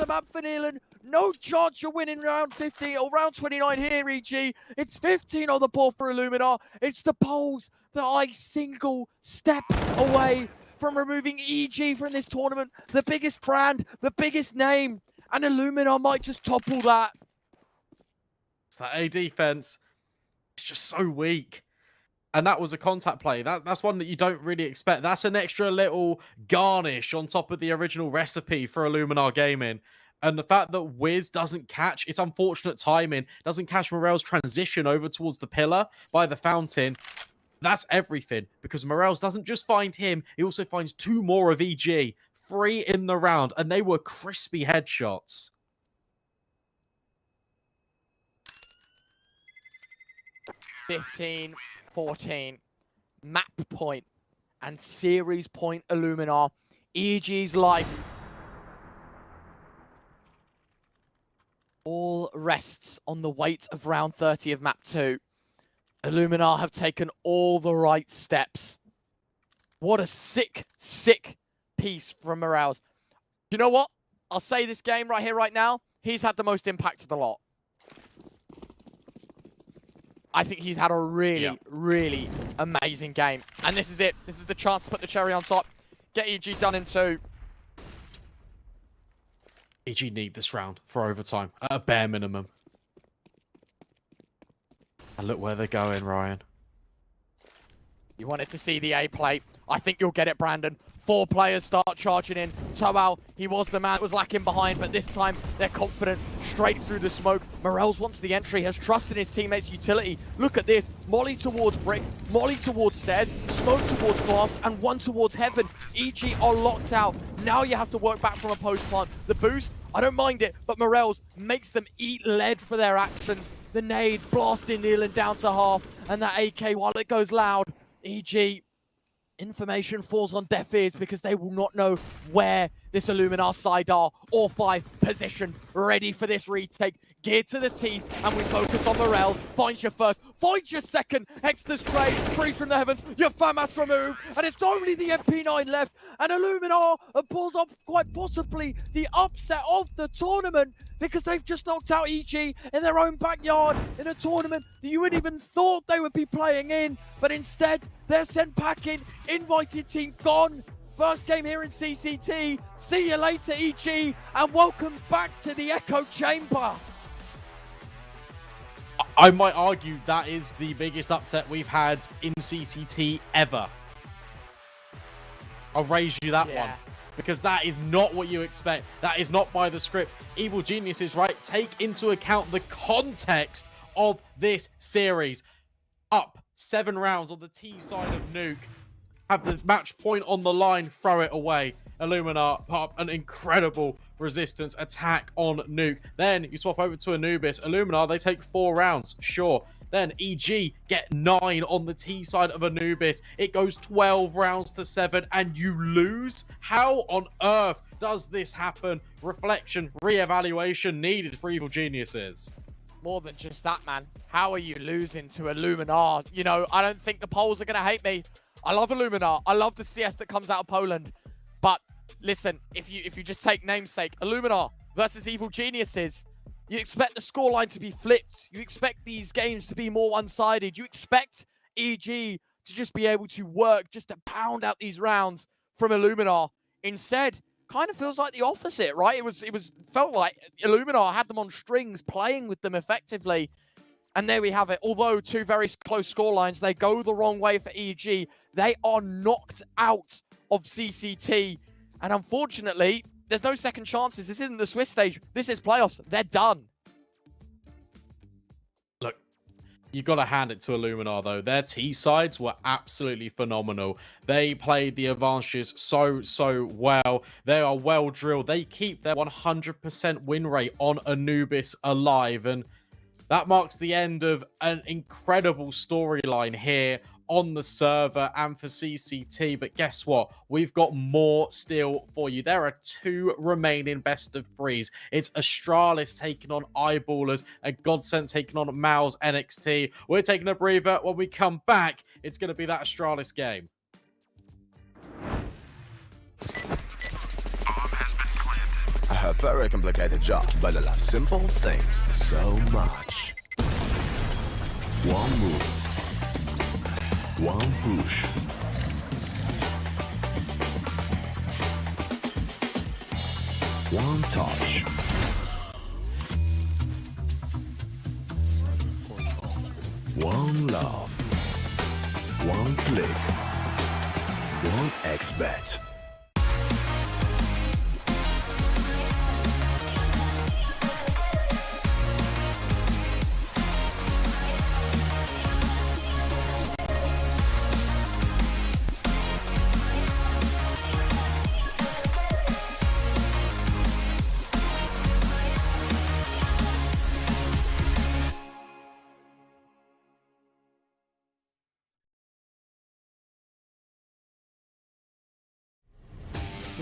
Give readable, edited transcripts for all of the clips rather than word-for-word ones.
map for Nealon. No chance you're winning round 15 or round 29 here, EG. It's 15 on the board for Illuminar. It's the polls that are a single step away from removing EG from this tournament. The biggest brand, the biggest name, and Illuminar might just topple that. It's that A defense. It's just so weak. And that was a contact play. That's one that you don't really expect. That's an extra little garnish on top of the original recipe for Illuminar Gaming. And the fact that Wiz doesn't catch, it's unfortunate timing, doesn't catch Morel's transition over towards the pillar by the fountain. That's everything. Because Morels doesn't just find him, he also finds 2 more of EG. 3 in the round. And they were crispy headshots. $15-14, map point and series point Illuminar. EG's life all rests on the weight of round 30 of map 2. Illuminar have taken all the right steps. What a sick, sick piece from Morales. You know what? I'll say this game right here, right now, he's had the most impact of the lot. I think he's had a really, really amazing game. And this is it. This is the chance to put the cherry on top. Get EG done in 2. EG need this round for overtime, at a bare minimum. And look where they're going, Ryan. You wanted to see the A play. I think you'll get it, Brandon. 4 players start charging in. Toal, he was the man that was lacking behind, but this time they're confident. Straight through the smoke. Morels wants the entry, has trust in his teammates' utility. Look at this. Molly towards brick, Molly towards stairs, smoke towards glass, and 1 towards heaven. EG are locked out. Now you have to work back from a post plant. The boost, I don't mind it, but Morels makes them eat lead for their actions. The nade blasting Nealon down to half, and that AK, while it goes loud, EG, information falls on deaf ears because they will not know where this Illuminar side are or 5 position ready for this retake. Geared to the teeth, and we focus on Morel. Finds your first, finds your second. Hexter's trade, free from the heavens. Your FAMAS removed, and it's only the MP9 left. And Illuminar have pulled off quite possibly the upset of the tournament because they've just knocked out EG in their own backyard in a tournament that you wouldn't even thought they would be playing in. But instead, they're sent packing. Invited team gone. First game here in CCT. See you later, EG, and welcome back to the Echo Chamber. I might argue that is the biggest upset we've had in CCT ever. I'll raise you that one. Because that is not what you expect. That is not by the script. Evil Geniuses, right? Take into account the context of this series. Up 7 rounds on the T side of Nuke. Have the match point on the line, throw it away. Illuminar put up an incredible resistance attack on Nuke. Then you swap over to Anubis. Illuminar, they take 4 rounds, sure. Then EG get 9 on the T side of Anubis. It goes 12 rounds to 7 and you lose? How on earth does this happen? Reflection, re-evaluation needed for Evil Geniuses. More than just that, man. How are you losing to Illuminar? You know, I don't think the polls are going to hate me. I love Illuminar. I love the CS that comes out of Poland. But listen, if you just take namesake, Illuminar versus Evil Geniuses, you expect the scoreline to be flipped. You expect these games to be more one-sided. You expect EG to just be able to work, just to pound out these rounds from Illuminar. Instead, kind of feels like the opposite, right? It felt like Illuminar had them on strings, playing with them effectively. And there we have it. Although 2 very close scorelines, they go the wrong way for EG. They are knocked out of CCT. And unfortunately, there's no second chances. This isn't the Swiss stage. This is playoffs. They're done. Look, you got to hand it to Illuminar, though. Their T-sides were absolutely phenomenal. They played the advantages so well. They are well drilled. They keep their 100% win rate on Anubis alive. And that marks the end of an incredible storyline here on the server and for CCT. But guess what? We've got more still for you. There are 2 remaining best of 3s. It's Astralis taking on Eyeballers and Godsent taking on Mouz NXT. We're taking a breather. When we come back, it's going to be that Astralis game. I have very complicated job, but I love simple things so much. One move. One push. One touch. One love. One click. One X-Bet.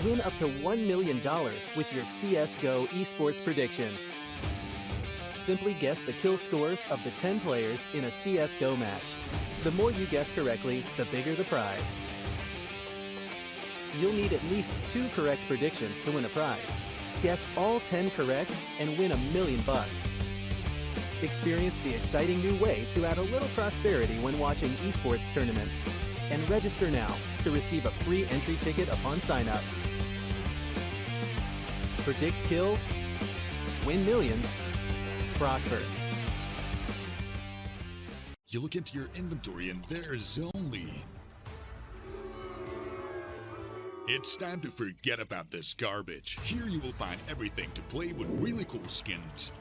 Win up to $1 million with your CSGO esports predictions. Simply guess the kill scores of the 10 players in a CSGO match. The more you guess correctly, the bigger the prize. You'll need at least 2 correct predictions to win a prize. Guess all 10 correct and win $1 million. Experience the exciting new way to add a little prosperity when watching esports tournaments. And register now to receive a free entry ticket upon sign-up. Predict kills, win millions, prosper. You look into your inventory and there's only... It's time to forget about this garbage. Here you will find everything to play with really cool skins.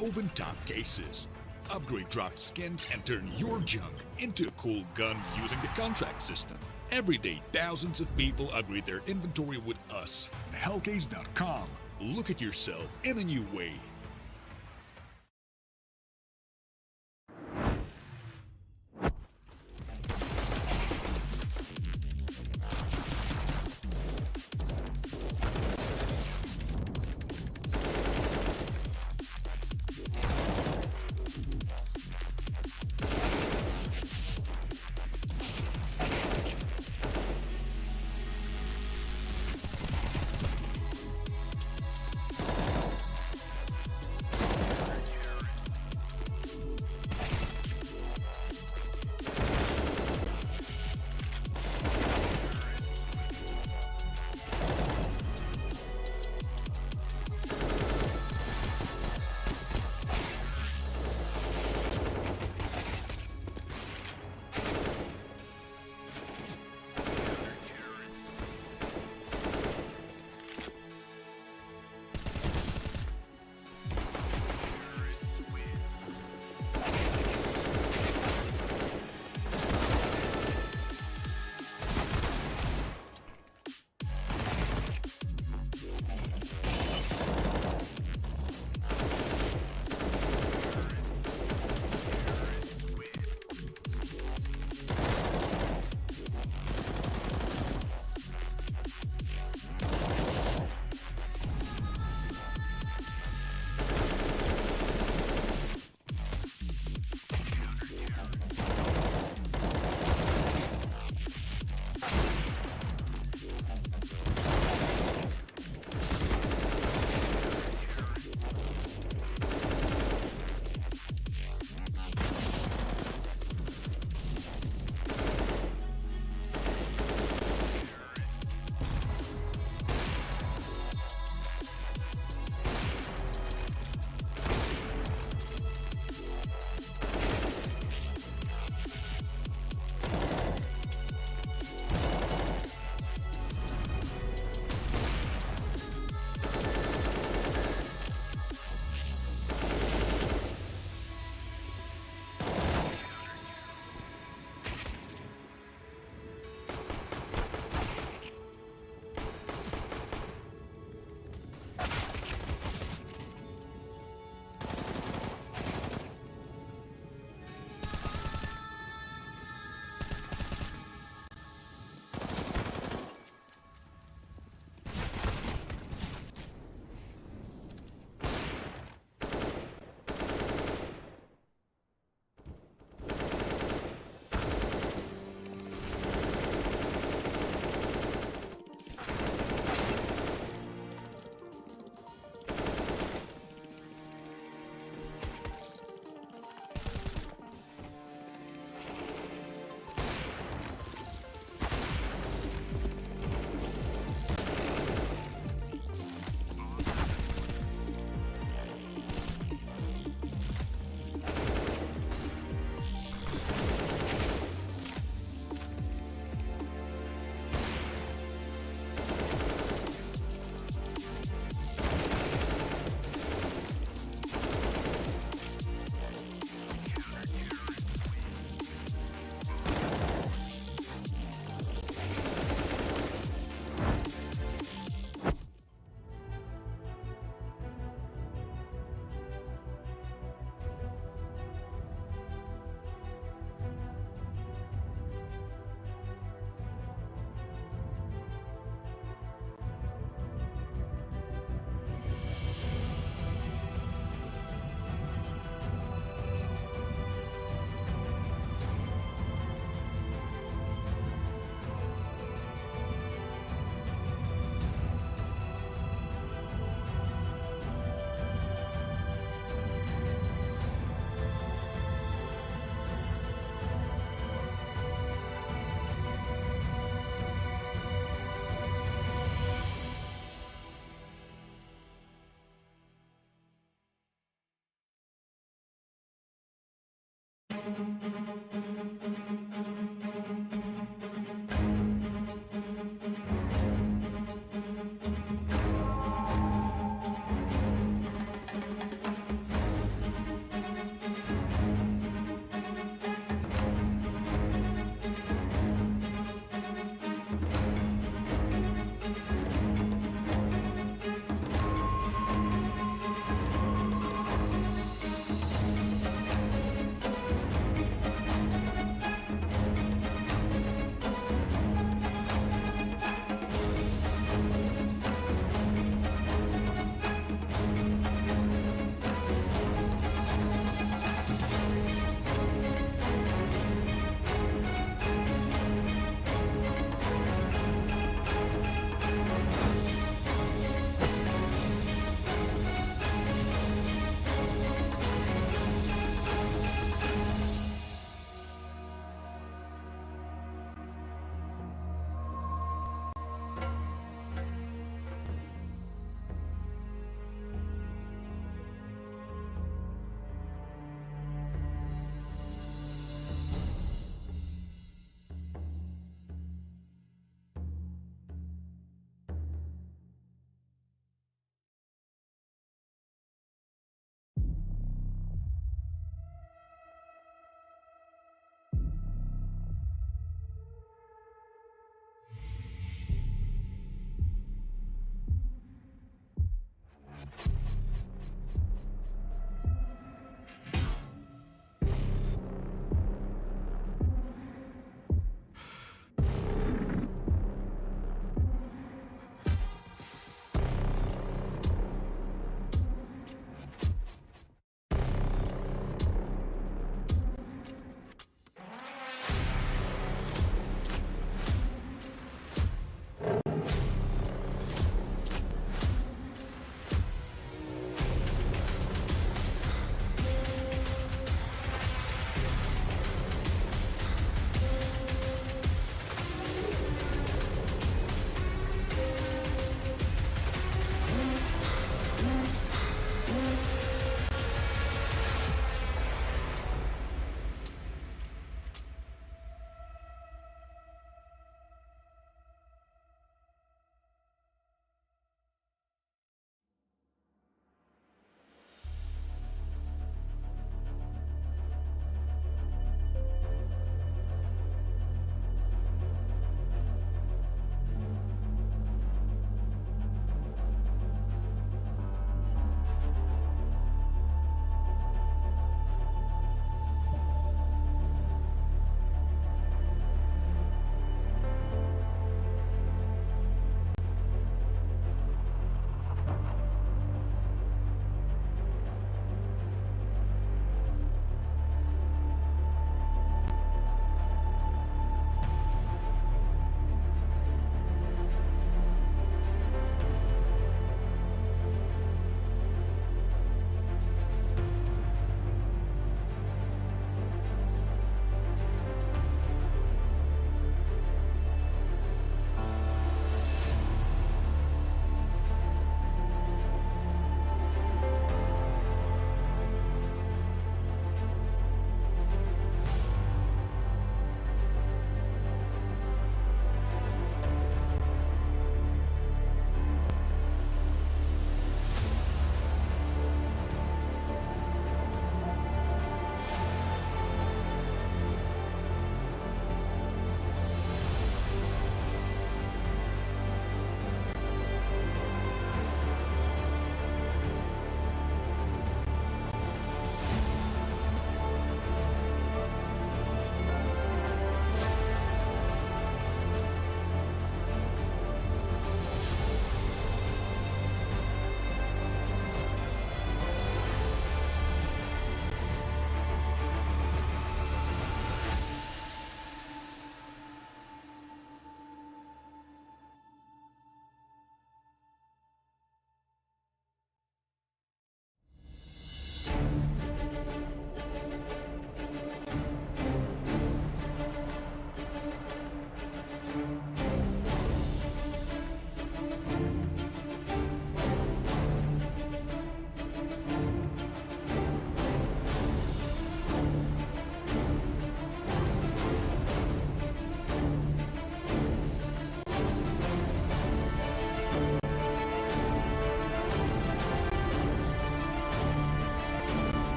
Open top cases. Upgrade dropped skins and turn your junk into a cool gun using the contract system. Every day, thousands of people upgrade their inventory with us. Hellcase.com. Look at yourself in a new way.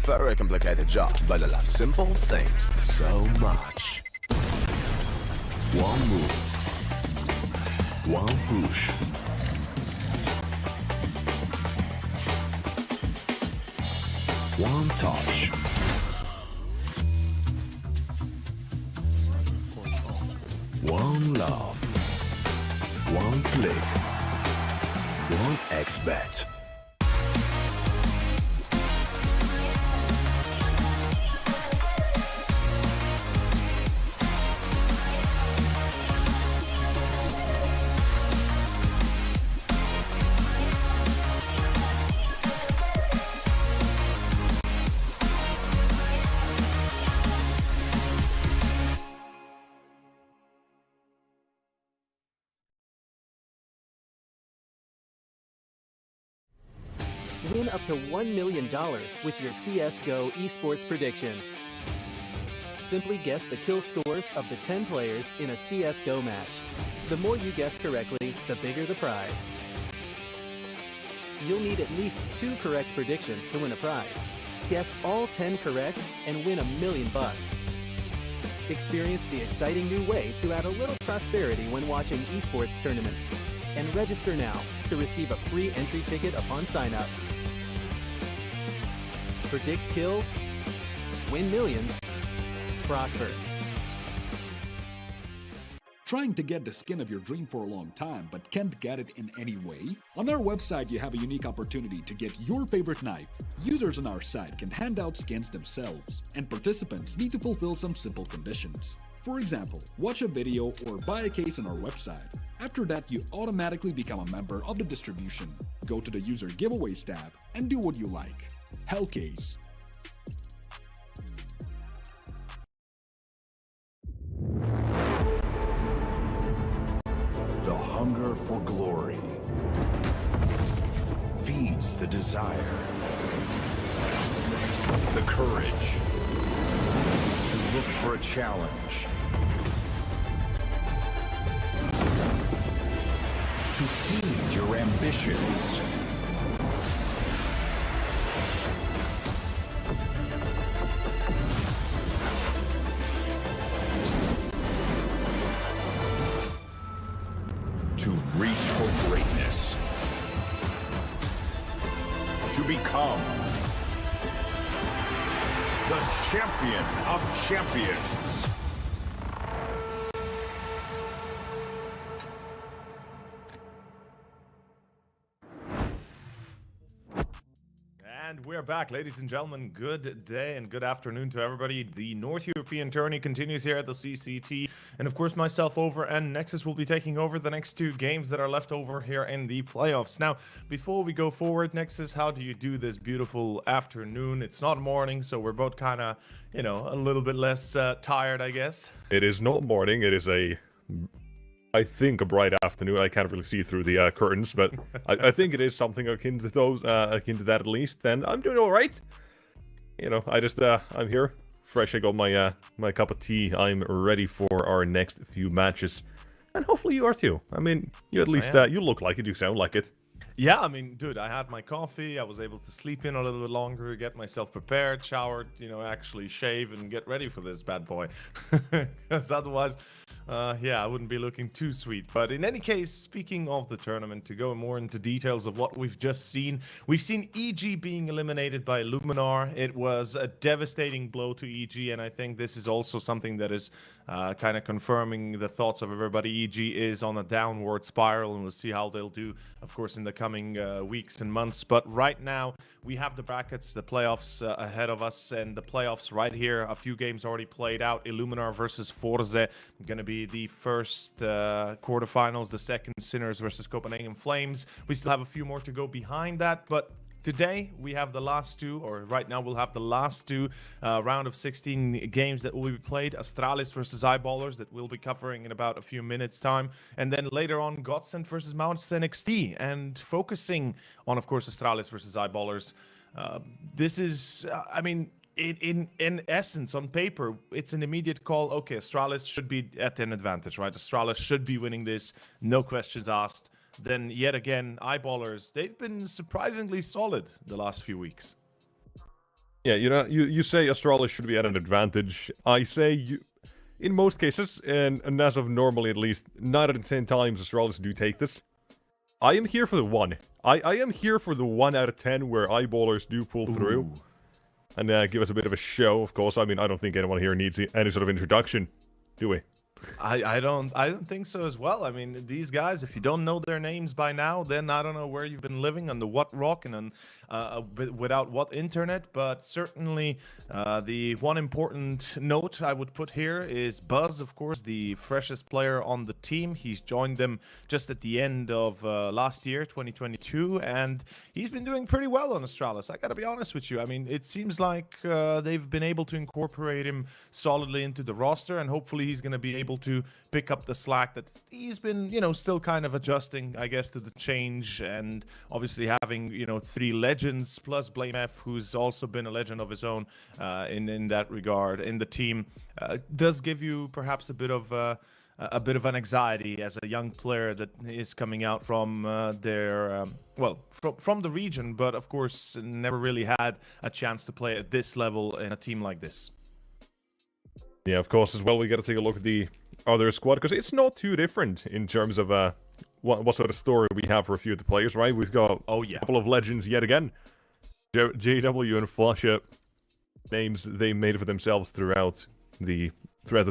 Very complicated job, but I love simple things so much. One move. One push. One touch. One love. One click. One X-bet. Win up to $1 million with your CSGO esports predictions. Simply guess the kill scores of the 10 players in a CSGO match. The more you guess correctly, the bigger the prize. You'll need at least 2 correct predictions to win a prize. Guess all 10 correct and win $1 million. Experience the exciting new way to add a little prosperity when watching esports tournaments. And register now to receive a free entry ticket upon sign-up. Predict kills, win millions, prosper. Trying to get the skin of your dream for a long time but can't get it in any way? On our website you have a unique opportunity to get your favorite knife. Users on our site can hand out skins themselves, and participants need to fulfill some simple conditions. For example, watch a video or buy a case on our website. After that, you automatically become a member of the distribution. Go to the user giveaways tab and do what you like. Hellcase. The hunger for glory feeds the desire, the courage to look for a challenge, to feed your ambitions. To reach for greatness. To become the champion of champions. And we're back, ladies and gentlemen. Good day and good afternoon to everybody. The North European tourney continues here at the CCT. And of course, myself over and Nexus will be taking over the next 2 games that are left over here in the playoffs. Now, before we go forward, Nexus, how do you do this beautiful afternoon? It's not morning, so we're both kind of, you know, a little bit less tired, I guess. It is not morning. It is I think a bright afternoon. I can't really see through the curtains, but I think it is something akin to those, akin to that at least. Then I'm doing all right. You know, I'm here, fresh. I got my my cup of tea. I'm ready for our next few matches, and hopefully you are too. I mean, you at least you look like it. You sound like it. Yeah, I mean, dude, I had my coffee. I was able to sleep in a little bit longer, get myself prepared, showered, you know, actually shave and get ready for this bad boy. Because otherwise, yeah, I wouldn't be looking too sweet. But in any case, speaking of the tournament, to go more into details of what we've just seen, we've seen EG being eliminated by Illuminar. It was a devastating blow to EG, and I think this is also something that is kind of confirming the thoughts of everybody. EG is on a downward spiral, and we'll see how they'll do, of course, in the coming weeks and months. But right now, we have the brackets, the playoffs ahead of us, and the playoffs right here. A few games already played out. Illuminar versus Forze, going to be the first quarterfinals. The second, Sinners versus Copenhagen Flames. We still have a few more to go behind that, but today we have the last 2, or right now we'll have the last 2 round of 16 games that will be played. Astralis versus Eyeballers, that we'll be covering in about a few minutes time, and then later on Godsent versus Mouz NXT, and focusing on, of course, Astralis versus Eyeballers. This is, I mean, in essence, on paper, it's an immediate call. Okay, Astralis should be at an advantage, right? Astralis should be winning this, no questions asked. Then yet again, Eyeballers, they've been surprisingly solid the last few weeks. Yeah, you say Astralis should be at an advantage. I say in most cases, and as of normally at least, 9 out of 10 times Astralis do take this. I am here for the 1. I am here for the 1 out of 10 where eyeballers do pull through. And give us a bit of a show, of course. I mean, I don't think anyone here needs any sort of introduction, do we? I don't think so as well. I mean, these guys, if you don't know their names by now, then I don't know where you've been living, under what rock and on without what internet. But certainly, the one important note I would put here is Buzz, of course, the freshest player on the team. He's joined them just at the end of last year, 2022, and he's been doing pretty well on Astralis. I gotta be honest with you. I mean, it seems like they've been able to incorporate him solidly into the roster, and hopefully he's gonna be able to pick up the slack that he's been, still kind of adjusting, I guess, to the change. And obviously having, 3 legends plus Blame F, who's also been a legend of his own in that regard in the team, does give you perhaps a bit of an anxiety as a young player that is coming out from from the region, but of course never really had a chance to play at this level in a team like this. Yeah, of course, as well, we got to take a look at the other squad, because it's not too different in terms of what sort of story we have for a few of the players, right? We've got a couple of legends yet again. JW and Flusha, names they made for themselves throughout the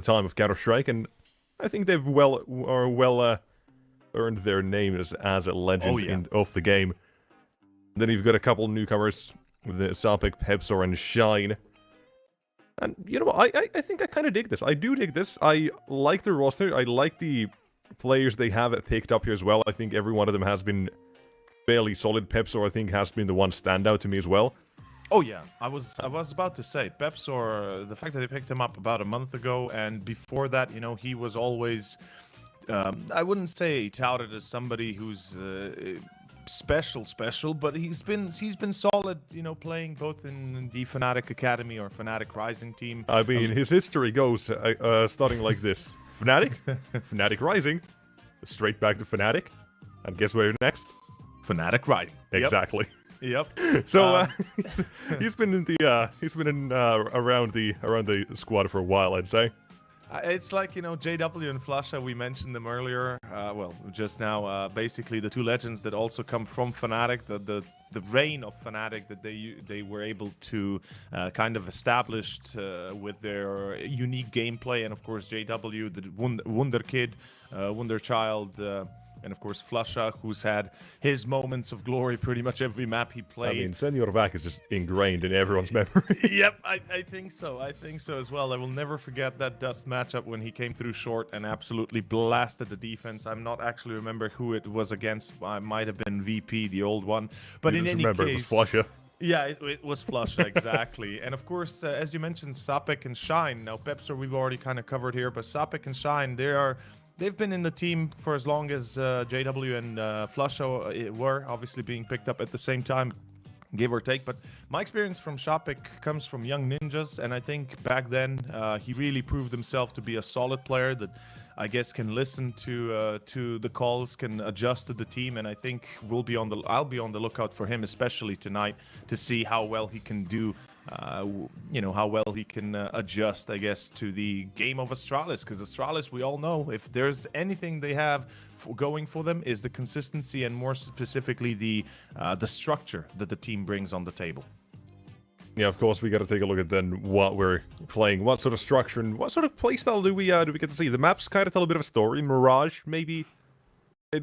time of Counter-Strike, and I think they've well earned their names as a legend of the game. Then you've got a couple newcomers with the Sapik, Pepsor, and Shine. And, I think I kind of dig this. I do dig this. I like the roster. I like the players they have picked up here as well. I think every one of them has been fairly solid. Pepsor, I think, has been the one standout to me as well. Oh yeah, I was about to say Pepsor, the fact that they picked him up about a month ago, and before that, he was always, I wouldn't say touted as somebody who's special, but he's been solid, playing both in the Fnatic Academy or Fnatic Rising team. I mean, his history goes starting like this: Fnatic, Fnatic Rising, straight back to Fnatic, and guess where next? Fnatic Rising. Exactly. Yep. So he's been around the squad for a while, I'd say. It's like, JW and Flusha, we mentioned them earlier, just now, basically the 2 legends that also come from Fnatic, the reign of Fnatic that they were able to kind of establish with their unique gameplay, and of course JW, the Wonder Kid, Wonder Child, and of course Flusha, who's had his moments of glory pretty much every map he played. I mean, Senor Vac is just ingrained in everyone's memory. Yep, I think so. I think so as well. I will never forget that Dust matchup when he came through short and absolutely blasted the defense. I'm not actually remember who it was against. I might have been VP, the old one. But in any case, it was Flusha. Yeah, it was Flusha, exactly. And of course, as you mentioned, Sapik and Shine. Now, Pepsor we've already kind of covered here, but Sapik and Shine, they've been in the team for as long as JW and Flusha were, obviously being picked up at the same time, give or take. But my experience from Shapik comes from Young Ninjas, and I think back then he really proved himself to be a solid player that I guess can listen to the calls, can adjust to the team, and I think I'll be on the lookout for him, especially tonight, to see how well he can do. How well he can adjust, I guess, to the game of Astralis. Because Astralis, we all know, if there's anything they have going for them, is the consistency and more specifically the structure that the team brings on the table. Yeah, of course, we got to take a look at then what we're playing, what sort of structure and what sort of playstyle do we get to see. The maps kind of tell a bit of a story. Mirage, maybe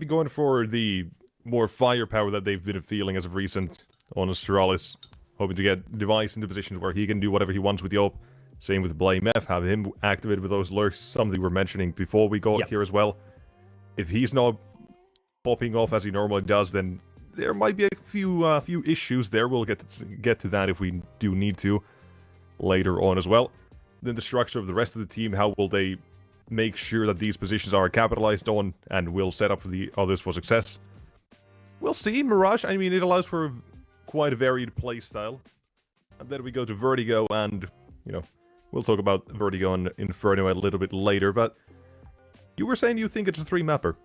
going for the more firepower that they've been feeling as of recent on Astralis. Hoping to get Device into positions where he can do whatever he wants with the AWP. Same with Blame F, have him activated with those lurks, something we were mentioning before we got here as well. If he's not popping off as he normally does, then there might be a few issues there. We'll get to that if we do need to later on as well. Then the structure of the rest of the team, how will they make sure that these positions are capitalized on and will set up the others for success? We'll see. Mirage, I mean, it allows for quite a varied playstyle. And then we go to Vertigo, and, we'll talk about Vertigo and Inferno a little bit later, but you were saying you think it's a 3-mapper.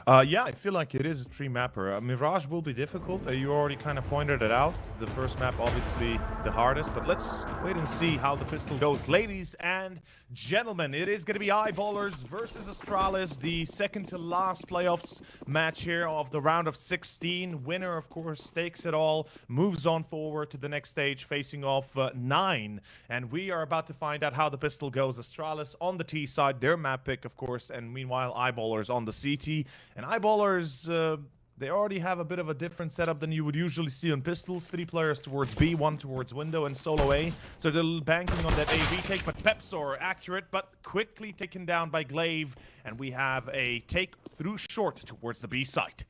Yeah, I feel like it is a tree mapper. Mirage will be difficult. You already kind of pointed it out. The first map, obviously, the hardest. But let's wait and see how the pistol goes. Ladies and gentlemen, it is going to be Eyeballers versus Astralis. The second to last playoffs match here of the round of 16. Winner, of course, takes it all. Moves on forward to the next stage, facing off 9. And we are about to find out how the pistol goes. Astralis on the T side, their map pick, of course. And meanwhile, Eyeballers on the CT. And Eyeballers, they already have a bit of a different setup than you would usually see on pistols. 3 players towards B, 1 towards window, and solo A. So they're banking on that AV take, but Pepsor accurate, but quickly taken down by Glaive. And we have a take through short towards the B site.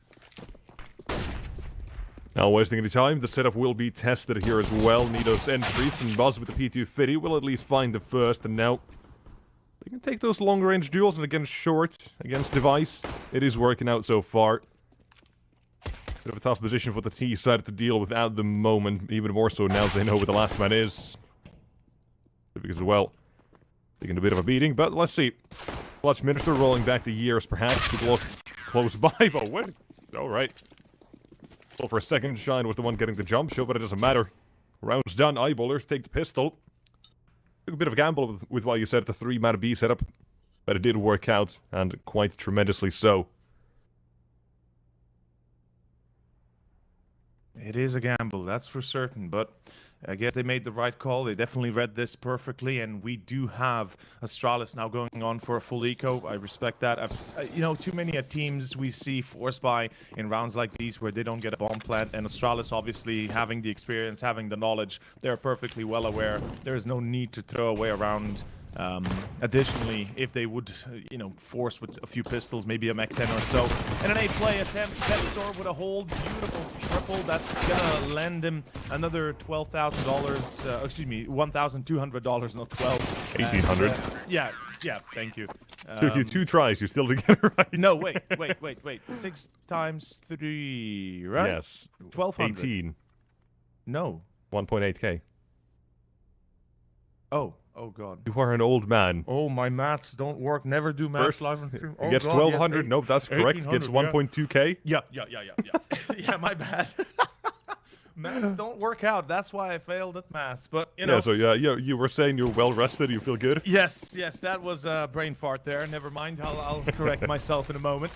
Now wasting any time, the setup will be tested here as well. Nido's entries and Buzz with the P250 will at least find the first, and now they can take those long range duels, and against short, against device, it is working out so far. Bit of a tough position for the T side to deal with at the moment, even more so now that they know where the last man is. Because as well, taking a bit of a beating, but let's see. Clutch Minister rolling back the years, perhaps, to look close by, but what? Alright. Well, for a second, Shine was the one getting the jump shot, but it doesn't matter. Round's done, Eyeballers take the pistol. Took a bit of a gamble with what you said, the 3-man B setup, but it did work out, and quite tremendously so. It is a gamble, that's for certain, but I guess they made the right call. They definitely read this perfectly, and we do have Astralis now going on for a full eco. I respect that. You know, too many teams we see forced by in rounds like these where they don't get a bomb plant, and Astralis obviously having the experience, having the knowledge, they're perfectly well aware there is no need to throw away a round. Additionally, if they would, you know, force with a few pistols, maybe a Mech 10 or so, and an A play attempt, Pepsor with a hold, beautiful triple, that's gonna lend him another $12,000, excuse me, $1,200, not 12. 1,800. Yeah, thank you. Took you 2 tries, you still didn't get it right. No, wait. 6 times 3, right? Yes. 1,200. 18. No. 1.8k. Oh god. You are an old man. Oh, my maths don't work. Never do maths First, live on stream. he gets 1,200. Nope, that's correct. Gets 1.2k. Yeah. Yeah, my bad. Maths don't work out. That's why I failed at maths. But, you know. Yeah, so you were saying you're well rested, you feel good? Yes, that was a brain fart there. Never mind. I'll correct myself in a moment.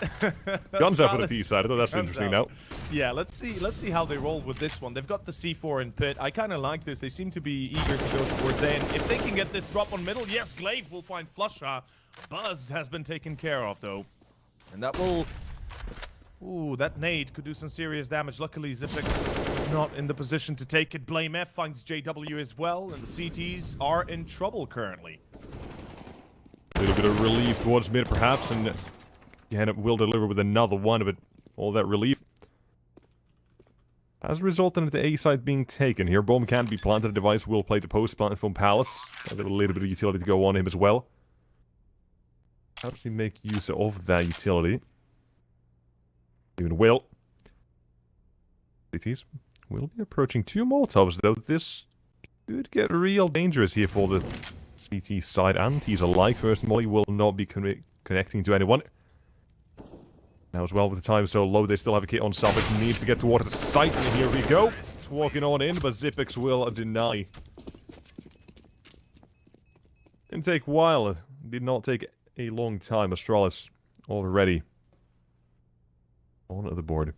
Guns out for the T side. I thought that's interesting now. Yeah, let's see how they roll with this one. They've got the C4 in pit. I kind of like this. They seem to be eager to go towards A. And if they can get this drop on middle, yes, Glaive will find Flusha. Buzz has been taken care of, though. And that will... Ooh, that nade could do some serious damage. Luckily, Zipix is not in the position to take it. Blame F finds JW as well, and the CTs are in trouble currently. A little bit of relief towards mid, perhaps, and it will deliver with another one, but all that relief has resulted in the A side being taken here. Bomb can be planted. The device will play the post plant from Palace. A little bit of utility to go on him as well. How does he make use of that utility? Even will. CTs will be approaching 2 Molotovs, though. This could get real dangerous here for the CT side and T's alike. First Molly will not be connecting to anyone. Now as well, with the time so low, they still have a kit on Salvik. Need to get towards the site, and here we go. Walking on in, but Zipix will deny. Didn't take a while. It did not take a long time. Astralis already on the board.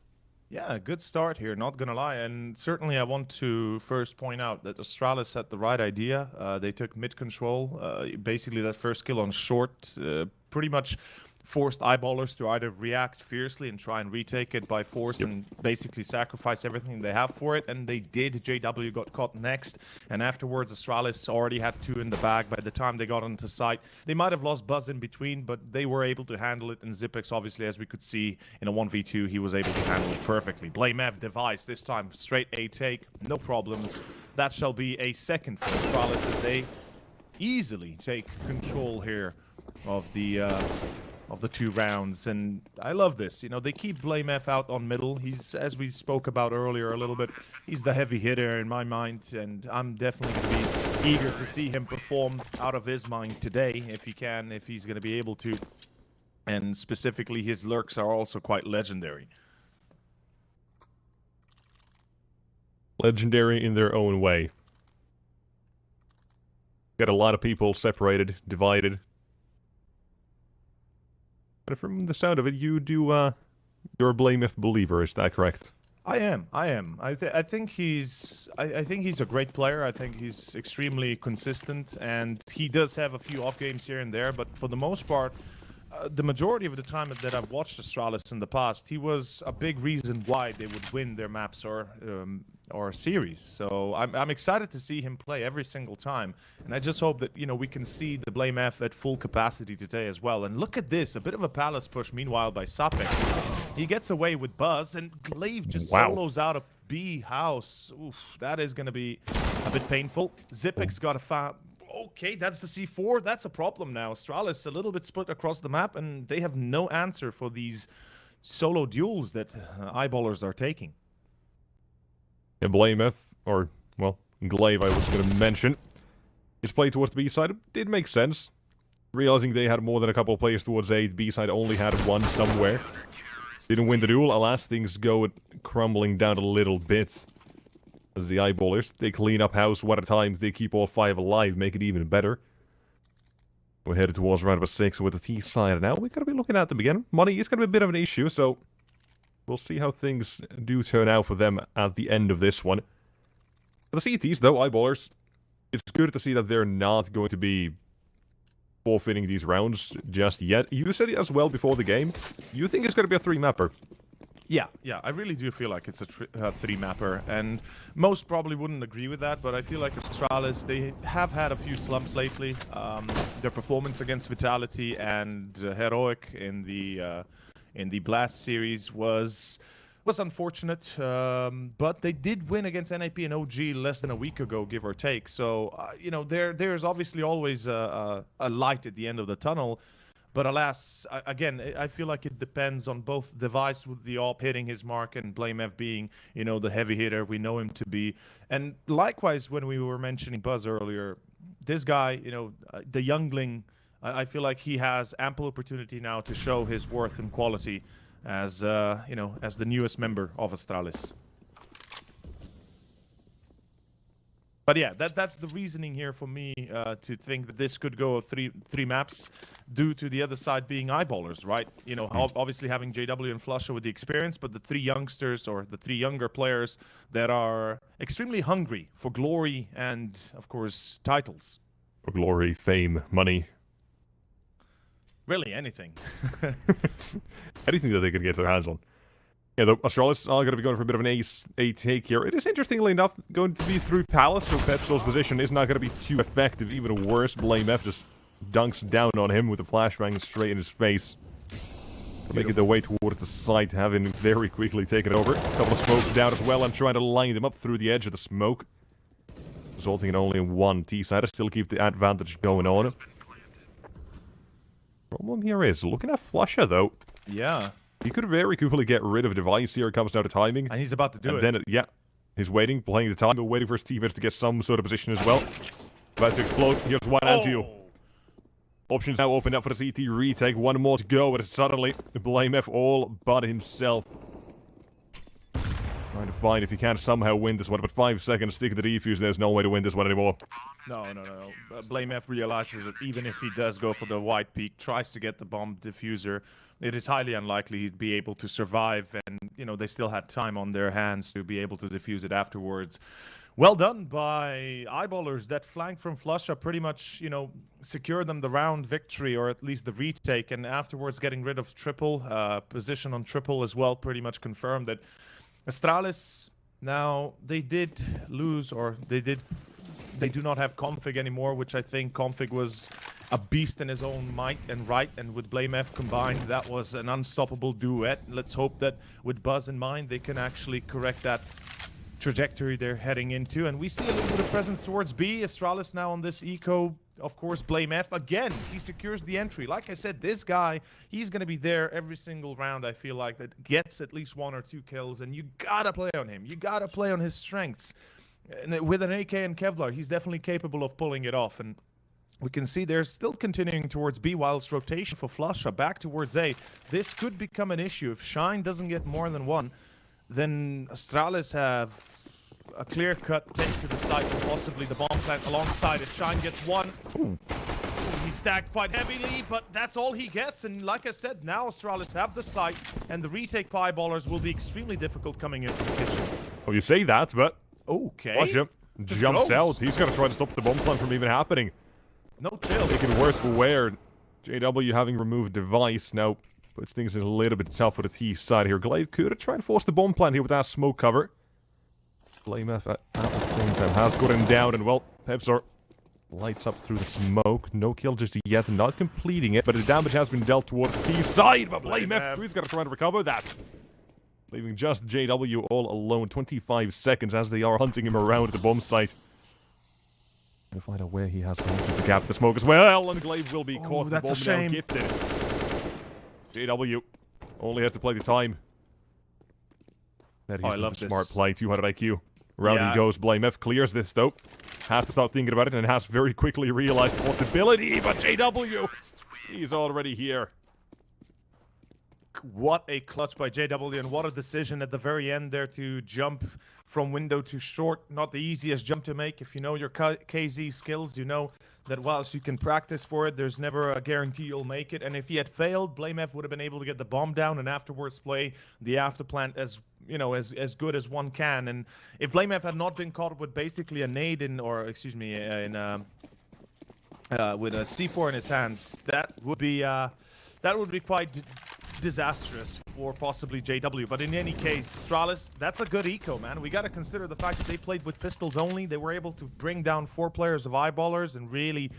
Yeah, good start here, not gonna lie. And certainly I want to first point out that Astralis had the right idea. They took mid control. Basically that first kill on short pretty much forced Eyeballers to either react fiercely and try and retake it by force and basically sacrifice everything they have for it. And they did. JW got caught next. And afterwards, Astralis already had 2 in the bag by the time they got onto site. They might have lost Buzz in between, but they were able to handle it. And Zipix, obviously, as we could see in a 1v2, he was able to handle it perfectly. Blame F device, this time straight A take, no problems. That shall be a second for Astralis as they easily take control here of the 2 rounds. And I love this. You know, they keep Blame F out on middle. He's, as we spoke about earlier a little bit, he's the heavy hitter in my mind, and I'm definitely going to be eager to see him perform out of his mind today, if he can, if he's going to be able to. And specifically, his lurks are also quite legendary. Legendary in their own way. Got a lot of people separated, divided. But from the sound of it, you're a Blame If believer, is that correct? I am. I think he's a great player. I think he's extremely consistent, and he does have a few off games here and there. But for the most part, the majority of the time that I've watched Astralis in the past, he was a big reason why they would win their maps or series. So I'm excited to see him play every single time, and I just hope that we can see the Blame F at full capacity today as well. And look at this, a bit of a palace push meanwhile by Sapek. He gets away with Buzz, and Glaive just solos out of B house. Oof, that is going to be a bit painful. Zipek's got a okay, that's the C4. That's a problem now. Astralis a little bit split across the map, and they have no answer for these solo duels that eyeballers are taking. Yeah, Blame F, or, well, Glaive I was going to mention. His play towards the B side did make sense. Realizing they had more than a couple of players towards A, the B side only had one somewhere. Didn't win the duel. Alas, things go crumbling down a little bit. As the eyeballers, they clean up house one at a time. They keep all 5 alive, make it even better. We're headed towards round number 6 with the T side now. We're going to be looking at them again. Money is going to be a bit of an issue, so we'll see how things do turn out for them at the end of this one. For the CTs, though, eyeballers, it's good to see that they're not going to be forfeiting these rounds just yet. You said it as well before the game. You think it's going to be a 3-mapper? Yeah, I really do feel like it's a 3-mapper, and most probably wouldn't agree with that, but I feel like Astralis, they have had a few slumps lately. Their performance against Vitality and Heroic in the Blast series was unfortunate, but they did win against NAP and OG less than a week ago, give or take. So, there's obviously always a light at the end of the tunnel. But alas, again, I feel like it depends on both Device with the AWP hitting his mark and Blame F being, the heavy hitter we know him to be. And likewise, when we were mentioning Buzz earlier, this guy, the youngling, I feel like he has ample opportunity now to show his worth and quality as, as the newest member of Astralis. But yeah, that's the reasoning here for me to think that this could go three maps due to the other side being eyeballers, right? Obviously having JW and Flusha with the experience, but the 3 youngsters or the 3 younger players that are extremely hungry for glory and, of course, titles. For glory, fame, money. Really, anything. Anything that they could get their hands on. Yeah, the Astralis are going to be going for a bit of an A take here. It is, interestingly enough, going to be through Palace, so Pepsto's position is not going to be too effective. Even worse, Blame F just dunks down on him with a flashbang straight in his face. Making their way towards the site, having very quickly taken over. A couple of smokes down as well, and trying to line them up through the edge of the smoke. Resulting in only one T-side to still keep the advantage going on. Problem here is, looking at Flusha, though. Yeah. He could very quickly get rid of Device here. It comes down to timing. And he's about to do it. Then, he's waiting, playing the time, but waiting for his teammates to get some sort of position as well. About to explode. Here's one onto you. Options now open up for the CT retake. One more to go, but suddenly, Blame F all but himself. Trying to find if he can somehow win this one, but 5 seconds, stick to the defuse. There's no way to win this one anymore. No. Blame F realizes that even if he does go for the white peak, tries to get the bomb diffuser, it is highly unlikely he'd be able to survive, and, they still had time on their hands to be able to defuse it afterwards. Well done by eyeballers. That flank from Flusha pretty much, secured them the round victory, or at least the retake, and afterwards getting rid of triple, position on triple as well, pretty much confirmed that Astralis, now, they did lose, or they do not have Config anymore, which I think Config was a beast in his own might and right, and with Blame F combined, that was an unstoppable duet. Let's hope that with Buzz in mind, they can actually correct that trajectory they're heading into. And we see a little bit of presence towards B. Astralis now on this eco. Of course, Blame F, again, he secures the entry. Like I said, this guy, he's going to be there every single round, I feel like, that gets at least 1 or 2 kills, and you gotta play on him. You gotta play on his strengths. And with an AK and Kevlar, he's definitely capable of pulling it off. And We can see they're still continuing towards B whilst rotation for Flusha back towards A. This could become an issue. If Shine doesn't get more than one, then Astralis have a clear-cut take to the site and possibly the bomb plant alongside it. Shine gets one. Ooh. He stacked quite heavily, but that's all he gets. And like I said, now Astralis have the site, and the retake for eyeballers will be extremely difficult coming in from the kitchen. Well, you say that, but Okay. watch him. Just Jumps goes. out. He's going to try to stop the bomb plant from even happening. No chill. Make it worse for wear. JW having removed device now puts things in a little bit tough for the T side here. Glaive could have tried to force the bomb plant here with that smoke cover. BlameF at the same time has got him down, and well, Pepsor lights up through the smoke. No kill just yet, not completing it, but the damage has been dealt towards the T side. But BlameF, who's got to try to recover that? Leaving just JW all alone. 25 seconds as they are hunting him around the bomb site. To find out where he has gone through the gap of the smoke as well, and Glaive will be caught. That's the a bomb shame. now gifted. JW only has to play the time. That I he's love smart this. play, 200 IQ. Round Yeah. he goes. BlameF clears this though. Has to start thinking about it and has very quickly realized the possibility, but JW, he's already here. What a clutch by JW, and what a decision at the very end there to jump from window to short. Not the easiest jump to make. If you know your KZ skills, you know that whilst you can practice for it, there's never a guarantee you'll make it. And if he had failed, BlameF would have been able to get the bomb down and afterwards play the after plant as as good as one can. And if BlameF had not been caught with basically a nade with a C4 in his hands, that would be quite disastrous for possibly JW. But in any case, Astralis, that's a good eco, man. We got to consider the fact that they played with pistols only. They were able to bring down 4 players of eyeballers and really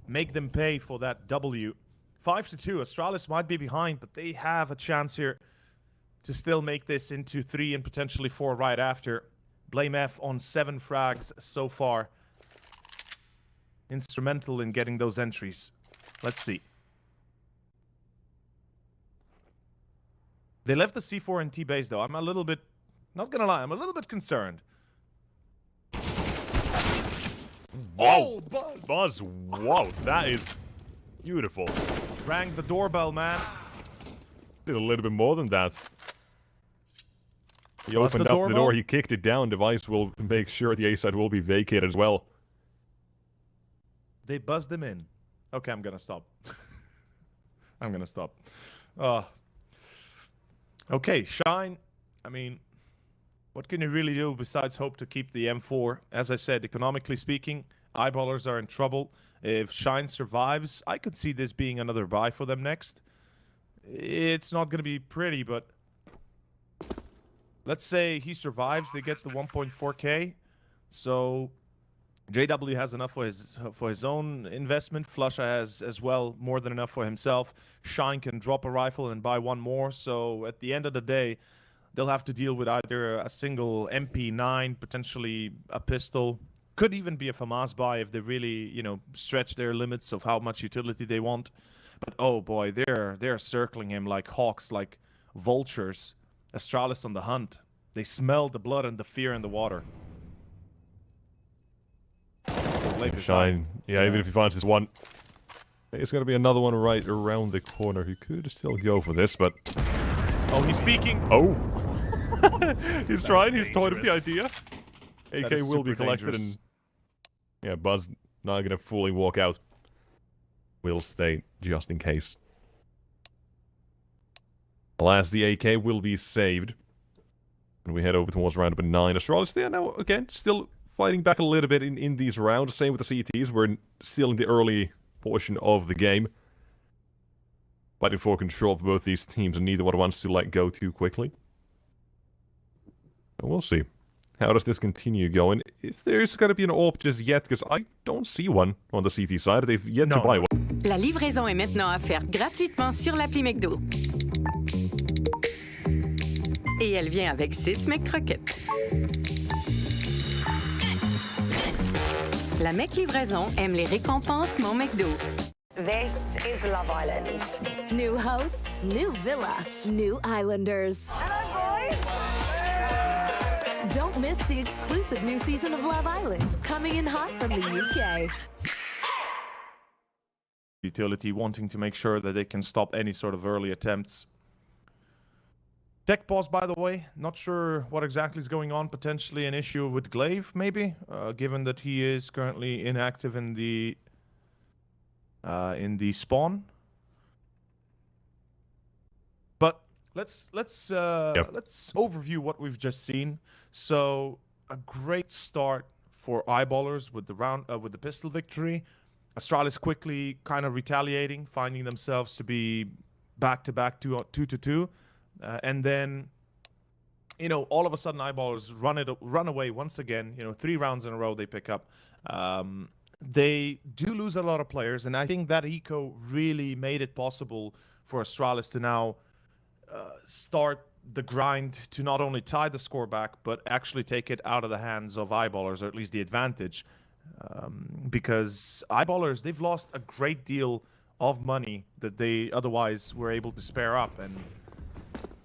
make them pay for that W. 5-2. Astralis might be behind, but they have a chance here to still make this into 3 and potentially 4 right after. BlameF on 7 frags so far. Instrumental in getting those entries. Let's see. They left the C4 in T base though. I'm a little bit, not gonna lie, I'm a little bit concerned. Oh, Buzz! Buzz, wow, that is beautiful. Rang the doorbell, man. Did a little bit more than that. He Buzz opened the up the doorbell? door, he kicked it down. Device will make sure the A side will be vacated as well. They buzzed him in. Okay, I'm gonna stop. I'm gonna stop. Okay, Shine. I mean, what can you really do besides hope to keep the M4? As I said, economically speaking, eyeballers are in trouble. If Shine survives, I could see this being another buy for them next. It's not going to be pretty, but let's say he survives, they get the 1.4k. So JW has enough for his own investment. Flusha has as well more than enough for himself. Shine can drop a rifle and buy one more. So at the end of the day, they'll have to deal with either a single MP9, potentially a pistol. Could even be a FAMAS buy if they really, stretch their limits of how much utility they want. But oh boy, they're circling him like hawks, like vultures. Astralis on the hunt. They smell the blood and the fear in the water. Shine. Yeah, even if he finds this one. It's going to be another one right around the corner. He could still go for this, but... Oh, he's peeking. Oh. He's trying. He's toyed with the idea. AK is will be super collected dangerous. and... Yeah, Buzz not going to fully walk out. Will stay just in case. Alas, the AK will be saved. And we head over towards round number 9. Astralis there now, again, still fighting back a little bit in these rounds. Same with the CTs. We're still in the early portion of the game. Fighting for control for both these teams, and neither one wants to let go too quickly. And we'll see. How does this continue going? If there's going to be an AWP just yet, because I don't see one on the CT side. They've yet to buy one. La livraison est maintenant offerte gratuitement sur l'appli McDo. Et elle vient avec 6 McCroquettes. La McLivraison aime les récompenses Mon McDo. This is Love Island. New host, new villa, new islanders. Hello, boys. Don't miss the exclusive new season of Love Island, coming in hot from the UK. utility, wanting to make sure that they can stop any sort of early attempts. Tech pause, by the way. Not sure what exactly is going on. Potentially an issue with Glaive, maybe, given that he is currently inactive in the spawn. But let's overview what we've just seen. So a great start for Eyeballers with the pistol victory. Astralis quickly kind of retaliating, finding themselves to be back-to-back 2-2. And then, you know, all of a sudden, Eyeballers run away once again. You know, 3 rounds in a row they pick up. They do lose a lot of players, and I think that eco really made it possible for Astralis to now start the grind to not only tie the score back, but actually take it out of the hands of Eyeballers, or at least the advantage. Because Eyeballers, they've lost a great deal of money that they otherwise were able to spare up, and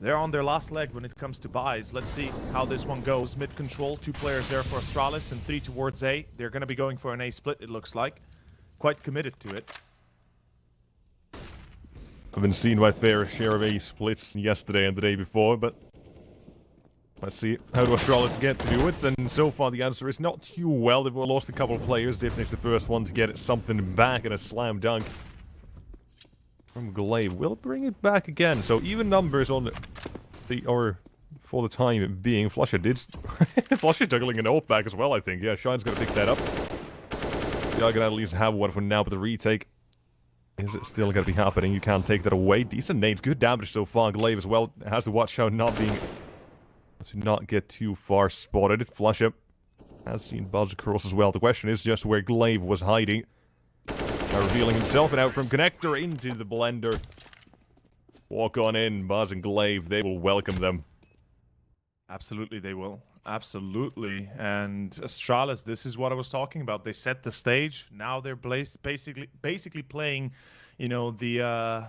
they're on their last leg when it comes to buys. Let's see how this one goes. Mid control, 2 players there for Astralis and 3 towards A. They're going to be going for an A split, it looks like. Quite committed to it. I've been seeing my fair share of A splits yesterday and the day before, but let's see how do Astralis get to do it. And so far the answer is not too well. They've lost a couple of players. Dipnick's the first one to get something back in a slam dunk from Glaive. Will bring it back again. So even numbers on for the time being. Flusher did Flusher juggling an ult back as well, I think. Yeah, Shine's gonna pick that up. They are gonna at least have one for now, but the retake, is it still gonna be happening? You can't take that away. Decent nades, good damage so far. Glaive as well has to watch out to not get too far spotted. Flusher has seen Buzz across as well. The question is just where Glaive was hiding. Now revealing himself and out from connector into the blender. Walk on in, Buzz and Glaive, they will welcome them. Absolutely they will. Absolutely. And Astralis, this is what I was talking about. They set the stage. Now they're basically playing, you know, the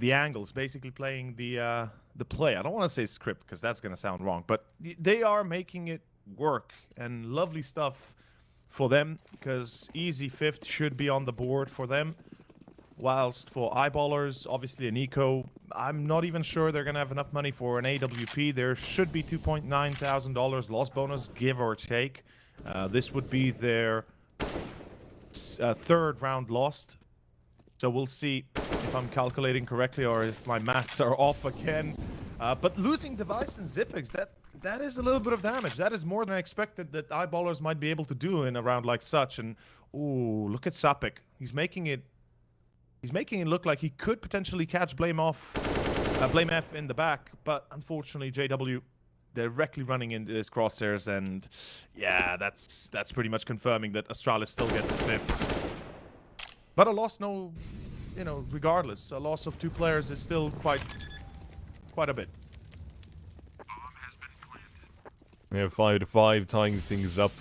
angles, basically playing the play. I don't want to say script because that's going to sound wrong, but they are making it work, and lovely stuff for them, because easy 5th should be on the board for them. Whilst for Eyeballers, obviously an eco, I'm not even sure they're going to have enough money for an AWP. There should be $2.9 thousand loss bonus, give or take. This would be their 3rd round lost. So we'll see if I'm calculating correctly or if my maths are off again. But losing Device and Zipex, that is a little bit of damage. That is more than I expected that Eyeballers might be able to do in a round like such. And ooh, look at Sapik. He's making it look like he could potentially catch Blame F in the back, but unfortunately JW directly running into his crosshairs, and yeah, that's pretty much confirming that Astralis still get the 5th. But a loss, no, you know, regardless, a loss of 2 players is still quite a bit. We have 5-5, tying things up.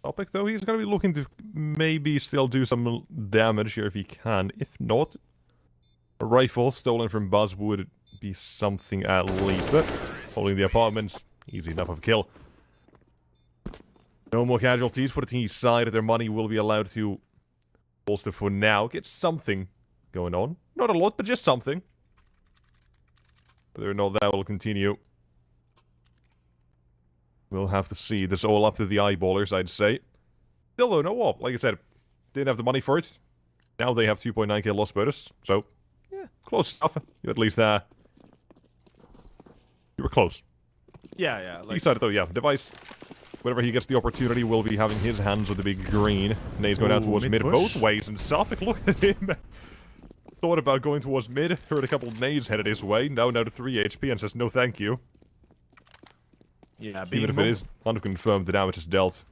Topic though, he's going to be looking to maybe still do some damage here if he can. If not, a rifle stolen from Buzz would be something at least. But holding the apartments, easy enough of a kill. No more casualties for the team side. Their money will be allowed to bolster for now. Get something going on. Not a lot, but just something. Whether or not that will continue, we'll have to see. This is all up to the Eyeballers, I'd say. Still though, no war. Like I said, didn't have the money for it. Now they have 2.9k loss bonus. So, yeah, close enough. You at least, you were close. Yeah. He said it though, yeah. Device, whenever he gets the opportunity, will be having his hands on the big green. Nade's going out towards mid both ways, and Sapik, look at him. Thought about going towards mid, heard a couple of nades headed his way, now down to 3 HP and says no thank you. Yeah, even if it is unconfirmed, the damage is dealt.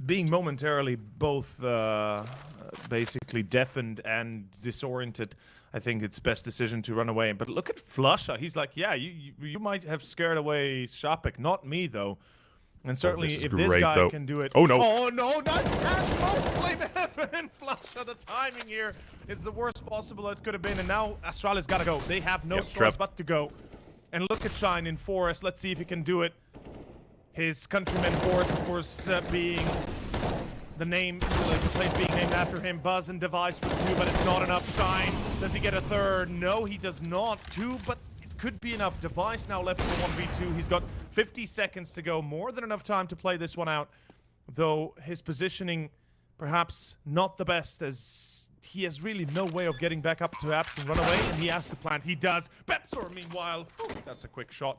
Being momentarily both basically deafened and disoriented, I think it's best decision to run away. But look at Flusha. He's like, yeah, you might have scared away Sapik, not me though. And certainly if this guy can do it... Oh no! Oh no, not catch both Flame Heaven and Flusha. The timing here is the worst possible it could have been. And now Astralis gotta go. They have no choice but to go. And look at Shine in Forest. Let's see if he can do it. His countryman Forest, of course, being the name, the place being named after him. Buzz and Device with 2, but it's not enough. Shine, does he get a third? No, he does not. 2, but it could be enough. Device now left for 1v2. He's got 50 seconds to go. More than enough time to play this one out. Though his positioning, perhaps not the best, as he has really no way of getting back up to Apps and run away, and he has to plant. He does. Pepsor, meanwhile, that's a quick shot.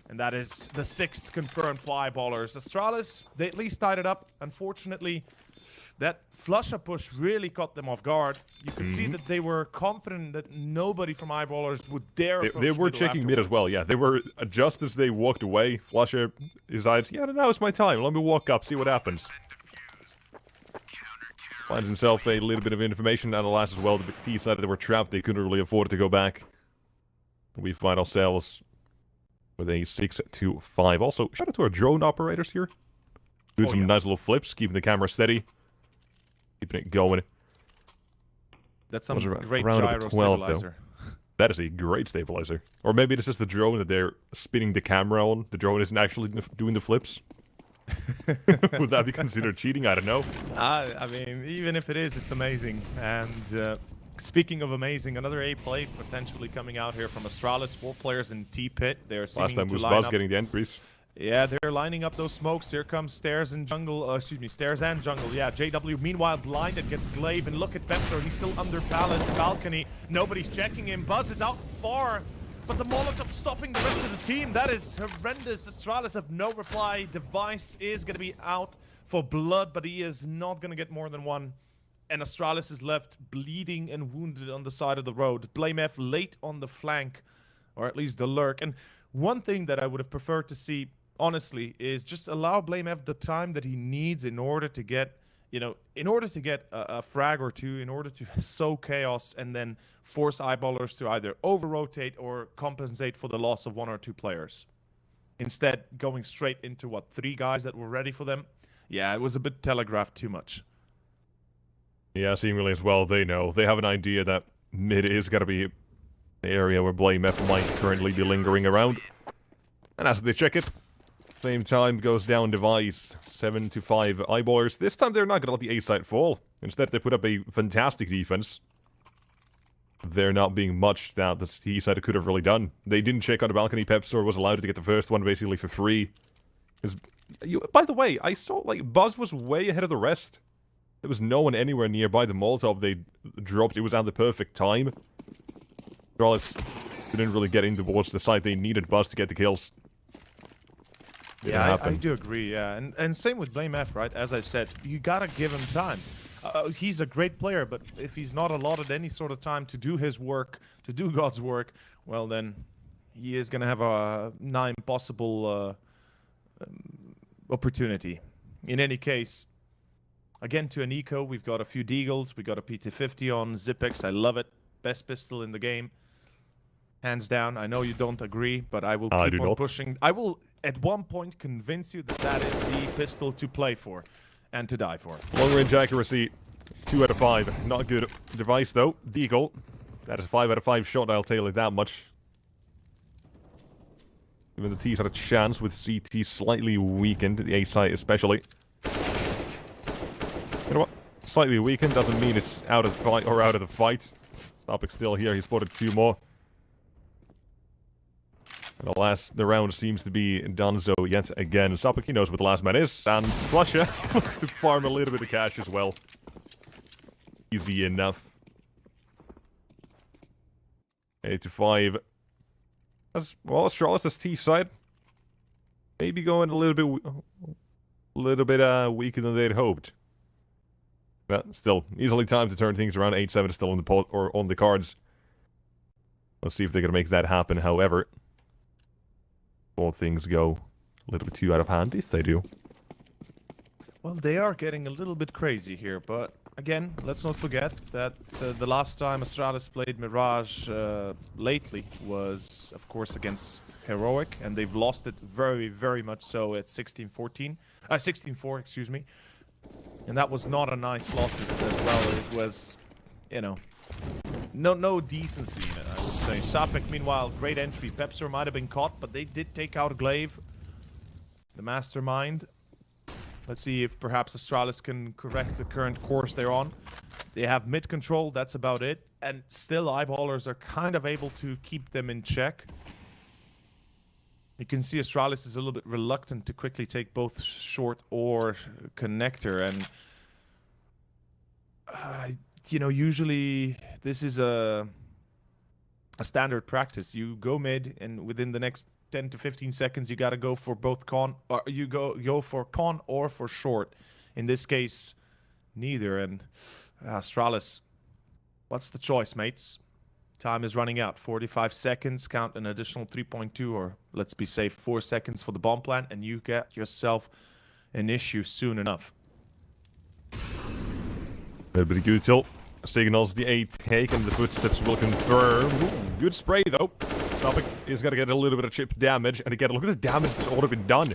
And that is the 6th confirmed for Eyeballers. Astralis, they at least tied it up. Unfortunately, that flusher push really caught them off guard. You could see that they were confident that nobody from Eyeballers would dare They were checking mid as well, yeah. They were, just as they walked away, flusher decides, yeah, now it's my time. Let me walk up, see what happens. Finds himself a little bit of information, and alas as well, the T decided they were trapped. They couldn't really afford to go back. We find ourselves with a 6-5. Also, shout out to our drone operators here. Doing some nice little flips, keeping the camera steady. Keeping it going. That's some great gyro stabilizer. That is a great stabilizer. Or maybe this is the drone that they're spinning the camera on. The drone isn't actually doing the flips. Would that be considered cheating? I don't know. I mean, even if it is, it's amazing. And speaking of amazing, another A play potentially coming out here from Astralis. 4 players in T-Pit. They're last time was Buzz getting the entries. Yeah, they're lining up those smokes. Here comes Stairs and Jungle. Stairs and Jungle. Yeah, JW meanwhile blinded, gets Glaive, and look at Pepsor. He's still under Palace balcony. Nobody's checking him. Buzz is out far, but the Molotov stopping the rest of the team. That is horrendous. Astralis have no reply. Device is going to be out for blood, but he is not going to get more than 1. And Astralis is left bleeding and wounded on the side of the road. Blame F late on the flank, or at least the lurk. And one thing that I would have preferred to see, honestly, is just allow Blame F the time that he needs in order to get, a frag or 2, in order to sow chaos and then force Eyeballers to either over-rotate or compensate for the loss of 1 or 2 players. Instead, going straight into, 3 guys that were ready for them? Yeah, it was a bit telegraphed too much. Yeah, seemingly as well, they know. They have an idea that mid is going to be the area where Blame F might currently be lingering around. And as they check it, same time goes down Device, 7-5 Eyeballers. This time they're not going to let the A site fall. Instead, they put up a fantastic defense. There not being much that the T side could have really done. They didn't check on the balcony. Pepsor was allowed to get the first one basically for free. By the way, I saw, Buzz was way ahead of the rest. There was no one anywhere nearby the Molotov they dropped. It was at the perfect time. Astralis didn't really get in towards the side. They needed Buzz to get the kills. Yeah, I do agree, yeah. And same with Blame F, right? As I said, you gotta give him time. He's a great player, but if he's not allotted any sort of time to do his work, to do God's work, well then, he is gonna have a 9 possible opportunity. In any case, again to an eco, we've got a few Deagles, we got a PT-50 on Zipex, I love it. Best pistol in the game. Hands down. I know you don't agree, but I will keep on pushing. I will, at one point, convince you that that is the pistol to play for and to die for. Long range accuracy, 2 out of 5. Not good. Device, though. Deagle. That is a 5 out of 5 shot, I'll tell you that much. Even the T's had a chance with CT slightly weakened, the A site especially. You know what? Slightly weakened doesn't mean it's out of the fight or out of the fight. Stopik's still here. He spotted 2 more. And alas, the round seems to be donezo yet again. Stopik, he knows what the last man is, and Flusher wants to farm a little bit of cash as well. Easy enough. 8-5. As well, Astralis' T side. Maybe going a little bit weaker than they'd hoped. But still, easily time to turn things around. 8-7 is still on the on the cards. Let's see if they're gonna make that happen. However, all things go a little bit too out of hand if they do. Well, they are getting a little bit crazy here, but again, let's not forget that the last time Astralis played Mirage lately was, of course, against Heroic, and they've lost it very, very much so at 16-4, excuse me. And that was not a nice loss as well. It was, you know, no decency in it, I would say. Sapek, meanwhile, great entry. Pepsor might have been caught, but they did take out Glaive, the mastermind. Let's see if perhaps Astralis can correct the current course they're on. They have mid control, that's about it. And still, Eyeballers are kind of able to keep them in check. You can see Astralis is a little bit reluctant to quickly take both short or connector. And, you know, usually this is a standard practice. You go mid, and within the next 10 to 15 seconds, you got to go for both con, or you go for con or for short. In this case, neither. And Astralis, what's the choice, mates? Time is running out. 45 seconds. Count an additional 3.2, or let's be safe, 4 seconds for the bomb plant, and you get yourself an issue soon enough. A bit of good tilt. Signals the A take, and the footsteps will confirm. Ooh, good spray, though. Topic is gonna get a little bit of chip damage, and again, look at the damage that's already been done.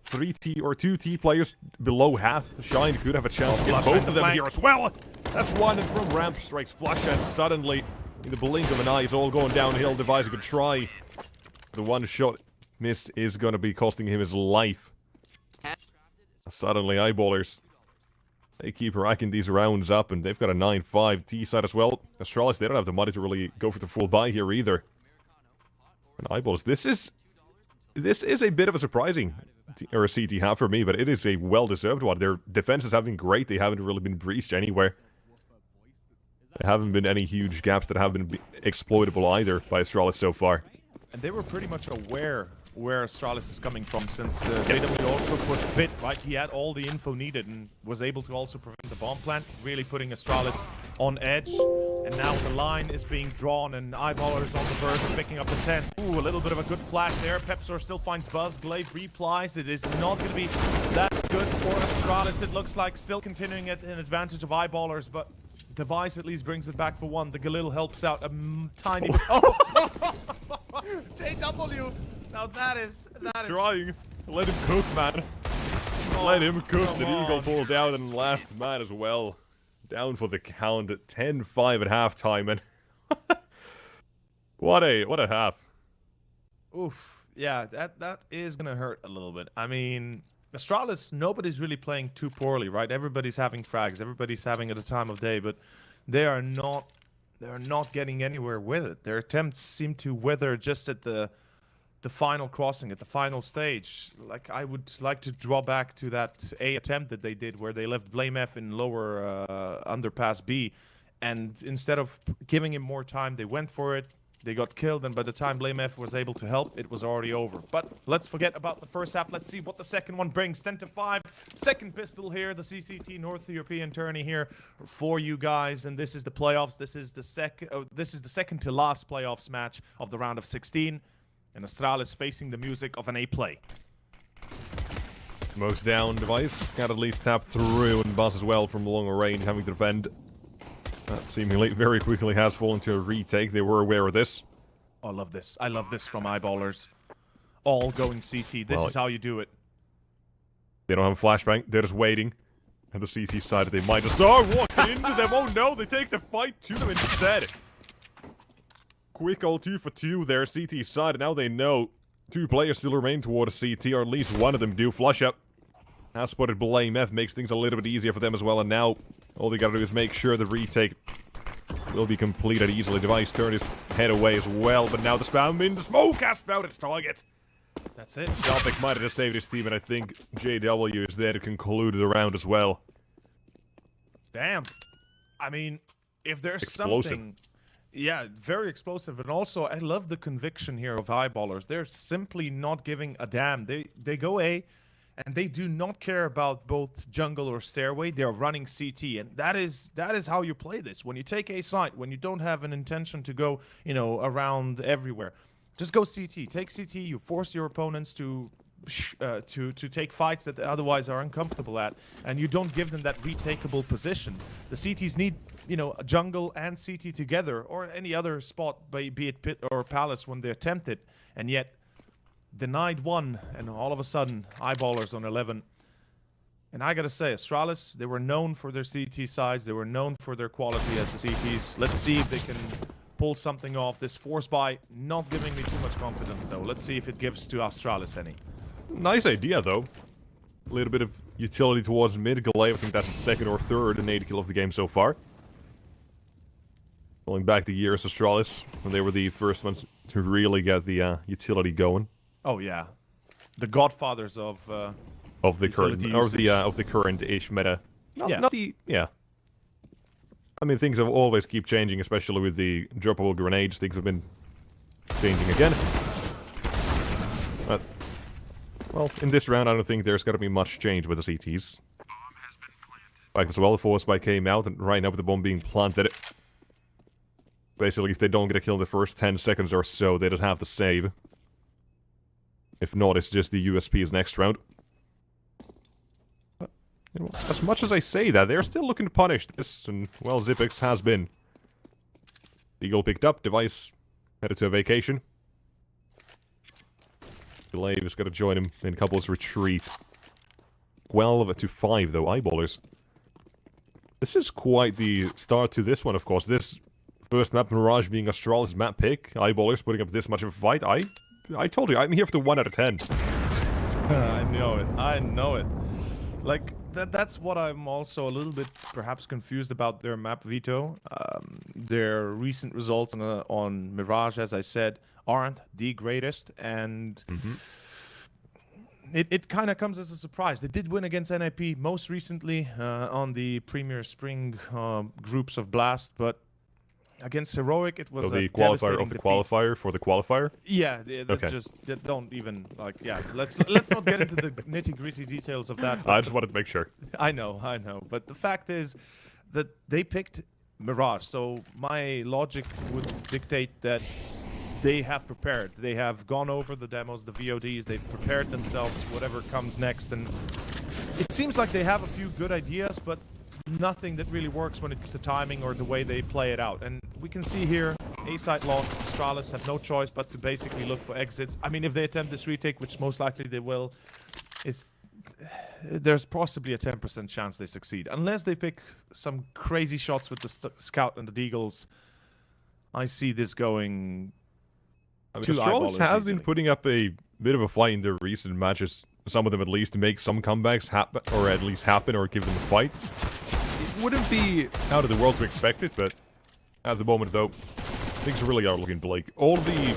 3T or 2T players below half. Shine could have a chance to get both of them here as well. That's one, and from ramp strikes Flash, and suddenly, in the blink of an eye, it's all going downhill. Device could try. The one shot missed is gonna be costing him his life. Suddenly, Eyeballers, they keep racking these rounds up, and they've got a 9-5 T side as well. Astralis, they don't have the money to really go for the full buy here either. And Eyeballs, this is a bit of a surprising or a CT half for me, but it is a well-deserved one. Their defenses have been great. They haven't really been breached anywhere. There haven't been any huge gaps that have been exploitable either by Astralis so far. And they were pretty much aware where Astralis is coming from, since JW also pushed Pit, right? He had all the info needed and was able to also prevent the bomb plant, really putting Astralis on edge. And now the line is being drawn, and Eyeballers on the verge of picking up the 10. Ooh, a little bit of a good flash there. Pepsor still finds Buzz. Glaive replies. It is not going to be that good for Astralis. It looks like still continuing at an advantage of Eyeballers, but Device at least brings it back for one. The Galil helps out a tiny bit. Oh! JW! Now that is trying. Let him cook, man. Let him cook. The Eagle pulled down, and last man as well. Down for the count at 10-5 at halftime, and what a half. Oof. Yeah, that is gonna hurt a little bit. I mean, Astralis, nobody's really playing too poorly, right? Everybody's having frags, everybody's having at a time of day, but they're not getting anywhere with it. Their attempts seem to wither just at the final crossing, at the final stage. Like, I would like to draw back to that A attempt that they did where they left Blame F in lower underpass B, and instead of giving him more time, they went for it. They got killed, and by the time Blame F was able to help, it was already over. But let's forget about the first half. Let's see what the second one brings. 10-5. Second pistol here, the CCT North European tourney here for you guys, and this is the playoffs. This is the second to last playoffs match of the round of 16. And Astralis facing the music of an A play. Mouz down, Device. Got at least tap through, and Buzz as well from longer range, having to defend. That seemingly very quickly has fallen to a retake. They were aware of this. Oh, I love this. I love this from Eyeballers. All going CT. This is how you do it. They don't have a flashbang. They're just waiting. And the CT side, they might just walk into them. Oh no, they take the fight to them instead. Quick all 2 for 2 there, CT side, and now they know 2 players still remain towards CT, or at least one of them do. Flush up. Has spotted Blame F, makes things a little bit easier for them as well, and now all they gotta do is make sure the retake will be completed easily. Device turned his head away as well, but now the spam in the smoke has found its target. That's it. Delphic might have just saved his team, and I think JW is there to conclude the round as well. Damn. I mean, if there's Explosive. something... Yeah, very explosive, and also I love the conviction here of Eyeballers. They're simply not giving a damn. They go A, and they do not care about both jungle or stairway. They're running CT, and that is how you play this. When you take A site, when you don't have an intention to go, you know, around everywhere, just go CT. Take CT. You force your opponents to take fights that they otherwise are uncomfortable at, and you don't give them that retakeable position. The CTs need, you know, a jungle and CT together, or any other spot, be it Pit or Palace, when they attempt it, and yet denied one, and all of a sudden Eyeballers on 11. And I gotta say, Astralis, they were known for their CT sides, they were known for their quality as the CTs. Let's see if they can pull something off. This force buy not giving me too much confidence though. Let's see if it gives to Astralis any. Nice idea, though. A little bit of utility towards mid. Glaive, I think that's the second or third innate kill of the game so far. Going back the years, Astralis, when they were the first ones to really get the utility going. Oh yeah, the godfathers of the current usage. of the current-ish meta. Yeah. Not the I mean, things have always keep changing, especially with the droppable grenades. Things have been changing again. But well, in this round, I don't think there's gonna be much change with the CTs. Like as well, the force spike came out, and right now with the bomb being planted, basically, if they don't get a kill in the first 10 seconds or so, they don't have to save. If not, it's just the USP's next round. But, you know, as much as I say that, they're still looking to punish this, and, well, Zipex has been. Eagle picked up, Device headed to a vacation. Glaive is going to join him in Couple's retreat. 12 to 5, though, Eyeballers. This is quite the start to this one, of course. This first map, Mirage being Astralis map pick. Eyeballers putting up this much of a fight. I told you, I'm here for the 1 out of 10. I know it. I know it. Like, that's what I'm also a little bit perhaps confused about their map veto. Their recent results on Mirage, as I said, aren't the greatest, and it kind of comes as a surprise. They did win against NIP most recently on the Premier Spring groups of Blast, but against Heroic, it was the a qualifier of the defeat. qualifier for the qualifier. Yeah, okay. Just don't even let's not get into the nitty-gritty details of that. I just wanted to make sure. I know, but the fact is that they picked Mirage, so my logic would dictate that they have prepared. They have gone over the demos, the VODs. They've prepared themselves, whatever comes next, and it seems like they have a few good ideas, but nothing that really works when it comes to timing or the way they play it out. And we can see here, A-side lost. Astralis had no choice but to basically look for exits. I mean, if they attempt this retake, which most likely they will, there's possibly a 10% chance they succeed. Unless they pick some crazy shots with the Scout and the Deagles, I see this going... I mean, Astralis has been putting up a bit of a fight in their recent matches. Some of them at least to make some comebacks happen, or at least happen, or give them a fight. It wouldn't be out of the world to expect it, but at the moment, though, things really are looking bleak. All the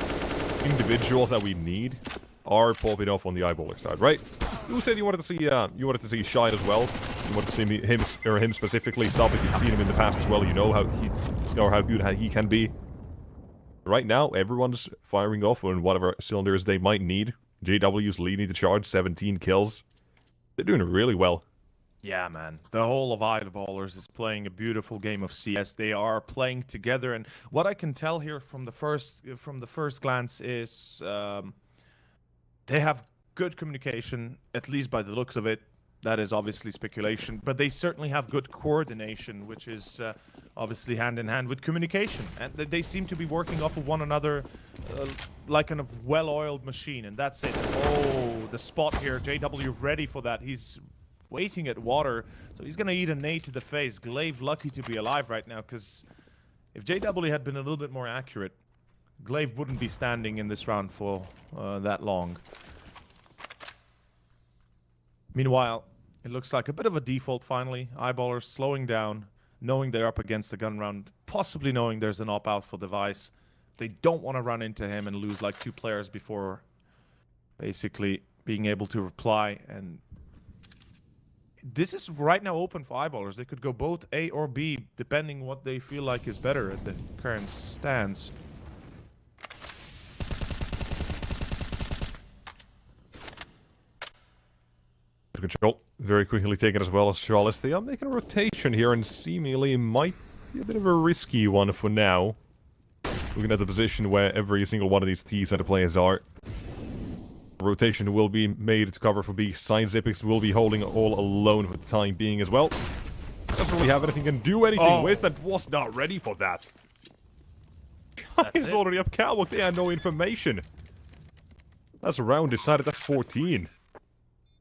individuals that we need are popping off on the Eyeballer side, right? You said you wanted to see Shine as well. You wanted to see him specifically. Sabik, you've seen him in the past as well. You know how good he can be. Right now, everyone's firing off on whatever cylinders they might need. JW's leading the charge, 17 kills. They're doing really well. Yeah, man. The whole of Eyeballers is playing a beautiful game of CS. They are playing together, and what I can tell here from the first glance is they have good communication, at least by the looks of it. That is obviously speculation, but they certainly have good coordination, which is obviously hand in hand with communication. And they seem to be working off of one another like kind of well-oiled machine, and that's it. Oh, the spot here. JW ready for that. He's waiting at water, so he's going to eat a nade to the face. Glaive lucky to be alive right now, because if JW had been a little bit more accurate, Glaive wouldn't be standing in this round for that long. Meanwhile, it looks like a bit of a default finally. Eyeballers slowing down, knowing they're up against the gun round, possibly knowing there's an op-out for Device. They don't want to run into him and lose like 2 players before basically being able to reply. And this is right now open for Eyeballers. They could go both A or B, depending what they feel like is better at the current stance. Control very quickly taken as well as Astralis. They are making a rotation here, and seemingly might be a bit of a risky one for now. Looking at the position where every single one of these T-side players are. Rotation will be made to cover for B. Science Epix will be holding all alone for the time being as well. Doesn't really have anything to do anything with, and was not ready for that. He's already up catwalk. They had no information. That's a round decided. That's 14.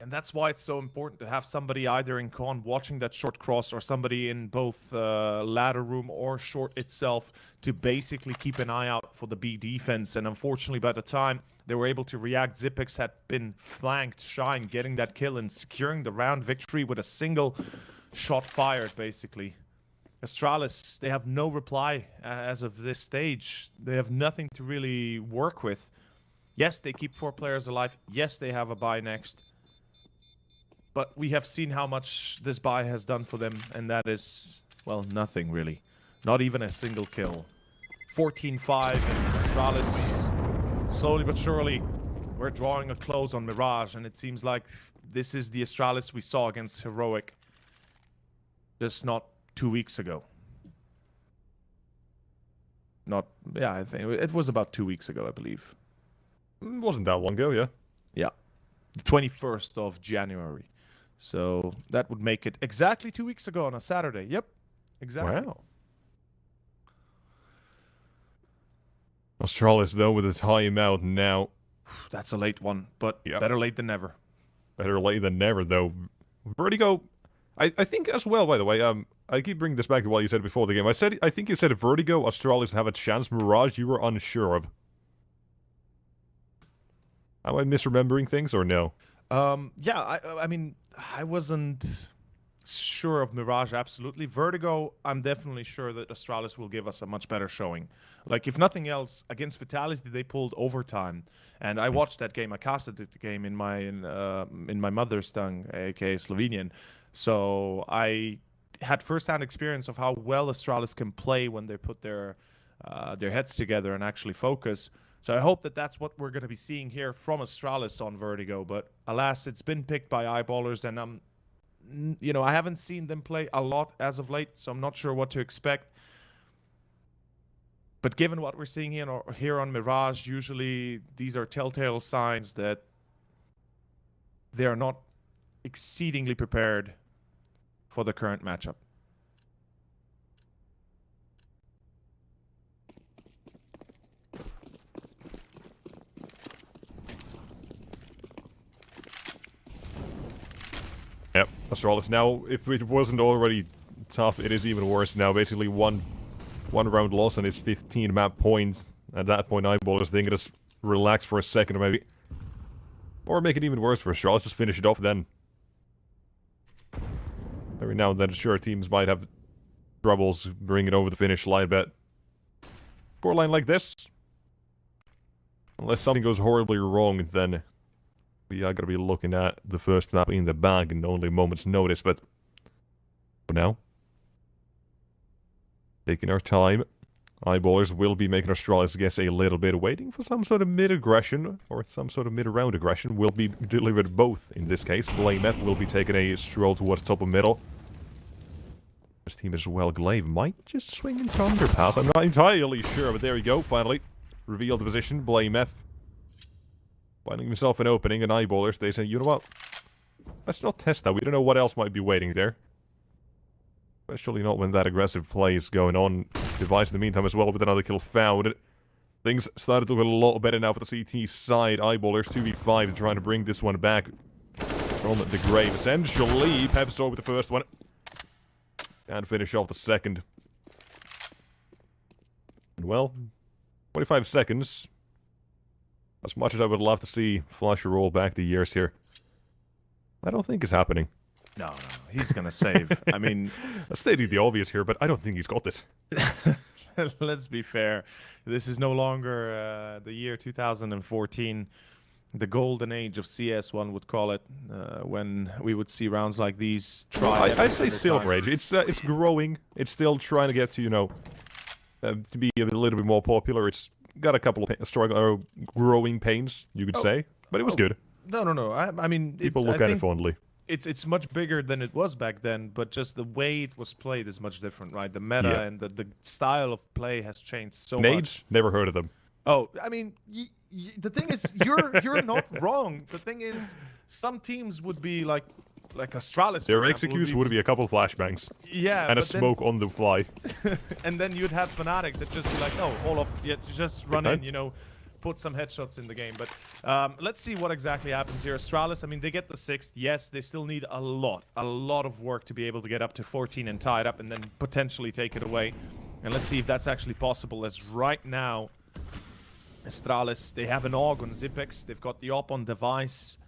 And that's why it's so important to have somebody either in con watching that short cross, or somebody in both ladder room or short itself to basically keep an eye out for the B defense, and unfortunately by the time they were able to react, Zipex had been flanked, Shine getting that kill and securing the round victory with a single shot fired, basically. Astralis, they have no reply as of this stage. They have nothing to really work with. Yes, they keep 4 players alive. Yes, they have a bye next. But we have seen how much this bye has done for them, and that is, well, nothing really. Not even a single kill. 14-5, and Astralis, slowly but surely, we're drawing a close on Mirage, and it seems like this is the Astralis we saw against Heroic just not 2 weeks ago. Yeah, I think it was about 2 weeks ago, I believe. It wasn't that long ago, yeah. Yeah. The 21st of January. So that would make it exactly 2 weeks ago on a Saturday. Yep. Exactly. Wow. Astralis, though, with his high amount now. That's a late one, but better late than never. Better late than never, though. Vertigo, I think as well, by the way, I keep bringing this back to what you said before the game. I think you said Vertigo, Astralis have a chance. Mirage, you were unsure of. Am I misremembering things or no? Yeah, I mean, I wasn't sure of Mirage, absolutely. Vertigo, I'm definitely sure that Astralis will give us a much better showing. Like, if nothing else, against Vitality, they pulled overtime. And I watched that game. I casted the game in my mother's tongue, aka Slovenian. So I had first-hand experience of how well Astralis can play when they put their heads together and actually focus. So I hope that that's what we're going to be seeing here from Astralis on Vertigo. But alas, it's been picked by eyeballers, and you know, I haven't seen them play a lot as of late, so I'm not sure what to expect. But given what we're seeing here on Mirage, usually these are telltale signs that they are not exceedingly prepared for the current matchup. Yep, Astralis. Now, if it wasn't already tough, it is even worse now. Basically, one round loss and it's 15 map points. At that point, eyeballers think just relax for a second, maybe. Or make it even worse for Astralis. Just finish it off then. Every now and then, sure, teams might have troubles bringing over the finish line, but for a line like this, unless something goes horribly wrong, then we are going to be looking at the first map in the bag in only moments' notice, but for now, taking our time, eyeballers will be making Astralis guess a little bit, waiting for some sort of mid-aggression, or some sort of mid-round aggression will be delivered both in this case. Blame F will be taking a stroll towards top of middle. This team as well, Glaive might just swing into underpass, I'm not entirely sure, but there we go, finally. Reveal the position, Blame F. Finding himself an opening, and eyeballers, they say, you know what? Let's not test that, we don't know what else might be waiting there. Especially not when that aggressive play is going on. Device in the meantime as well with another kill found. Things started to look a lot better now for the CT side. Eyeballers 2v5 trying to bring this one back from the grave. Essentially, Pepsor with the first one. And finish off the second. And well, 25 seconds. As much as I would love to see Flusher roll back the years here, I don't think it's happening. No, he's gonna save. I mean, stating the obvious here, but I don't think he's got this. Let's be fair. This is no longer the year 2014, the golden age of CS, one would call it, when we would see rounds like these. I'd say Silver Age. It's growing. It's still trying to get to, you know, to be a little bit more popular. It's got a couple of growing pains, you could say, but it was good. No. I mean, people look at it fondly. It's much bigger than it was back then, but just the way it was played is much different, right? The meta and the style of play has changed so much. Never heard of them. Oh, I mean, the thing is, you're not wrong. The thing is, some teams would be like Astralis. Their execution would be a couple of flashbangs. Yeah, and a smoke on the fly. And then you'd have Fnatic that just be like, no, just run in, you know, put some headshots in the game. But let's see what exactly happens here. Astralis, I mean, they get the 6th. Yes, they still need a lot of work to be able to get up to 14 and tie it up and then potentially take it away. And let's see if that's actually possible, as right now, Astralis, they have an AUG on Zipex, they've got the op on device,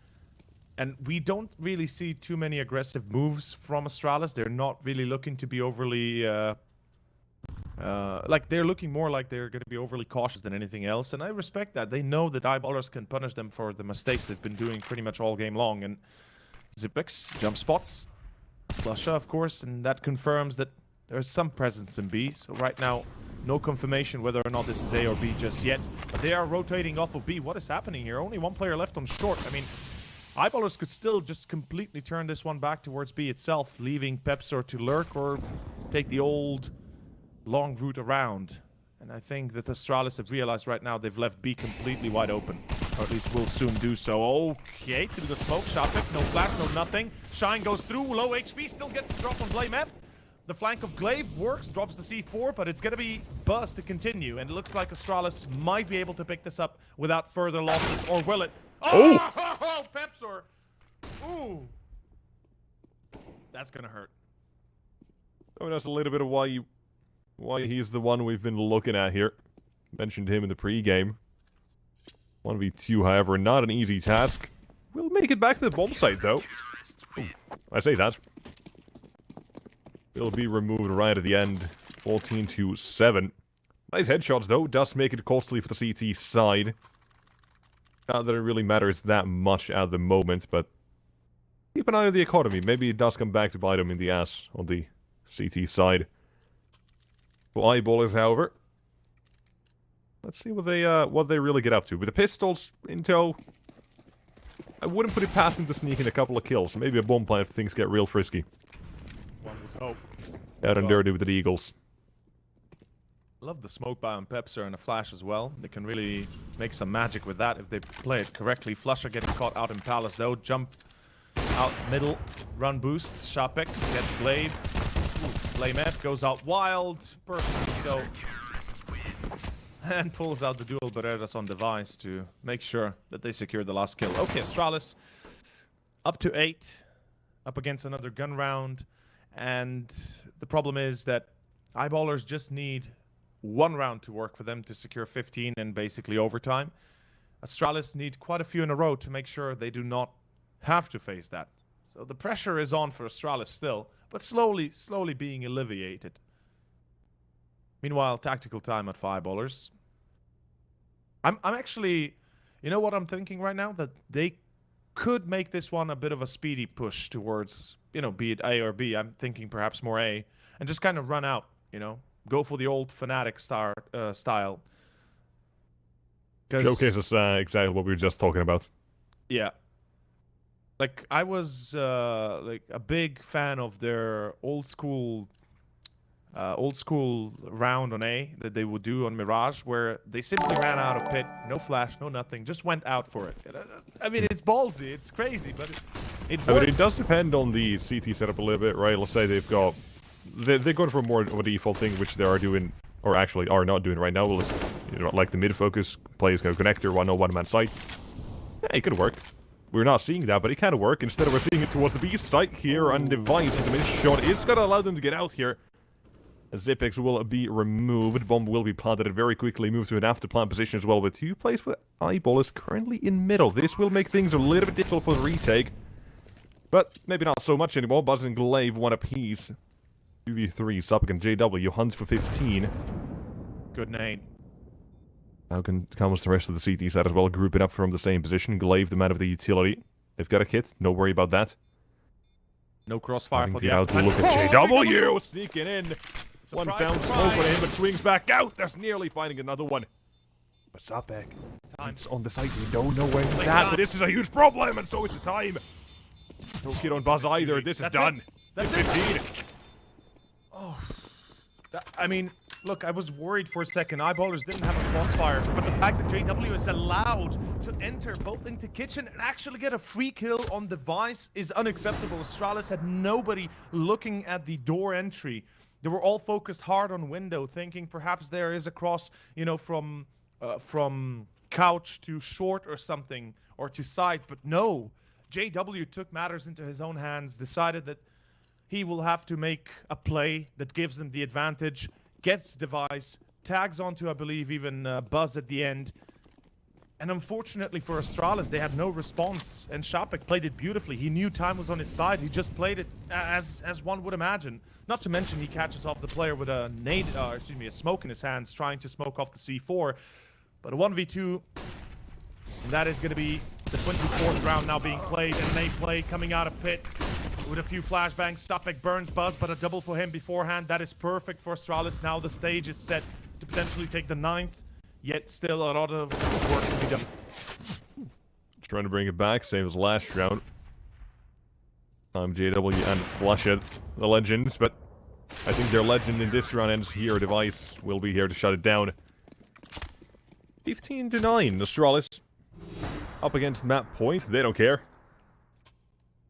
and we don't really see too many aggressive moves from Astralis. They're not really looking to be overly, like they're looking more like they're going to be overly cautious than anything else, and I respect that. They know that eyeballers can punish them for the mistakes they've been doing pretty much all game long, and Zipex jump spots, Flusha of course, and that confirms that there's some presence in B. So right now, no confirmation whether or not this is A or B just yet. But they are rotating off of B. What is happening here? Only one player left on short. I mean, eyeballers could still just completely turn this one back towards B itself, leaving Pepsor to lurk or take the old long route around. And I think that Astralis have realized right now they've left B completely wide open. Or at least will soon do so. Okay, through the smoke, shot pick, no flash, no nothing. Shine goes through, low HP, still gets the drop on Blame F. The flank of Glaive works, drops the C4, but it's going to be Buzz to continue. And it looks like Astralis might be able to pick this up without further losses, or will it? Oh, Pepsor! Ooh. That's going to hurt. I mean, that's a little bit of why he's the one we've been looking at here. Mentioned him in the pre-game. 1v2, however, not an easy task. We'll make it back to the bomb site, though. Ooh, I say that. It'll be removed right at the end. 14-7. Nice headshots, though. Does make it costly for the CT side. Not that it really matters that much at the moment, but keep an eye on the economy. Maybe it does come back to bite them in the ass on the CT side. For eyeballers, however, let's see what they really get up to. With the pistols in tow, I wouldn't put it past them to sneak in a couple of kills. Maybe a bomb plant if things get real frisky. One would hope. Out and dirty with the Eagles. Love the smoke buy on Pepsor and a flash as well. They can really make some magic with that if they play it correctly. Flusher getting caught out in Palace though. Jump out middle, run boost. Shapek gets Glaive. Blame F goes out wild. Perfectly so. And pulls out the dual Berettas on device to make sure that they secure the last kill. Okay, Astralis up to 8. Up against another gun round. And the problem is that eyeballers just need one round to work for them to secure 15 and basically overtime. Astralis need quite a few in a row to make sure they do not have to face that. So the pressure is on for Astralis still, but slowly being alleviated. Meanwhile, tactical time at eyeballers. I'm actually, you know what I'm thinking right now? That they could make this one a bit of a speedy push towards, you know, be it A or B. I'm thinking perhaps more A, and just kind of run out, you know, go for the old Fnatic style. Showcase us exactly what we were just talking about. Yeah. Like, I was like a big fan of their old school round on A that they would do on Mirage, where they simply ran out of pit, no flash, no nothing, just went out for it. I mean, it's ballsy, it's crazy, but it works. I mean, it does depend on the CT setup a little bit, right? Let's say they've got... They're going for more of a default thing, which they are doing, or actually are not doing right now. Well, you know, like the mid-focus, players go connector, one-man site. Yeah, it could work. We're not seeing that, but it can work. Instead, we're seeing it towards the B site here, and Device, the missed shot is going to allow them to get out here. Zipex will be removed. Bomb will be planted very quickly. Move to an after plant position as well, with 2 plays for eyeballers currently in middle. This will make things a little bit difficult for the retake, but maybe not so much anymore. Buzz and Glaive one apiece. 2v3, Suppic and JW hunts for 15. Good name. Now comes the rest of the CT side as well, grouping up from the same position. Glaive, the man of the utility. They've got a kit, no worry about that. No crossfire for the look at JW sneaking in. One found smoke on him, but swings back out. There's nearly finding another one. But Suppic, it's on the site. We don't know where he's at, but this is a huge problem, and so is the time. No kid on Buzz either. This is done. That's 15. Oh, I mean, look, I was worried for a second. Eyeballers didn't have a crossfire, but the fact that JW is allowed to enter both into kitchen and actually get a free kill on device is unacceptable. Astralis had nobody looking at the door entry. They were all focused hard on window, thinking perhaps there is a cross, you know, from couch to short or something, or to side, but no. JW took matters into his own hands, decided that he will have to make a play that gives them the advantage, gets device, tags onto, I believe, even Buzz at the end, And unfortunately for Astralis, they had no response, and Shapik played it beautifully. He knew time was on his side. He just played it as one would imagine. Not to mention he catches off the player with a a smoke in his hands, trying to smoke off the C4. But a 1v2, that is going to be the 24th round now being played, and they play coming out of pit with a few flashbangs. Shapik burns Buzz, but a double for him beforehand. That is perfect for Astralis. Now the stage is set to potentially take the 9th. Yet still a lot of work to be done. Just trying to bring it back, same as last round. JW and Flusha, the legends, but I think their legend in this round ends here. Device will be here to shut it down. 15-9, Astralis up against map point. They don't care.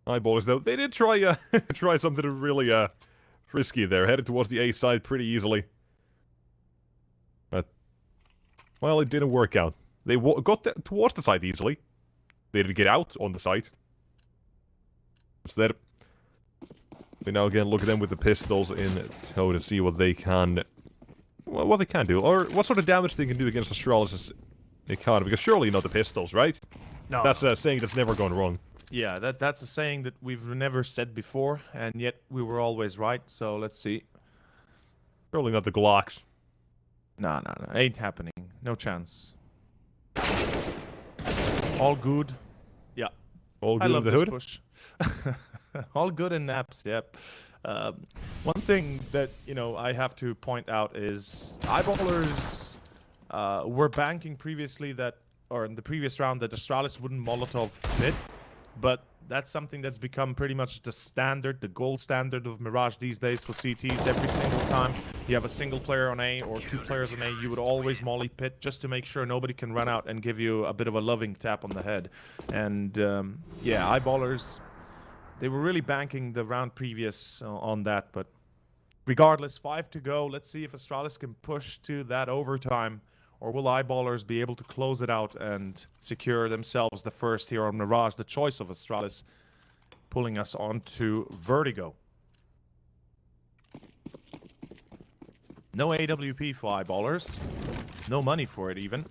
Eyeballers though, they did try try something really frisky there. Headed towards the A side pretty easily. But well, it didn't work out. They got towards the site easily. They didn't get out on the site. Instead, we now again look at them with the pistols in tow to see what they can... Well, what they can do, or what sort of damage they can do against Astralis' economy. Because surely not the pistols, right? No. That's a saying that's never gone wrong. Yeah, that's a saying that we've never said before, and yet we were always right, so let's see. Surely not the Glocks. No. Ain't happening. No chance. All good. Yeah. All good I love in the this hood? push. All good in naps, yep. One thing that, I have to point out is eyeballers were banking previously that, or in the previous round, that Astralis wouldn't Molotov pit, but that's something that's become pretty much the standard, the gold standard of Mirage these days for CTs. Every single time you have a single player on A or two players on A, you would always molly pit just to make sure nobody can run out and give you a bit of a loving tap on the head. And yeah, eyeballers, they were really banking the round previous on that, but regardless, 5 to go. Let's see if Astralis can push to that overtime, or will eyeballers be able to close it out and secure themselves the first here on Mirage, the choice of Astralis, pulling us on to Vertigo. No AWP for eyeballers. No money for it even.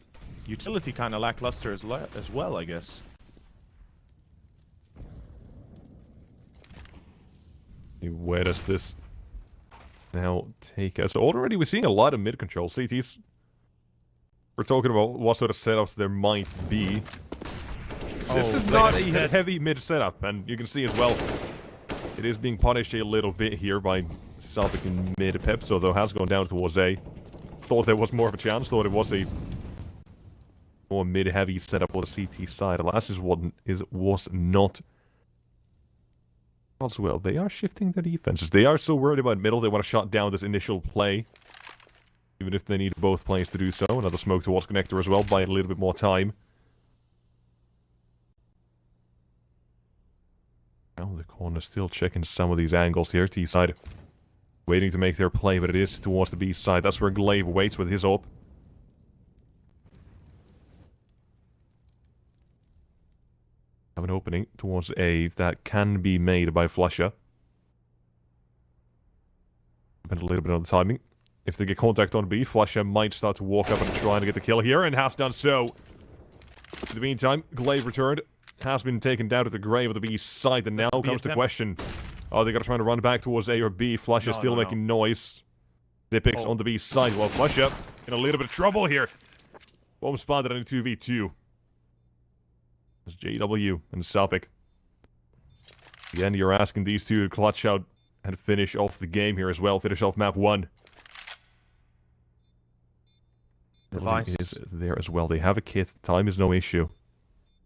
Utility kind of lackluster as well, I guess. Where does this now take us? Already we're seeing a lot of mid-control CTs. We're talking about what sort of setups there might be. This is not a heavy mid setup, and you can see as well, it is being punished a little bit here by Salvik in mid. Pepso, though, has gone down towards A. Thought there was more of a chance, thought it was a more mid-heavy setup on the CT side. Alas, was not. As well, they are shifting their defenses. They are so worried about middle, they want to shut down this initial play. Even if they need both plays to do so. Another smoke towards connector as well, buying a little bit more time. Now the corner still checking some of these angles here. T side waiting to make their play, but it is towards the B side. That's where Glaive waits with his AWP. Have an opening towards A that can be made by Flusha. Depend a little bit on the timing. If they get contact on B, Flusha might start to walk up and try to get the kill here, and has done so. In the meantime, Glaive returned. Has been taken down to the grave of the B side, and now comes the question. Are they going to try to run back towards A or B? Flusha still making noise. Dipix on the B side, while Flusha in a little bit of trouble here. Bomb spotted in a 2v2. It's JW and Salpik. Again, you're asking these two to clutch out and finish off the game here as well. Finish off map 1. Device is there as well. They have a kit. Time is no issue.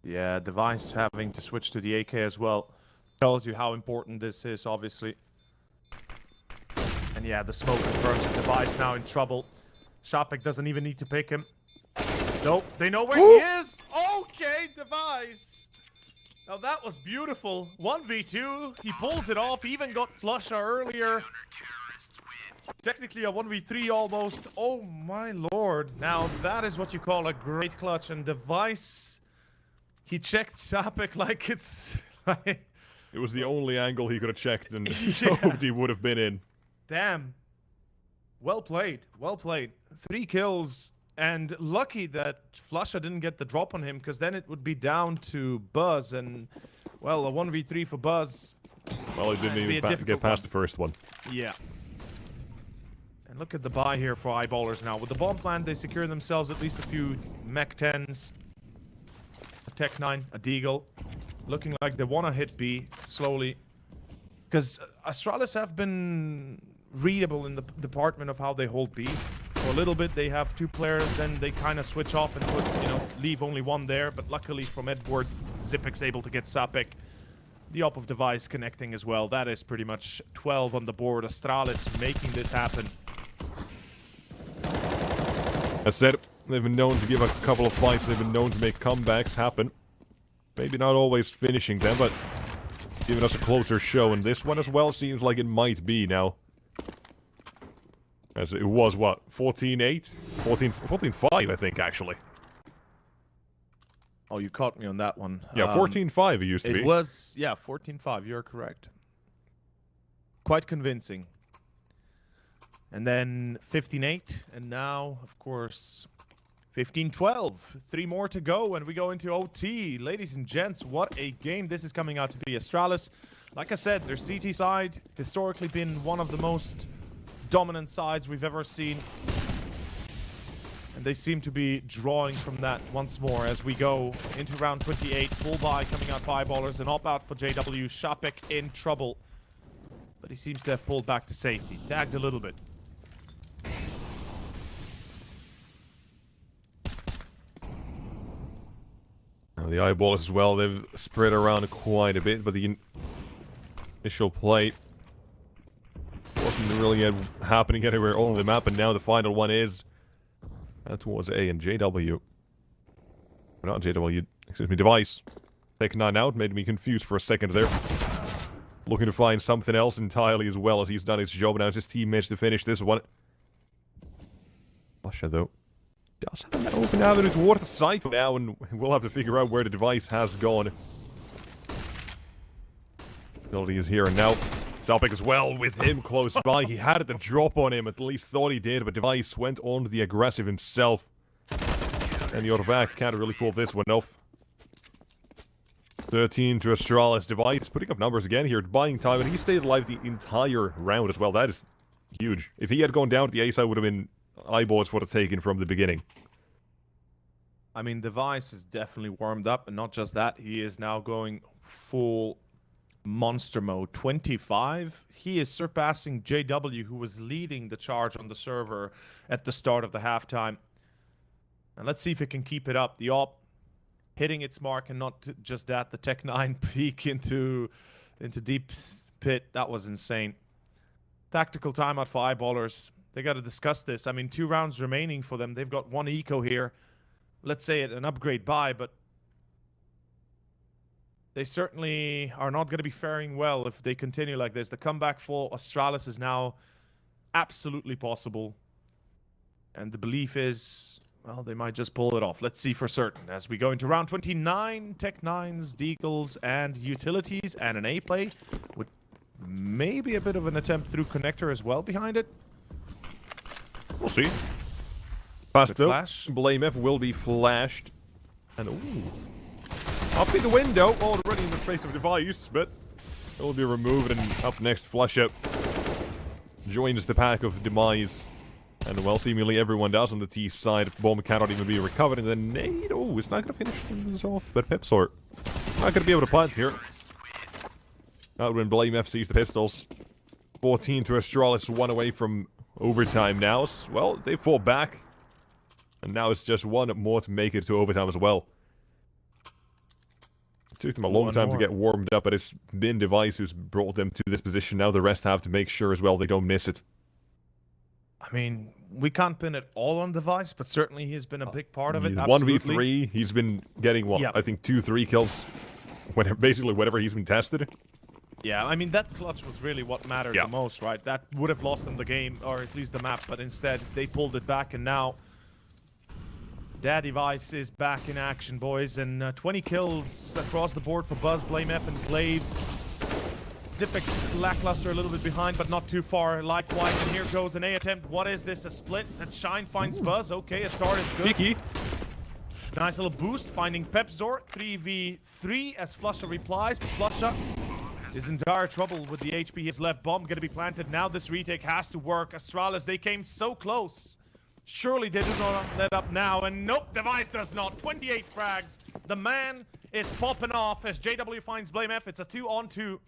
Yeah, Device having to switch to the AK as well. Tells you how important this is, obviously. And yeah, the smoke confirms the Device now in trouble. Shapik doesn't even need to pick him. Nope, they know where he is! Okay, Device! Now that was beautiful. 1v2, he pulls it off, he even got Flusha earlier. Technically a 1v3 almost. Oh my lord. Now that is what you call a great clutch. And Device, he checked Shapik like it's... like... It was the only angle he could have checked and hoped he would have been in. Damn. Well played. Well played. 3 kills And lucky that Flusha didn't get the drop on him, because then it would be down to Buzz, and, well, a 1v3 for Buzz. Well, he didn't even get past the first one. Yeah. And look at the buy here for Eyeballers now. With the bomb plant, they secure themselves at least a few Mech 10s. A Tech 9, a Deagle. Looking like they want to hit B slowly. Because Astralis have been readable in the department of how they hold B. For a little bit, they have 2 players, then they kind of switch off and put, leave only 1 there. But luckily from Edward, Zipic's able to get Sapek. The op of device connecting as well. That is pretty much 12 on the board. Astralis making this happen. As said, they've been known to give a couple of fights. They've been known to make comebacks happen. Maybe not always finishing them, but giving us a closer show. And this one as well seems like it might be now. As it was, what, 14-8? 14-5, I think, actually. Oh, you caught me on that one. Yeah, 14-5 it used to be. It was, yeah, 14-5. You're correct. Quite convincing. And then 15-8. And now, of course, 15-12. 3 more to go, and we go into OT. Ladies and gents, what a game this is coming out to be. Astralis, like I said, their CT side historically been one of the most dominant sides we've ever seen. And they seem to be drawing from that once more as we go into round 28. Full buy coming out for Eyeballers, and op out for JW. Shapek in trouble. But he seems to have pulled back to safety. Tagged a little bit. Now the Eyeballers as well, they've spread around quite a bit, but the initial play wasn't really happening anywhere on the map, and now the final one is towards A and JW. Not JW, excuse me, Device. Taking 9 out, made me confused for a second there. Looking to find something else entirely as well, as he's done his job. Now it's his teammates to finish this one. Flusha, though, does have an open avenue towards the site now, and we'll have to figure out where the Device has gone. Ability is here and now. Sapek as well, with him close by. He had the drop on him, at least thought he did, but Device went on to the aggressive himself. And the other back can't really pull this one off. 13 to Astralis. Device putting up numbers again here, buying time, and he stayed alive the entire round as well. That is huge. If he had gone down to the ace, I would have been eyeballs for the taken from the beginning. I mean, Device is definitely warmed up, and not just that, he is now going full monster mode. 25. He is surpassing JW, who was leading the charge on the server at the start of the halftime. And let's see if it can keep it up. The op hitting its mark, and not just that, the Tech 9 peek into deep pit. That was insane. Tactical timeout for Eyeballers. They got to discuss this. I mean, 2 rounds remaining for them. They've got 1 eco here. Let's say it an upgrade buy, but they certainly are not going to be faring well if they continue like this. The comeback for Astralis is now absolutely possible. And the belief is, well, they might just pull it off. Let's see for certain. As we go into round 29, Tech 9s, Deagles, and Utilities, and an A play with maybe a bit of an attempt through Connector as well behind it. We'll see. Fast though. Flash. Blame F will be flashed. And ooh. Up in the window, already in the face of Device, but it will be removed, and up next, Flusha joins the pack of Demise. And, well, seemingly everyone does on the T side. Bomb cannot even be recovered, and then nade. Oh, it's not going to finish this off, but Pipsort not going to be able to plant here. Out when Blame F sees the pistols. 14 to Astralis, 1 away from overtime now. Well, they fought back, and now it's just 1 more to make it to overtime as well. It took them a long time to get warmed up, but it's been Device who's brought them to this position. Now the rest have to make sure as well they don't miss it. I mean, we can't pin it all on Device, but certainly he's been a big part of it. 1v3, he's been getting, what, yeah. I think 2-3 kills, basically whenever he's been tested. Yeah, I mean, that clutch was really what mattered the most, right? That would have lost them the game, or at least the map, but instead they pulled it back, and now that Device is back in action, boys, and 20 kills across the board for Buzz, Blame F, and Glaive. Zipex lackluster a little bit behind, but not too far. Likewise, and here goes an A attempt. What is this? A split? And Shine finds Buzz. Okay, a start is good. Cheeky. Nice little boost, finding Pepzor. 3v3 as Flusha replies. Flusha is in dire trouble with the HP. His left bomb going to be planted. Now this retake has to work. Astralis, they came so close. Surely they do not let up now. And nope, Device does not. 28 frags. The man is popping off as JW finds Blame F. It's a 2-on-2.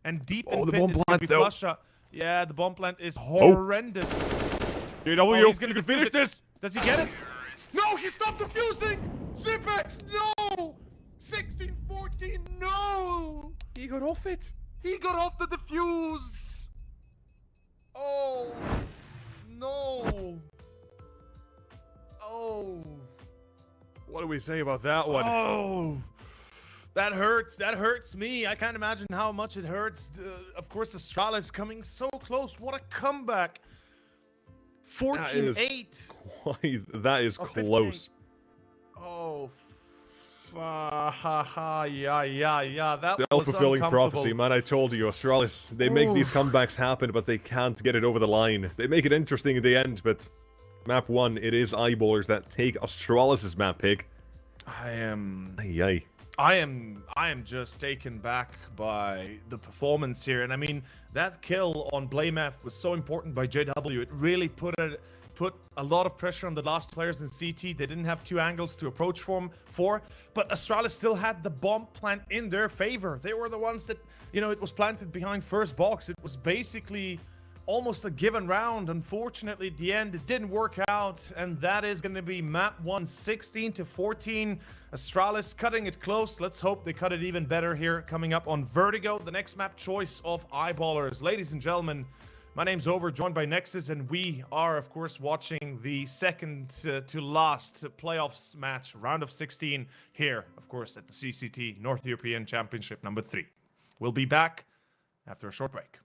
And deep in the pit bomb is plant, though. Flusha. Yeah, the bomb plant is horrendous. JW, he's gonna you can finish defuse it. this. Does he get it? No, he stopped defusing! Zipex, no! 16-14, no! He got off it. He got off the defuse! Oh, no. Oh. What do we say about that one? Oh. That hurts. That hurts me. I can't imagine how much it hurts. Of course, Astralis coming so close. What a comeback. 14-8. That is close. Oh, yeah. That was Self-fulfilling uncomfortable. prophecy, man. I told you, Astralis. They make these comebacks happen, but they can't get it over the line. They make it interesting in the end, but map 1, it is Eyeballers that take Astralis' map pick. I am just taken back by the performance here, and I mean that kill on Blame F was so important by JW. It really put a lot of pressure on the last players in CT. They didn't have 2 angles to approach for, but Astralis still had the bomb plant in their favor. They were the ones that, it was planted behind first box. It was basically almost a given round. Unfortunately, at the end, it didn't work out, and that is going to be map 1, 16-14. Astralis cutting it close. Let's hope they cut it even better here. Coming up on Vertigo, the next map choice of Eyeballers. Ladies and gentlemen, my name's Over, joined by Nexus, and we are, of course, watching the second to last playoffs match, round of 16, here, of course, at the CCT North European Championship number 3. We'll be back after a short break.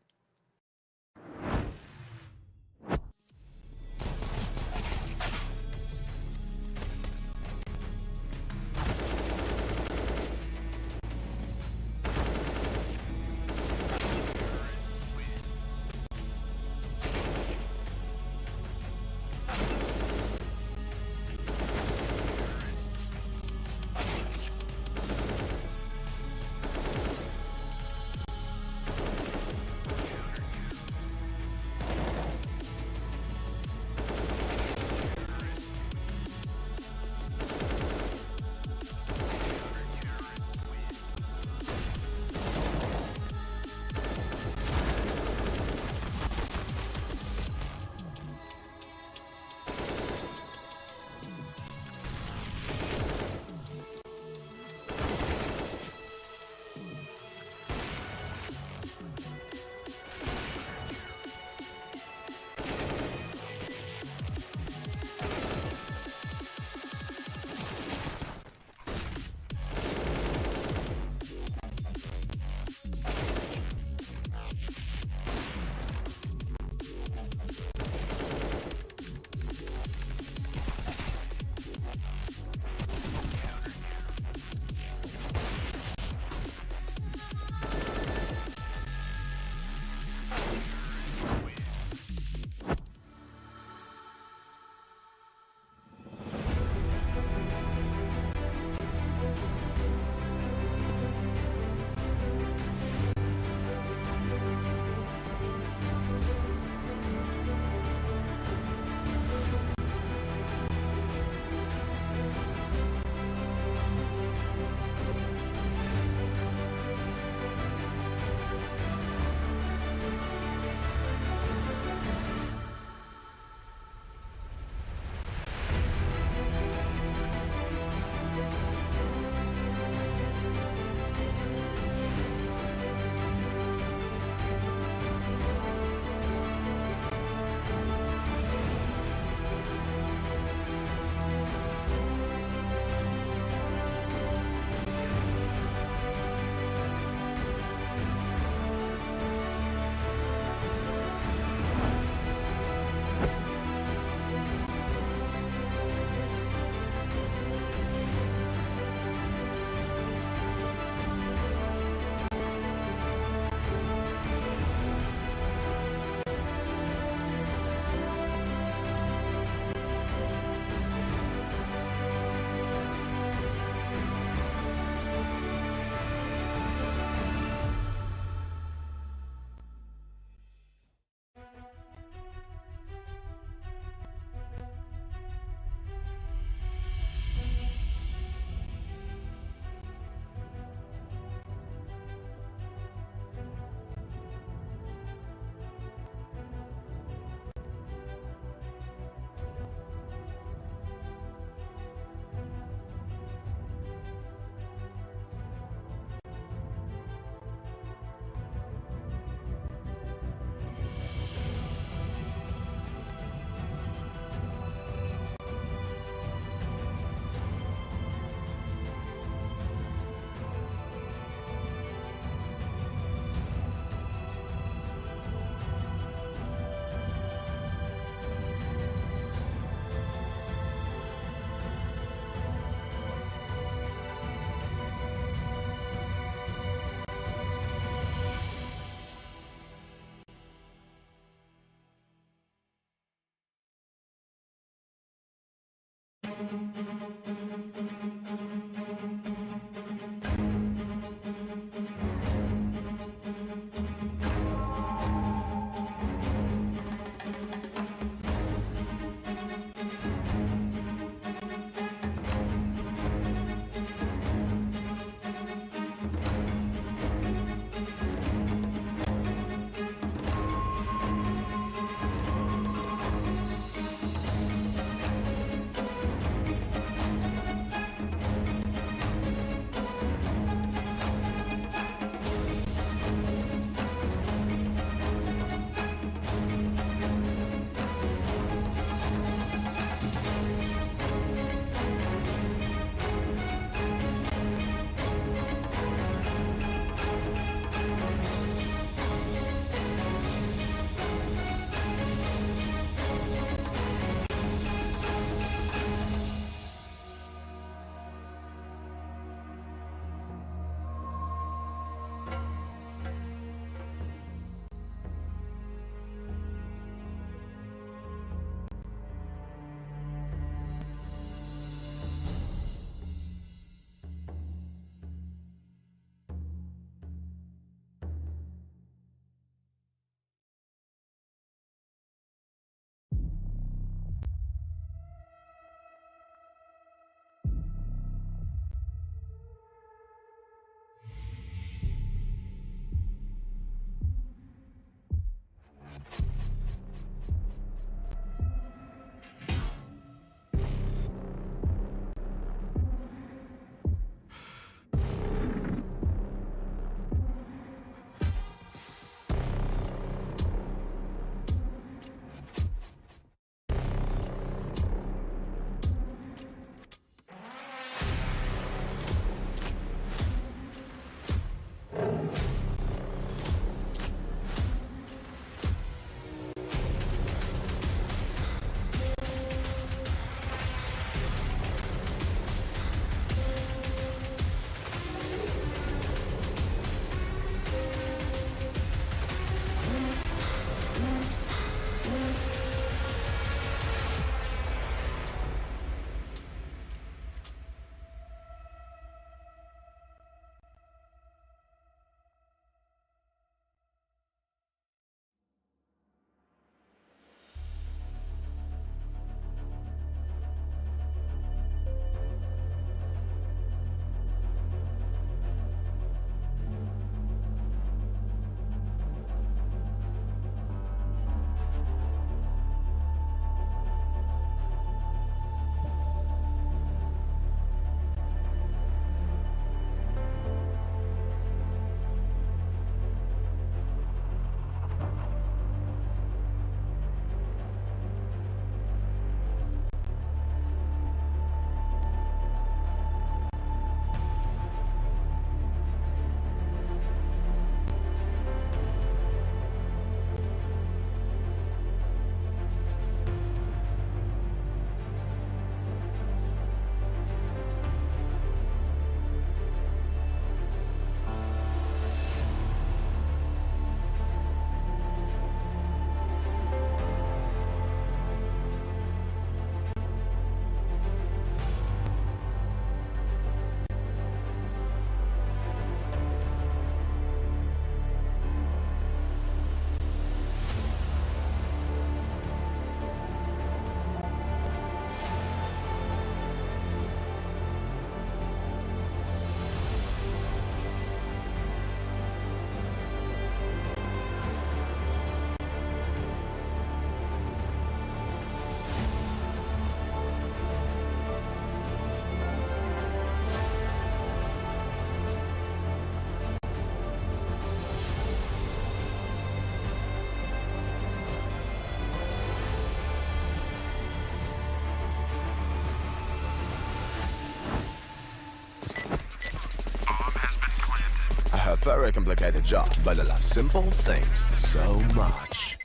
I have very complicated job, but I love simple things so much.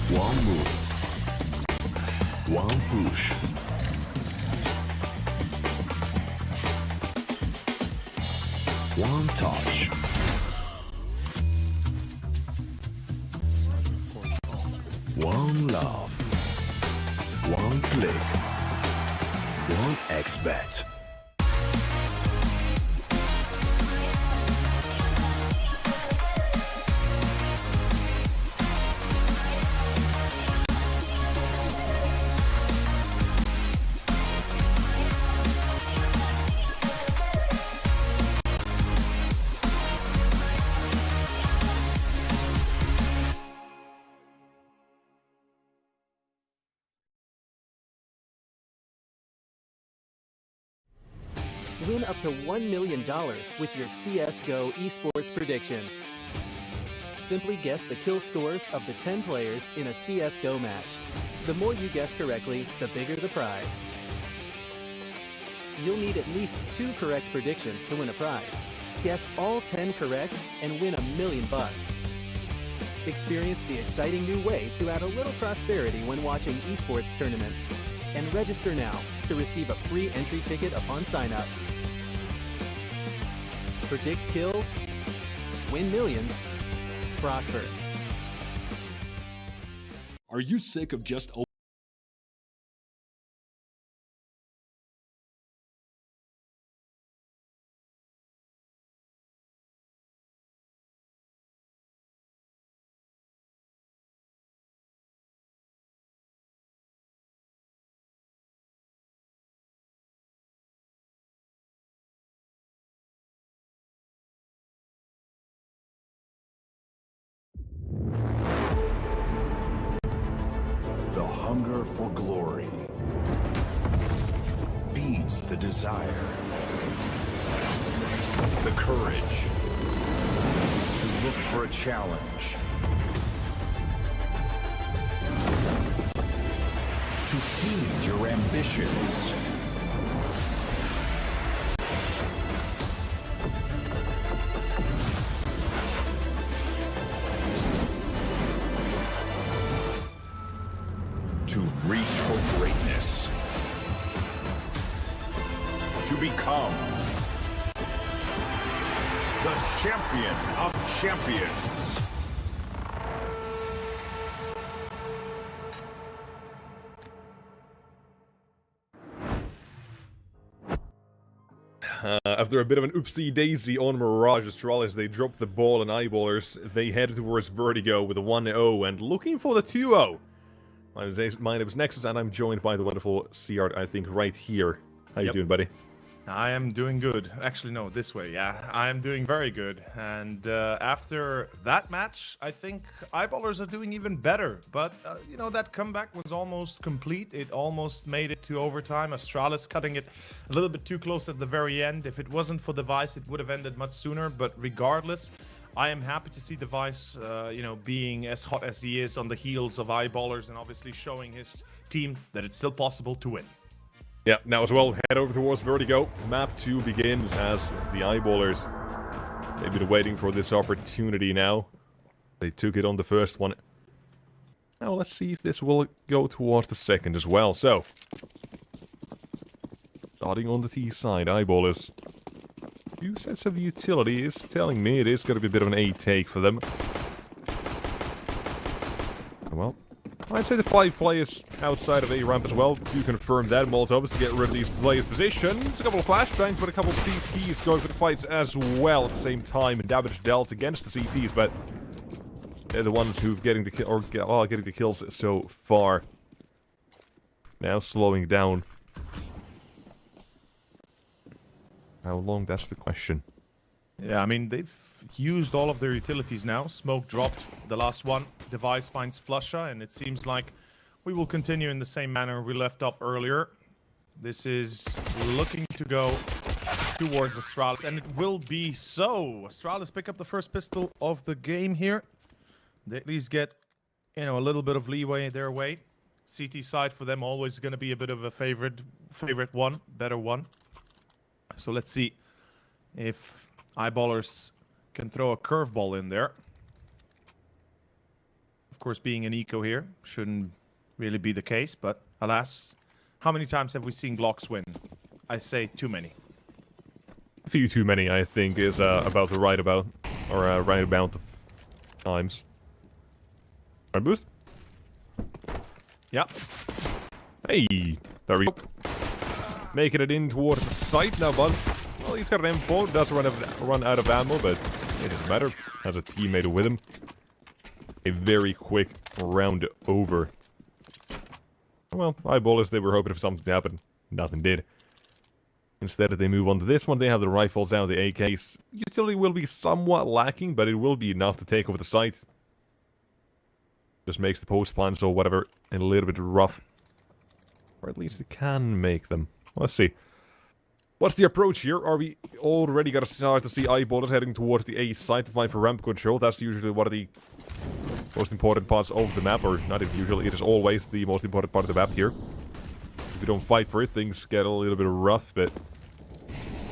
One move. One push. One touch. One love. One click. One expert. Win up to $1 million with your CSGO esports predictions. Simply guess the kill scores of the 10 players in a CSGO match. The more you guess correctly, the bigger the prize. You'll need at least 2 correct predictions to win a prize. Guess all 10 correct and win $1 million. Experience the exciting new way to add a little prosperity when watching esports tournaments. And register now to receive a free entry ticket upon sign-up. Predict kills, win millions, prosper. Are you sick of just The hunger for glory feeds the desire, the courage to look for a challenge, to feed your ambitions. To reach for greatness. To become the champion of champions. After a bit of an oopsie-daisy on Mirage Astralis, they dropped the ball and eyeballers. They headed towards Vertigo with a 1-0 and looking for the 2-0. My name is Nexus, and I'm joined by the wonderful Seart, I think, right here. How you doing, buddy? I am doing good. Actually, no, this way, yeah. I am doing very good. And after that match, I think Eyeballers are doing even better. But, you know, that comeback was almost complete. It almost made it to overtime. Astralis cutting it a little bit too close at the very end. If it wasn't for Device, it would have ended much sooner. But regardless, I am happy to see Device, you know, being as hot as he is on the heels of Eyeballers and obviously showing his team that it's still possible to win. Yeah, now as well, head over towards Vertigo. Map 2 begins as the Eyeballers. They've been waiting for this opportunity now. They took it on the first one. Now let's see if this will go towards the second as well. So, starting on the T side, Eyeballers. 2 sets of utility is telling me it is going to be a bit of an A take for them. Well, I'd say the 5 players outside of A ramp as well do confirm that. Molotovs to get rid of these players' positions. A couple of flashbangs, but a couple of CTs going for the fights as well at the same time. And damage dealt against the CTs, but they're the ones who've getting the kill or getting the kills so far. Now slowing down. How long? That's the question. Yeah, I mean, they've used all of their utilities now. Smoke dropped the last one. Device finds Flusha, and it seems like we will continue in the same manner we left off earlier. This is looking to go towards Astralis, and it will be so. Astralis pick up the first pistol of the game here. They at least get, you know, a little bit of leeway their way. CT side for them always going to be a bit of a favorite one, better one. So let's see if eyeballers can throw a curveball in there. Of course, being an eco here shouldn't really be the case, but alas, how many times have we seen Glocks win? I say too many. A few too many, I think, is about the right amount of times. Right boost? Yeah. Hey, there we go. Making it in towards the site now, Buzz. Well, he's got an M4, does run out of ammo, but it doesn't matter. Has a teammate with him. A very quick round over. Well, eyeballers, they were hoping for something to happen. Nothing did. Instead, they move on to this one. They have the rifles out, the AKs. Utility will be somewhat lacking, but it will be enough to take over the site. Just makes the post plans or whatever a little bit rough. Or at least it can make them. Let's see. What's the approach here? Are we already going to start to see eyeballers heading towards the A site to fight for ramp control? That's usually one of the most important parts of the map, or not usually, it is always the most important part of the map here. If you don't fight for it, things get a little bit rough, but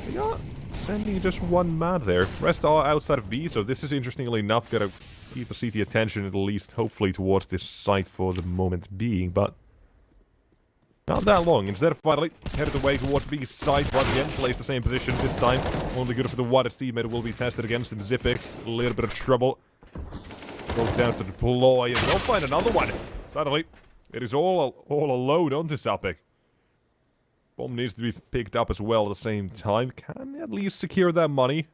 they are sending just one man there. Rest are outside of B, so this is interestingly enough gonna keep the CT attention at least, hopefully, towards this site for the moment being, but not that long. Instead, finally headed away towards B side once again, plays the same position this time. Only good for the widest teammate will be tested against in Zipex. A little bit of trouble. Goes down to deploy, and they'll find another one. Suddenly, it is all a load onto Zapek. Bomb needs to be picked up as well at the same time. Can at least secure that money.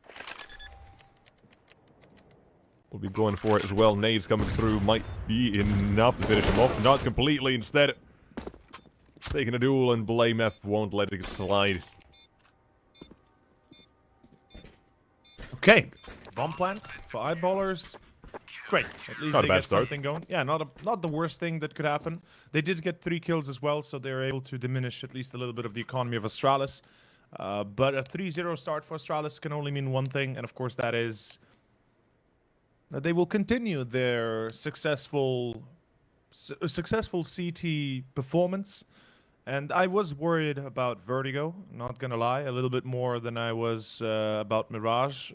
We'll be going for it as well. Nades coming through might be enough to finish him off. Not completely, instead. Taking a duel, and Blame F won't let it slide. Okay. Bomb plant for eyeballers. Great. At least not they a bad get start. something going. Yeah, not the worst thing that could happen. They did get 3 kills as well, so they're able to diminish at least a little bit of the economy of Astralis. But a 3-0 start for Astralis can only mean one thing, and of course that is that they will continue their successful CT performance. And I was worried about Vertigo, not gonna lie, a little bit more than I was about Mirage.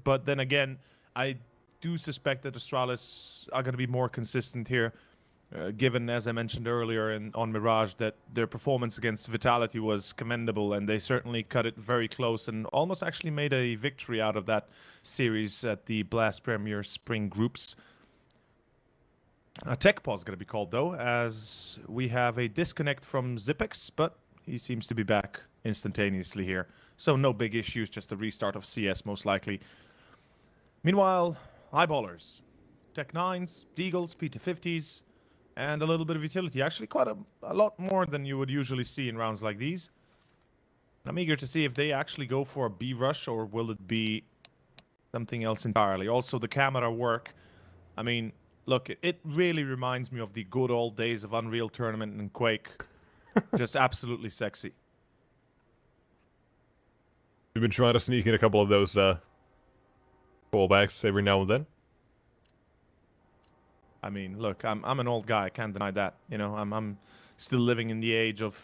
But then again, I do suspect that Astralis are going to be more consistent here, given, as I mentioned earlier on Mirage, that their performance against Vitality was commendable, and they certainly cut it very close and almost actually made a victory out of that series at the Blast Premier Spring Groups. A tech pause is going to be called, though, as we have a disconnect from Zipex, but he seems to be back instantaneously here. So no big issues, just a restart of CS most likely. Meanwhile, eyeballers, Tech 9s, Deagles, P250s, and a little bit of utility. Actually, quite a lot more than you would usually see in rounds like these. I'm eager to see if they actually go for a B rush, or will it be something else entirely. Also, the camera work. I mean, look, it really reminds me of the good old days of Unreal Tournament and Quake. Just absolutely sexy. We've been trying to sneak in a couple of those callbacks every now and then. I mean, look, I'm an old guy. I can't deny that. You know, I'm still living in the age of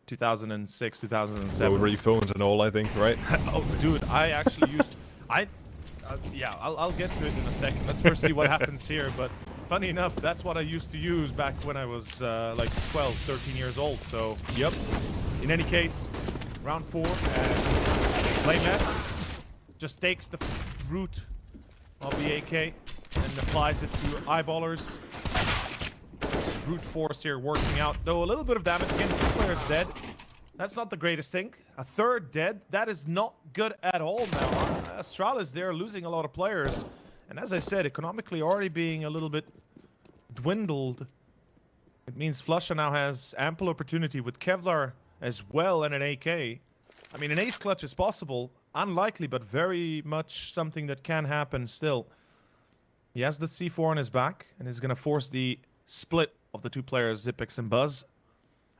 2006, 2007. Rotary phones and all, I think, right? Oh, dude, I actually used... yeah, I'll get to it in a second. Let's first see what happens here. But funny enough, that's what I used to use back when I was like 12, 13 years old. So, yep. In any case, round 4, and Playmat just takes the root of the AK and applies it to eyeballers. Brute force here working out, though a little bit of damage. Again, 2 players dead. That's not the greatest thing. A 3rd dead. That is not good at all now. Astralis, they're losing a lot of players. And as I said, economically already being a little bit dwindled. It means Flusha now has ample opportunity with Kevlar as well and an AK. I mean, an ace clutch is possible. Unlikely, but very much something that can happen still. He has the C4 on his back and is going to force the split of the 2 players, Zipex and Buzz.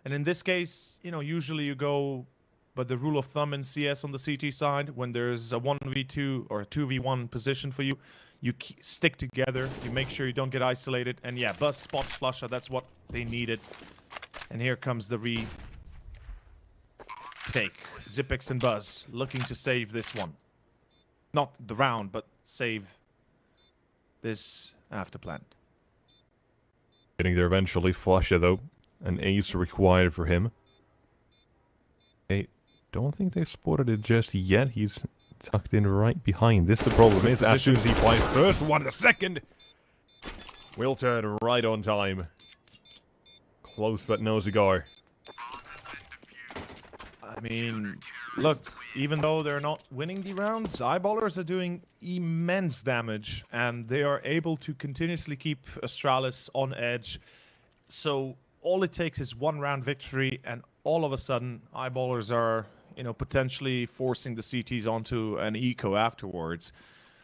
And in this case, you know, usually you go by the rule of thumb in CS on the CT side. When there's a 1v2 or a 2v1 position for you, you stick together. You make sure you don't get isolated. And yeah, Buzz spots Flusha. That's what they needed. And here comes the retake. Zipex and Buzz looking to save this one. Not the round, but save this after plant. Getting there eventually. Flusha, though. An ace required for him. I don't think they spotted it just yet. He's tucked in right behind. This the problem is, as soon as he flies first one, the second will turn right on time. Close but no cigar. I mean, look, even though they're not winning the rounds, Eyeballers are doing immense damage, and they are able to continuously keep Astralis on edge. So all it takes is one round victory, and all of a sudden, Eyeballers are, you know, potentially forcing the CTs onto an eco afterwards.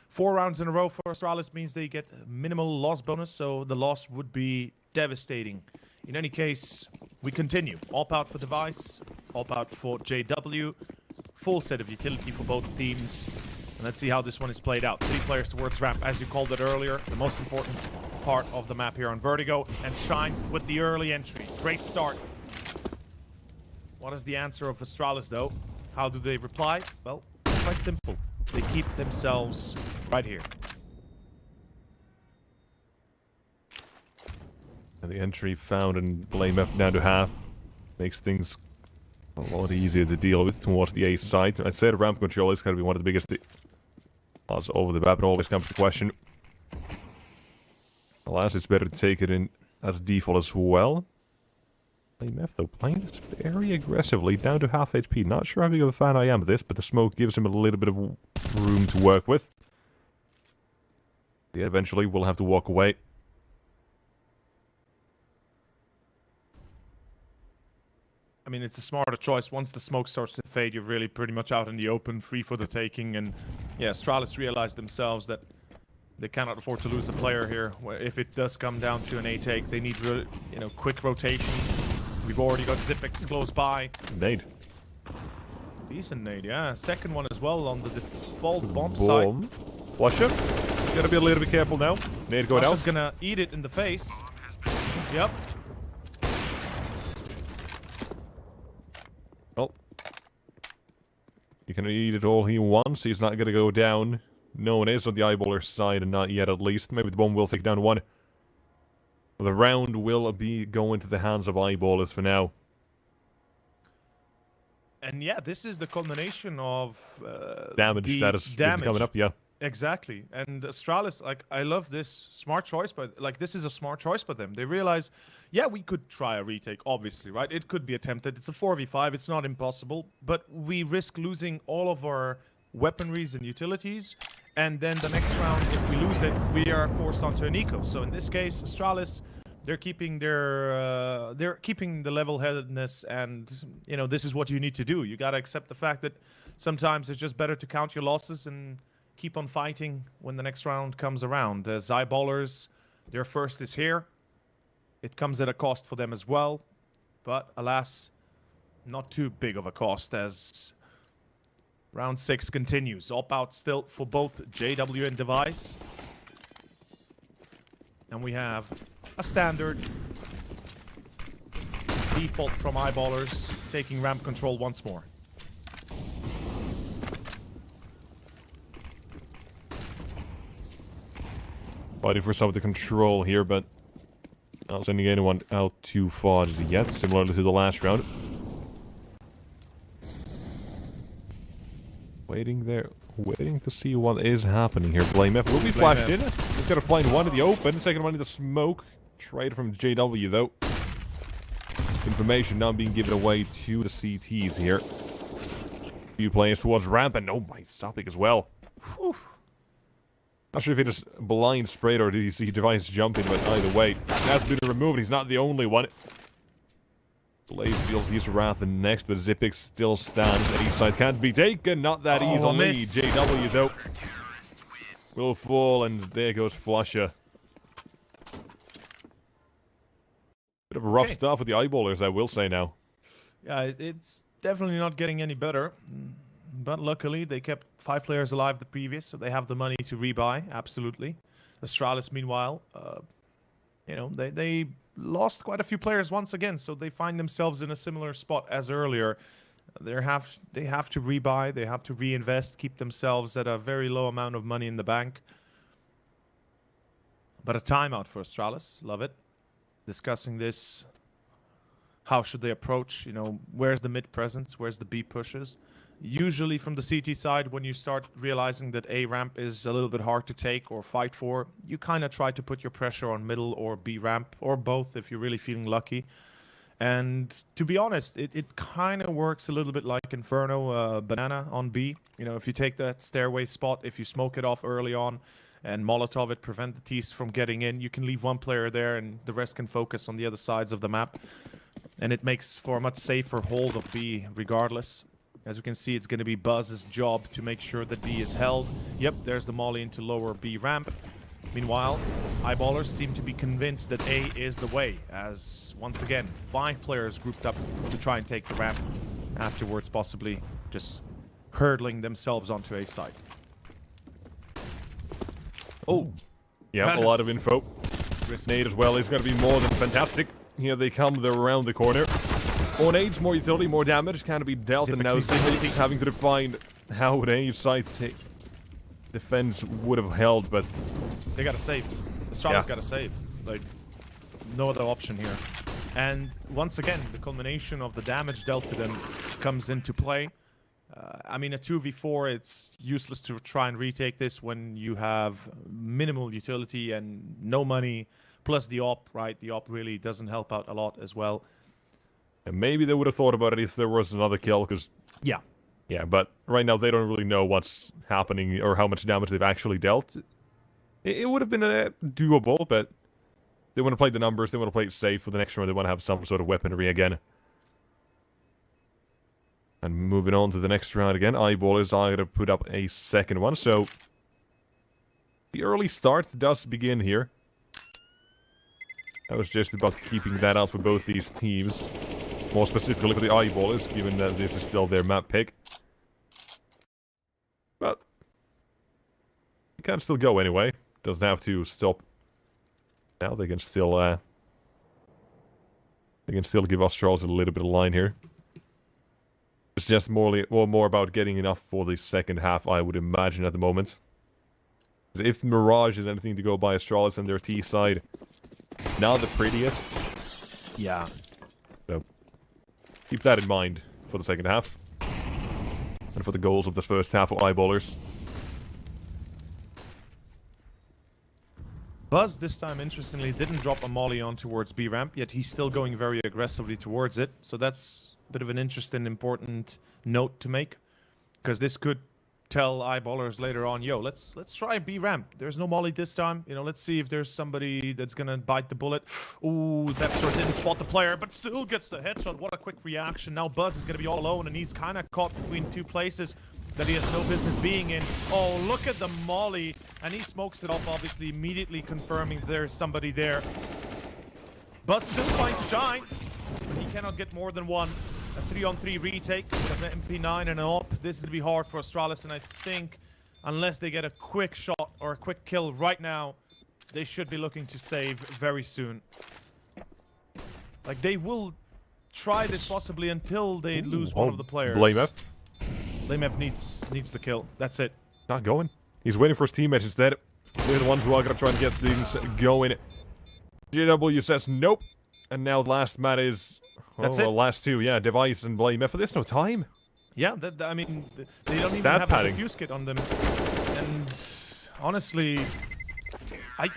4 rounds in a row for Astralis means they get minimal loss bonus, so the loss would be devastating. In any case, we continue. All out for Device, all out for JW. Full set of utility for both teams. And let's see how this one is played out. 3 players towards ramp, as you called it earlier. The most important part of the map here on Vertigo. And Shine with the early entry. Great start. What is the answer of Astralis, though? How do they reply? Well, quite simple. They keep themselves right here. And the entry found and Blame F down to half makes things a lot easier to deal with towards the ace side. I said ramp control is going to be one of the biggest loss over the map. It always comes to question. Alas, it's better to take it in as default as well. Blame F, though, playing this very aggressively, down to half HP. Not sure how big of a fan I am of this, but the smoke gives him a little bit of room to work with. Yeah, eventually we'll have to walk away. I mean, it's a smarter choice. Once the smoke starts to fade, you're really pretty much out in the open, free for the taking. And yeah, Astralis realized themselves that they cannot afford to lose a player here. If it does come down to an A take, they need really, you know, quick rotations. We've already got Zipex close by. Nade. Decent nade, yeah. Second one as well on the default bomb side. Bomb. Flusha. Gotta be a little bit careful now. Nade going out. Flusha's gonna eat it in the face. Yep. Well, he can eat it all he wants. He's not gonna go down. No one is on the Eyeballer side, and not yet at least. Maybe the bomb will take down one. The round will be going to the hands of Eyeballers for now. And yeah, this is the culmination of damage that is coming up, yeah. Exactly. And Astralis, like, I love this smart choice, but like, this is a smart choice by them. They realize, yeah, we could try a retake, obviously, right? It could be attempted. It's a 4v5. It's not impossible, but we risk losing all of our weaponries and utilities. And then the next round, if we lose it, we are forced onto an eco. So in this case, Astralis, they're keeping the level-headedness, and you know, this is what you need to do. You gotta accept the fact that sometimes it's just better to count your losses and keep on fighting when the next round comes around. The Eyeballers, their first is here. It comes at a cost for them as well, but alas, not too big of a cost as round 6 continues. Op out still for both JW and Device. And we have a standard default from Eyeballers taking ramp control once more. Fighting for some of the control here, but not sending anyone out too far as yet, similarly to the last round. Waiting there, waiting to see what is happening here. Blame F will be flashed in. He's got to find one in the open, second one in the smoke. Trade from JW though. Information now being given away to the CTs here. Few players towards ramp, and oh my, Sapik as well. Whew. Not sure if he just blind sprayed or did he see Device jumping, but either way, that's been removed. He's not the only one. Blaze feels he's Wrath and next, but Zipex still stands. The east side can't be taken, not that easily. Miss. JW though will fall, and there goes Flusha. Bit of a rough start for the Eyeballers, I will say now. Yeah, it's definitely not getting any better. But luckily, they kept 5 players alive the previous, so they have the money to rebuy, absolutely. Astralis, meanwhile, you know, they lost quite a few players once again, so they find themselves in a similar spot as earlier. they have to rebuy, they have to reinvest, keep themselves at a very low amount of money in the bank. But a timeout for Astralis, love it. Discussing this, how should they approach, you know, where's the mid presence, where's the B pushes. Usually from the CT side, when you start realizing that A ramp is a little bit hard to take or fight for, you kind of try to put your pressure on middle or B ramp, or both if you're really feeling lucky. And to be honest, it kind of works a little bit like Inferno Banana on B. You know, if you take that stairway spot, if you smoke it off early on, and Molotov it, prevent the T's from getting in, you can leave one player there and the rest can focus on the other sides of the map. And it makes for a much safer hold of B regardless. As we can see, it's going to be Buzz's job to make sure that B is held. Yep, there's the molly into lower B ramp. Meanwhile, eyeballers seem to be convinced that A is the way, as once again, 5 players grouped up to try and take the ramp. Afterwards, possibly just hurdling themselves onto A side. Oh, yeah, a lot of info. Nade as well is going to be more than fantastic. Here they come, they're around the corner. More nades, more utility, more damage can be dealt, and now CCT having to define how an A side defense would have held, but they got to save. Astralis got to save. Like, no other option here. And once again, the culmination of the damage dealt to them comes into play. I mean, a 2v4, it's useless to try and retake this when you have minimal utility and no money, plus the op, right? The op really doesn't help out a lot as well. And maybe they would have thought about it if there was another kill, because... Yeah, but right now they don't really know what's happening or how much damage they've actually dealt. It would have been doable, but they want to play the numbers, they want to play it safe for the next round, they want to have some sort of weaponry again. And moving on to the next round again, Eyeballers are going to put up a second one, so... The early start does begin here. I was just about keeping that up for both these teams. More specifically for the Eyeballers, given that this is still their map pick. But... You can still go anyway. Doesn't have to stop. Now they can still, they can still give Astralis a little bit of line here. It's just more about getting enough for the second half, I would imagine, at the moment. If Mirage is anything to go by, Astralis and their T side, not the prettiest. Yeah. So, keep that in mind for the second half. And for the goals of the first half of Eyeballers. Buzz this time, interestingly, didn't drop a molly on towards B ramp, yet he's still going very aggressively towards it. So that's a bit of an interesting, important note to make, because this could tell Eyeballers later on, yo, let's try B ramp. There's no molly this time. You know, let's see if there's somebody that's gonna bite the bullet. Ooh, Depsor didn't spot the player, but still gets the headshot. What a quick reaction. Now Buzz is gonna be all alone, and he's kind of caught between two places that he has no business being in. Oh, look at the molly, and he smokes it off, obviously immediately confirming there's somebody there. Buzz still finds Shine, but he cannot get more than one. A 3-on-3 retake with an MP9 and an op. This is going to be hard for Astralis, and I think unless they get a quick shot or a quick kill right now, they should be looking to save very soon. Like, they will try this possibly until they lose one of the players. BlameF. BlameF needs the kill. That's it. Not going. He's waiting for his teammates instead. They're the ones who are going to try and get things going. JW says nope. And now the last mat is... That's it. Last two, yeah, Device and BlameF. There's no time. Yeah, I mean, they don't even have a defuse kit on them. And honestly,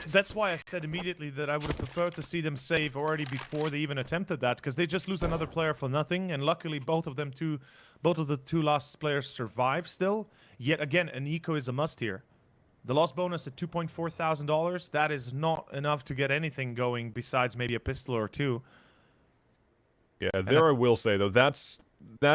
that's why I said immediately that I would have preferred to see them save already before they even attempted that, because they just lose another player for nothing. And luckily, both of the two last players survive still. Yet again, an eco is a must here. The loss bonus at $2,400, that is not enough to get anything going besides maybe a pistol or two. Yeah, there I will say, though, that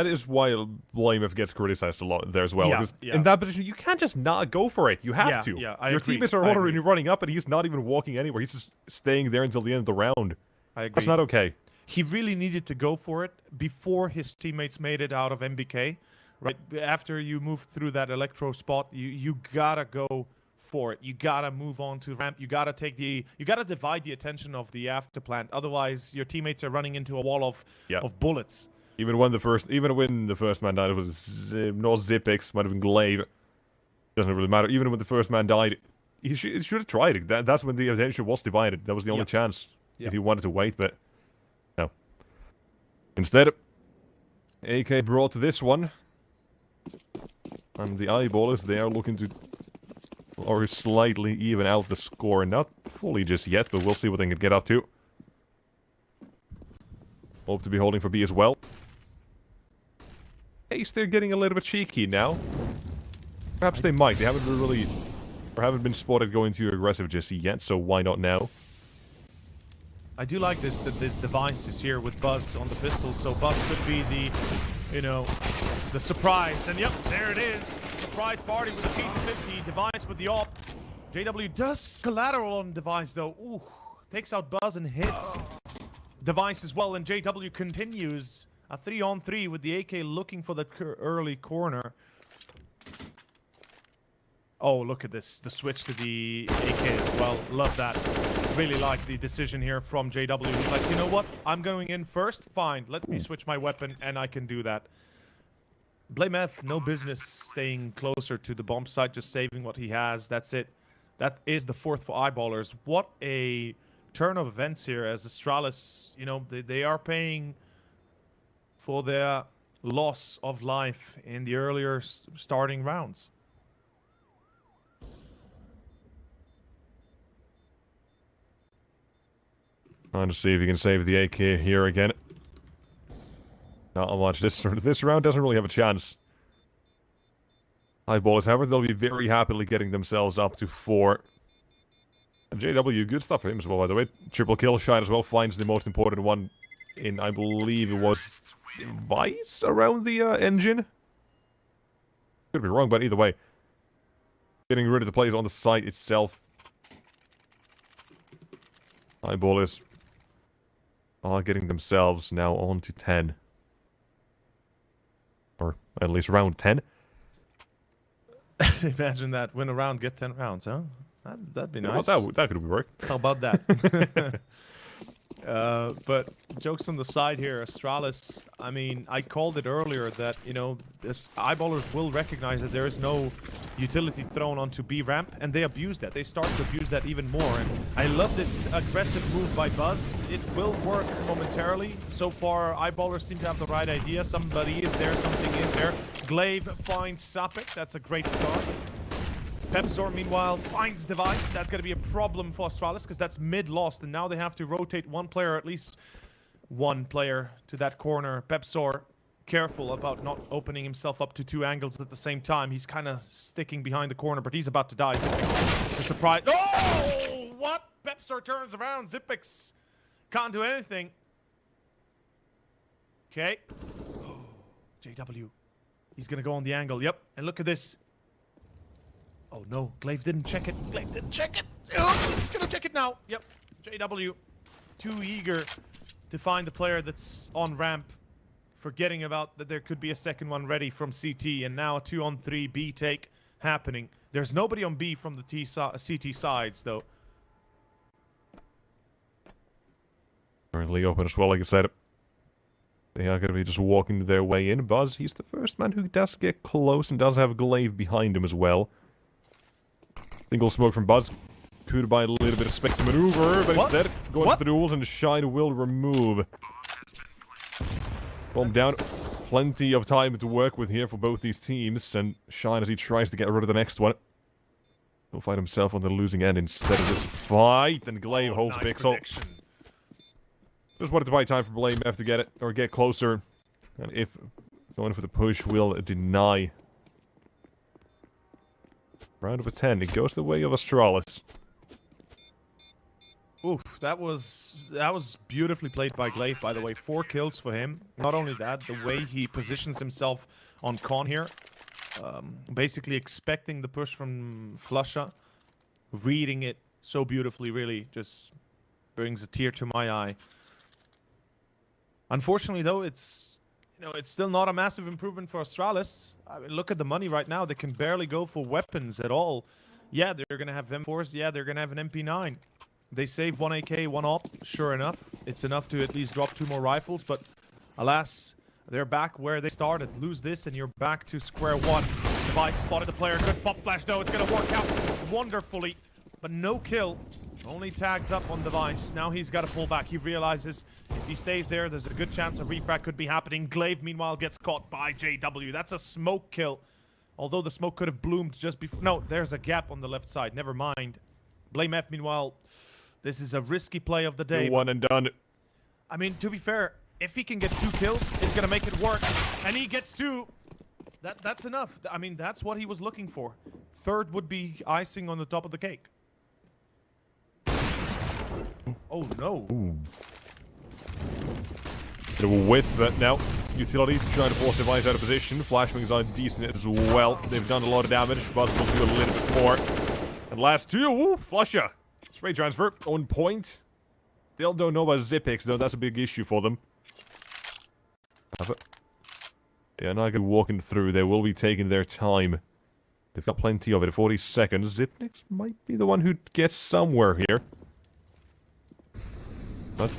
is why BlameF gets criticized a lot there as well. Because in that position, you can't just not go for it. You have to. Yeah, I Your agree. teammates are already running up, and he's not even walking anywhere. He's just staying there until the end of the round. I agree. That's not okay. He really needed to go for it before his teammates made it out of MBK. Right after you move through that electro spot, you gotta go for it. You gotta move on to ramp. You gotta divide the attention of the after plant. Otherwise, your teammates are running into a wall of bullets. Even when the first man died, it was not Zipix, might have been Glaive. Doesn't really matter. Even when the first man died, he should have tried it. That's when the attention was divided. That was the only chance if he wanted to wait, but no. Instead, AK brought this one, and the Eyeballers, they are looking to or slightly even out the score. Not fully just yet, but we'll see what they can get up to. Hope to be holding for B as well. Ace, they're getting a little bit cheeky now. Perhaps they might. They haven't been spotted going too aggressive just yet, so why not now? I do like this, that the device is here with Buzz on the pistol, so Buzz could be the, you know, the surprise. And yep, there it is. Surprise party with the P250, device with the op. JW does collateral on device though. Ooh, takes out Buzz and hits device as well, and JW continues a 3-on-3 with the AK looking for that early corner. Oh, look at this, the switch to the AK as well. Love that. Really like the decision here from JW. He's like, you know what? I'm going in first. Fine, let me switch my weapon, and I can do that. Blame F, no business staying closer to the bomb site, just saving what he has. That's it. That is the fourth for Eyeballers. What a turn of events here, as Astralis, you know, they are paying for their loss of life in the earlier starting rounds. Trying to see if he can save the AK here again. Not much. This round doesn't really have a chance. Eyeballers, however, they'll be very happily getting themselves up to 4. And JW, good stuff for him as well, by the way. Triple kill shot as well, finds the most important one in, I believe it was device around the engine. Could be wrong, but either way. Getting rid of the players on the site itself. Eyeballers are getting themselves now on to 10. Or at least round 10. Imagine that. Win a round, get 10 rounds, huh? That'd be nice. Well, that could work. How about that? But jokes on the side here, Astralis, I mean, I called it earlier that, you know, this Eyeballers will recognize that there is no utility thrown onto B ramp, and they abuse that. They start to abuse that even more, and I love this aggressive move by Buzz. It will work momentarily. So far, Eyeballers seem to have the right idea. Somebody is there, something is there. Glaive finds Sapik. That's a great start. Pepzor, meanwhile, finds device. That's going to be a problem for Astralis because that's mid-lost, and now they have to rotate one player, at least one player, to that corner. Pepzor, careful about not opening himself up to 2 angles at the same time. He's kind of sticking behind the corner, but he's about to die. Zipix, the surprise. Oh! What? Pepzor turns around. Zipix can't do anything. Okay. JW. He's going to go on the angle. Yep. And look at this. Oh no, Glaive didn't check it. Glaive didn't check it. Oh, he's gonna check it now. Yep. JW, too eager to find the player that's on ramp, forgetting about that there could be a second one ready from CT, and now a 2-on-3 B take happening. There's nobody on B from the CT sides, though. Currently open as well, like I said. They are going to be just walking their way in. Buzz, he's the first man who does get close and does have Glaive behind him as well. Single smoke from Buzz. Could buy a little bit of space to maneuver, but instead, going to the duels and Shine will remove. Bomb down. Plenty of time to work with here for both these teams, and Shine as he tries to get rid of the next one. He'll find himself on the losing end instead of this fight, and Glaive holds Pixel. Just wanted to buy time for Blame F to get it, or get closer. And if going for the push will deny. Round of a 10, it goes the way of Astralis. Oof, that was beautifully played by Glaive, by the way. 4 kills for him. Not only that, the way he positions himself on Con here. Basically expecting the push from Flusha. Reading it so beautifully, really just brings a tear to my eye. Unfortunately, though, it's still not a massive improvement for Astralis. I mean, look at the money right now. They can barely go for weapons at all. Yeah, they're going to have M4s. Yeah, they're going to have an MP9. They save 1 AK, 1 op. Sure enough. It's enough to at least drop 2 more rifles. But alas, They're back where they started. Lose this and you're back to square one. Device spotted the player. Good pop flash. No, it's going to work out wonderfully. But no kill. Only tags up on Device. Now he's got to pull back. He realizes if he stays there, there's a good chance a refrag could be happening. Glaive, meanwhile, gets caught by JW. That's a smoke kill. Although the smoke could have bloomed just before. No, there's a gap on the left side. Never mind. Blame F, meanwhile, this is a risky play of the day. One and done. I mean, to be fair, if he can get 2 kills, it's going to make it work. And he gets 2. That's enough. I mean, that's what he was looking for. Third would be icing on the top of the cake. Oh, no. Ooh. Bit of a whiff, but now Utility trying to force Device out of position. Flashbangs are decent as well. They've done a lot of damage. Buzz will do a little bit more. And last 2, ooh, Flusher. Spray transfer on point. Still don't know about Zipix, though. That's a big issue for them. Yeah, not good walking through. They will be taking their time. They've got plenty of it. 40 seconds. Zipnix might be the one who gets somewhere here. But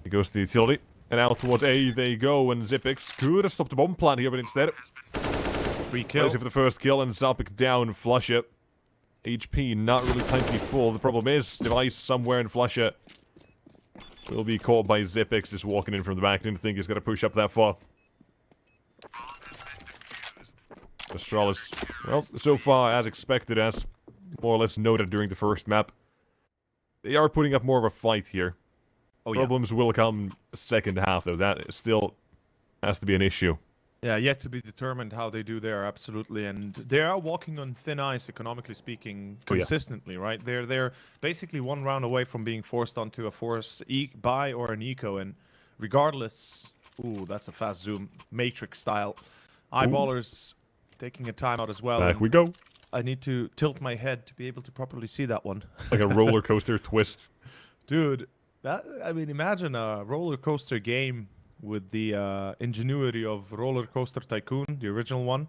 he goes to the utility. And out towards A they go. And Zipix could have stopped the bomb plant here, but instead... 3 kills. For the first kill, and Zapik down. Flusher. HP not really plentiful. The problem is, Device somewhere in Flusher will be caught by Zipix just walking in from the back. Didn't think he's going to push up that far. Astralis, well, so far as expected, as more or less noted during the first map. They are putting up more of a fight here. Oh, Problems will come second half, though. That still has to be an issue. Yeah, yet to be determined how they do there, absolutely. And they are walking on thin ice, economically speaking, consistently, right? They're basically 1 round away from being forced onto a force buy or an eco. And regardless... Ooh, that's a fast zoom. Matrix style. Eyeballers taking a timeout as well. Back we go. I need to tilt my head to be able to properly see that one. Like a roller coaster twist. Dude, I mean, imagine a roller coaster game with the ingenuity of Roller Coaster Tycoon, the original one.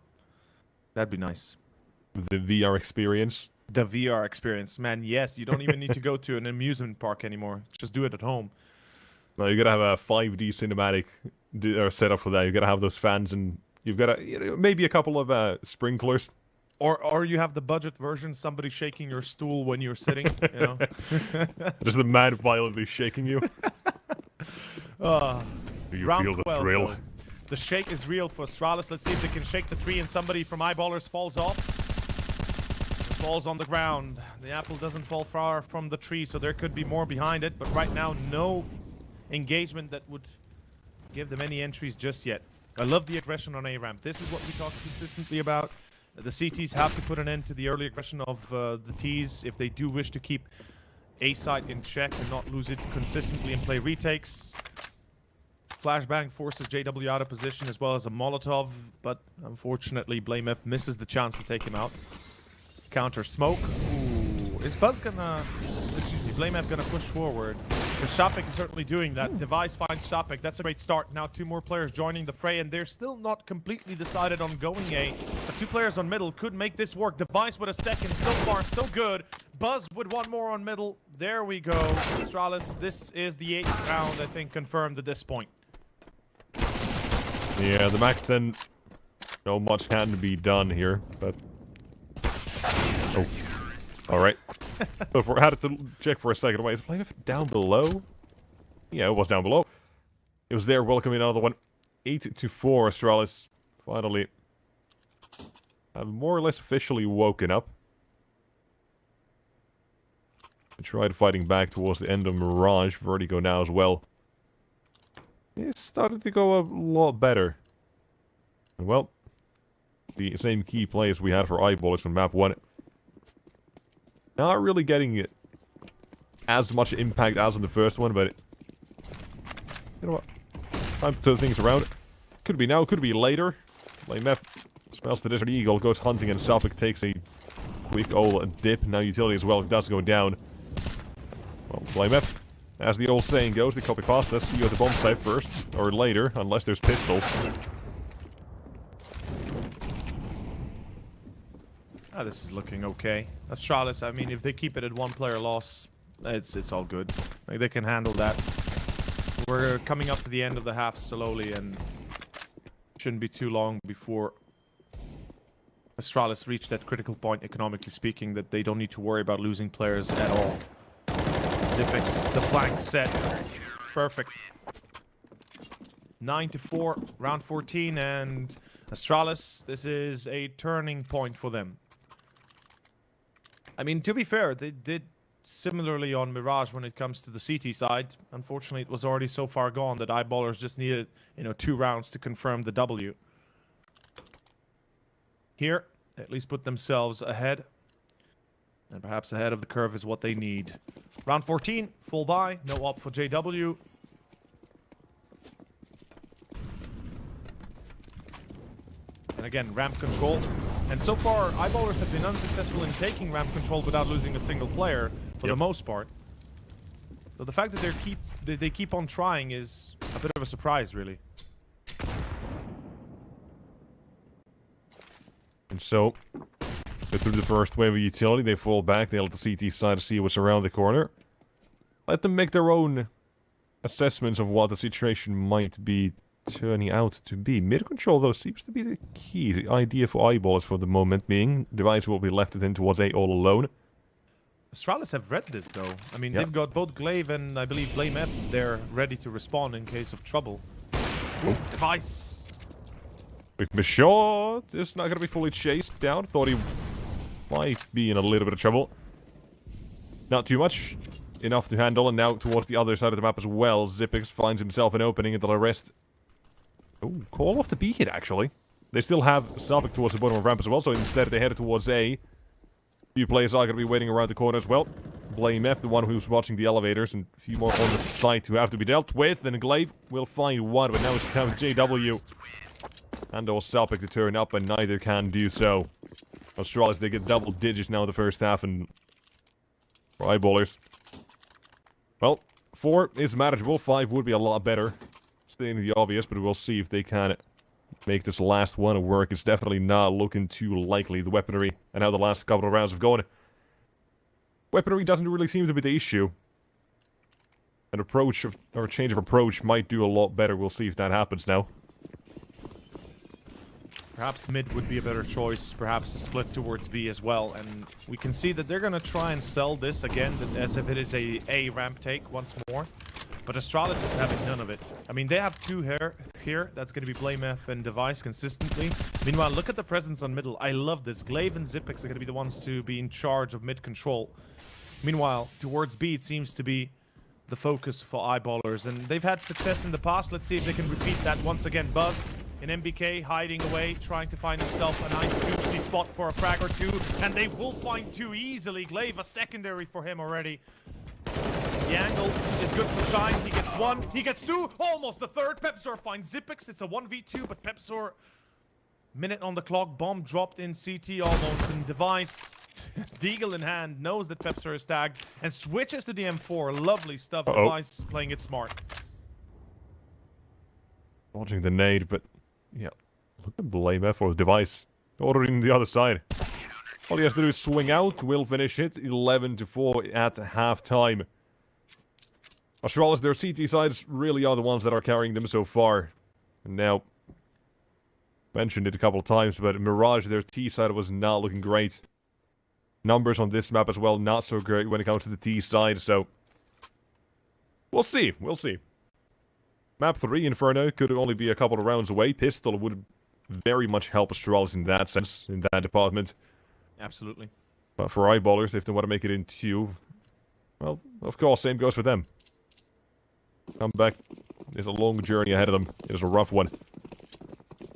That'd be nice. The VR experience. The VR experience, man. Yes, you don't even need to go to an amusement park anymore. Just do it at home. No, you gotta have a 5D cinematic setup for that. You gotta have those fans, and you've got maybe a couple of sprinklers. Or you have the budget version, somebody shaking your stool when you're sitting, you know. Just the man violently shaking you. Do you feel the 12, thrill? though. The shake is real for Astralis. Let's see if they can shake the 3 and somebody from Eyeballers falls off. It falls on the ground. The apple doesn't fall far from the tree, so there could be more behind it. But right now, no engagement that would give them any entries just yet. I love the aggression on A-ramp. This is what we talk consistently about. The CTs have to put an end to the early aggression of the Ts if they do wish to keep A-side in check and not lose it consistently and play retakes. Flashbang forces JW out of position as well as a Molotov, but unfortunately Blame F misses the chance to take him out. Counter smoke. Ooh, is Buzz gonna... Excuse me, Blame F gonna push forward? Because Shapik is certainly doing that. Device finds Shapik. That's a great start. Now 2 more players joining the fray, and they're still not completely decided on going A. But 2 players on middle could make this work. Device with a second. So far, so good. Buzz with 1 more on middle. There we go. Astralis, this is the 8th round, I think, confirmed at this point. Yeah, the Mac 10, no much can be done here, but... Oh. Alright. So I had to check for a second. Wait, is Blame down below? Yeah, it was down below. It was there welcoming another one. 8-4, Astralis finally have more or less officially woken up. They tried fighting back towards the end of Mirage. Vertigo now as well. It's starting to go a lot better. Well, the same key plays we had for Eyeballers from map 1. Not really getting as much impact as in the first one, but... You know what? Time to turn things around. Could be now, could be later. Blame F smells the Desert Eagle, goes hunting, and Suffolk takes a quick old dip. Now Utility as well does go down. Well, Blame F. As the old saying goes, they copy past us. See you at the bomb site first, or later, unless there's pistols. This is looking okay. Astralis, I mean, if they keep it at 1 player loss, it's all good. Like, they can handle that. We're coming up to the end of the half slowly, and shouldn't be too long before Astralis reach that critical point, economically speaking, that they don't need to worry about losing players at all. Zipix, the flank set. Perfect. 9-4, round 14, and Astralis, this is a turning point for them. I mean, to be fair, they did similarly on Mirage when it comes to the CT side. Unfortunately, it was already so far gone that Eyeballers just needed, 2 rounds to confirm the W. Here, at least put themselves ahead. And perhaps ahead of the curve is what they need. Round 14, full buy, no op for JW. And again, ramp control. And so far, Eyeballers have been unsuccessful in taking ramp control without losing a single player, for the most part. So the fact that they keep on trying is a bit of a surprise, really. And so, through the first wave of utility, they fall back, they let the CT side see what's around the corner. Let them make their own assessments of what the situation might be turning out to be. Mid control, though, seems to be the key. The idea for Eyeballs for the moment being, Device will be left in towards A all alone. Astralis have read this, though. I mean, they've got both Glaive and, I believe, Blame F there ready to respond in case of trouble. Ooh, Device. Quick shot is not going to be fully chased down. Thought he might be in a little bit of trouble. Not too much. Enough to handle, and now towards the other side of the map as well. Zipix finds himself an opening until the rest... Oh, call off the B hit, actually. They still have Sabik towards the bottom of the ramp as well, so instead they headed towards A. Few players are going to be waiting around the corner as well. Blame F, the one who's watching the elevators, and a few more on the site who have to be dealt with. And Glaive will find one, but now it's time for JW and or Celtic to turn up, and neither can do so. Astralis, they get double digits now in the first half, and for Eyeballers, well, 4 is manageable, 5 would be a lot better. Stating the obvious, but we'll see if they can make this last one work. It's definitely not looking too likely. The weaponry and how the last couple of rounds have gone. Weaponry doesn't really seem to be the issue. An approach or a change of approach might do a lot better. We'll see if that happens now. Perhaps mid would be a better choice, perhaps a split towards B as well, and we can see that they're gonna try and sell this again as if it is a ramp take once more, but Astralis is having none of it. I mean, they have 2 here, that's gonna be Blame F and Device consistently. Meanwhile, look at the presence on middle. I love this. Glaive and Zipix are gonna be the ones to be in charge of mid control. Meanwhile, towards B, it seems to be the focus for Eyeballers, and they've had success in the past. Let's see if they can repeat that once again. Buzz in MBK, hiding away, trying to find himself a nice juicy spot for a frag or 2, and they will find 2 easily. Glaive, a secondary for him already. The angle is good for Shine. He gets 1, he gets 2, almost the 3rd. Pepzor finds Zipix. It's a 1v2, but Pepzor, minute on the clock, bomb dropped in CT almost, and Device, Deagle in hand, knows that Pepzor is tagged, and switches to the M4. Lovely stuff. Device playing it smart. Watching the nade, but yeah, look at Blame F or Device ordering the other side. All he has to do is swing out, will finish it 11-4 at halftime. Astralis, their CT sides really are the ones that are carrying them so far. And now, mentioned it a couple of times, but Mirage, their T side was not looking great. Numbers on this map as well, not so great when it comes to the T side, so we'll see, we'll see. Map 3, Inferno, could only be a couple of rounds away. Pistol would very much help Astralis in that sense, in that department. Absolutely. But for Eyeballers, if they want to make it in 2, well, of course, same goes for them. Come back. There's a long journey ahead of them. It is a rough one.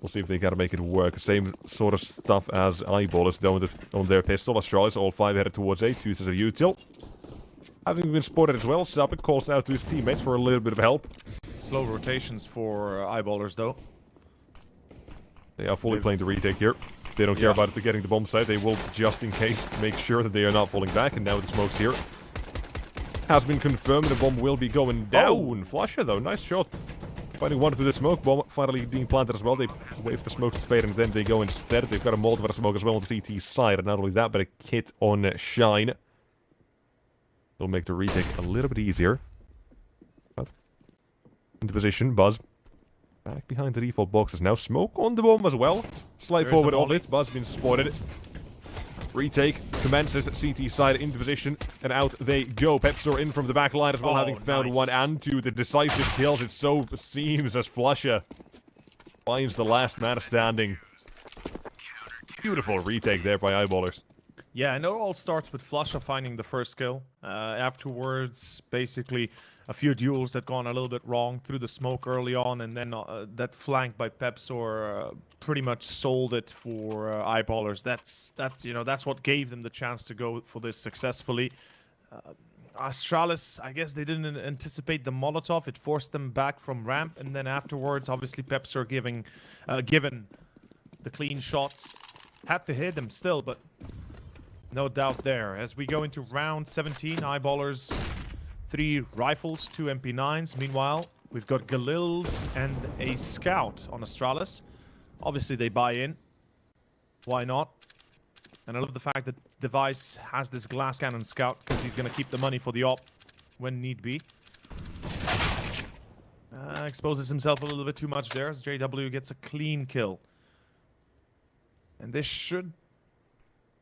We'll see if they gotta make it work. Same sort of stuff as Eyeballers down on their pistol. Astralis, all 5 headed towards A. 2 sets of util. Having been spotted as well, Sapik calls out to his teammates for a little bit of help. Slow rotations for Eyeballers, though. They are fully playing the retake here. They don't care about it getting the bomb site. They will, just in case, make sure that they are not falling back. And now the smoke's here. Has been confirmed. The bomb will be going down. Flasher, though. Nice shot. Finding one through the smoke. Bomb finally being planted as well. They wave the smoke to fade, and then they go instead. They've got a Molotov smoke as well on the CT side. And not only that, but a kit on Shine. It'll make the retake a little bit easier. But into position. Buzz Back behind the default boxes now. Smoke on the bomb as well. Slide There's forward a on volley. it. Buzz been spotted. Retake commences. CT side into position. And out they go. Pepsor in from the back line as well, Oh, having found nice. 1 and 2. The decisive kills, it so seems, as Flusher finds the last man standing. Beautiful retake there by Eyeballers. Yeah, and it all starts with Flusha finding the first kill. Afterwards, basically, a few duels that gone a little bit wrong through the smoke early on, and then that flank by Pepsor pretty much sold it for Eyeballers. That's what gave them the chance to go for this successfully. Astralis, I guess they didn't anticipate the Molotov. It forced them back from ramp, and then afterwards, obviously, Pepsor given the clean shots. Had to hit them still, but no doubt there. As we go into round 17, Eyeballers, 3 rifles, 2 MP9s. Meanwhile, we've got Galils and a Scout on Astralis. Obviously, they buy in. Why not? And I love the fact that Device has this glass cannon Scout because he's going to keep the money for the op when need be. Exposes himself a little bit too much there as JW gets a clean kill. And this should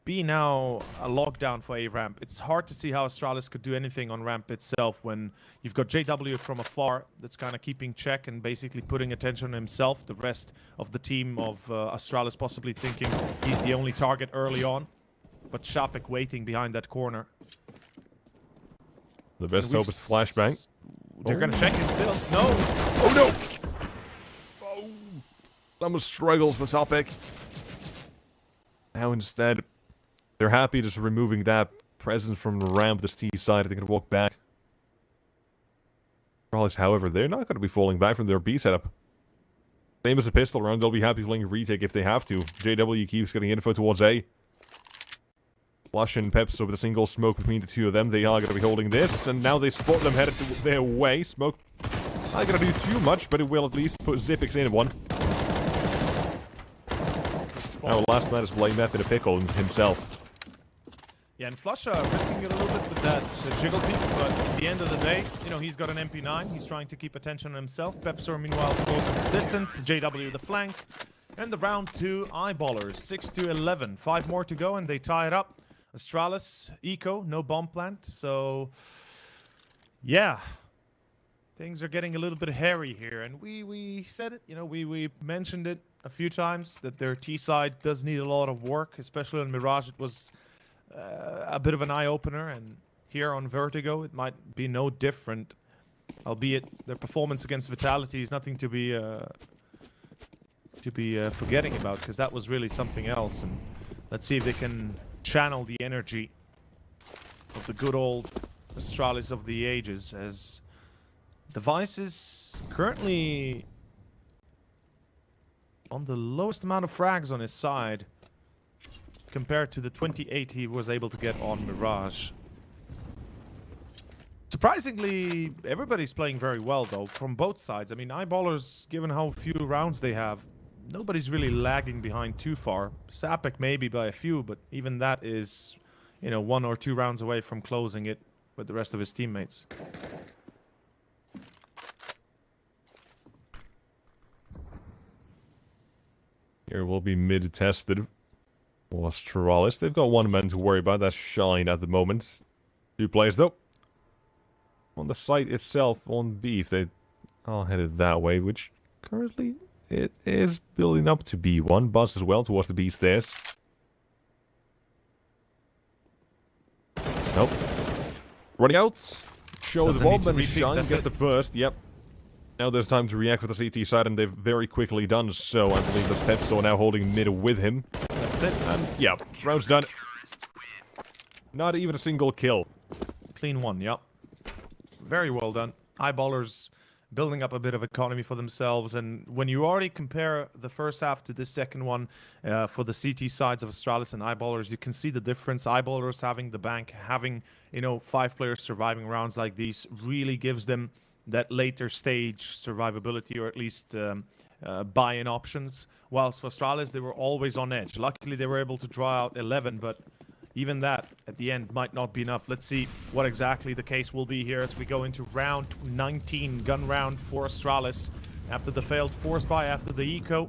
be now a lockdown for a ramp. It's hard to see how Astralis could do anything on ramp itself when you've got JW from afar that's kind of keeping check and basically putting attention on himself. The rest of the team of Astralis possibly thinking he's the only target early on. But Shapik waiting behind that corner. The best hope is flashbang. They're going to check it still. No! Oh no! Oh! Some struggles for Shapik. Now instead, they're happy just removing that presence from the ramp, this T side. They're going to walk back. However, they're not going to be falling back from their B setup. Same as a pistol round, they'll be happy playing a retake if they have to. JW keeps getting info towards A. Flush and Peps with a single smoke between the two of them. They are going to be holding this, and now they spot them headed their way. Smoke not going to do too much, but it will at least put Zipix in one. Now, last man is blame F in a pickle himself. Yeah, and Flusha risking it a little bit with that jiggle peek, but at the end of the day, you know, he's got an MP9. He's trying to keep attention on himself. Pepsor, meanwhile, goes the distance. JW the flank. And the round 2, Eyeballers, 6-11. 5 more to go, and they tie it up. Astralis, Eco, no bomb plant. So, yeah. Things are getting a little bit hairy here. And we said it, you know, we mentioned it a few times that their T side does need a lot of work, especially on Mirage. It was a bit of an eye-opener, and here on Vertigo it might be no different, albeit their performance against Vitality is nothing to be forgetting about, because that was really something else. And let's see if they can channel the energy of the good old Astralis of the ages, as Device is currently on the lowest amount of frags on his side compared to the 28 he was able to get on Mirage. Surprisingly, everybody's playing very well, though, from both sides. I mean, Eyeballers, given how few rounds they have, nobody's really lagging behind too far. Sapek maybe by a few, but even that is, you know, 1 or 2 rounds away from closing it with the rest of his teammates. Here will be mid-tested. Astralis, they've got 1 man to worry about. That's Shine at the moment. 2 players, though. On the site itself, on B, if they are headed that way, which currently it is building up to B1. Buzz as well towards the B stairs. Nope. Running out. Show the bomb and Shine gets the first. Yep. Now there's time to react with the CT side, and they've very quickly done so. I believe that's Pepso now holding mid with him. That's it. And yeah, round's done. Not even a single kill. Clean one, yep. Very well done. Eyeballers building up a bit of economy for themselves, and when you already compare the first half to this second one for the CT sides of Astralis and Eyeballers, you can see the difference. Eyeballers having the bank, having, you know, 5 players surviving rounds like these really gives them that later stage survivability, or at least buy-in options. Whilst for Astralis, they were always on edge. Luckily, they were able to draw out 11, but even that at the end might not be enough. Let's see what exactly the case will be here as we go into round 19, gun round for Astralis. After the failed force buy, after the eco,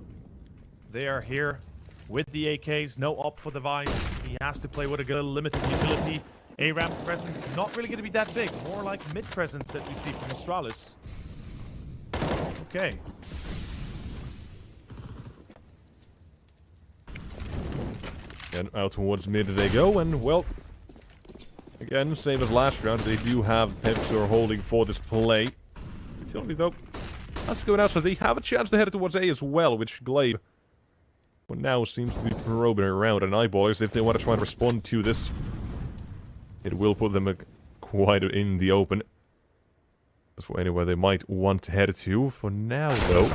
they are here with the AKs. No op for Device. He has to play with a good limited utility. A-ramp presence not really going to be that big. More like mid presence that we see from Astralis. Okay. And out towards mid they go, and well, again, same as last round, they do have Pepsor holding for this play. Utility though, that's going out, so they have a chance to head towards A as well, which Glaive for now seems to be probing around. And Eyeballers, if they want to try and respond to this, it will put them quite in the open. As for anywhere they might want to head to. For now, though,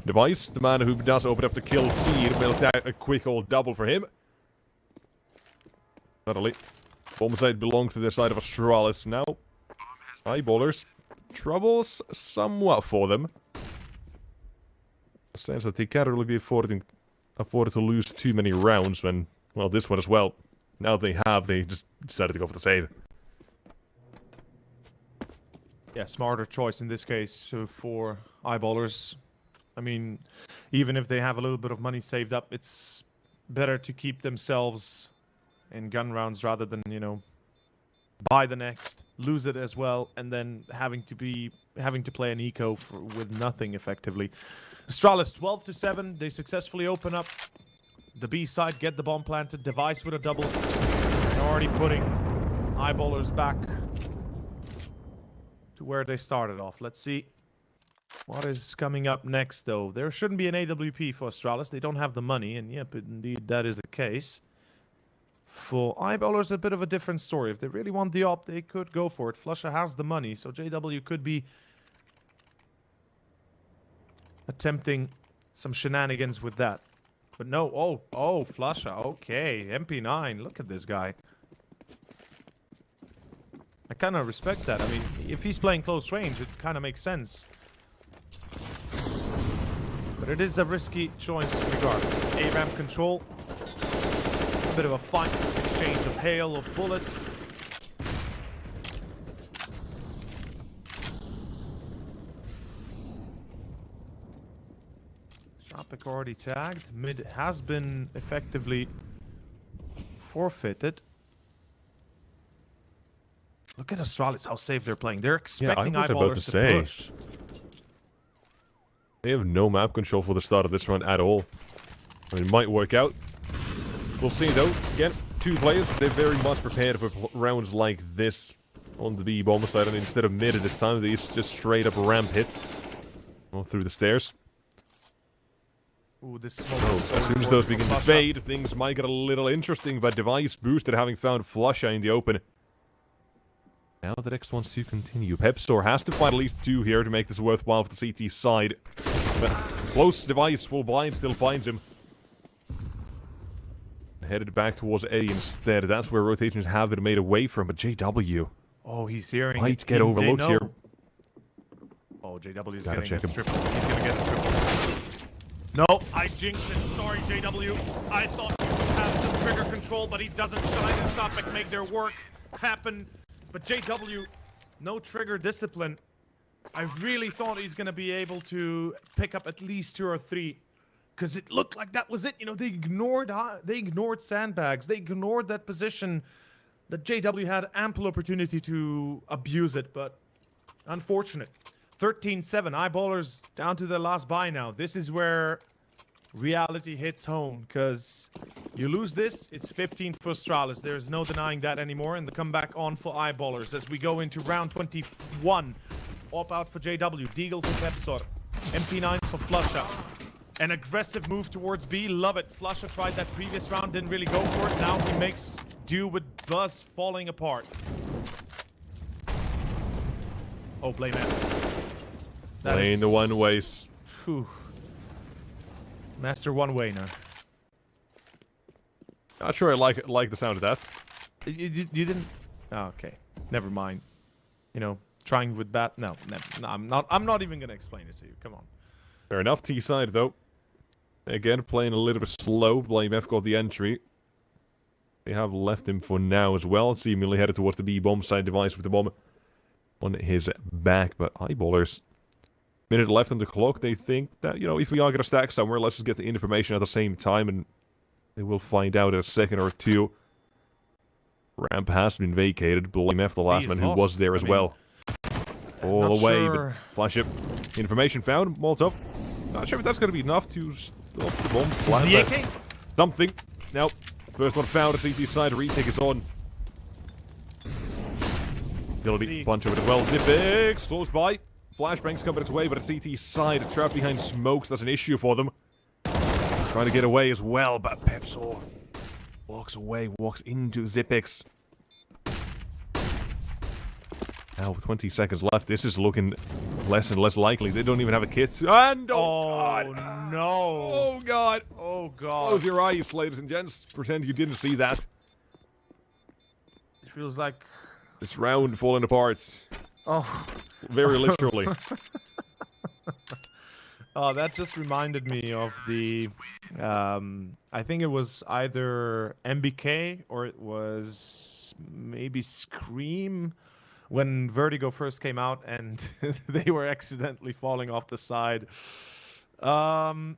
Device, the man who does open up the kill feed, will attack a quick old double for him. Suddenly, bomb site belongs to the side of Astralis now. Eyeballers, troubles somewhat for them. The sense that they can't really be afforded to lose too many rounds when, well, this one as well. Now they just decided to go for the save. Yeah, smarter choice in this case for Eyeballers. I mean, even if they have a little bit of money saved up, it's better to keep themselves in gun rounds rather than, you know, buy the next, lose it as well, and then having to play an eco with nothing effectively. Astralis 12-7. They successfully open up the B side, get the bomb planted, Device with a double, and already putting Eyeballers back to where they started off. Let's see what is coming up next, though. There shouldn't be an AWP for Astralis. They don't have the money, and yep, indeed that is the case. For Eyeballers, a bit of a different story. If they really want the op, they could go for it. Flusha has the money, so JW could be attempting some shenanigans with that. But no, oh, Flusha, okay. MP9, look at this guy. I kind of respect that. I mean, if he's playing close range, it kind of makes sense. But it is a risky choice regardless. A-ramp control. A bit of a fight, exchange of hail of bullets. Shopik already tagged. Mid has been effectively forfeited. Look at Astralis, how safe they're playing. They're expecting Eyeballers to push. They have no map control for the start of this run at all. I mean, it might work out. We'll see, though. Again, two players. They're very much prepared for rounds like this on the B bomb side. And instead of mid at this time, they just straight up ramp hit. Well, through the stairs. Ooh, this as soon as those begin to fade, things might get a little interesting. But Device boosted, having found Flusha in the open. Now the next one's to continue. Pepsor has to find at least two here to make this worthwhile for the CT side. But close Device, full blind, still finds him. Headed back towards A instead. That's where rotations have been made away from. But JW. Oh, he's hearing. Might get overlooked here. Oh, JW is getting a triple. He's going to get a triple. No, I jinxed it. Sorry, JW. I thought he would have some trigger control, but he doesn't. Shine and stop and make their work happen. But JW, no trigger discipline. I really thought he's going to be able to pick up at least 2 or 3. Because it looked like that was it. You know, they ignored sandbags. They ignored that position that JW had ample opportunity to abuse it. But unfortunate. 13-7. Eyeballers down to the last buy now. This is where reality hits home. Because you lose this, it's 15 for Astralis. There's no denying that anymore. And the comeback on for Eyeballers as we go into round 21. Op out for JW. Deagle for Pepsor. MP9 for Flusha. An aggressive move towards B. Love it. Flusha tried that previous round. Didn't really go for it. Now he makes do with Buzz falling apart. Oh, blame it. Playing the one ways. Master one way now. Not sure I like the sound of that. You didn't. Oh, okay. Never mind. You know, trying with bat. No, I'm not even gonna explain it to you. Come on. Fair enough. T side though. Again, playing a little bit slow. Blame F got the entry. They have left him for now as well. Seemingly headed towards the B bomb side. Device with the bomb on his back. But Eyeballers Minute left on the clock. They think that, you know, if we are going to stack somewhere, let's just get the information at the same time, and they will find out in a second or two. Ramp has been vacated. BlameF, the last man who was there as well. All the way, but flash it. Information found. Molotov. Not sure if that's going to be enough to stop the bomb. The AK? Something. Now, first one found. A CT side. Retake is on. Ability punch over as well. Zipix close by. Flashbangs coming its way, but a CT side trapped behind smokes. That's an issue for them. Trying to get away as well, but Pepsor walks away, walks into Zipix. Now, with 20 seconds left, this is looking less and less likely. They don't even have a kit. And God. No. Oh god! Oh god. Close your eyes, ladies and gents. Pretend you didn't see that. It feels like this round falling apart. Oh. Very literally. Oh, that just reminded me of the I think it was either MBK or it was maybe Scream when Vertigo first came out and they were accidentally falling off the side. Oh.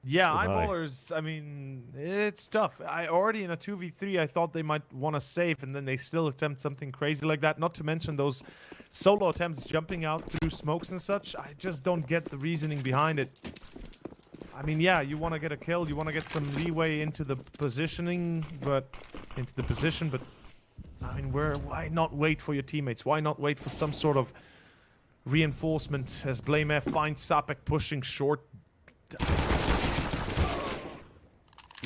Yeah, eyeballers, I mean, it's tough. I already in a 2v3, I thought they might want to save, and then they still attempt something crazy like that. Not to mention those solo attempts jumping out through smokes and such. I just don't get the reasoning behind it. I mean, yeah, you want to get a kill, you want to get some leeway into the positioning, but I mean, why not wait for your teammates? Why not wait for some sort of reinforcement as BlameF finds Sapek pushing short?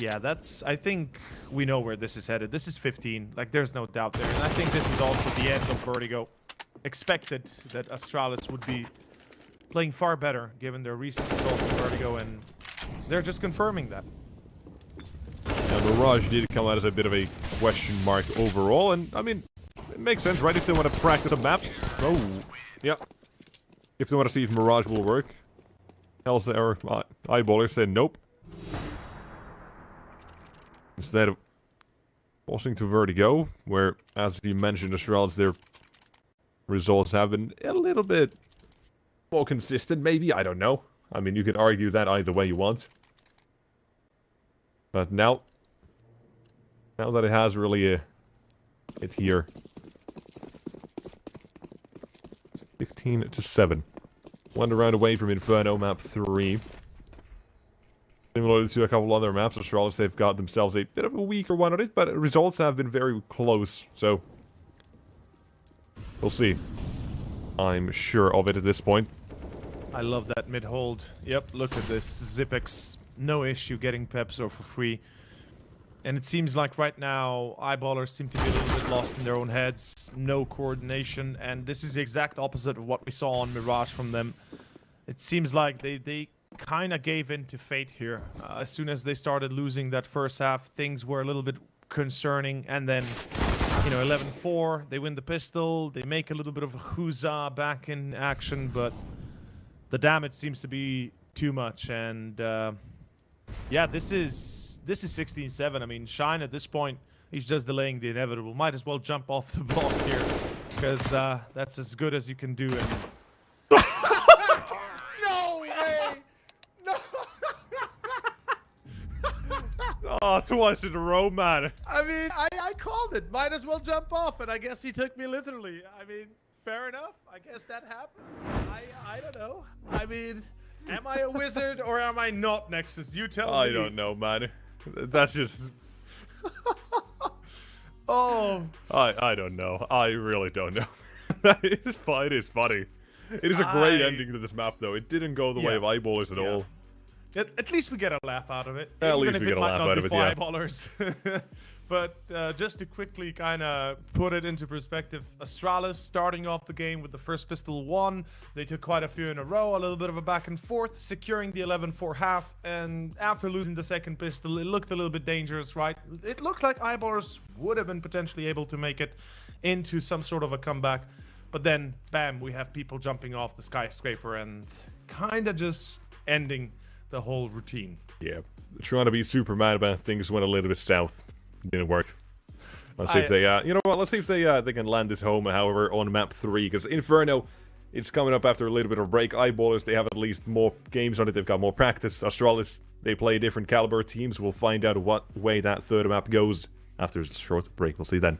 Yeah, I think we know where this is headed. This is 15. Like, there's no doubt there. And I think this is also the end of Vertigo. Expected that Astralis would be playing far better given their recent results in Vertigo, and they're just confirming that. Yeah, Mirage did come out as a bit of a question mark overall, and I mean, it makes sense, right? If they want to practice a map. Oh, yeah. If they want to see if Mirage will work. Elsa or Eyeballer said nope. Instead of forcing to Vertigo, where, as you mentioned, Astralis, their results have been a little bit more consistent, maybe? I don't know. I mean, you could argue that either way you want. But now that it has really hit here. 15-7. 1 round away from Inferno, map 3. Similar to a couple other maps, Astralis, they've got themselves a bit of a weaker one on it, but results have been very close, so we'll see. I'm sure of it at this point. I love that mid-hold. Yep, look at this. Zipix, no issue getting Pepsor for free. And it seems like right now, eyeballers seem to be a little bit lost in their own heads. No coordination, and this is the exact opposite of what we saw on Mirage from them. It seems like they kind of gave in to fate here. As soon as they started losing that first half, things were a little bit concerning, and then, you know, 11-4, they win the pistol, they make a little bit of a huzzah back in action, but the damage seems to be too much, and yeah, this is 16-7. I mean, Shine at this point, he's just delaying the inevitable. Might as well jump off the block here, because that's as good as you can do. And No way! No! Oh, twice in a row, man. I mean, I called it. Might as well jump off, and I guess he took me literally. I mean, fair enough. I guess that happens. I don't know. I mean, am I a wizard or am I not, Nexus? You tell me. I don't know, man. That's just... Oh. I don't know. I really don't know. It is funny. It is a great ending to this map, though. It didn't go the way of Eyeballers at all. At least we get a laugh out of it. At least we get a laugh out of it, yeah. Eyeballers. But just to quickly kind of put it into perspective, Astralis starting off the game with the first pistol 1. They took quite a few in a row, a little bit of a back and forth, securing the 11-4 half. And after losing the second pistol, it looked a little bit dangerous, right? It looked like Eyeballers would have been potentially able to make it into some sort of a comeback. But then, bam, we have people jumping off the skyscraper and kind of just ending the whole routine. Yeah, trying to be super mad about things went a little bit south. Didn't work. Let's see if they, you know what? Let's see if they can land this home, however, on map 3. Because Inferno, it's coming up after a little bit of a break. Eyeballers, they have at least more games on it. They've got more practice. Astralis, they play different caliber teams. We'll find out what way that third map goes after a short break. We'll see then.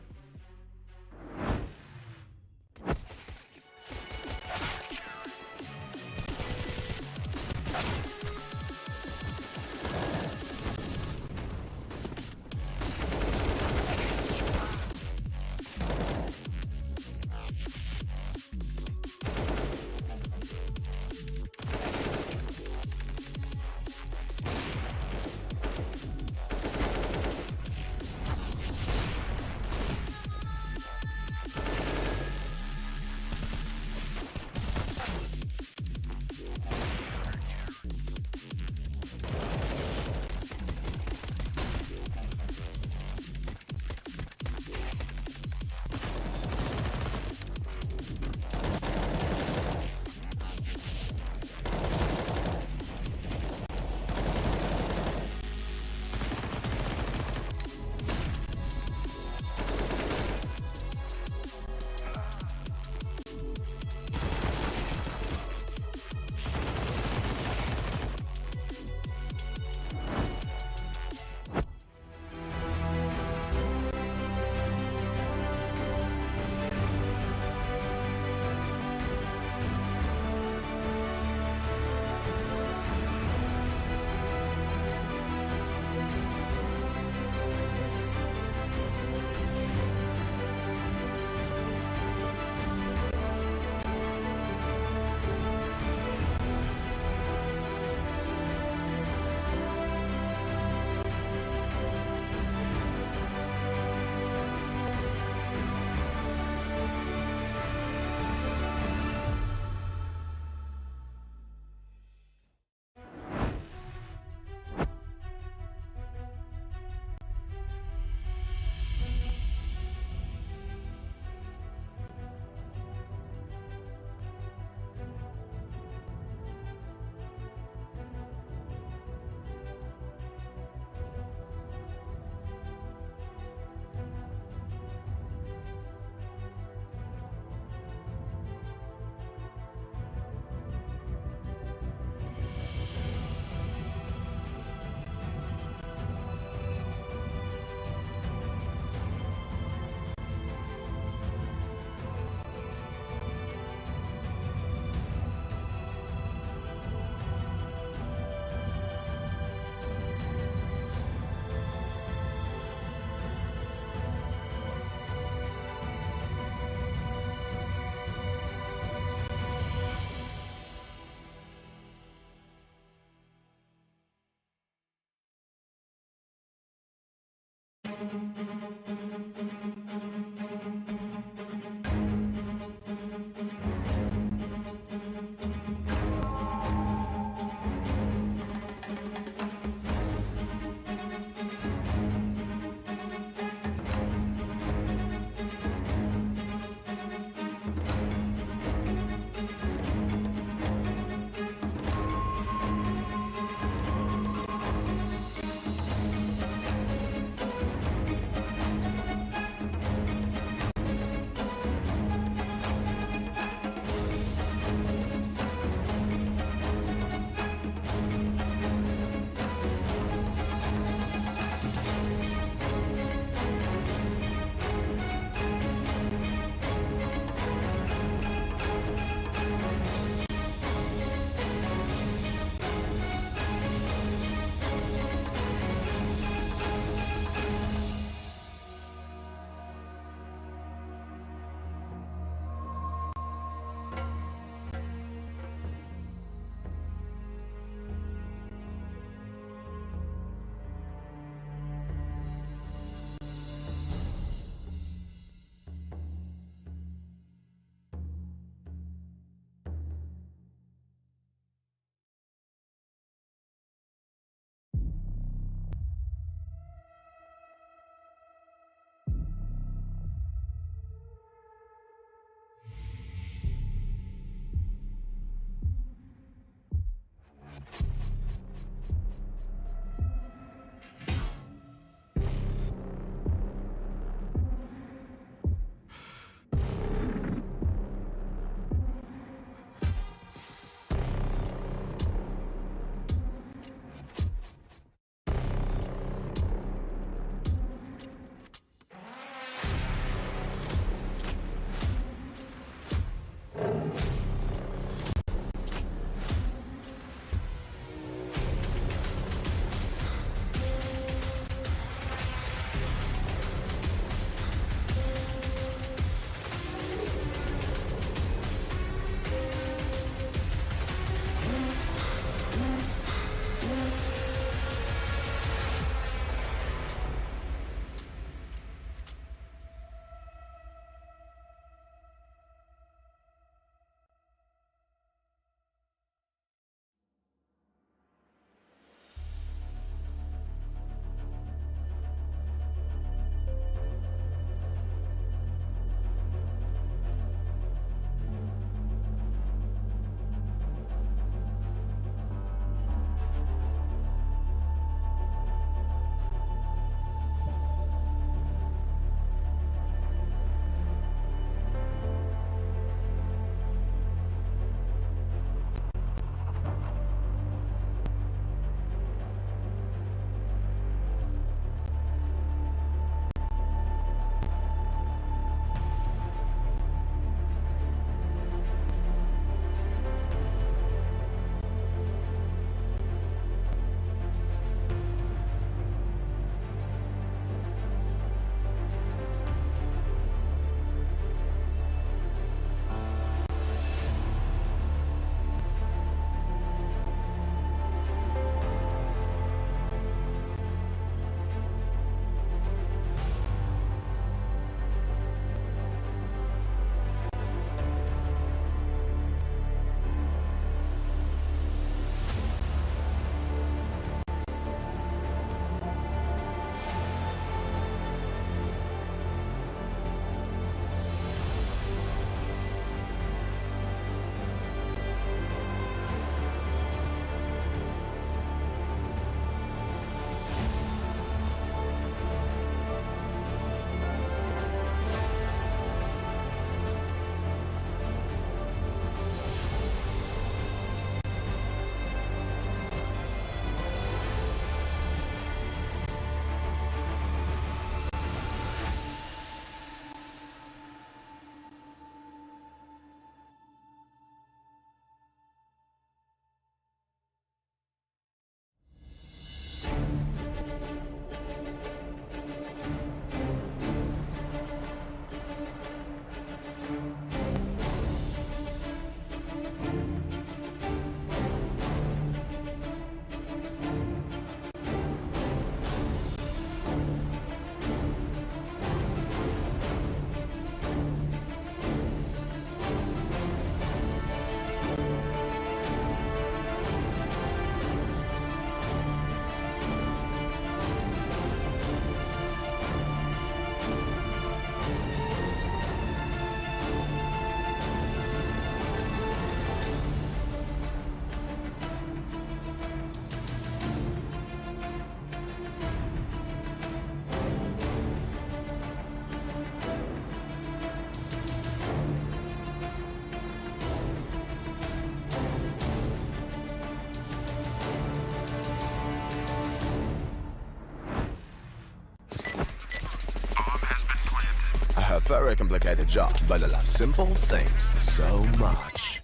very complicated job, but I love simple things so much.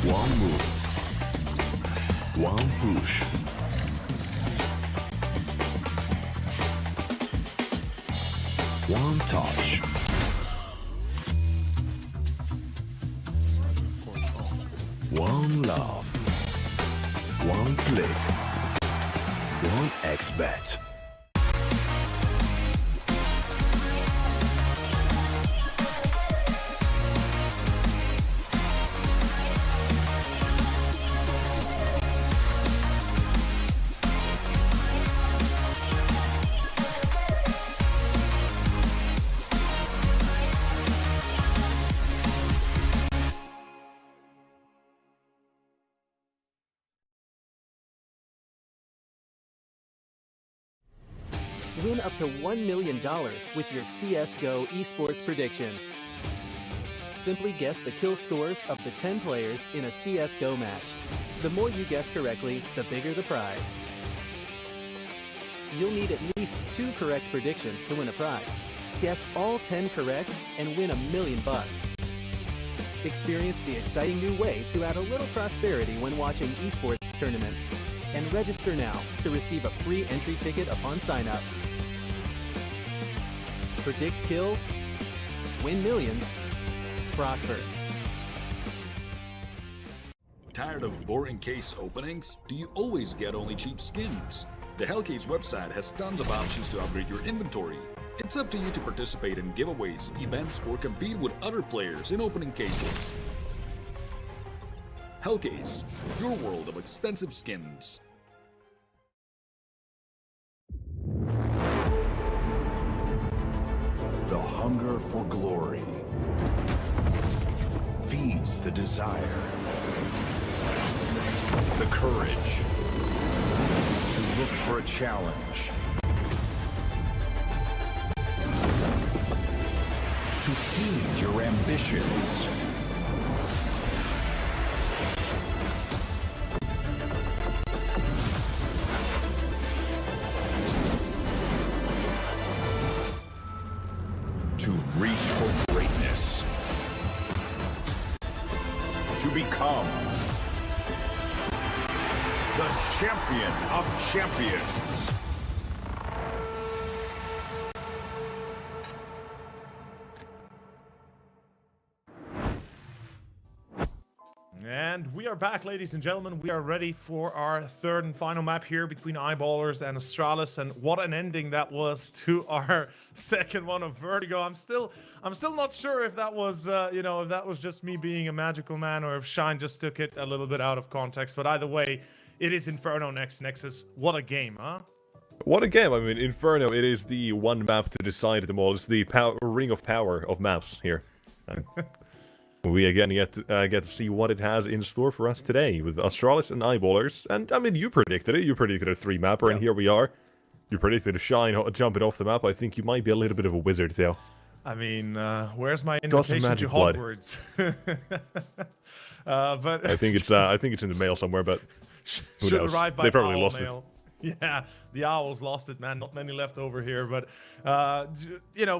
One move. One push. One touch. One love. One click. One X-bet. Win up to $1 million with your CSGO esports predictions. Simply guess the kill scores of the 10 players in a CSGO match. The more you guess correctly, the bigger the prize. You'll need at least 2 correct predictions to win a prize. Guess all 10 correct and win $1 million. Experience the exciting new way to add a little prosperity when watching esports tournaments. And register now to receive a free entry ticket upon sign-up. Predict kills, win millions, prosper. Tired of boring case openings? Do you always get only cheap skins? The Hellcase website has tons of options to upgrade your inventory. It's up to you to participate in giveaways, events, or compete with other players in opening cases. Hellcase, your world of expensive skins. The hunger for glory feeds the desire, the courage to look for a challenge, to feed your ambitions. To reach for greatness. To become the champion of champions. And we are back, ladies and gentlemen. We are ready for our third and final map here between Eyeballers and Astralis. And what an ending that was to our second one of Vertigo. I'm still not sure if that was, if that was just me being a magical man or if Shine just took it a little bit out of context. But either way, it is Inferno next Nexus. What a game, huh? What a game. I mean, Inferno, it is the one map to decide them all. It's the ring of power of maps here. We again get to see what it has in store for us today with Astralis and Eyeballers. And I mean, you predicted it. You predicted a 3-mapper, and here we are. You predicted a Shine jumping off the map. I think you might be a little bit of a wizard, Theo. I mean, where's my invitation to Hogwarts? But I think it's in the mail somewhere, but who knows? Arrive by They probably owl lost mail. Yeah, the Owls lost it, man. Not many left over here, but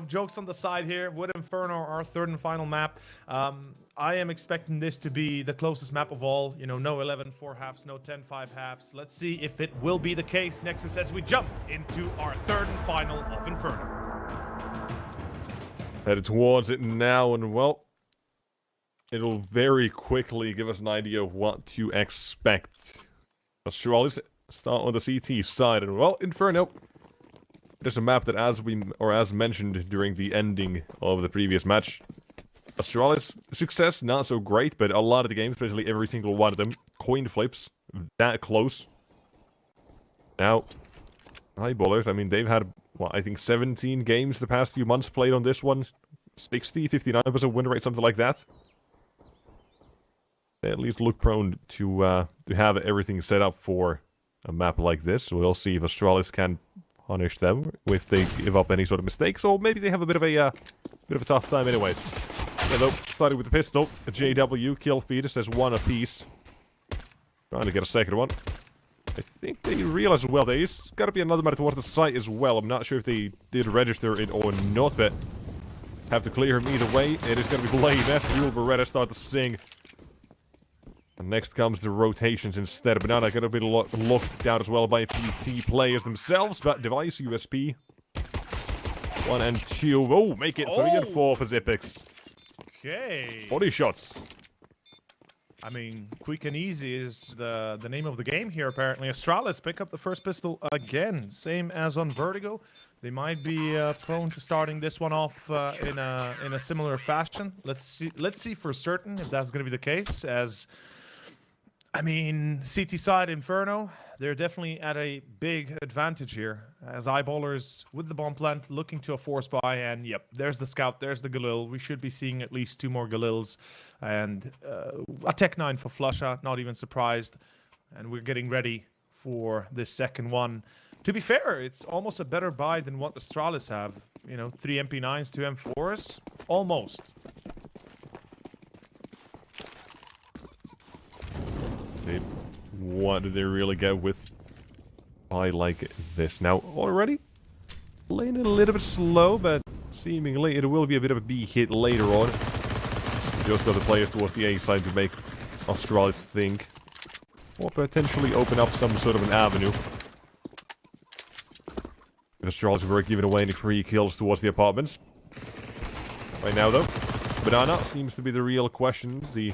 jokes on the side here. With Inferno, our third and final map, I am expecting this to be the closest map of all. No 11 4-halves, no 10 5-halves. Let's see if it will be the case, Nexus, as we jump into our third and final of Inferno. Headed towards it now, and well, it'll very quickly give us an idea of what to expect. Astralis start on the CT side, and well, Inferno. There's a map that, as mentioned during the ending of the previous match, Astralis success not so great, but a lot of the games, especially every single one of them, coin flips that close. Now, Eyeballers, I mean, they've had I think 17 games the past few months played on this one, 59% win rate, something like that. They at least look prone to have everything set up for a map like this. We'll see if Astralis can punish them if they give up any sort of mistakes, or maybe they have a bit of a tough time anyways. Hello, starting with the pistol, a JW kill feed says 1 apiece. Trying to get a second one. I think they realize as well there's got to be another matter towards the site as well. I'm not sure if they did register it or not, but Have to clear him either way. It is going to be BlameF. Yule Beretta start to sing. And next comes the rotations instead. Banana going to be locked down as well by a few T players themselves. But device USP. 1 and 2. Oh, make it 3 and 4 for Xyp9x. Okay. Body shots. I mean, quick and easy is the name of the game here, apparently. Astralis pick up the first pistol again. Same as on Vertigo. They might be prone to starting this one off in a similar fashion. Let's see for certain if that's going to be the case. As I mean, CT side Inferno, they're definitely at a big advantage here. As eyeballers with the bomb plant looking to a force buy, and yep, there's the scout, there's the Galil. We should be seeing at least 2 more Galils and a Tech 9 for Flusha. Not even surprised. And we're getting ready for this second one. To be fair, it's almost a better buy than what Astralis have. You know, 3 MP9s, 2 M4s, almost. What do they really get with I like this? Now, already playing it a little bit slow, but seemingly it will be a bit of a B hit later on. Just got the players towards the A side to make Astralis think, or potentially open up some sort of an avenue. If Astralis were giving away any free kills towards the apartments. Right now, though, Banana seems to be the real question. The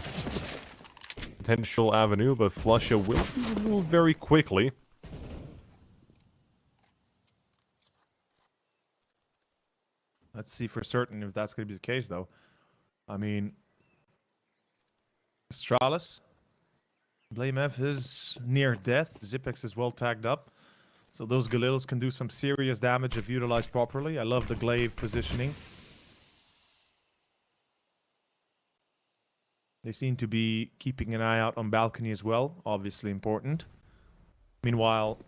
potential avenue, but Flusha will be removed very quickly. Let's see for certain if that's going to be the case, though. I mean, Astralis, BlameF is near death. Xyp9x is well tagged up. So those Galils can do some serious damage if utilized properly. I love the glaive positioning. They seem to be keeping an eye out on balcony as well. Obviously important. Meanwhile,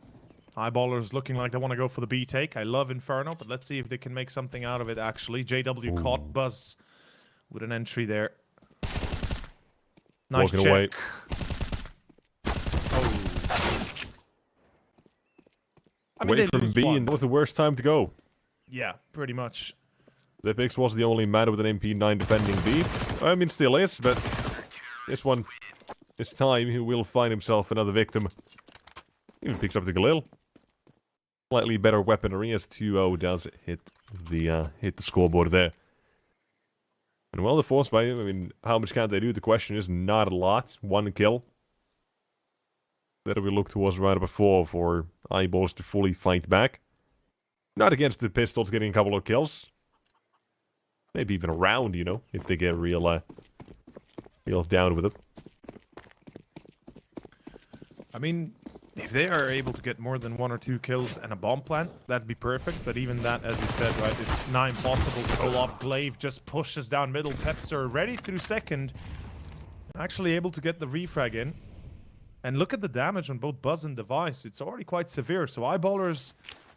eyeballers looking like they want to go for the B take. I love Inferno, but let's see if they can make something out of it, actually. JW caught Buzz with an entry there. Nice Walking check. away. Oh. I mean, Away from B, and that was the worst time to go. Yeah, pretty much. Xyp9x was the only man with an MP9 defending B. I mean, still is, but this time he will find himself another victim. Even picks up the Galil. Slightly better weaponry as 2-0 does hit the scoreboard there. And well, the force buy, I mean, how much can they do? The question is not a lot. 1 kill. That we look towards right before for eyeballs to fully fight back. Not against the pistols getting a couple of kills. Maybe even a round, you know, if they get real down with it. I mean, if they are able to get more than 1 or 2 kills and a bomb plant, that'd be perfect. But even that, as you said, right, it's not impossible to pull off. Glaive just pushes down middle. Pepser ready through second. Actually able to get the refrag in. And look at the damage on both Buzz and Device. It's already quite severe. So eyeballers,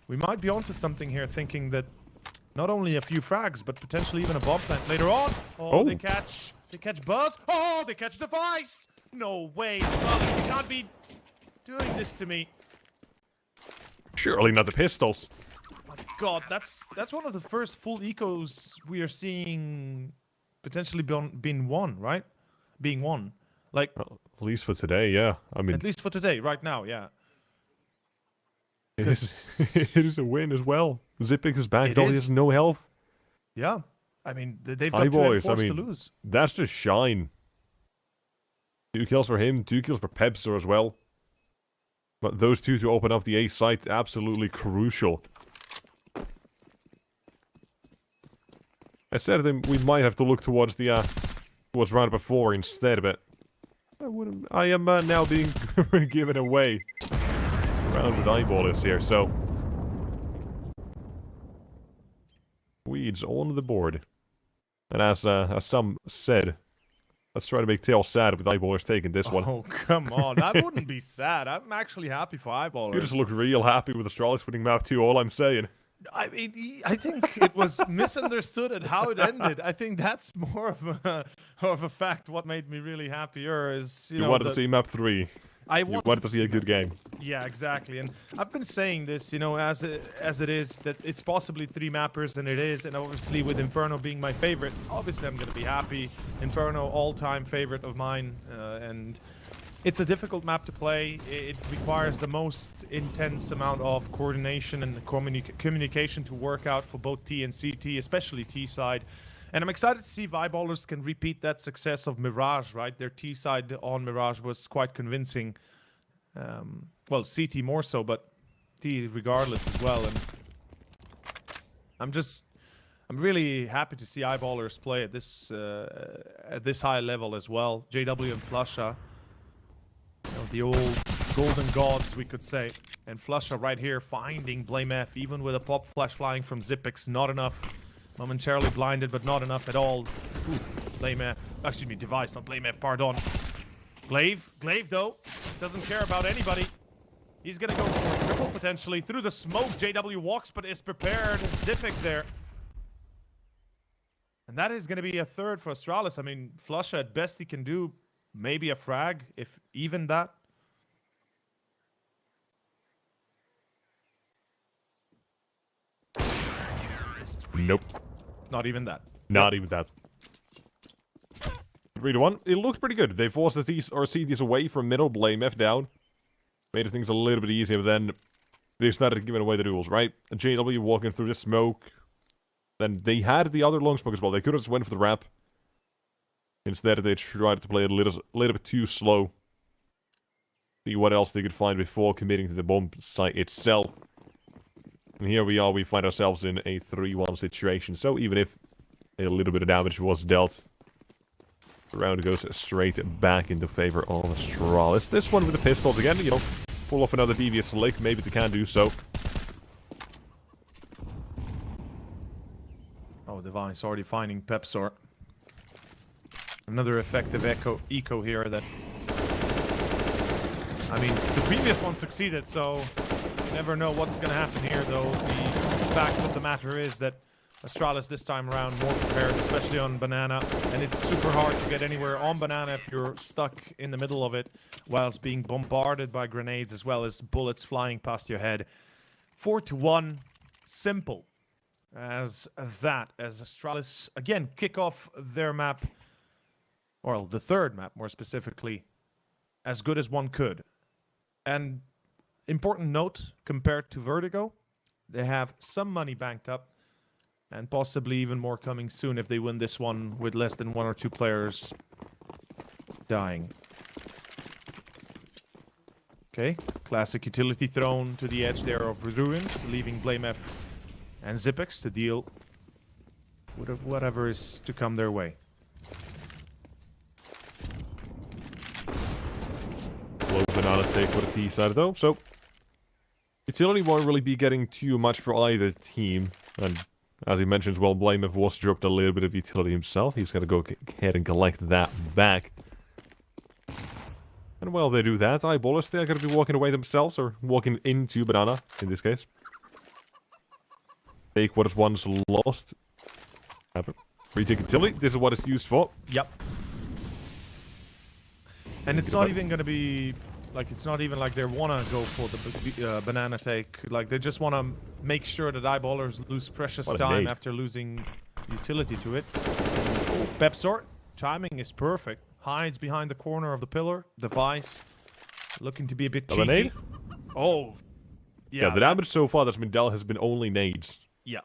we might be onto something here, thinking that not only a few frags, but potentially even a bomb plant later on. Oh, they catch Buzz. Oh, they catch Device. No way, Buzz, you can't be doing this to me. Surely not the pistols. My God, that's one of the first full ecos we are seeing potentially being won, right? Being won, like well, at least for today, yeah. I mean, at least for today, right now, yeah. It is a win as well. Xyp9x is back. Dolly has no health. Yeah, I mean they've got boys, to lose. That's just shine. 2 kills for him, 2 kills for Pepser as well. But those 2 to open up the A site, absolutely crucial. I said that we might have to look towards the towards round before instead, but I am now being given away. Round with eyeballers here, so Weeds on the board. And as some said, let's try to make Tail sad with eyeballers taking this one. Oh, come on. That wouldn't be sad. I'm actually happy for eyeballers. You just look real happy with Astralis winning map 2, all I'm saying. I mean, I think it was misunderstood at how it ended. I think that's more of a fact. What made me really happier is, you wanted to see map 3. I You wanted to see a good that. game. Yeah, exactly. And I've been saying this, you know, as it is, that it's possibly 3 mappers, and it is. And obviously with Inferno being my favorite, obviously I'm going to be happy. Inferno, all-time favorite of mine. And it's a difficult map to play. It requires the most intense amount of coordination and communication to work out for both T and CT, especially T side. And I'm excited to see if Eyeballers can repeat that success of Mirage, right? Their T side on Mirage was quite convincing. Well, CT more so, but T regardless as well. And I'm really happy to see Eyeballers play at this high level as well. JW and Flusha, you know, the old golden gods, we could say. And Flusha right here finding Blame F, even with a pop flash flying from Xyp9x, not enough. Momentarily blinded, but not enough at all. Oof, Blame F. Excuse me, Device, not Blame F, pardon. Glaive though, doesn't care about anybody. He's gonna go for a triple potentially through the smoke. JW walks, but is prepared. Xyp9x there. And that is gonna be a third for Astralis. I mean, Flusha at best he can do maybe a frag, if even that. Nope. Not even that. Not even that. 3-1. It looked pretty good. They forced the CTs away from middle, Blame F down. Made things a little bit easier, but then they started giving away the duels, right? And JW walking through the smoke. Then they had the other long smoke as well. They could have just went for the wrap. Instead, they tried to play a little bit too slow. See what else they could find before committing to the bomb site itself. And here we are, we find ourselves in a 3-1 situation. So even if a little bit of damage was dealt, the round goes straight back into favor of Astralis. This one with the pistols again, you know, pull off another devious lick, maybe they can do so. Oh, Device already finding Pepsor. Another effective eco here that... I mean, the previous one succeeded, so... You never know what's going to happen here, though. The fact of the matter is that Astralis this time around more prepared, especially on Banana. And it's super hard to get anywhere on Banana if you're stuck in the middle of it, whilst being bombarded by grenades as well as bullets flying past your head. 4-1, simple as that. As Astralis, again, kick off their map, or the third map more specifically, as good as one could. And important note, compared to Vertigo, they have some money banked up, and possibly even more coming soon if they win this one with less than 1 or 2 players dying. Okay, classic utility thrown to the edge there of Ruins, leaving Blame F and Xyp9x to deal with whatever is to come their way. Low Banana take for the T side though, so utility won't really be getting too much for either team, and as he mentions, well, Blame F was dropped a little bit of utility himself. He's got to go ahead and collect that back. And while they do that, Eyeballers, they're going to be walking away themselves, or walking into Banana, in this case. Take what is once lost. Retake utility, this is what it's used for. Yep. And it's not even going to be... Like, it's not even like they want to go for the Banana take. Like, they just want to make sure that Eyeballers lose precious time after losing utility to it. Pepsor, timing is perfect. Hides behind the corner of the pillar. Device, looking to be a bit cheeky. Nade? Oh, yeah. The damage so far that's been dealt has been only nades. Yeah.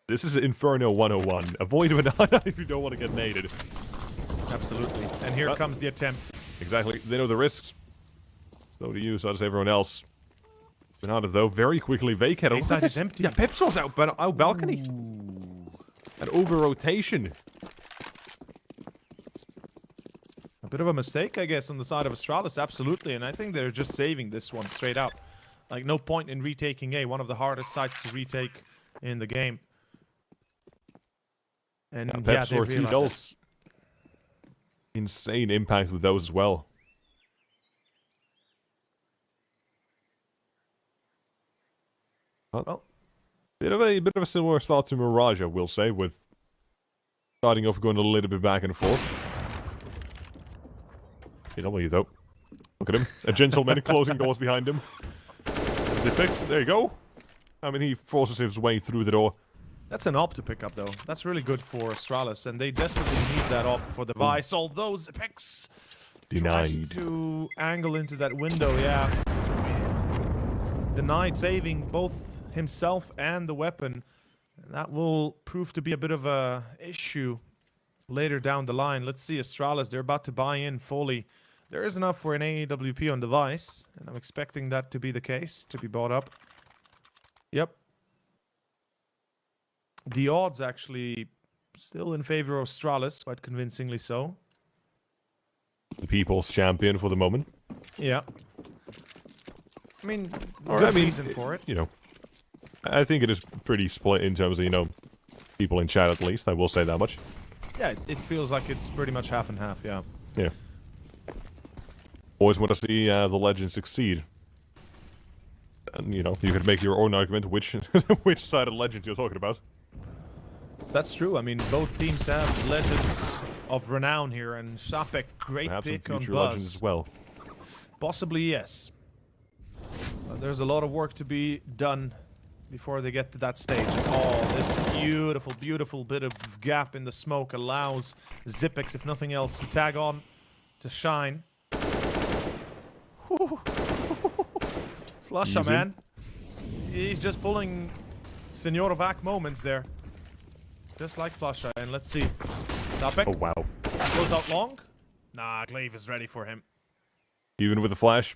This is Inferno 101. Avoid Banana if you don't want to get naded. Absolutely. And here comes the attempt. Exactly. They know the risks. So do you, so does everyone else. Banana, though, very quickly vacated. A-side is empty. Yeah, Pepsor's out balcony. An over-rotation. A bit of a mistake, I guess, on the side of Astralis, absolutely. And I think they're just saving this one straight out. Like, no point in retaking A, one of the hardest sites to retake in the game. And yeah, they realized insane impact with those as well. Well, bit of a similar start to Mirage, I will say, with starting off going a little bit back and forth. JW though, Look at him. A gentleman closing doors behind him. Zipix, there you go. I mean, he forces his way through the door. That's an op to pick up, though. That's really good for Astralis, and they desperately need that op for Device. Although Zipix tries Denied. to angle into that window, yeah. Denied, saving both himself and the weapon. And that will prove to be a bit of a issue later down the line. Let's see, Astralis, they're about to buy in fully. There is enough for an AWP on Device, and I'm expecting that to be the case, to be bought up. Yep. The odds actually still in favor of Astralis, quite convincingly so. The people's champion for the moment. Yeah. I mean, Or, good reason for it. You know, I think it is pretty split in terms of, you know, people in chat at least. I will say that much. Yeah, it feels like it's pretty much half and half, yeah. Yeah. Always want to see the legend succeed. And, you know, you could make your own argument which which side of legends you're talking about. That's true. I mean, both teams have legends of renown here, and Sapek, great Perhaps some pick on future Buzz. legends as well. Possibly, yes. But there's a lot of work to be done before they get to that stage. Oh, this beautiful, beautiful bit of gap in the smoke allows Zipix, if nothing else, to tag on, to shine. Flusha, Easy. man. He's just pulling Senor Vac moments there. Just like Flusha. And let's see. Sapek Oh, wow. goes out long. Nah, Glaive is ready for him. Even with the flash.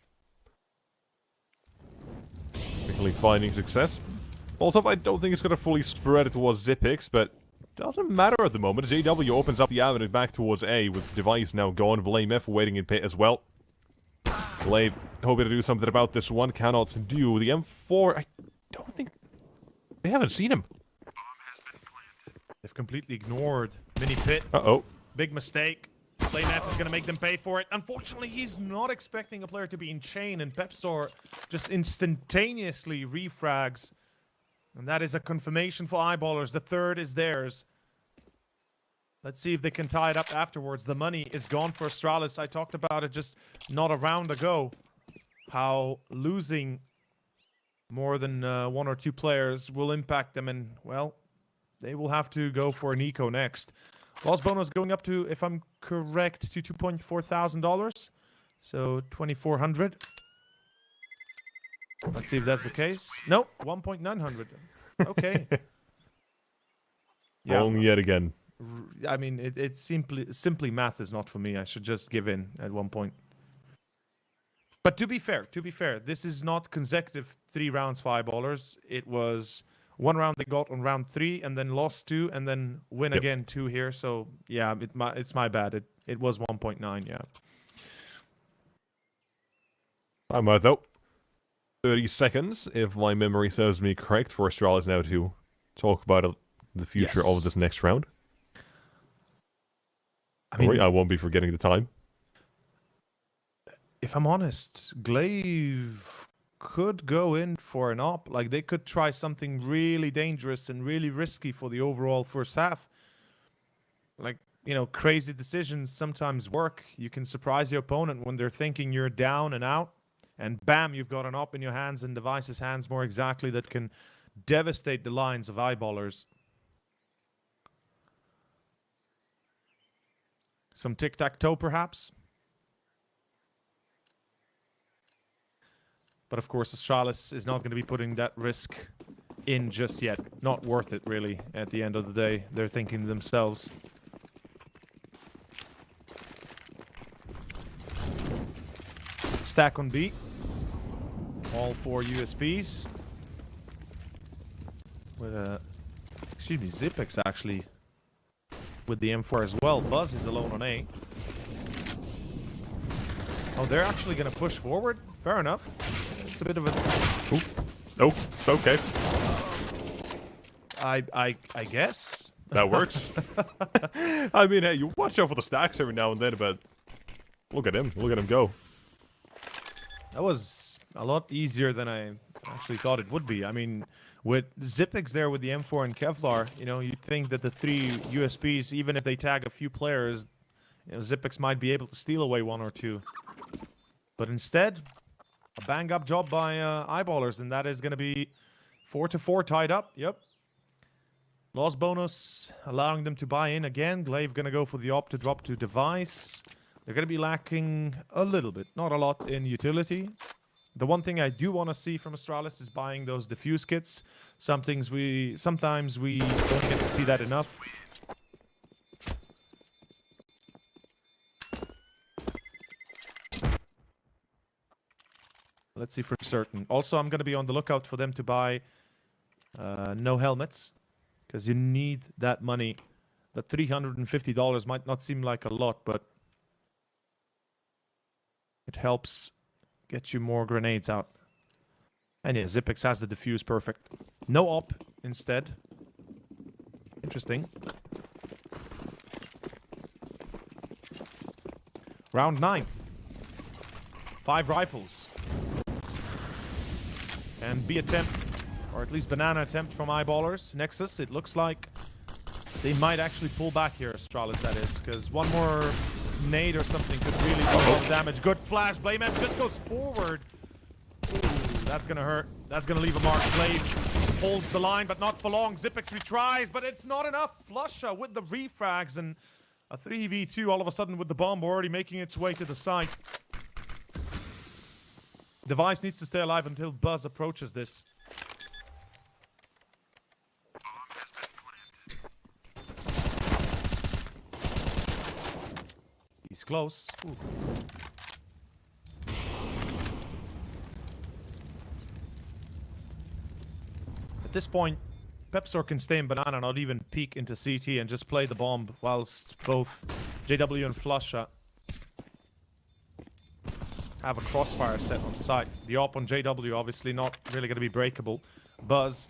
Quickly finding success. Also, I don't think it's going to fully spread towards Zipix, but doesn't matter at the moment. As AW opens up the avenue back towards A, with Device now gone. Vlamef waiting in pit as well. Glaive hoping to do something about this one. Cannot do. The M4, I don't think... They haven't seen him. They've completely ignored Mini Pit. Uh-oh. Big mistake. Playmat is going to make them pay for it. Unfortunately, he's not expecting a player to be in chain, and Pepsor just instantaneously refrags. And that is a confirmation for Eyeballers. The third is theirs. Let's see if they can tie it up afterwards. The money is gone for Astralis. I talked about it just not a round ago. How losing more than one or two players will impact them. And, well, they will have to go for an eco next. Loss bonus going up to, if I'm correct, to $2,400. So 2,400. Let's see if that's the case. Nope, 1,900. Okay. Wrong yet again. I mean, it's simply math is not for me. I should just give in at one point. But to be fair, this is not consecutive 3 rounds for Eyeballers. It was one round they got on round 3 and then lost 2 and then win again 2 here. So yeah, it's my bad. It was 1.9. Yeah. I'm out though. 30 seconds, if my memory serves me correct, for Astralis now to talk about the future of this next round. I mean, I won't be forgetting the time. If I'm honest, Glaive could go in for an op. Like, they could try something really dangerous and really risky for the overall first half. Like, you know, crazy decisions sometimes work. You can surprise your opponent when they're thinking you're down and out. And bam, you've got an op in your hands and Device's hands more exactly that can devastate the lines of Eyeballers. Some tic-tac-toe, perhaps. But of course, Astralis is not going to be putting that risk in just yet. Not worth it, really, at the end of the day. They're thinking themselves. Stack on B. All 4 USPs. With excuse me, Zipix actually with the M4 as well. Buzz is alone on A. Oh, they're actually going to push forward? Fair enough. It's a bit of a... Oop. Oh, okay. I guess. That works. I mean, hey, you watch out for the stacks every now and then, but look at him. Look at him go. That was a lot easier than I actually thought it would be. I mean, with Zipix there with the M4 and Kevlar, you know, you'd think that the 3 USPs, even if they tag a few players, you know, Zipix might be able to steal away 1 or 2. But instead, a bang-up job by Eyeballers, and that is going to be 4-4 tied up. Yep. Loss bonus, allowing them to buy in again. Glaive going to go for the op to drop to device. They're going to be lacking a little bit, not a lot in utility. The one thing I do want to see from Astralis is buying those diffuse kits. Sometimes we don't get to see that enough. Let's see for certain. Also, I'm going to be on the lookout for them to buy no helmets, because you need that money. The $350 might not seem like a lot, but it helps get you more grenades out. And yeah, Zipex has the defuse, perfect. No op instead. Interesting. Round 9. 5 rifles. And B attempt, or at least banana attempt from Eyeballers. Nexus, it looks like they might actually pull back here, Astralis, that is, because one more nade or something could really do a lot of damage. Good flash. Blayman just goes forward. Ooh, that's going to hurt. That's going to leave a mark. Glaive holds the line, but not for long. Zipex retries, but it's not enough. Flusha with the refrags and a 3v2 all of a sudden with the bomb already making its way to the site. Device needs to stay alive until Buzz approaches this. He's close. Ooh. At this point, Pepsor can stay in Banana, not even peek into CT and just play the bomb whilst both JW and Flusha have a crossfire set on site. The op on JW obviously not really going to be breakable. Buzz,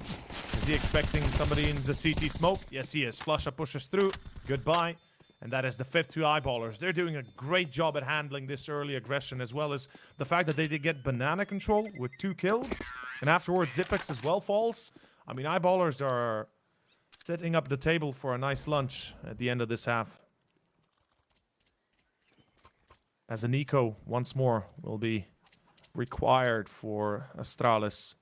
is he expecting somebody in the CT smoke? Yes, he is. Flusha pushes through. Goodbye. And that is the 5th to Eyeballers. They're doing a great job at handling this early aggression, as well as the fact that they did get banana control with 2 kills. And afterwards, Zipex as well falls. I mean, Eyeballers are setting up the table for a nice lunch at the end of this half. As an eco, once more, will be required for Astralis.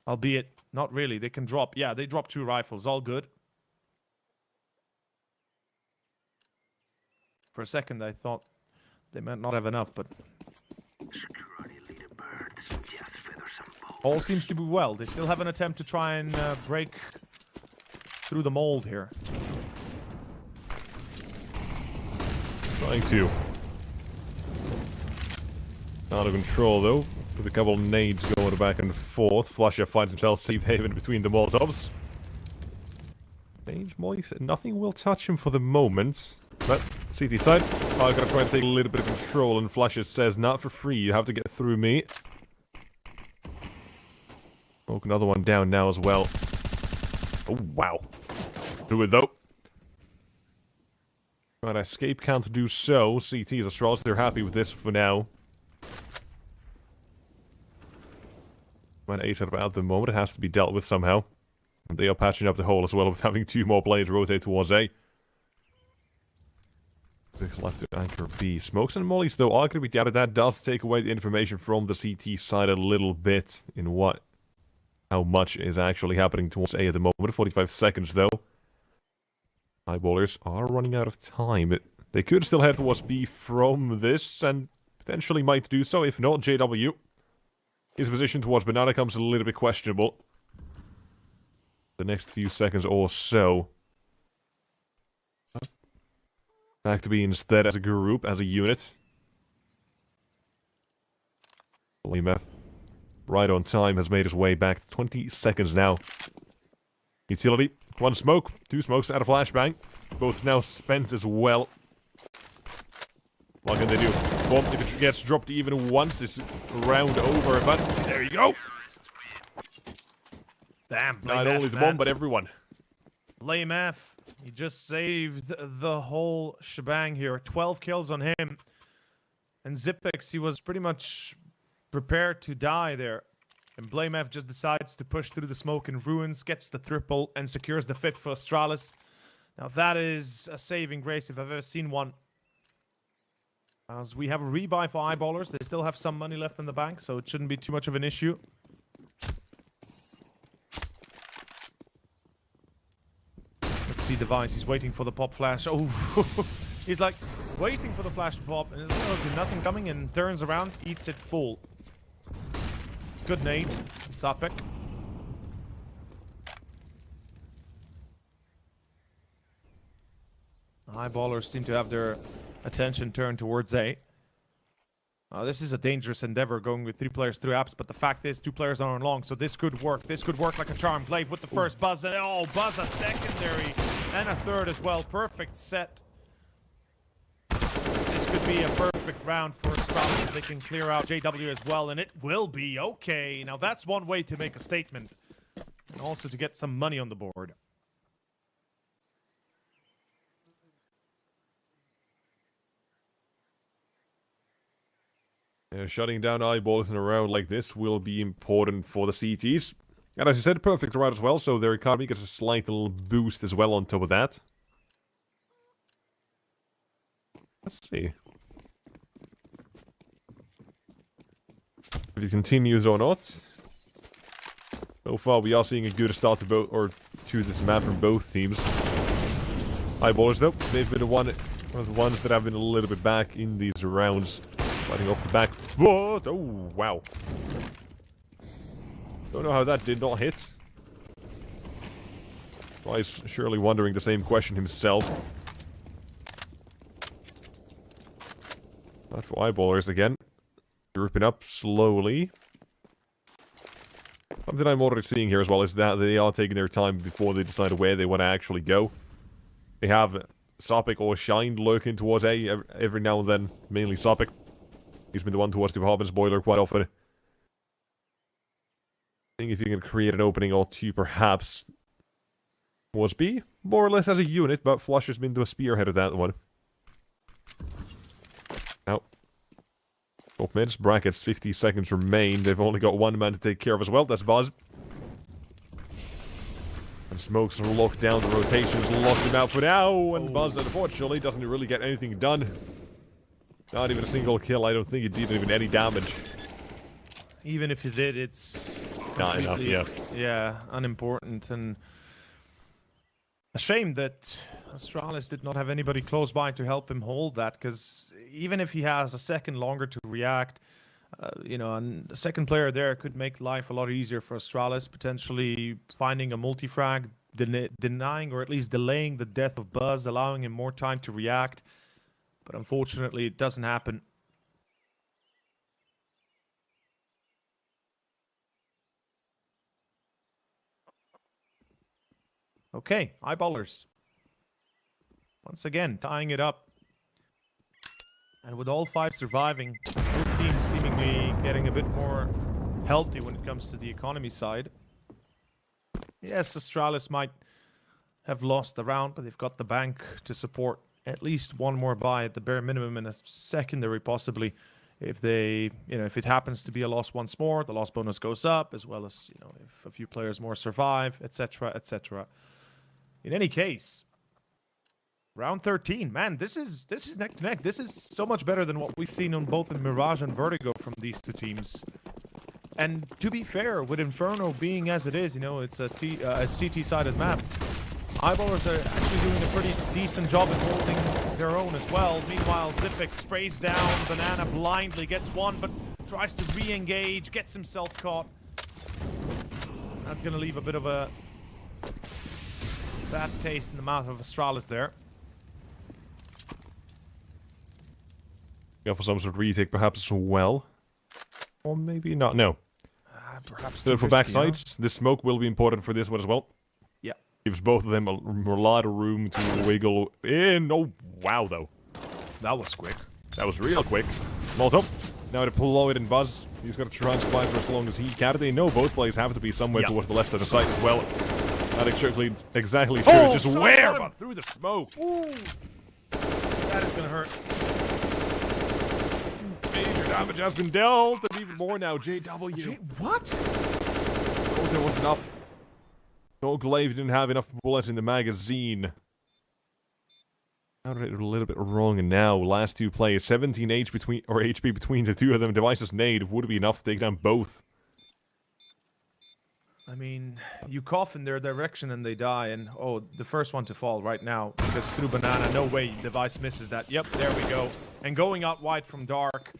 Albeit, not really. They can drop. Yeah, they drop 2 rifles. All good. For a second, I thought they might not have enough, but all seems to be well. They still have an attempt to try and break through the mold here. Trying to. Out of control, though. With a couple of nades going back and forth. Flusha finds himself safe haven between the Molotovs. Nades, Molly, nothing will touch him for the moment. But CT side, I'm gonna try and take a little bit of control, and Flusha says, not for free, you have to get through me. Poke another one down now as well. Oh, wow. Do it, though. Right, escape can't do so. CT is Astralis, they're happy with this for now. Right, 8 out at the moment, it has to be dealt with somehow. And they are patching up the hole as well with having 2 more players rotate towards A. Left to anchor B. Smokes and mollies, though, are going to be doubted. That does take away the information from the CT side a little bit in how much is actually happening towards A at the moment. 45 seconds, though. Eyeballers are running out of time. They could still head towards B from this, and potentially might do so. If not, JW. His position towards Banana comes a little bit questionable. The next few seconds or so. Back to be instead as a group, as a unit. Lima, right on time, has made his way back. 20 seconds now. Utility, 1 smoke, 2 smokes out of flashbang. Both now spent as well. What can they do? Bomb, if it gets dropped even once, it's round over, but there you go! Damn, not only the bomb, but everyone. Lame F. He just saved the whole shebang here. 12 kills on him. And Zipex, he was pretty much prepared to die there. And Blame F just decides to push through the smoke and ruins, gets the triple, and secures the 5th for Astralis. Now that is a saving grace if I've ever seen one. As we have a rebuy for Eyeballers, they still have some money left in the bank, so it shouldn't be too much of an issue. Let's see Device, he's waiting for the pop flash. Oh, he's like waiting for the flash to pop, and there's nothing coming, and turns around, eats it full. Good nade, Sapek. Eyeballers seem to have their attention turned towards A. This is a dangerous endeavor going with 3 players through apps, but the fact is 2 players are on long, so this could work. This could work like a charm. Glaive with the first buzz, and oh, buzz a secondary, and a third as well. Perfect set. This could be a perfect round for Astralis if they can clear out JW as well, and it will be. Okay, now that's one way to make a statement, and also to get some money on the board. Shutting down Eyeballs in a round like this will be important for the CTs. And as you said, perfect round as well, so their economy gets a slight little boost as well on top of that. Let's see if it continues or not. So far, we are seeing a good start to both, or to this map from both teams. Eyeballers, though, they've been one of the ones that have been a little bit back in these rounds. Fighting off the back foot. Oh, wow. Don't know how that did not hit. Well, he's surely wondering the same question himself. Not for Eyeballers again. Grouping up slowly. Something I'm already seeing here as well is that they are taking their time before they decide where they want to actually go. They have Sapek or Shine lurking towards A every now and then, mainly Sapek. He's been the one towards the apartments boiler quite often. I think if you can create an opening or two, perhaps. Was B, more or less as a unit, but Flush has been the spearhead of that one. Now, 12 minutes, brackets, 50 seconds remain. They've only got one man to take care of as well, that's Buzz. And Smokes are locked down, the rotations locked him out for now, and Buzz, unfortunately, doesn't really get anything done. Not even a single kill. I don't think it did even any damage. Even if you did, it's not enough, yeah. Yeah, unimportant, and a shame that Astralis did not have anybody close by to help him hold that, because even if he has a second longer to react, you know, and the second player there could make life a lot easier for Astralis, potentially finding a multi-frag, denying or at least delaying the death of Buzz, allowing him more time to react. But unfortunately, it doesn't happen. Okay, Eyeballers. Once again, tying it up. And with all 5 surviving, both teams seemingly getting a bit more healthy when it comes to the economy side. Yes, Astralis might have lost the round, but they've got the bank to support at least one more buy at the bare minimum, and a secondary possibly. If they, you know, if it happens to be a loss once more, the loss bonus goes up, as well as, you know, if a few players more survive, etc., etc. In any case, round 13, man, this is neck to neck. This is so much better than what we've seen on both in Mirage and Vertigo from these 2 teams. And to be fair, with Inferno being as it is, you know, it's a CT-sided map. Eyeballers are actually doing a pretty decent job at holding their own as well. Meanwhile, Zipek sprays down, Banana blindly gets one, but tries to re-engage, gets himself caught. That's going to leave a bit of a bad taste in the mouth of Astralis there. Yeah, for some sort of retake perhaps as well. Or maybe not, no. Perhaps still for backsides, the smoke will be important for this one as well. Yeah. Gives both of them a lot of room to wiggle in. Oh, wow, though. That was quick. That was real quick. Molto. Now to pull Lloyd and Buzz. He's got to try and survive for as long as he can. They know both players have to be somewhere towards the left side of the site as well. Not exactly sure just where, but through the smoke. Ooh. That is going to hurt. Major damage has been dealt, and even more now. JW. What? Oh, there was enough. No, Glaive didn't have enough bullets in the magazine. Got it a little bit wrong now. Last two players, 17 HP between the two of them. Devices nade would be enough to take down both. I mean, you cough in their direction and they die, and oh, the first one to fall right now, because through banana, no way, Device misses that. Yep, there we go. And going out wide from dark,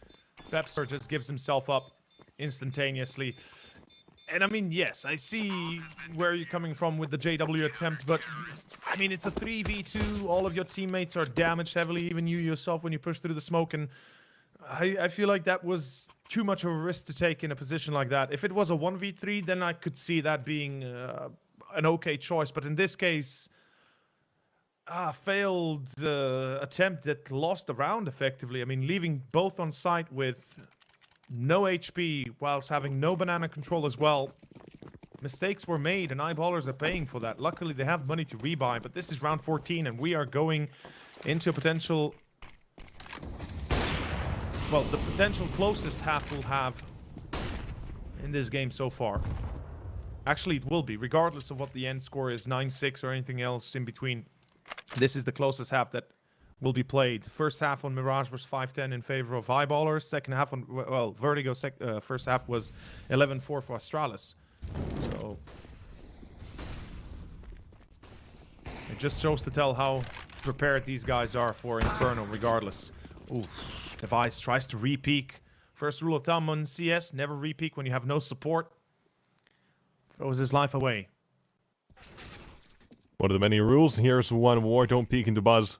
Pepster just gives himself up instantaneously. And I mean, yes, I see where you're coming from with the JW attempt, but I mean, it's a 3v2. All of your teammates are damaged heavily, even you yourself when you push through the smoke. And I feel like that was too much of a risk to take in a position like that. If it was a 1v3, then I could see that being an okay choice. But in this case, failed attempt that lost the round effectively. I mean, leaving both on site with no HP whilst having no banana control as well. Mistakes were made and eyeballers are paying for that. Luckily, they have money to rebuy, but this is round 14 and we are going into a potential... Well, the potential closest half we'll have in this game so far. Actually, it will be, regardless of what the end score is, 9-6 or anything else in between. This is the closest half that will be played. First half on Mirage was 5-10 in favor of Eyeballers. Second half on, well, Vertigo, first half was 11-4 for Astralis. So it just shows to tell how prepared these guys are for Inferno, regardless. Ooh, Device tries to re-peek. First rule of thumb on CS, never re-peek when you have no support. Throws his life away. One of the many rules. Here's one more. Don't peek into Buzz.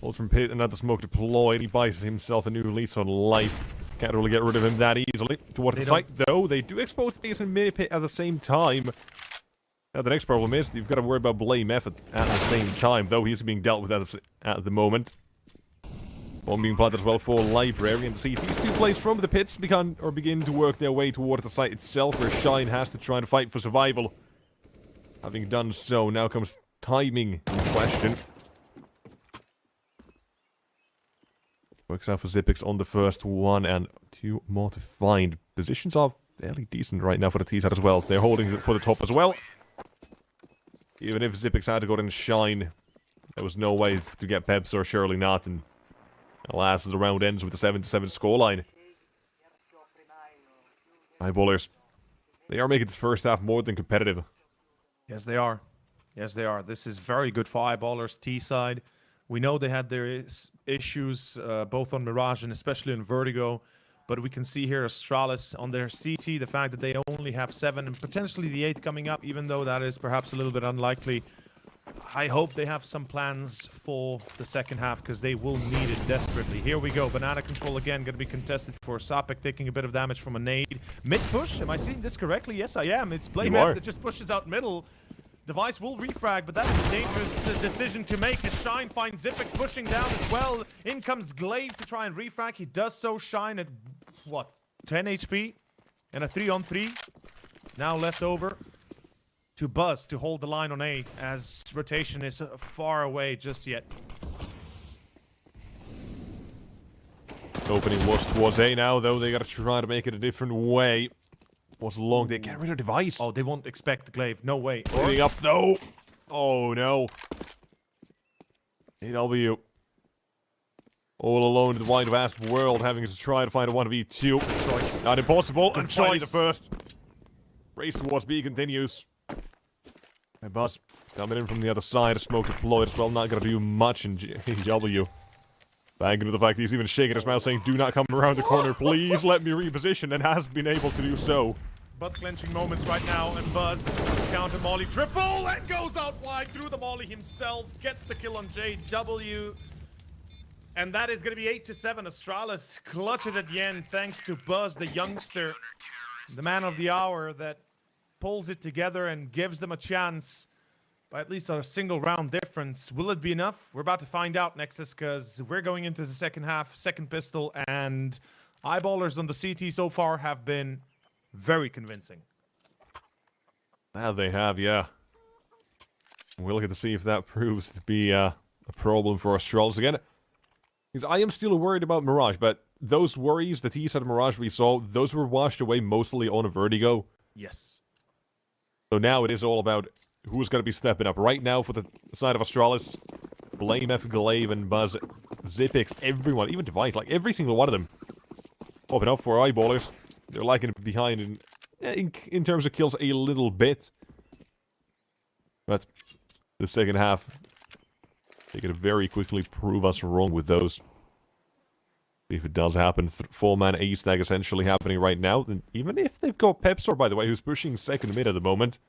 Hold from pit, another smoke deployed. He buys himself a new lease on life. Can't really get rid of him that easily. Towards the site, though, they do expose Ace and mid pit at the same time. Now, the next problem is you've got to worry about Blame Method at the same time, though he's being dealt with at the moment. One being planted as well for Library, and see these two plays from the pits begin to work their way towards the site itself, where Shine has to try and fight for survival. Having done so, now comes timing in question. Works out for Zipix on the first one, and two more to find. Positions are fairly decent right now for the T-side as well. They're holding it for the top as well. Even if Zipix had to go and Shine, there was no way to get Peps, or surely not, and alas, the round ends with a 7-7 scoreline. Eyeballers, they are making this first half more than competitive. Yes, they are. Yes, they are. This is very good for Eyeballers T-side. We know they had their issues, both on Mirage and especially on Vertigo. But we can see here Astralis on their CT, the fact that they only have 7 and potentially the 8 coming up, even though that is perhaps a little bit unlikely. I hope they have some plans for the second half, because they will need it desperately. Here we go. Banana control again, going to be contested for Sapek, taking a bit of damage from a nade. Mid push, am I seeing this correctly? Yes, I am. It's Playmat that just pushes out middle. Device will refrag, but that's a dangerous decision to make as Shine finds Zipix pushing down as well. In comes Glaive to try and refrag. He does so. Shine at, what, 10 HP? And a 3-on-3 now left over to Buzz to hold the line on A, as rotation is far away just yet. Opening was towards A now, though. They gotta try to make it a different way. Was long. They get rid of Device. Oh, they won't expect Glaive. No way. Leading up, though. Oh, no. AW. All alone in the wide vast world, having to try to find a 1v2. Good choice. Not impossible. Good And Shine the choice. first. Race towards B continues. And Buzz coming in from the other side. A smoke deployed as well. Not gonna do much in GW. Back into the fact he's even shaking his mouth, saying, "Do not come around the corner, please let me reposition," and has been able to do so. Butt clenching moments right now, and Buzz counter Molly triple and goes out wide through the Molly himself, gets the kill on JW. And that is going to be 8-7. Astralis clutch it at the end thanks to Buzz, the youngster, the man of the hour that pulls it together and gives them a chance by at least a single round difference. Will it be enough? We're about to find out, Nexus, because we're going into the second half, second pistol, and Eyeballers on the CT so far have been very convincing. That they have, yeah. We'll get to see if that proves to be a problem for Astralis again. Because I am still worried about Mirage, but those worries, the T-side Mirage we saw, those were washed away mostly on a Vertigo. Yes. So now it is all about who's going to be stepping up. Right now, for the side of Astralis, Blame F, Glaive, and Buzz, Zipix, everyone, even Device, like every single one of them. Popping up for Eyeballers. They're lagging behind in terms of kills a little bit. But the second half, they can very quickly prove us wrong with those. If it does happen, 4-man A-stack essentially happening right now, then even if they've got Pepsor, by the way, who's pushing second mid at the moment,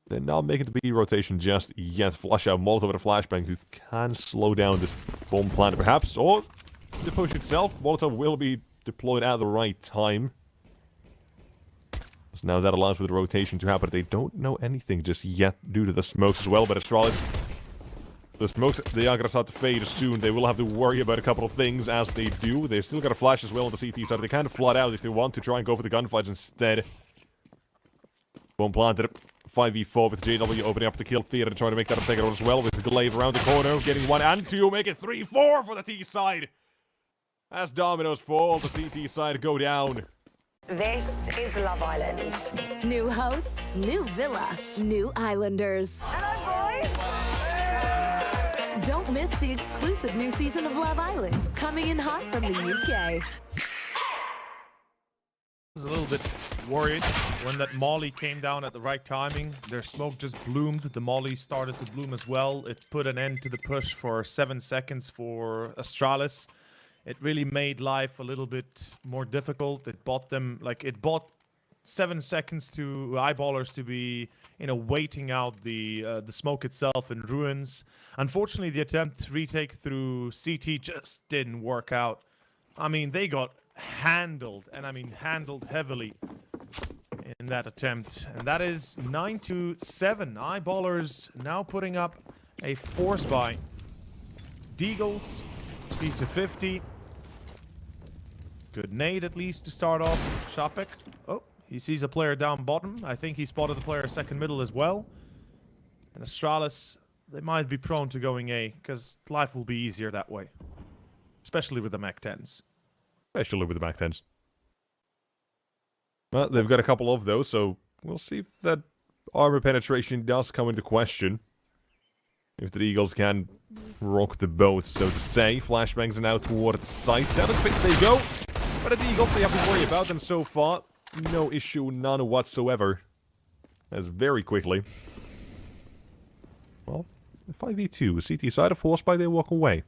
they're not making the B rotation just yet. Flush out Molotov with a flashbang who can slow down this bomb plant perhaps, or the push itself. Molotov will be deployed at the right time. So now that allows for the rotation to happen. They don't know anything just yet due to the smokes as well, but Astralis, the smokes, they are going to start to fade soon. They will have to worry about a couple of things as they do. They've still got a flash as well on the CT side. They kind of flood out if they want to try and go for the gunfights instead. Bomb planted. 5v4 with JW opening up the kill feed and trying to make that a second one as well with the Glaive around the corner. Getting 1 and 2. Make it 3-4 for the T side. As dominoes fall, the CT side go down. This is Love Island. New host, new villa, new islanders. Don't miss the exclusive new season of Love Island, coming in hot from the UK. I was a little bit worried when that molly came down at the right timing. Their smoke just bloomed. The molly started to bloom as well. It put an end to the push for 7 seconds for Astralis. It really made life a little bit more difficult. It bought them, like, it bought 7 seconds to Eyeballers to be, you know, waiting out the smoke itself in ruins. Unfortunately, the attempt retake through CT just didn't work out. I mean, they got handled, and I mean handled heavily in that attempt. And that is 9-7. Eyeballers now putting up a force buy. Deagles, speed to 50. Good nade at least to start off. Shopek. Oh, he sees a player down bottom. I think he spotted the player second middle as well. And Astralis, they might be prone to going A, because life will be easier that way. Especially with the Mac 10s. Especially with the Mac 10s. Well, they've got a couple of those, so we'll see if that armor penetration does come into question. If the Eagles can rock the boat, so to say. Flashbangs are now toward the site. Down the pit they go. But the Eagles, they have to worry about them so far. No issue, none whatsoever. As very quickly. Well, 5v2. CT side of force by they walk away.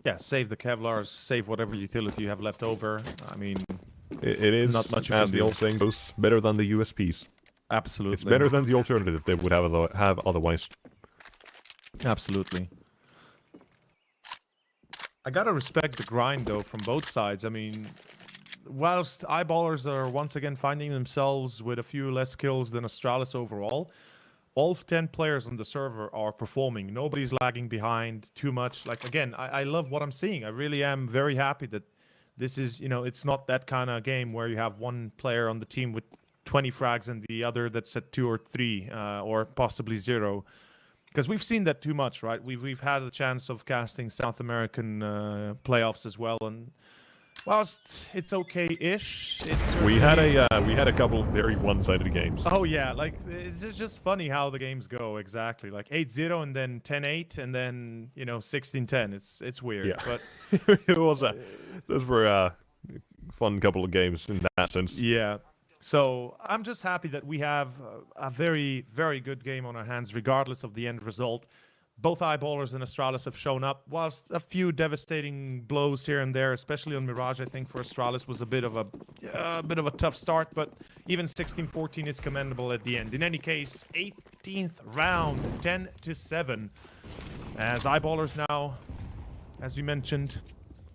Yeah, save the Kevlars, save whatever utility you have left over. I mean, it is, not much as the old saying goes, better than the USPs. Absolutely. It's better than the alternative they would have otherwise. Absolutely. I gotta respect the grind, though, from both sides. I mean, whilst Eyeballers are once again finding themselves with a few less kills than Astralis overall, all 10 players on the server are performing. Nobody's lagging behind too much. Like, again, I love what I'm seeing. I really am very happy that this is, you know, it's not that kind of game where you have one player on the team with 20 frags and the other that's at 2 or 3 or possibly 0. Because we've seen that too much, right? We've had a chance of casting South American playoffs as well, and whilst it's okay-ish, we had a couple of very one-sided games. Oh yeah, like it's just funny how the games go exactly. Like 8-0 and then 10-8 and then 16-10. It's weird. Yeah, but it was those were a fun couple of games in that sense. Yeah. So I'm just happy that we have a very, very good game on our hands, regardless of the end result. Both Eyeballers and Astralis have shown up, whilst a few devastating blows here and there, especially on Mirage. I think for Astralis was a bit of a tough start, but even 16-14 is commendable at the end. In any case, 18th round, 10-7, as Eyeballers now, as we mentioned,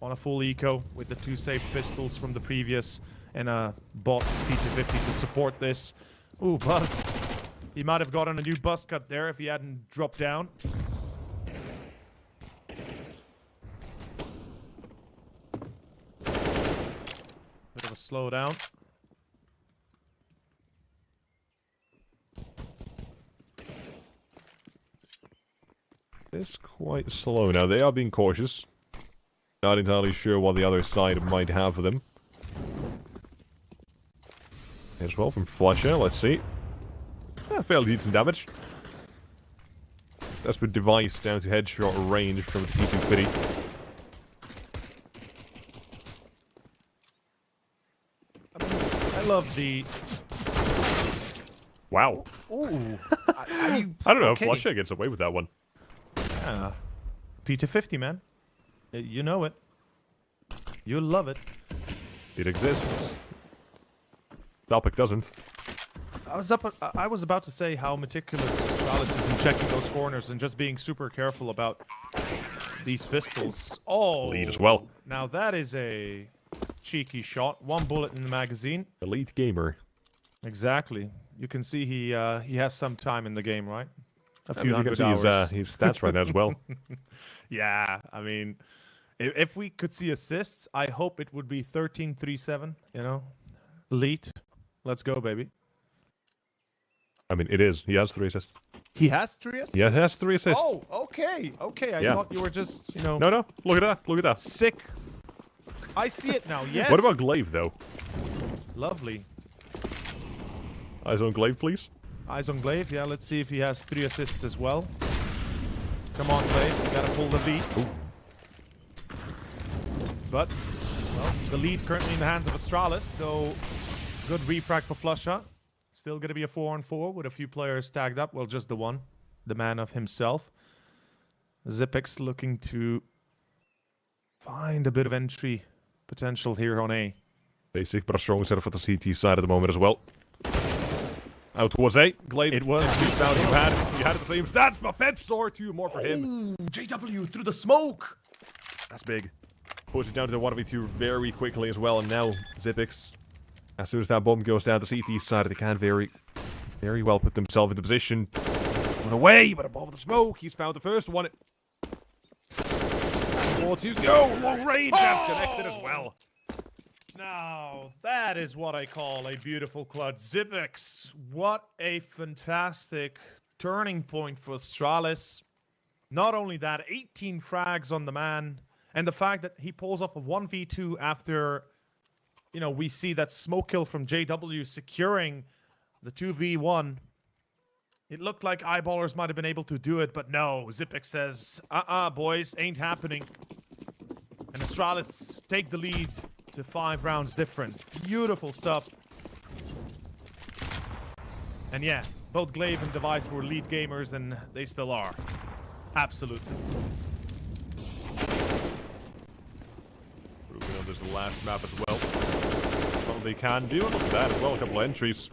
on a full eco with the 2 saved pistols from the previous. And a bot P250 to support this. Ooh, Buzz. He might have gotten a new buzz cut there if he hadn't dropped down. Bit of a slowdown. It's quite slow now. They are being cautious. Not entirely sure what the other side might have for them. As well from Flusher, let's see. Fairly decent damage. That's with device down to headshot range from the P250. I love the... Wow. Ooh. I don't know if Flusha gets away with that one. Yeah. P250, man. You know it. You love it. It exists. Topic doesn't. I was about to say how meticulous Astralis is in checking those corners and just being super careful about these pistols. Oh, Lead as well. Now that is a cheeky shot. One bullet in the magazine. Elite gamer. Exactly. You can see he has some time in the game, right? A I few mean, you can hundred see hours. his stats right now as well. Yeah, I mean, if we could see assists, I hope it would be 13-3-7, you know? Elite. Let's go, baby. I mean, it is. He has 3 assists. He has 3 assists? Yeah, he has 3 assists. Oh, okay. Okay, I Yeah. thought you were just, you know... No, look at that. Look at that. Sick. I see it now, yes. What about Glaive, though? Lovely. Eyes on Glaive, please. Eyes on Glaive, yeah, let's see if he has 3 assists as well. Come on, Glaive, you gotta pull the lead. Ooh. But, well, the lead currently in the hands of Astralis, though good refrag for Flusha. Still gonna be a 4-on-4 with a few players tagged up. Well, just the one. The man of himself. Zipex looking to find a bit of entry potential here on A. Basic, but a strong setup for the CT side at the moment as well. Out towards A. Glaive. It was. Down. You had the same stats, but Pep Soar 2 more for him. JW through the smoke! That's big. Push it down to the 1v2 very quickly as well, and now Zipex, as soon as that bomb goes down the CT side, they can very well put themselves into position. Run away, but above the smoke, he's found the first one. 4 to go, long range, that's connected as well. Now, that is what I call a beautiful clutch. Zipex, what a fantastic turning point for Astralis. Not only that, 18 frags on the man, and the fact that he pulls off a 1v2 after, you know, we see that smoke kill from JW securing the 2v1. It looked like Eyeballers might have been able to do it, but no, Zipex says, boys, ain't happening. And Astralis take the lead to 5 rounds difference. Beautiful stuff. And yeah, both Glaive and Device were lead gamers, and they still are. Absolutely. Moving on, there's the last map as well. What they can do, and look at that as well, a couple of entries.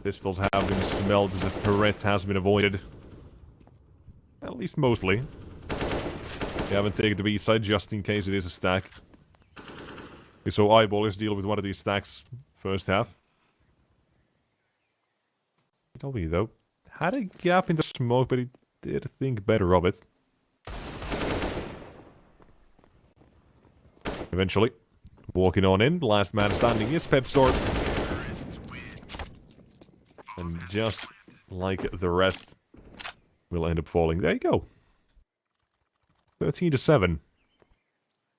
Pistols have been smelled, the turret has been avoided. At least mostly. They haven't taken the B side just in case it is a stack. We saw Eyeballers deal with one of these stacks first half. W though had a gap in the smoke, but he did think better of it. Eventually, walking on in, last man standing is Pep Sword. And just like the rest, will end up falling. There you go. 13-7.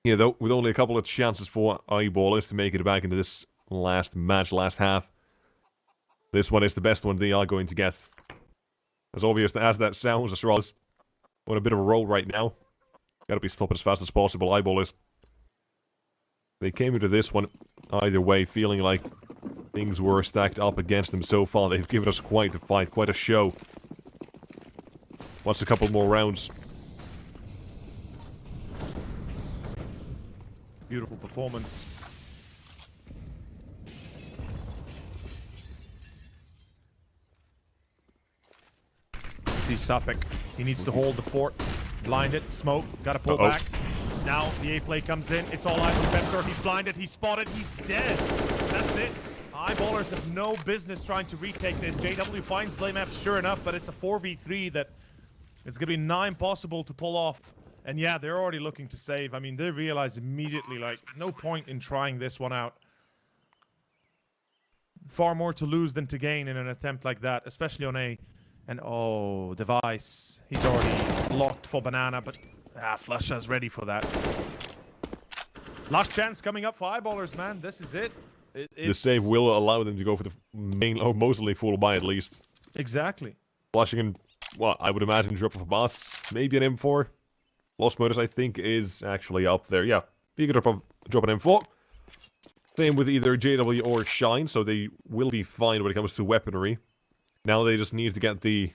Yeah, though, with only a couple of chances for Eyeballers to make it back into this last match, last half. This one is the best one they are going to get. As obvious as that sounds, Astralis on a bit of a roll right now. Gotta be stopped as fast as possible, Eyeballers. They came into this one, either way, feeling like things were stacked up against them so far. They've given us quite a fight, quite a show. What's a couple more rounds? Beautiful performance. See Sapek. He needs to hold the fort. Blind it. Smoke. Gotta pull back. Now the A play comes in. It's all eyes on Pepper. He's blinded. He's spotted. He's dead. That's it. Eyeballers have no business trying to retake this. JW finds Blame F, sure enough, but it's a 4v3 that it's gonna be nigh impossible to pull off. And yeah, they're already looking to save. I mean, they realize immediately, like, no point in trying this one out. Far more to lose than to gain in an attempt like that, especially on A. And oh, Device. He's already locked for Banana, but Flusha's ready for that. Last chance coming up for Eyeballers, man. This is it. The save will allow them to go for the main, or mostly full buy at least. Exactly. Flashing in, well, I would imagine drop of a boss, maybe an M4. Lost Modus, I think, is actually up there. Yeah, you can drop an M4. Same with either JW or Shine, so they will be fine when it comes to weaponry. Now they just need to get the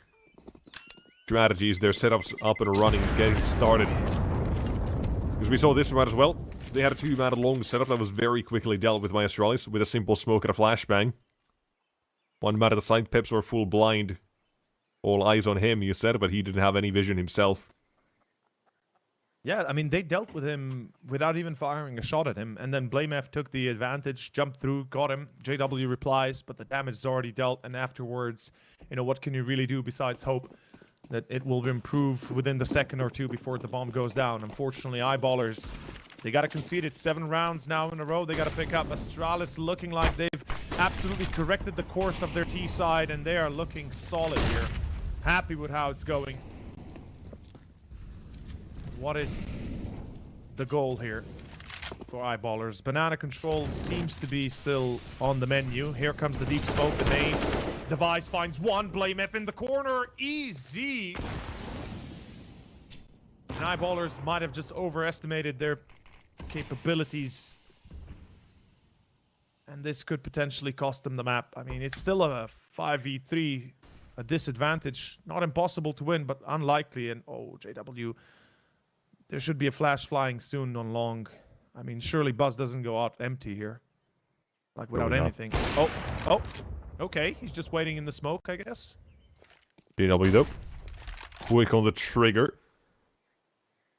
strategies, their setups up and running, getting started. Because we saw this round as well. They had a 2-man long setup that was very quickly dealt with by Astralis with a simple smoke and a flashbang. 1 man at the side, Peps were full blind. All eyes on him, you said, but he didn't have any vision himself. Yeah, I mean, they dealt with him without even firing a shot at him. And then BlameF took the advantage, jumped through, got him. JW replies, but the damage is already dealt. And afterwards, you know, what can you really do besides hope that it will improve within the second or two before the bomb goes down? Unfortunately, Eyeballers, they got to concede it 7 rounds now in a row. They got to pick up. Astralis looking like they've absolutely corrected the course of their T side, and they are looking solid here. Happy with how it's going. What is the goal here for Eyeballers? Banana control seems to be still on the menu. Here comes the deep smoke, the nades. Device finds one. BlameF in the corner. Easy. And Eyeballers might have just overestimated their capabilities. And this could potentially cost them the map. I mean, it's still a 5v3, a disadvantage. Not impossible to win, but unlikely. And oh, JW, there should be a flash flying soon on long. I mean, surely Buzz doesn't go out empty here. Like, without anything. Oh, okay. He's just waiting in the smoke, I guess. JW though. Quick on the trigger.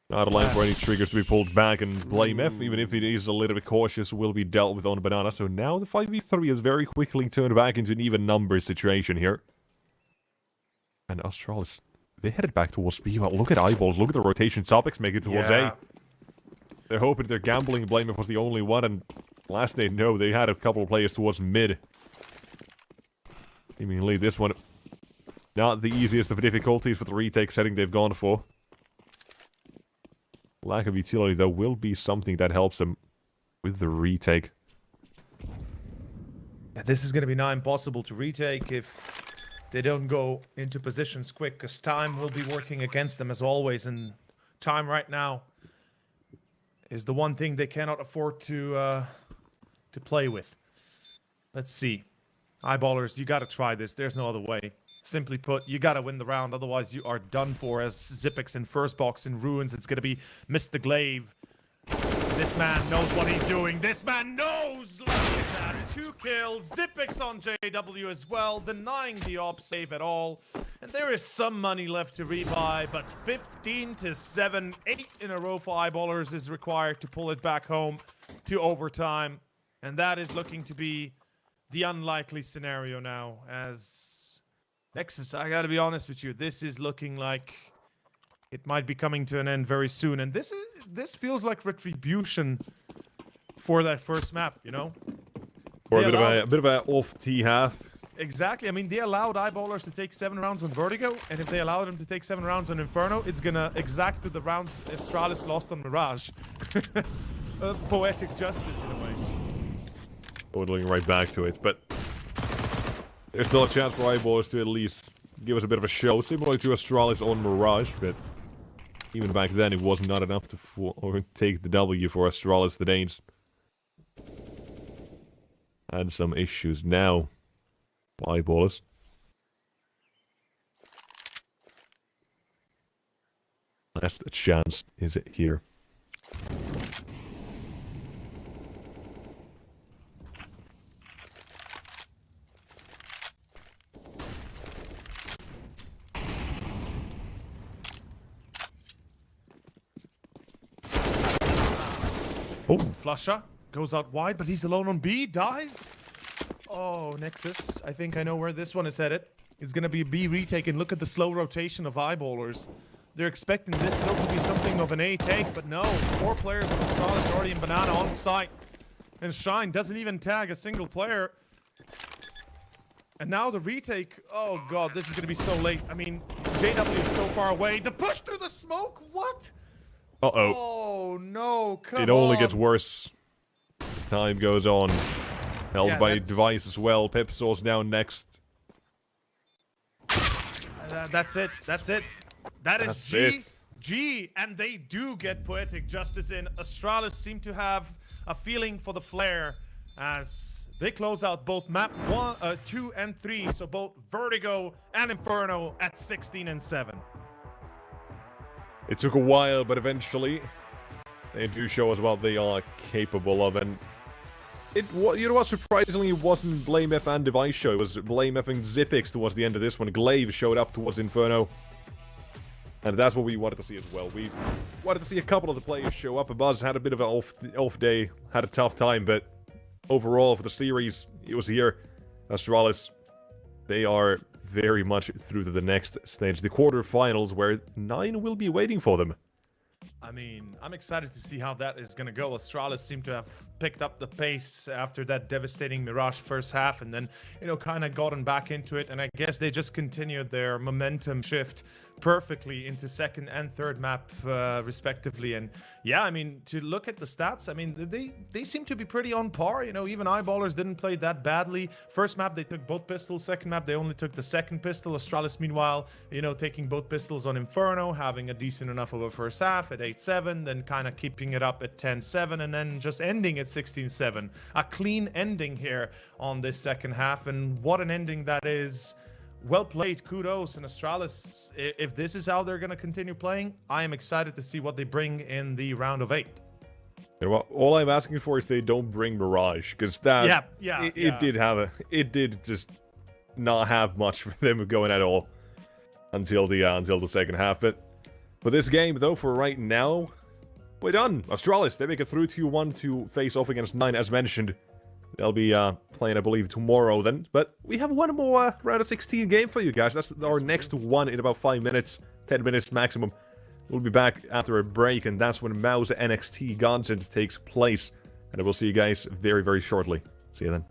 Not a line for any triggers to be pulled back, and BlameF, even if it is a little bit cautious, will be dealt with on Banana. So now the 5v3 is very quickly turned back into an even numbers situation here. And Astralis, they headed back towards B. Well, look at Eyeballs, look at the rotation topics make it towards A. They're hoping they're gambling. BlameF was the only one, and last they know, they had a couple of players towards mid. Seemingly this one, not the easiest of difficulties for the retake setting they've gone for. Lack of utility, though, will be something that helps them with the retake. Yeah, this is going to be now impossible to retake if they don't go into positions quick, because time will be working against them as always, and time right now is the one thing they cannot afford to play with. Let's see. Eyeballers, you got to try this. There's no other way. Simply put, you gotta win the round, otherwise you are done for. As Zipex in first box in ruins, it's gonna be Mr. Glaive. This man knows what he's doing. This man knows! Look at that. 2 kills. Zipex on JW as well, denying the op save at all. And there is some money left to rebuy, but 15-7, 8 in a row for Eyeballers is required to pull it back home to overtime. And that is looking to be the unlikely scenario now, as Nexus, I gotta be honest with you, this is looking like it might be coming to an end very soon, and this feels like retribution for that first map, you know? Or a bit of a off T half. Exactly. I mean, they allowed Eyeballers to take 7 rounds on Vertigo, and if they allow them to take 7 rounds on Inferno, it's gonna exact to the rounds Astralis lost on Mirage. Poetic justice in a way. Going right back to it, but there's still a chance for Eyeballers to at least give us a bit of a show, similar to Astralis on Mirage, but even back then it was not enough to take the W for Astralis. The Danes had some issues now. Eyeballers. Last chance is it here. Oh, Flusher goes out wide, but he's alone on B, dies. Oh, Nexus, I think I know where this one is headed. It's gonna be a B retake, and look at the slow rotation of Eyeballers. They're expecting this still to be something of an A take, but no. 4 players of Astralis already in Banana on site. And Shine doesn't even tag a single player. And now the retake. Oh god, this is gonna be so late. I mean, JW is so far away. The push through the smoke? What? Uh-oh. Oh no, come on. It only gets worse as time goes on. Held by Device as well. Pepso's down next. That's it. That's it. That's That's G. it. G. And they do get Poetic Justice in. Astralis seem to have a feeling for the flare as they close out both map 2 and 3. So both Vertigo and Inferno at 16 and 7. It took a while, but eventually they do show us what they are capable of. And you know what, surprisingly, it wasn't Blame F and Device show. It was Blame F and Zipix towards the end of this one. Glaive showed up towards Inferno. And that's what we wanted to see as well. We wanted to see a couple of the players show up. Buzz had a bit of an off day, had a tough time, but overall for the series, it was here. Astralis, they are very much through to the next stage, the quarterfinals, where 9 will be waiting for them. I mean, I'm excited to see how that is going to go. Astralis seem to have picked up the pace after that devastating Mirage first half and then, you know, kind of gotten back into it. And I guess they just continued their momentum shift perfectly into second and third map, respectively. And yeah, I mean, to look at the stats, I mean, they seem to be pretty on par. You know, even Eyeballers didn't play that badly. First map, they took both pistols. Second map, they only took the second pistol. Astralis, meanwhile, you know, taking both pistols on Inferno, having a decent enough of a first half at 8-7, then kind of keeping it up at 10-7, and then just ending at 16-7. A clean ending here on this second half, and what an ending that is. Well played, kudos. And Astralis, if this is how they're going to continue playing, I am excited to see what they bring in the round of 8. You know what, all I'm asking for is they don't bring Mirage, because that it did just not have much for them going at all until the second half. But for this game, though, for right now, we're done. Astralis, they make it through 2-1 to face off against 9, as mentioned. They'll be playing, I believe, tomorrow then. But we have one more round of 16 game for you guys. That's our next one in about 5 minutes, 10 minutes maximum. We'll be back after a break, and that's when Mouz NXT Godsent takes place. And I will see you guys very, very shortly. See you then.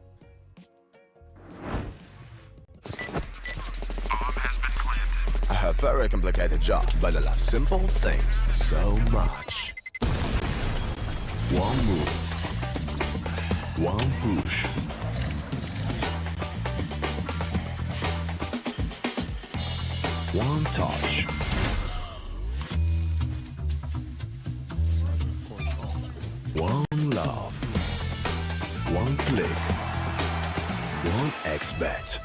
I have very complicated job, but I love simple things so much. One move. One push. One touch. One love. One click. One X-bet.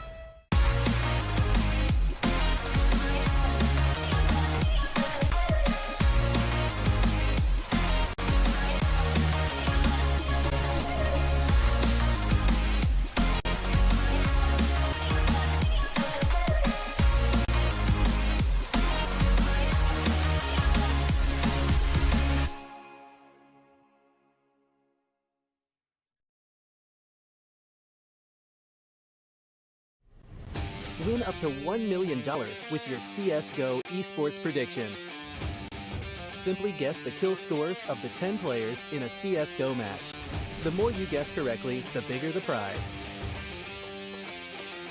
Win up to $1 million with your CSGO esports predictions. Simply guess the kill scores of the 10 players in a CSGO match. The more you guess correctly, the bigger the prize.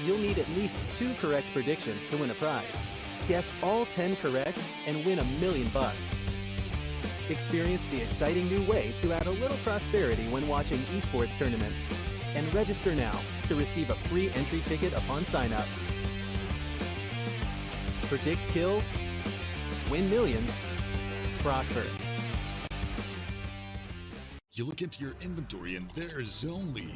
You'll need at least 2 correct predictions to win a prize. Guess all 10 correct and win $1 million. Experience the exciting new way to add a little prosperity when watching esports tournaments. And register now to receive a free entry ticket upon sign-up. Predict kills, win millions, prosper. You look into your inventory and there's only...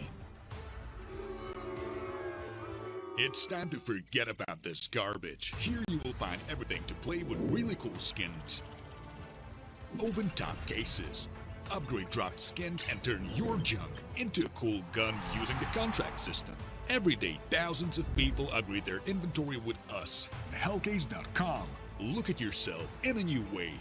It's time to forget about this garbage. Here you will find everything to play with really cool skins. Open top cases. Upgrade dropped skins and turn your junk into a cool gun using the contract system. Every day, thousands of people upgrade their inventory with us. Hellcase.com. Look at yourself in a new way.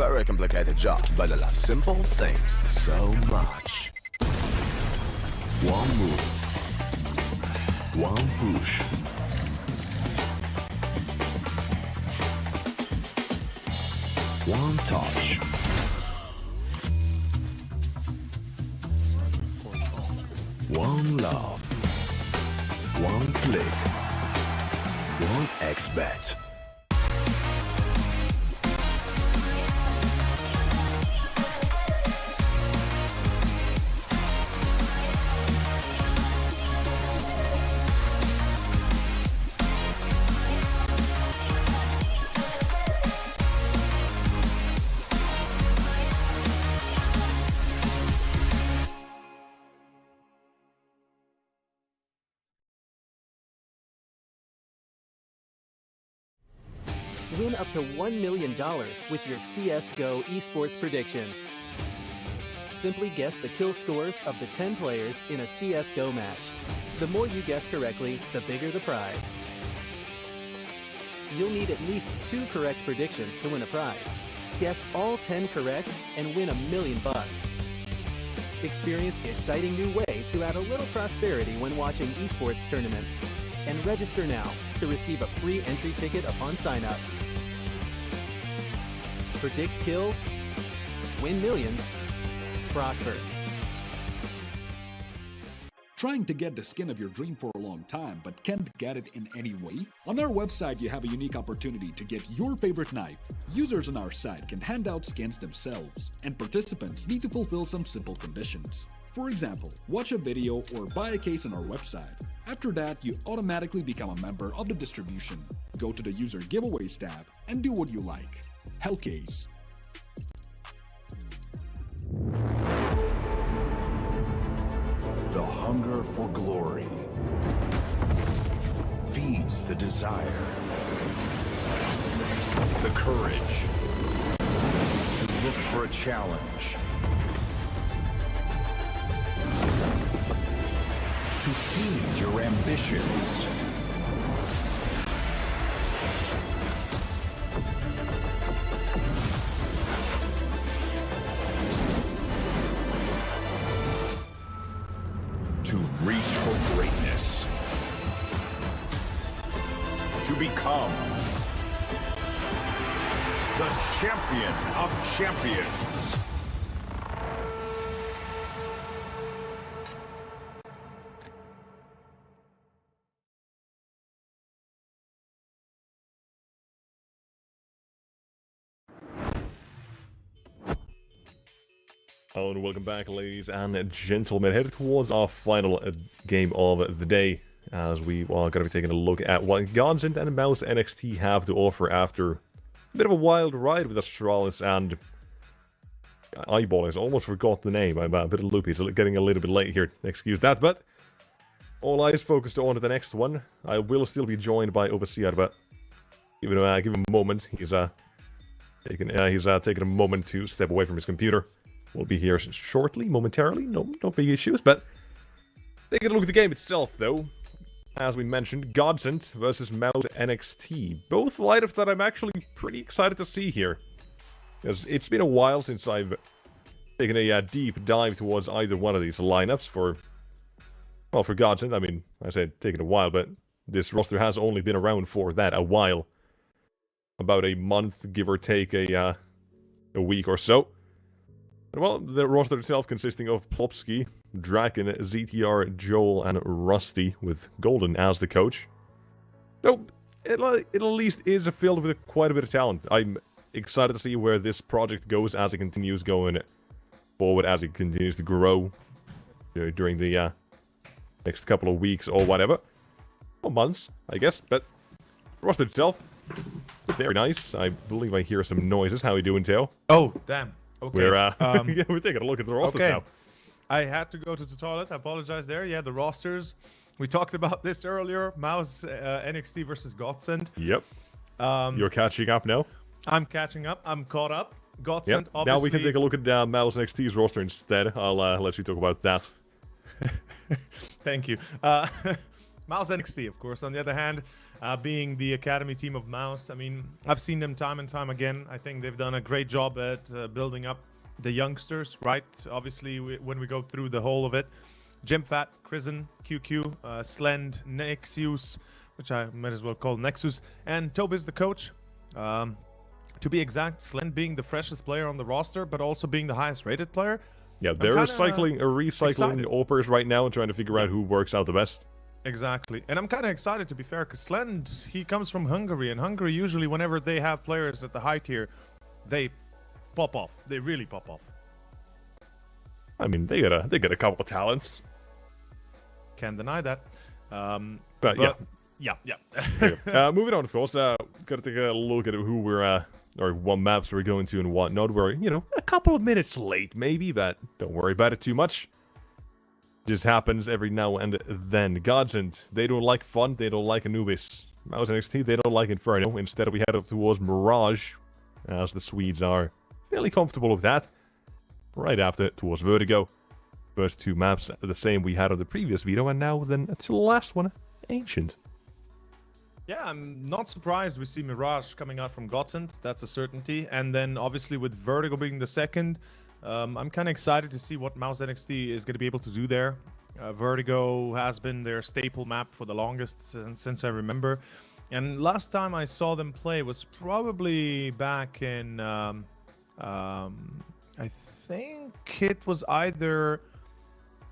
very complicated job, but I love simple things so much. One move. One push. One touch. One love. One click. One X-bet. Win up to $1 million with your CSGO esports predictions. Simply guess the kill scores of the 10 players in a CSGO match. The more you guess correctly, the bigger the prize. You'll need at least 2 correct predictions to win a prize. Guess all 10 correct and win $1 million. Experience the exciting new way to add a little prosperity when watching esports tournaments. And register now to receive a free entry ticket upon sign-up. Predict kills, win millions, prosper. Trying to get the skin of your dream for a long time but can't get it in any way? On our website you have a unique opportunity to get your favorite knife. Users on our site can hand out skins themselves, and participants need to fulfill some simple conditions. For example, watch a video or buy a case on our website. After that, you automatically become a member of the distribution. Go to the user giveaways tab and do what you like. Hellcase. The hunger for glory feeds the desire, the courage to look for a challenge, to feed your ambitions. To reach for greatness. To become the champion of champions. Hello and welcome back, ladies and gentlemen. Headed towards our final game of the day, as we are going to be taking a look at what Godsent and Mouz NXT have to offer after a bit of a wild ride with Astralis and Eyeballers. I almost forgot the name. I'm a bit loopy, so getting a little bit late here. Excuse that, but all eyes focused on to the next one. I will still be joined by Overseer, but give him a moment. He's taking a moment to step away from his computer. We'll be here shortly, momentarily, no big issues, but taking a look at the game itself, though. As we mentioned, Godsent versus Mouz NXT. Both lineups that I'm actually pretty excited to see here. Because it's been a while since I've taken a deep dive towards either one of these lineups for Godsent. I mean, I said taking a while, but this roster has only been around for that, a while. About a month, give or take a week or so. Well, the roster itself consisting of Plopsky, Draken, ZTR, Joel, and Rusty, with Golden as the coach. So, it at least is filled with quite a bit of talent. I'm excited to see where this project goes as it continues going forward, as it continues to grow during the next couple of weeks or whatever. Or months, I guess. But the roster itself, very nice. I believe I hear some noises. How are you doing, Teo? Oh, damn. Okay. We're taking a look at the roster now. I had to go to the toilet. I apologize there. Yeah, the rosters. We talked about this earlier. Mouz NXT versus Godsent. Yep. You're catching up now? I'm catching up. I'm caught up. Godsent, yep. obviously. Now we can take a look at Mouz NXT's roster instead. I'll let you talk about that. Thank you. Mouz NXT, of course, on the other hand, being the academy team of Mouz. I mean, I've seen them time and time again. I think they've done a great job at building up the youngsters, right? Obviously, when we go through the whole of it, Jimfat, Krisen, QQ, Slend, Nexus, which I might as well call Nexus, and Tobiz the coach. To be exact, Slend being the freshest player on the roster, but also being the highest rated player. Yeah, they're recycling AWPers right now and trying to figure out who works out the best. Exactly. And I'm kind of excited, to be fair, because Slend, he comes from Hungary, and Hungary usually, whenever they have players at the high tier, they pop off. They really pop off. I mean, they get a couple of talents. Can't deny that. But yeah. Yeah. Moving on, of course, gotta take a look at who we're, or what maps we're going to and whatnot. We're, you know, a couple of minutes late, maybe, but don't worry about it too much. Just happens every now and then. Godsent, they don't like fun, they don't like Anubis. Mouz NXT, they don't like Inferno. Instead, we head up towards Mirage, as the Swedes are fairly comfortable with that. Right after, towards Vertigo. First two maps are the same we had on the previous video, and now then to the last one, Ancient. Yeah, I'm not surprised we see Mirage coming out from Godsent. That's a certainty. And then, obviously, with Vertigo being the second, I'm kind of excited to see what Mouz NXT is going to be able to do there. Vertigo has been their staple map for the longest since I remember. And last time I saw them play was probably back in... I think it was either...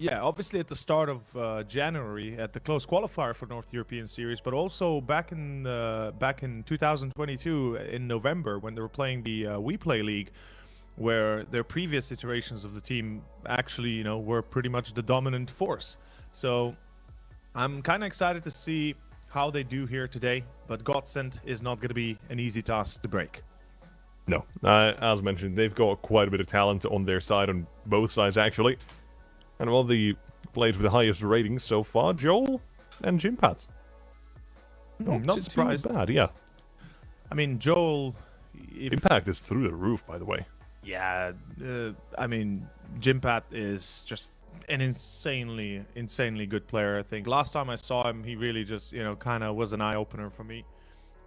Yeah, obviously at the start of January at the close qualifier for North European Series, but also back in 2022 in November when they were playing the We Play League, where their previous iterations of the team actually, you know, were pretty much the dominant force. So I'm kind of excited to see how they do here today, but Godsent is not going to be an easy task to break. No, as mentioned, they've got quite a bit of talent on their side, on both sides actually. And all the players with the highest ratings so far, Joel and Jimpat. Not surprised. Too bad, yeah. I mean, Joel... Impact is through the roof, by the way. Yeah, I mean, Jimpat is just an insanely good player, I think. Last time I saw him, he really just, you know, kind of was an eye-opener for me.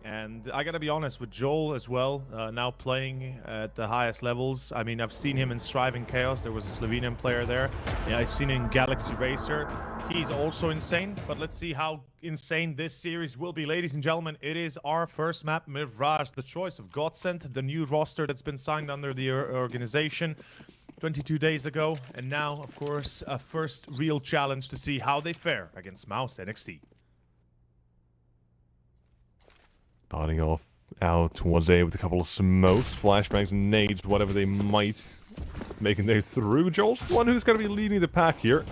And I gotta be honest, with Joel as well, now playing at the highest levels. I mean, I've seen him in Striving Chaos. There was a Slovenian player there. Yeah, I've seen him in Galaxy Racer. He's also insane, but let's see how insane this series will be. Ladies and gentlemen, it is our first map, Mirage, the choice of Godsent, the new roster that's been signed under the organization 22 days ago. And now, of course, a first real challenge to see how they fare against Mouz NXT. Starting off out towards A with a couple of smokes, flashbangs, nades, whatever they might. Making their through. Joel's the one who's going to be leading the pack here.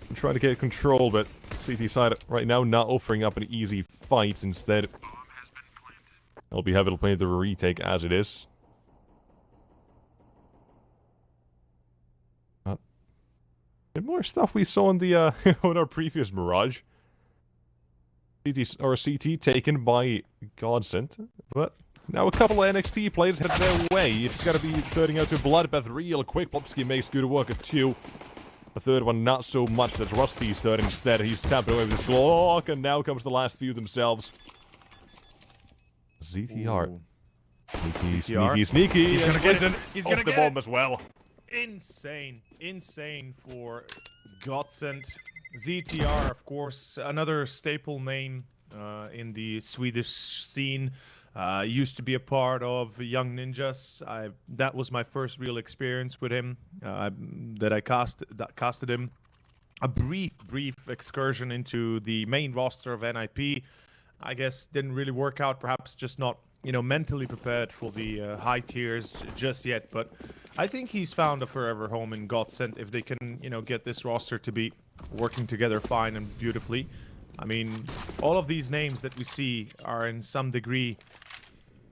I'm trying to get control, but CT side right now not offering up an easy fight. Instead, they'll be having to play the retake as it is. And more stuff we saw in the on our previous Mirage. CT taken by Godsent, but now a couple of NXT players head their way. It's got to be turning out to bloodbath real quick. Plopsky makes good work at 2. The third one not so much. That's Rusty's third instead. He's tapping away with his Glock, and now comes the last few themselves. ZTR. Sneaky. He's gonna get it. He's gonna get the bomb as well. Insane for Godsent. ZTR, of course, another staple name in the Swedish scene. Used to be a part of Young Ninjas. That was my first real experience with him. That I casted him. A brief excursion into the main roster of NIP. I guess didn't really work out. Perhaps just not, you know, mentally prepared for the high tiers just yet. But I think he's found a forever home in Godsent if they can, you know, get this roster to be working together fine and beautifully. I mean, all of these names that we see are in some degree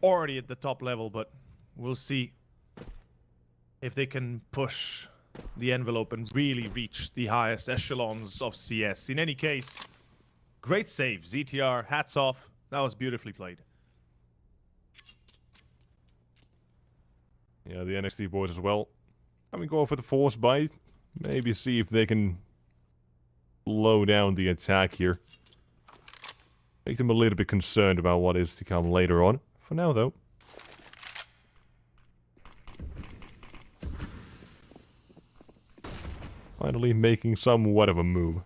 already at the top level, but we'll see if they can push the envelope and really reach the highest echelons of CS. In any case, great save, ZTR, hats off. That was beautifully played. Yeah, the NXT boys as well. I mean, go for the force bite. Maybe see if they can slow down the attack here. Make them a little bit concerned about what is to come later on. For now, though. Finally making somewhat of a move.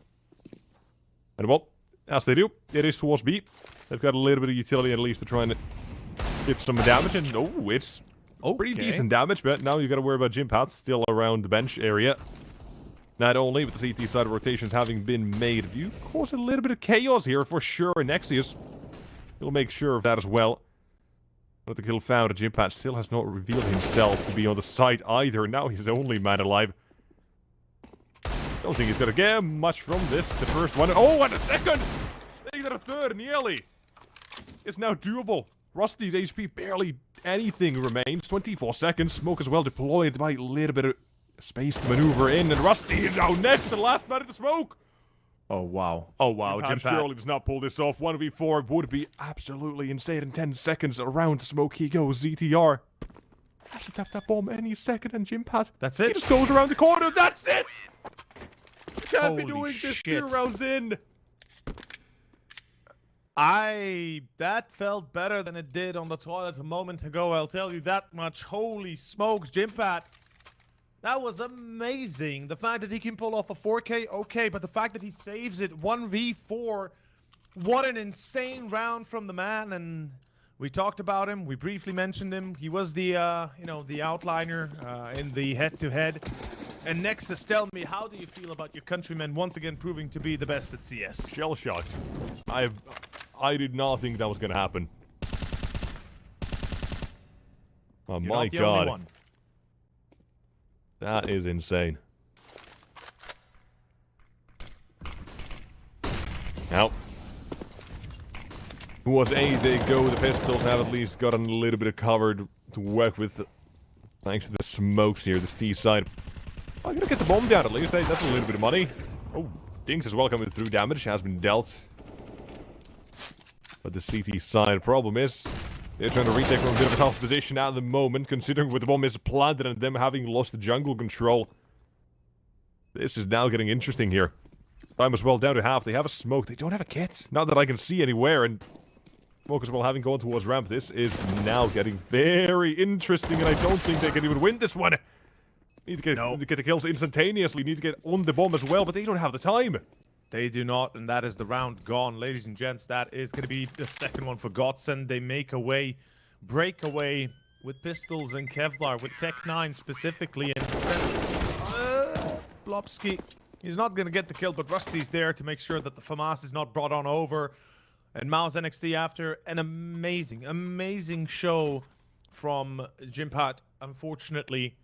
And well, as they do, it is towards B. They've got a little bit of utility at least to try and get some damage. And oh, it's pretty decent damage, but now you got to worry about Jimpat still around the bench area. Not only with the CT side rotations having been made, you cause a little bit of chaos here for sure. Nexius will make sure of that as well. But the kill found, Jimpat still has not revealed himself to be on the site either. Now he's the only man alive. Don't think he's gonna get much from this. The first one. Oh, and a second! They got a third, nearly. It's now doable. Rusty's HP barely anything remains. 24 seconds. Smoke as well deployed by a little bit of space to maneuver in. And Rusty is now next. The last man in the smoke. Oh, wow. Oh, wow. Jim surely does not pull this off. 1v4 would be absolutely insane. In 10 seconds around the smoke he goes. ZTR. Has to tap that bomb any second. And Jimpat. That's it. He just goes around the corner. That's it! Can't be doing this shit. 2 rounds in. That felt better than it did on the toilet a moment ago, I'll tell you that much. Holy smokes, Jimpat. That was amazing. The fact that he can pull off a 4K, okay, but the fact that he saves it 1v4, what an insane round from the man. And we talked about him, we briefly mentioned him. He was the, the outliner in the head-to-head. And Nexus, tell me, how do you feel about your countrymen once again proving to be the best at CS? Shell shock. I did not think that was going to happen. Oh You're my not the god. only one. That is insane. Now, towards A they go. The pistols have at least gotten a little bit of cover to work with, thanks to the smokes here, this T side. I'm gonna get the bomb down at least. That's a little bit of money. Oh, Dinks as well coming through. Damage has been dealt. But the CT side problem is they're trying to retake from a bit of a tough position at the moment, considering where the bomb is planted and them having lost the jungle control. This is now getting interesting here. Time as well down to half. They have a smoke. They don't have a kit. Not that I can see anywhere. And smoke as well having gone towards ramp. This is now getting very interesting, and I don't think they can even win this one. Need to get the kills instantaneously. Need to get on the bomb as well, but they don't have the time. They do not, and that is the round gone. Ladies and gents, that is going to be the second one for Godsent. They make a way, break away with pistols and Kevlar, with Tech 9 specifically. And Blobsky, he's not going to get the kill, but Rusty's there to make sure that the FAMAS is not brought on over. And Mouz NXT, after an amazing show from Jimpat, unfortunately,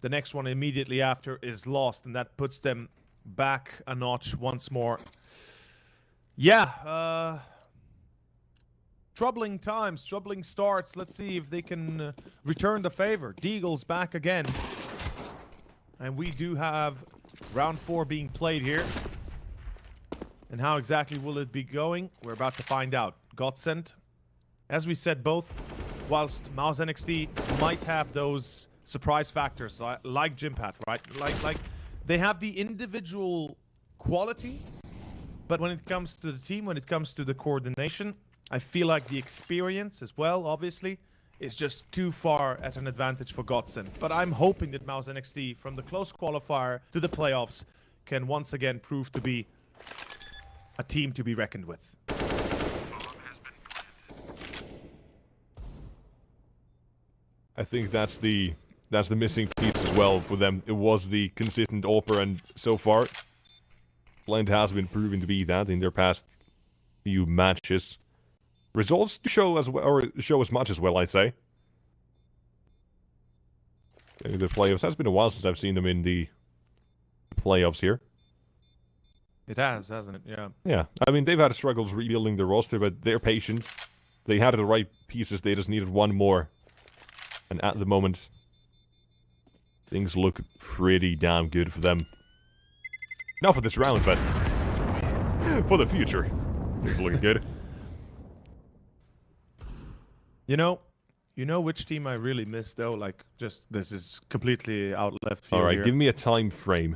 the next one immediately after is lost, and that puts them back a notch once more. Yeah, troubling times, troubling starts. Let's see if they can return the favor. Deagle's back again. And we do have round 4 being played here. And how exactly will it be going? We're about to find out. Godsent, as we said both, whilst Mouz NXT might have those surprise factors like Jimpat, right? Like they have the individual quality, but when it comes to the team, when it comes to the coordination, I feel like the experience as well, obviously, is just too far at an advantage for Godsent. But I'm hoping that Mouz NXT, from the close qualifier to the playoffs, can once again prove to be a team to be reckoned with. I think that's the missing piece as well for them. It was the consistent AWPer, and so far, Blend has been proven to be that in their past few matches. Results show as well, or show as much as well, I'd say. The playoffs has been a while since I've seen them in the playoffs here. It has, hasn't it? Yeah. Yeah, I mean, they've had struggles rebuilding their roster, but they're patient. They had the right pieces, they just needed one more. And at the moment, things look pretty damn good for them. Not for this round, but for the future. Things looking good. You know which team I really miss though? Like, just, this is completely out left field. Alright, here. give me a time frame.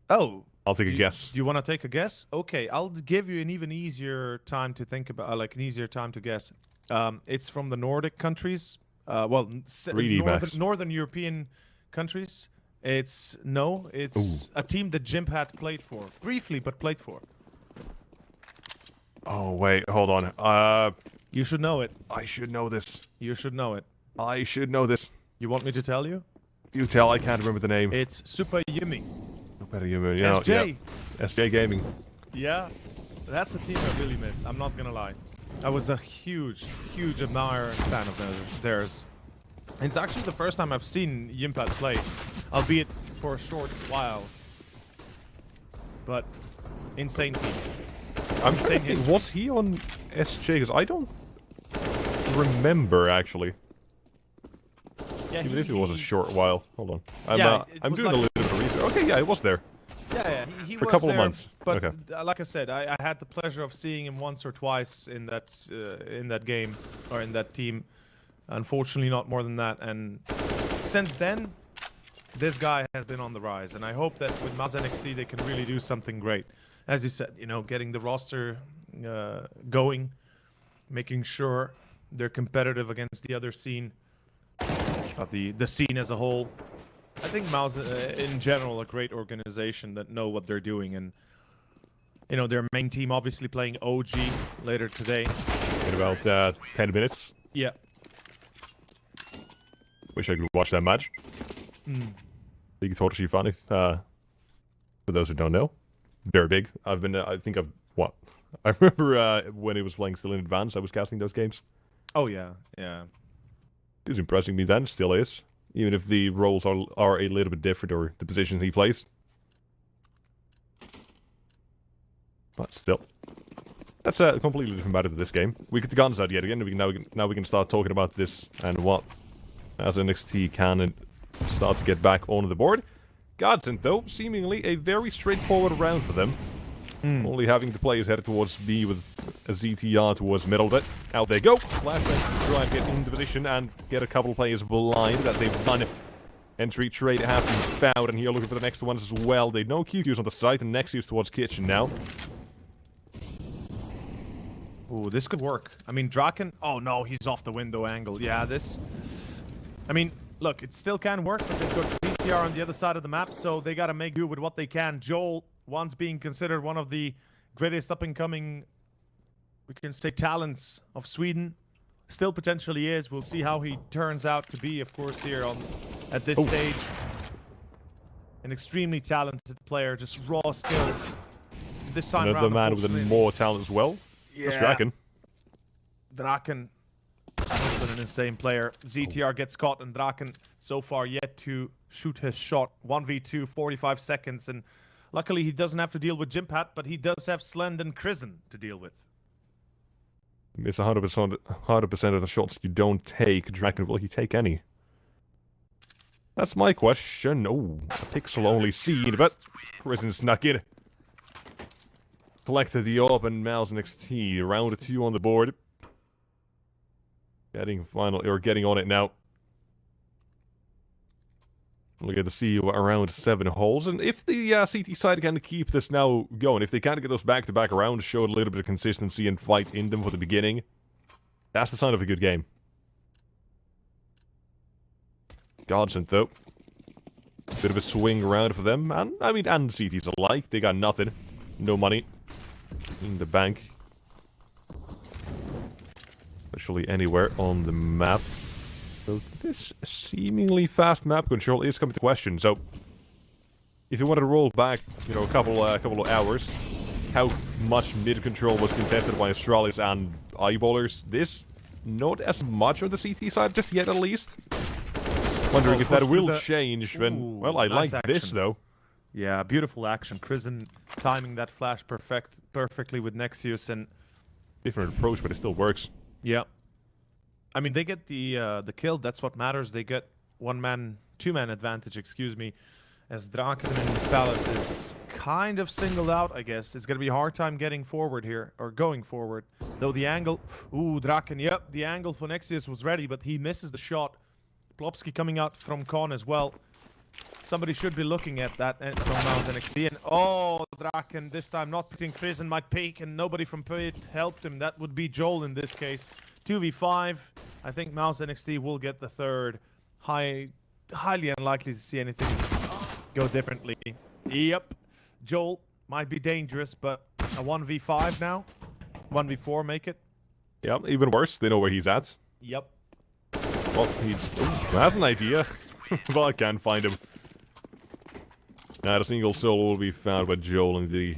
Oh, I'll take a guess. Do you want to take a guess? Okay, I'll give you an even easier time to think about, like an easier time to guess. It's from the Nordic countries. Well, northern European countries. It's a team that Jimp had played for briefly, but played for. Oh wait, hold on. You should know it. I should know this. You should know it. I should know this. You want me to tell you? You tell. I can't remember the name. It's Super Yumi. Super Yumi. Yeah, SJ. Yeah. SJ Gaming. Yeah, that's a team I really miss. I'm not gonna lie. I was a huge admirer and fan of theirs. It's actually the first time I've seen Yimpat play, albeit for a short while. But insane team. I'm thinking, was he on SJ? Because I don't remember actually. Yeah, even if it was a short while. Hold on. I'm doing like a little bit of research. Okay, yeah, it was there. Yeah, he for was a couple there, of months. But okay. Like I said, I had the pleasure of seeing him once or twice in that game or in that team. Unfortunately, not more than that. And since then, this guy has been on the rise. And I hope that with Mouz NXT, they can really do something great. As you said, you know, getting the roster going, making sure they're competitive against the other scene, the scene as a whole. I think Mouz, in general, a great organization that know what they're doing, and you know their main team obviously playing OG later today. In about 10 minutes. Yeah. Wish I could watch that match. Big Tortoise fan, if for those who don't know, very big. I remember when it was playing still in advance, I was casting those games. Oh yeah, yeah. He was impressing me then, still is. Even if the roles are a little bit different, or the positions he plays. But still. That's a completely different matter to this game. We get the guns out yet again. Now we can start talking about this and what as NXT can start to get back on the board. Godsent, though, seemingly a very straightforward round for them. Only having the players headed towards B with a ZTR towards middle of it. Out they go. Flashback to try and get into position and get a couple of players blind that they've done. Entry trade have been found, and here looking for the next ones as well. They know QQ's on the site, and next is towards Kitchen now. Ooh, this could work. I mean, Draken... Oh no, he's off the window angle. Yeah, this... I mean, look, it still can work, but they've got ZTR on the other side of the map, so they gotta make do with what they can. Joel, once being considered one of the greatest up-and-coming, we can say, talents of Sweden, still potentially is. We'll see how he turns out to be, of course, here at this stage. An extremely talented player, just raw skill. This time another man with more talent as well. Yeah. That's Draken. Draken, also an insane player. ZTR gets caught, and Draken so far yet to shoot his shot. 1v2, 45 seconds, and luckily he doesn't have to deal with Jimpat, but he does have Slend and Krisen to deal with. Miss 100% of the shots you don't take. Draken, will he take any? That's my question. Oh, a pixel only seen, but Krisen snuck in. Collected the orb and Mouz NXT. Round 2 on the board. Getting on it now. Look at the C around 7 holes, and if the CT side can keep this now going, if they can't get those back-to-back rounds, show a little bit of consistency and fight in them for the beginning, that's the sign of a good game. Godsent, though. Bit of a swing around for them, and and CTs alike. They got nothing. No money in the bank. Especially anywhere on the map. So this seemingly fast map control is coming to question. So if you wanted to roll back, a couple of hours, how much mid control was contested by Astralis and Eyeballers? This not as much on the CT side just yet, at least. Wondering if that will change when. Well, I nice like this though. Yeah, beautiful action. Krisen timing that flash perfectly with Nexius, and different approach, but it still works. Yeah. I mean, they get the kill. That's what matters. They get two-man advantage, excuse me, as Draken and Palace is kind of singled out, I guess. It's going to be a hard time getting forward here, or going forward. Though the angle... Ooh, Draken, yep. The angle for Nexius was ready, but he misses the shot. Plopsky coming out from Con as well. Somebody should be looking at that from Mouz NXT. And oh, Draken this time not putting Chris in my peak, and nobody from Pit helped him. That would be Joel in this case. 2v5. I think Mouz NXT will get the third. Highly unlikely to see anything go differently. Yep. Joel might be dangerous, but a 1v5 now. 1v4 make it. Yeah, even worse. They know where he's at. Yep. Well, he has an idea, but I can't find him. Now, the single solo will be found by Joel in the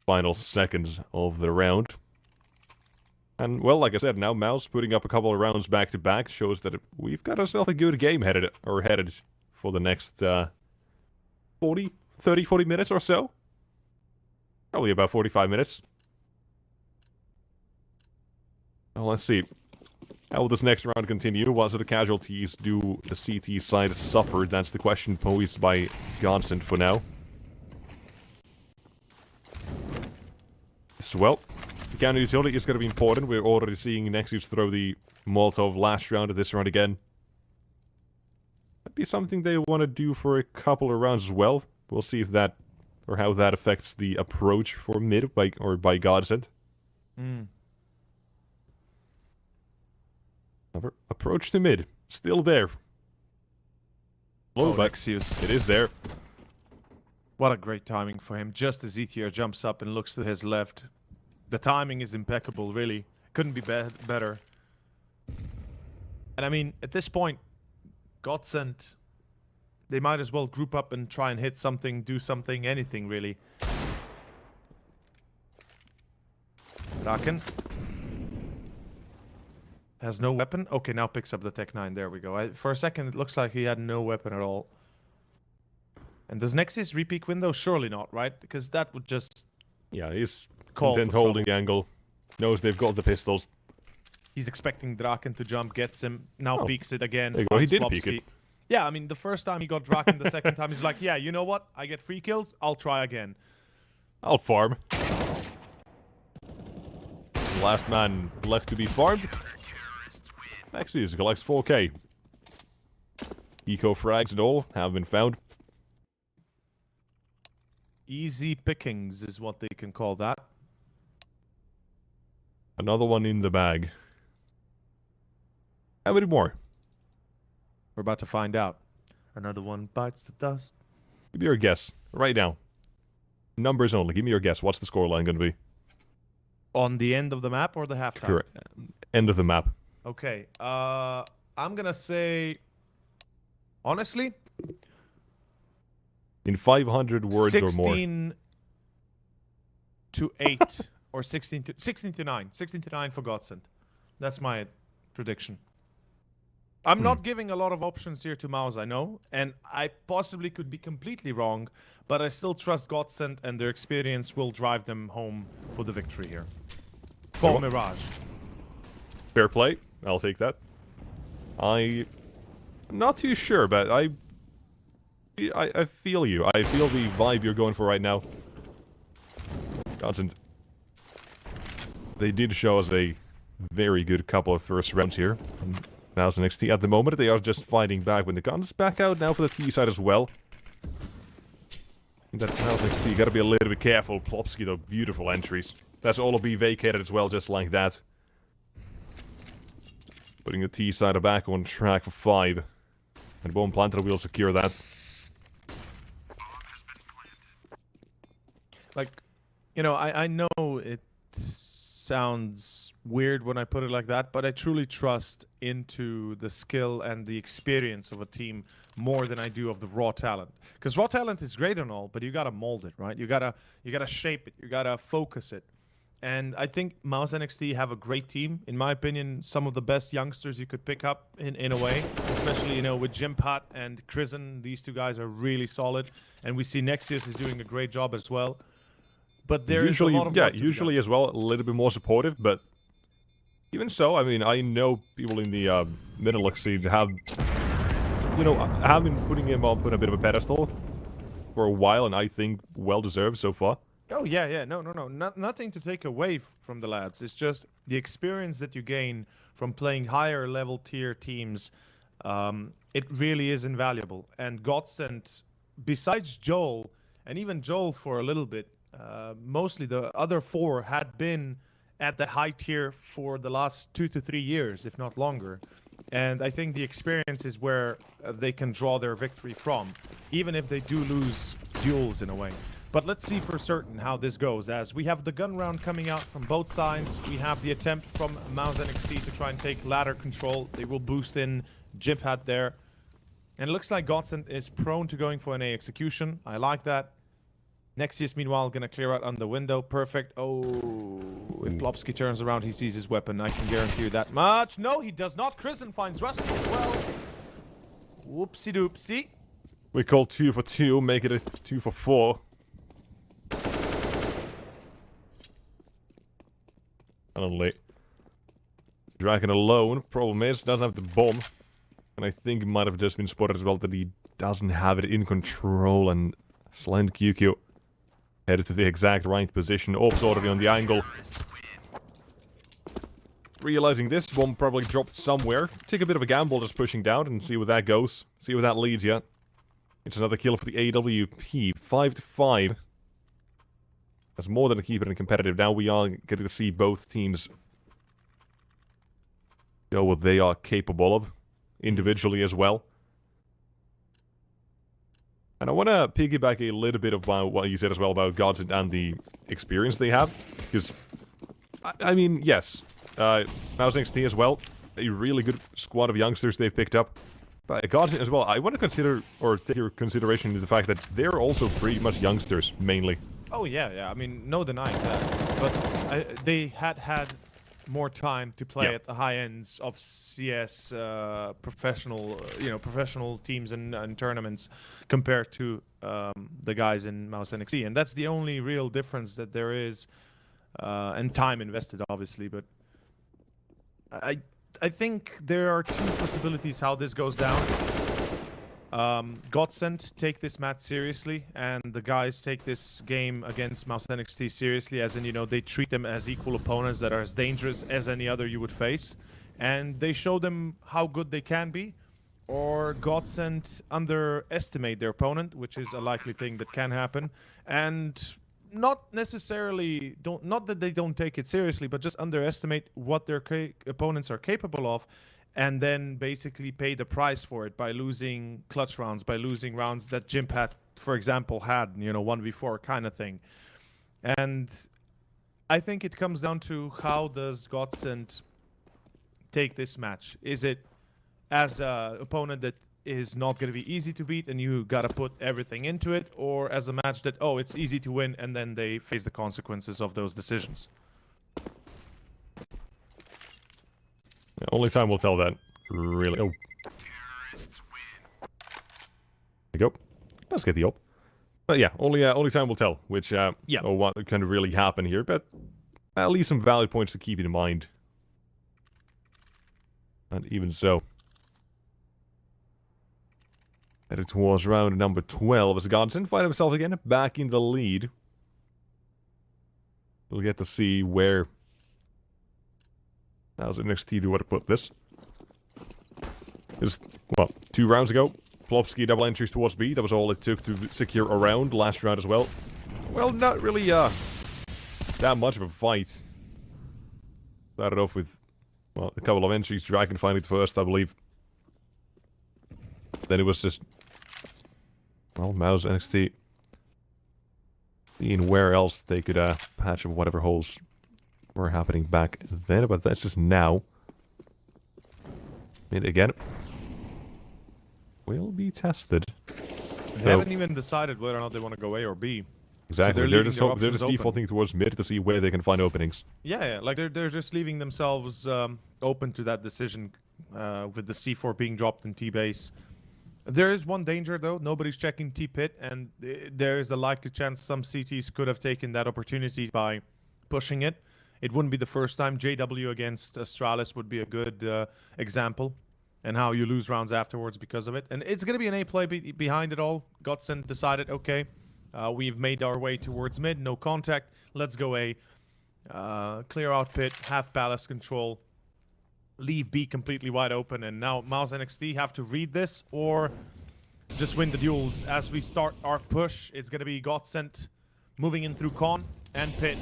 final seconds of the round. And, well, like I said, now Mouz putting up a couple of rounds back-to-back shows that we've got ourselves a good game headed for the next 40 minutes or so. Probably about 45 minutes. Well, let's see. How will this next round continue? What sort of casualties do the CT side suffer? That's the question posed by Godsent for now. So, well, the counter utility is going to be important. We're already seeing Nexus throw the Molotov last round of this round again. Might be something they want to do for a couple of rounds as well. We'll see if that, or how that affects the approach for mid by Godsent. Approach to mid. Still there. Low, but it is there. What a great timing for him. Just as ETR jumps up and looks to his left. The timing is impeccable, really. Couldn't be better. And I mean, at this point, Godsent, they might as well group up and try and hit something, do something, anything, really. Draken has no weapon. Okay, now picks up the Tech 9. There we go. For a second, it looks like he had no weapon at all. And does Nexus repeat window? Surely not, right? Because that would just... Yeah, he's content holding angle. Knows they've got the pistols. He's expecting Draken to jump, gets him, now peeks it again. There you go, he did peek it. Yeah, I mean, the first time he got Draken, the second time he's like, yeah, you know what? I get 3 kills, I'll try again. I'll farm. Last man left to be farmed. Nexus collects 4k. Eco frags and all have been found. Easy pickings is what they can call that. Another one in the bag. How many more? We're about to find out. Another one bites the dust. Give me your guess. Right now. Numbers only. Give me your guess. What's the scoreline going to be? On the end of the map or the halftime? Correct. End of the map. Okay. I'm going to say... Honestly... In 500 words or more. 16 to 8. Or 16 to 9. 16 to 9 for Godsent. That's my prediction. I'm not giving a lot of options here to Mouz, I know. And I possibly could be completely wrong. But I still trust Godsent, and their experience will drive them home for the victory here. For Mirage. Fair play. I'll take that. I'm not too sure, but I feel you. I feel the vibe you're going for right now. Godsent. They did show us a very good couple of first rounds here. Mouz NXT at the moment, they are just fighting back when the guns back out now for the T side as well. That Mouz NXT, you gotta be a little bit careful. Plopsky, though, beautiful entries. That's all will be vacated as well, just like that. Putting the T side back on track for 5. And Bomb Planter will secure that. Like, you know, I know it sounds weird when I put it like that, but I truly trust into the skill and the experience of a team more than I do of the raw talent. Because raw talent is great and all, but you gotta mold it, right? You gotta shape it, you gotta focus it. And I think Mouz NXT have a great team. In my opinion, some of the best youngsters you could pick up in a way. Especially, you know, with Jimpat and Krisen. These two guys are really solid. And we see Nexus is doing a great job as well. But there is a lot of work to be usually done. as well, a little bit more supportive, but even so, I mean, I know people in the Benelux scene have, you know, have been putting him up on a bit of a pedestal for a while, and I think well-deserved so far. Oh, yeah. No. Nothing to take away from the lads. It's just the experience that you gain from playing higher level tier teams it really is invaluable. And Godsent, besides Joel, and even Joel for a little bit, mostly the other 4 had been at that high tier for the last 2 to 3 years, if not longer. And I think the experience is where they can draw their victory from, even if they do lose duels in a way. But let's see for certain how this goes, as we have the gun round coming out from both sides. We have the attempt from Mouz NXT to try and take ladder control. They will boost in Jimpat there. And it looks like Godsent is prone to going for an A execution. I like that. Nexius, meanwhile, gonna clear out on the window. Perfect. Oh, if Plopsky turns around, he sees his weapon. I can guarantee you that much. No, he does not. Kristen finds Rusty as well. Whoopsie doopsie. We call 2 for 2, make it a 2 for 4. Only Dragon alone. Problem is, doesn't have the bomb. And I think it might have just been spotted as well that he doesn't have it in control. And Slant QQ headed to the exact right position. Orbs already on the angle. Realizing this bomb probably dropped somewhere. Take a bit of a gamble just pushing down and see where that goes. See where that leads you. It's another kill for the AWP. 5 to 5. That's more than a keeper in competitive. Now we are getting to see both teams show what they are capable of, individually as well. And I want to piggyback a little bit about what you said as well about Godsent and the experience they have. Because, I mean, yes, Mouz NXT as well, a really good squad of youngsters they've picked up. But Godsent as well, I want to consider, or take your consideration to the fact that they're also pretty much youngsters, mainly. Oh yeah, I mean, no denying that. But they had more time to play at the high ends of CS professional, professional teams and tournaments compared to the guys in Mouz NXT, and that's the only real difference that there is, and time invested, obviously. But I think there are 2 possibilities how this goes down. Godsent take this match seriously, and the guys take this game against Mouz NXT seriously, as in, they treat them as equal opponents that are as dangerous as any other you would face. And they show them how good they can be, or Godsent underestimate their opponent, which is a likely thing that can happen, and not necessarily, not that they don't take it seriously, but just underestimate what their opponents are capable of, and then basically pay the price for it by losing clutch rounds, by losing rounds that Jimpat, for example, had, 1v4 kind of thing. And I think it comes down to how does Godsent take this match. Is it as an opponent that is not going to be easy to beat and you got to put everything into it, or as a match that, oh, it's easy to win, and then they face the consequences of those decisions? Yeah, only time will tell that. Really. Oh. There you go. Let's get the up. But yeah, only time will tell which or what can really happen here. But at least some valid points to keep in mind. And even so, headed towards round number 12 as Godsent find himself again back in the lead. We'll get to see where. How's it NXT do what to put this? Just, well, 2 rounds ago, Plopsky double entries towards B. That was all it took to secure a round. Last round as well. Well, not really that much of a fight. Started off with, well, a couple of entries. Dragon finding it first, I believe. Then it was just, well, Mouz NXT seeing where else they could patch up whatever holes were happening back then, but that's just now. Mid again. Will be tested. They haven't even decided whether or not they want to go A or B. Exactly. So they're just defaulting towards mid to see where they can find openings. Yeah, like they're just leaving themselves open to that decision with the C4 being dropped in T-base. There is one danger though, nobody's checking T-pit, and there is a likely chance some CTs could have taken that opportunity by pushing it. It wouldn't be the first time. JW against Astralis would be a good example, and how you lose rounds afterwards because of it. And it's going to be an A play behind it all. Godsent decided, okay, we've made our way towards mid, no contact. Let's go A. Clear out pit, have palace control. leave B completely wide open. And now Mouz NXT have to read this or just win the duels. As we start our push, it's going to be Godsent moving in through Con and Pit.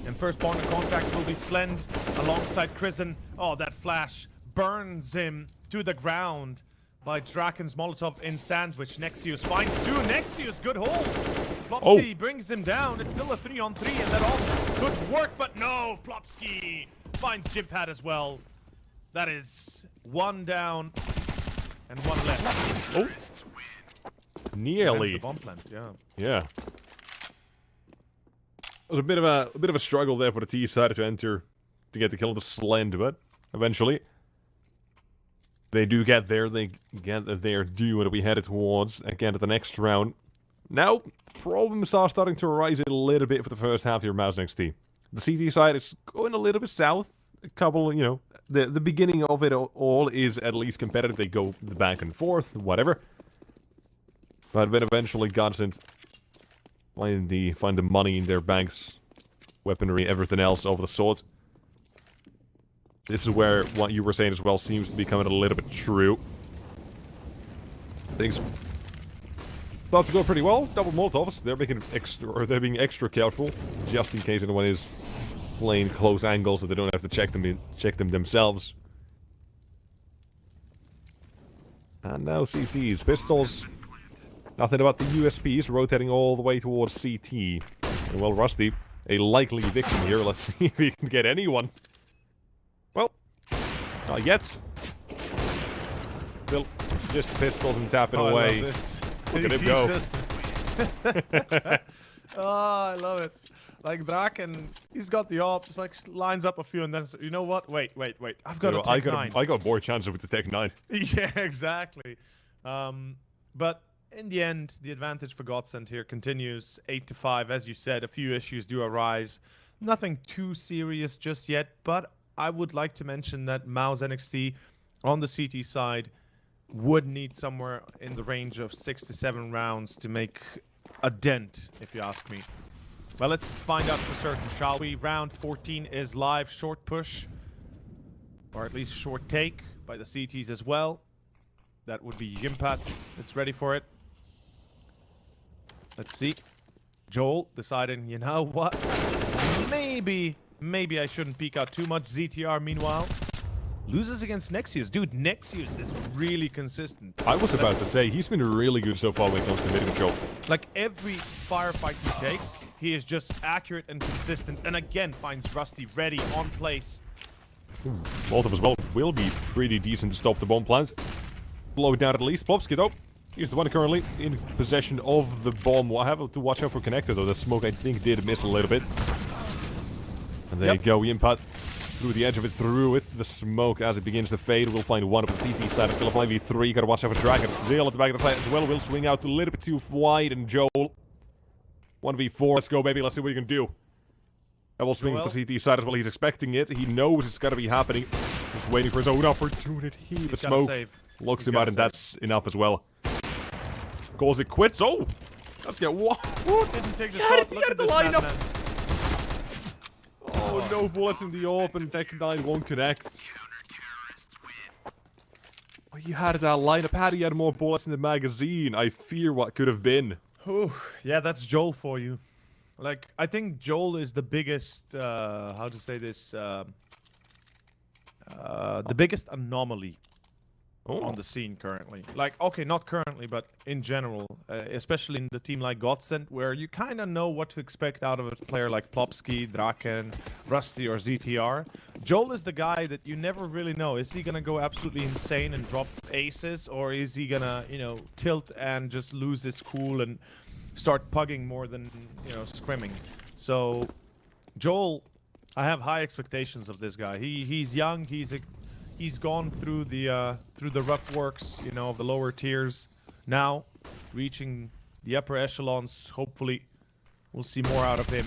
And first point of contact will be Slend alongside Krisen. Oh, that flash burns him to the ground by Draken's Molotov in Sandwich. Nexius finds two. Nexius, good hold. Plopsky brings him down. It's still a 3-on-3, and that also could work, but no. Plopsky finds Jimpad as well. That is one down and one left. Oh, nearly. The bomb plant, yeah. Yeah. It was a bit of a struggle there for the T side to enter to get the kill on the Slend, but eventually they do get there. They get their due that we headed towards again at the next round. Now, problems are starting to arise a little bit for the first half here, Mouz NXT. The CT side is going a little bit south. A couple, you know, the beginning of it all is at least competitive. They go back and forth, whatever. But then eventually Godsent find the money in their banks, weaponry, everything else over the sword. This is where what you were saying as well seems to be coming a little bit true. Things thought to go pretty well. Double Molotovs. They're being extra careful, just in case anyone is playing close angles, so they don't have to check them themselves. And now CTs, pistols. Nothing about the USPs, rotating all the way towards CT. And well, Rusty, a likely victim here. Let's see if he can get anyone. Well, not yet. Still, just pistols and tapping away. I love this. Look at him go. Oh, I love it. Like Draken, he's got the op, just like lines up a few, and then you know what? Wait. I've got a Tech 9. I got more chances with the Tech 9. Yeah, exactly. But in the end, the advantage for Godsent here continues 8-5. As you said, a few issues do arise. Nothing too serious just yet, but I would like to mention that Mouz NXT on the CT side would need somewhere in the range of 6 to 7 rounds to make a dent, if you ask me. Well, let's find out for certain, shall we? Round 14 is live. Short push, or at least short take by the CTs as well. That would be Jimpad. It's ready for it. Let's see. Joel deciding, you know what? Maybe I shouldn't peek out too much. ZTR, meanwhile, loses against Nexius. Dude, Nexius is really consistent. I was about to say, he's been really good so far when it comes to mid control. Like, every firefight he takes, he is just accurate and consistent. And again, finds Rusty ready, on place. Both of us will be pretty decent to stop the bomb plant. Blow it down at least. Plopsky, though. He's the one currently in possession of the bomb. I have to watch out for Connector, though. The smoke, I think, did miss a little bit. And there you go. Impact through the edge of it, through it. The smoke, as it begins to fade, we'll find one of the CT side. Still a 5v3. Gotta watch out for Draken. Still at the back of the side as well. Will swing out a little bit too wide. And Joel, 1v4. Let's go, baby. Let's see what you can do. I will swing with the CT side as well. He's expecting it. He knows it's gotta be happening. Just waiting for his own opportunity. The smoke locks him out, and that's enough as well. Calls it quits. Oh! Let's get what? Didn't take the shot. He had the lineup. Oh, no bullets in the open. Tech 9 won't connect. Oh, you had that lineup. Had he had more bullets in the magazine, I fear what could have been. Ooh, yeah, that's Joel for you. Like, I think Joel is the biggest, how to say this, the biggest anomaly on the scene currently. Like, okay, not currently, but in general, especially in the team like Godsent, where you kind of know what to expect out of a player like Plopsky, Draken, Rusty, or ZTR. Joel is the guy that you never really know. Is he gonna go absolutely insane and drop aces, or is he gonna, you know, tilt and just lose his cool and start pugging more than, you know, scrimming? So, Joel, I have high expectations of this guy. He's young. He's gone through the rough works, you know, of the lower tiers. Now, reaching the upper echelons. Hopefully, we'll see more out of him,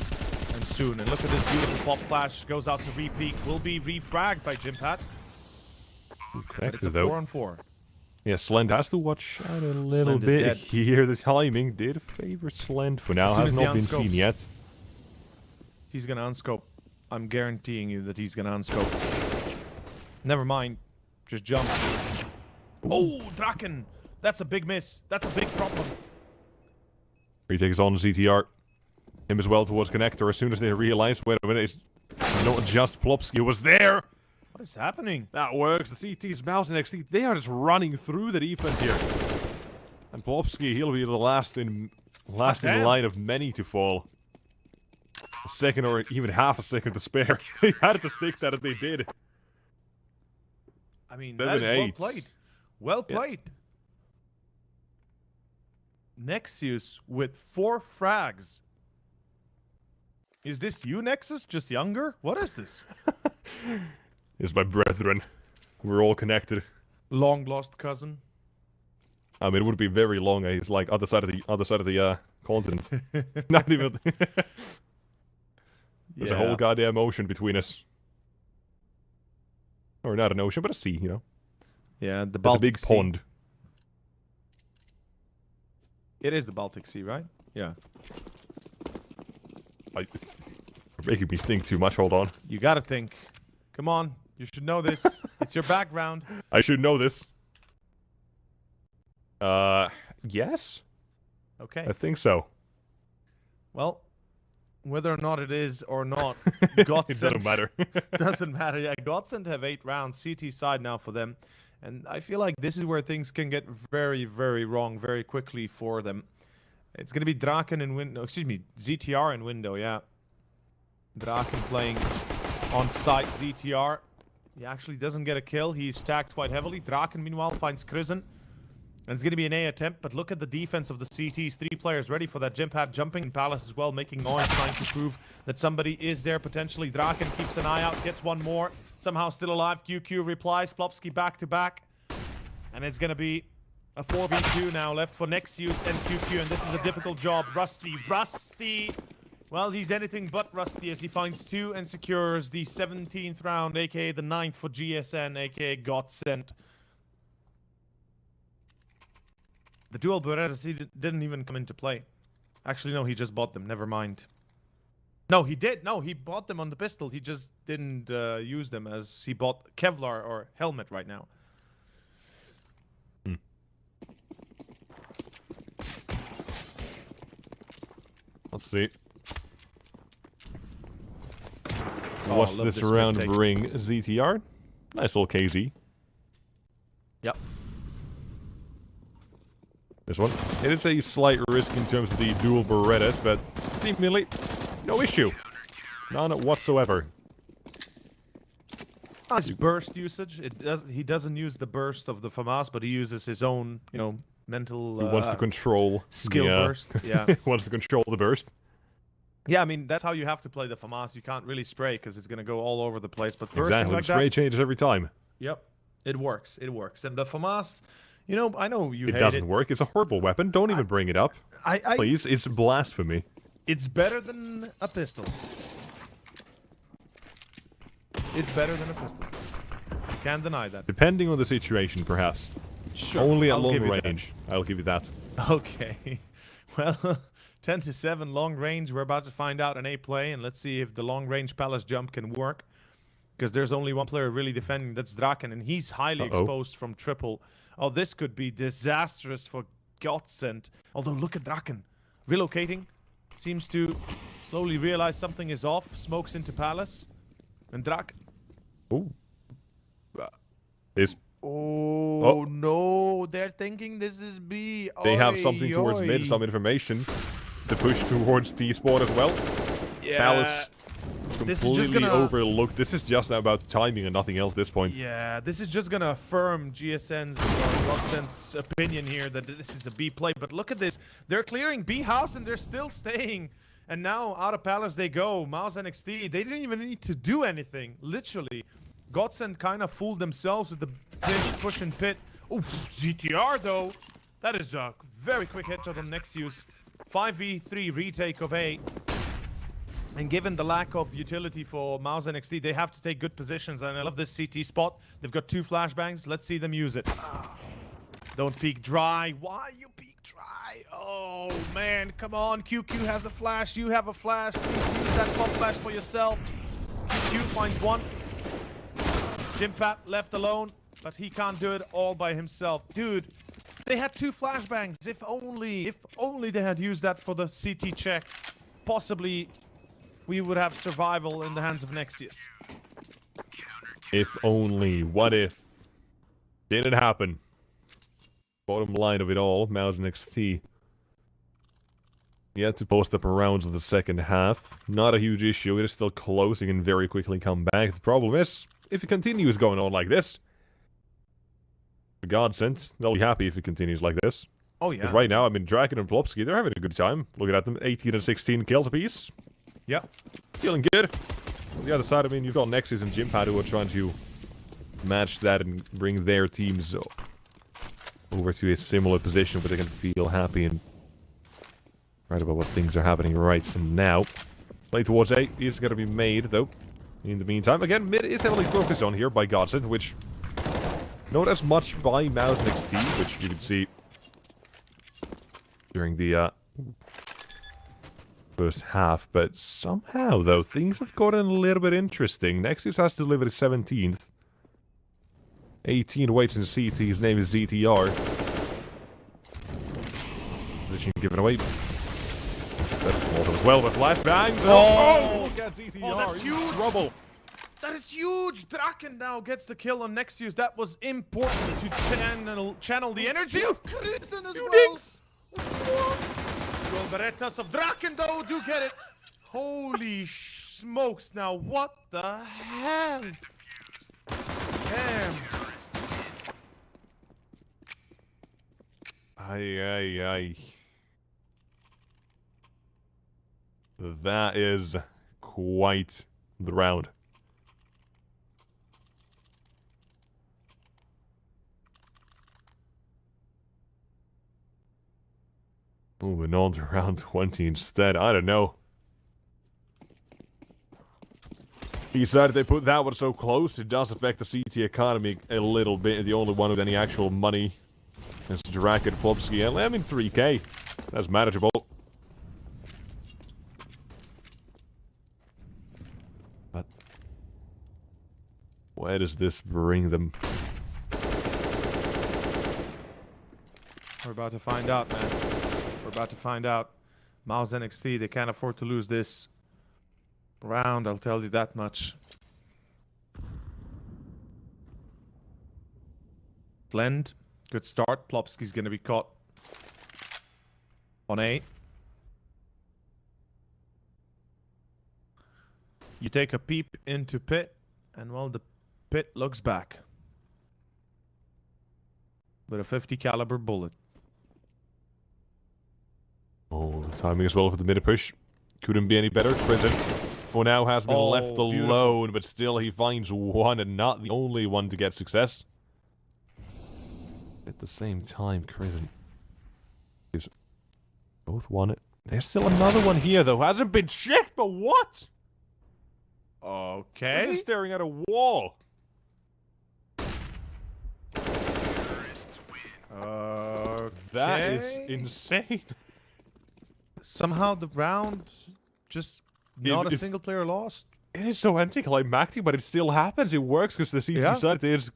and soon. And look at this beautiful pop flash. Goes out to repeat. Will be refragged by Jimpad. But it's a 4-on-4. Yeah, Slend has to watch out a little bit here. The timing did favor Slend for now. Has not been seen yet. He's gonna unscope. I'm guaranteeing you that he's gonna unscope. Never mind. Just jump. Oh, Draken! That's a big miss. That's a big problem. Retake is on ZTR. Him as well towards connector as soon as they realize, wait a minute, it's not just Plopsky who was there. What is happening? That works. The CT's Mouz and NXT, they are just running through the defense here. And Plopsky, he'll be the last in the line of many to fall. A second or even half a second to spare. They had to stick that if they did. I mean, that is well played. Well played. Nexus with 4 frags. Is this you, Nexus? Just younger? What is this? It's my brethren. We're all connected. Long lost cousin. I mean, it would be very long. It's like other side of the continent. Not even. There's a whole goddamn ocean between us. Or not an ocean, but a sea, you know. Yeah, the Baltic Baltic big Sea. pond. It is the Baltic Sea, right? Yeah. You're making me think too much. Hold on. You gotta think. Come on, you should know this. It's your background. I should know this. Yes? Okay. I think so. Well, whether or not it is or not, Godsent... It doesn't matter. Doesn't matter. Yeah, Godsent have 8 rounds. CT side now for them. And I feel like this is where things can get very, very wrong very quickly for them. It's going to be Draken in window. Excuse me, ZTR in window, yeah. Draken playing on site ZTR. He actually doesn't get a kill. He's stacked quite heavily. Draken, meanwhile, finds Krizen. And it's going to be an A attempt, but look at the defense of the CTs. 3 players ready for that jump pad, jumping in Palace as well, making noise, trying to prove that somebody is there potentially. Draken keeps an eye out, gets one more. Somehow still alive. QQ replies. Plopsky back to back. And it's going to be a 4v2 now left for Nexus and QQ, and this is a difficult job. Rusty. Well, he's anything but rusty as he finds 2 and secures the 17th round, aka the 9th for GSN, aka Godsent. The dual Berettas didn't even come into play. Actually, no, he just bought them. Never mind. No, he did. No, he bought them on the pistol. He just didn't use them as he bought Kevlar or helmet right now. Let's see. What's this round bring? ZTR? Nice little KZ. Yep. This one. It is a slight risk in terms of the dual Berettas, but seemingly no issue. None whatsoever. Nice burst usage. He doesn't use the burst of the FAMAS, but he uses his own, mental... He wants to control... Skill burst, yeah. He wants to control the burst. Yeah, I mean, that's how you have to play the FAMAS. You can't really spray because it's going to go all over the place. But bursting exactly, like the spray that, changes every time. Yep, it works. It works. And the FAMAS, I know you hate it. It doesn't work. It's a horrible weapon. Don't even bring it up. Please, it's blasphemy. It's better than a pistol. It's better than a pistol. You can't deny that. Depending on the situation, perhaps. Sure. Only at long range. I'll give you that. Okay. Well, 10-7 long range. We're about to find out an A play, and let's see if the long range Palace jump can work. Because there's only one player really defending. That's Draken, and he's highly exposed from triple. Oh, this could be disastrous for Godsent. Although, look at Draken. Relocating. Seems to slowly realize something is off. Smokes into Palace. And Draken. Ooh. Oh, no, they're thinking this is B. They have something towards mid, some information to push towards T-Spawn as well. Yeah. Palace completely gonna... overlooked. This is just about timing and nothing else at this point. Yeah, this is just going to affirm GSN's or Godsent's opinion here that this is a B play. But look at this. They're clearing B house and they're still staying. And now out of Palace they go. Mouz NXT, they didn't even need to do anything, literally. Godsent kind of fooled themselves with the push and pit. Oh, ZTR though. That is a very quick headshot on Nexus. 5v3 retake of A. And given the lack of utility for Mouz NXT, they have to take good positions. And I love this CT spot. They've got 2 flashbangs. Let's see them use it. Don't peek dry. Why you peek dry? Oh, man. Come on. QQ has a flash. You have a flash. Please use that pop flash for yourself. QQ finds one. Jimpap left alone. but he can't do it all by himself. Dude, they had 2 flashbangs. If only they had used that for the CT check, possibly we would have survival in the hands of Nexius. If only. What if? Didn't happen. Bottom line of it all, Mouz NXT. Yet to post up rounds of the second half. Not a huge issue. It is still close. You can very quickly come back. The problem is, if it continues going on like this, for Godsent, they'll be happy if it continues like this. Oh, yeah. Because right now, I mean, Draken and Plopsky, they're having a good time. Looking at them, 18 and 16 kills apiece. Yep. Feeling good. On the other side, I mean, you've got Nexus and Jimpad who are trying to match that and bring their teams over to a similar position where they can feel happy and right about what things are happening right now. Play towards A is going to be made, though. In the meantime, again, mid is heavily focused on here by Godsent, which not as much by Mouz NXT, which you can see during the first half, but somehow, though, things have gotten a little bit interesting. Nexus has delivered 17th. 18 waits in CT, his name is ZTR. Position given away. That's as well, but flashbangs. Oh, look at ZTR. Oh, that's huge. Trouble. That is huge. Draken now gets the kill on Nexius. That was important to channel the energy of Krisen as well. Gold Berettas of Draken, though, do get it. Holy smokes. Now, what the hell? Damn. Aye. That is quite the round. Moving on to round 20 instead. I don't know. He decided they put that one so close. It does affect the CT economy a little bit. The only one with any actual money is Draken Plopsky. I mean, 3k. That's manageable. But where does this bring them? We're about to find out, man. We're about to find out. Mouz NXT, they can't afford to lose this round, I'll tell you that much. Slend, good start. Plopsky's gonna be caught on A. You take a peep into pit, and well, the pit looks back with a 50 caliber bullet. Oh, the timing as well for the mid push. Couldn't be any better. Prison, for now, has been left alone, but still he finds one and not the only one to get success. At the same time, Prison is both won it. There's still another one here, though. Hasn't been checked, but what? Okay. He's staring at a wall. That is insane. Somehow the round just not a single player lost. It is so anticlimactic, but it still happens. It works because the CT side, they just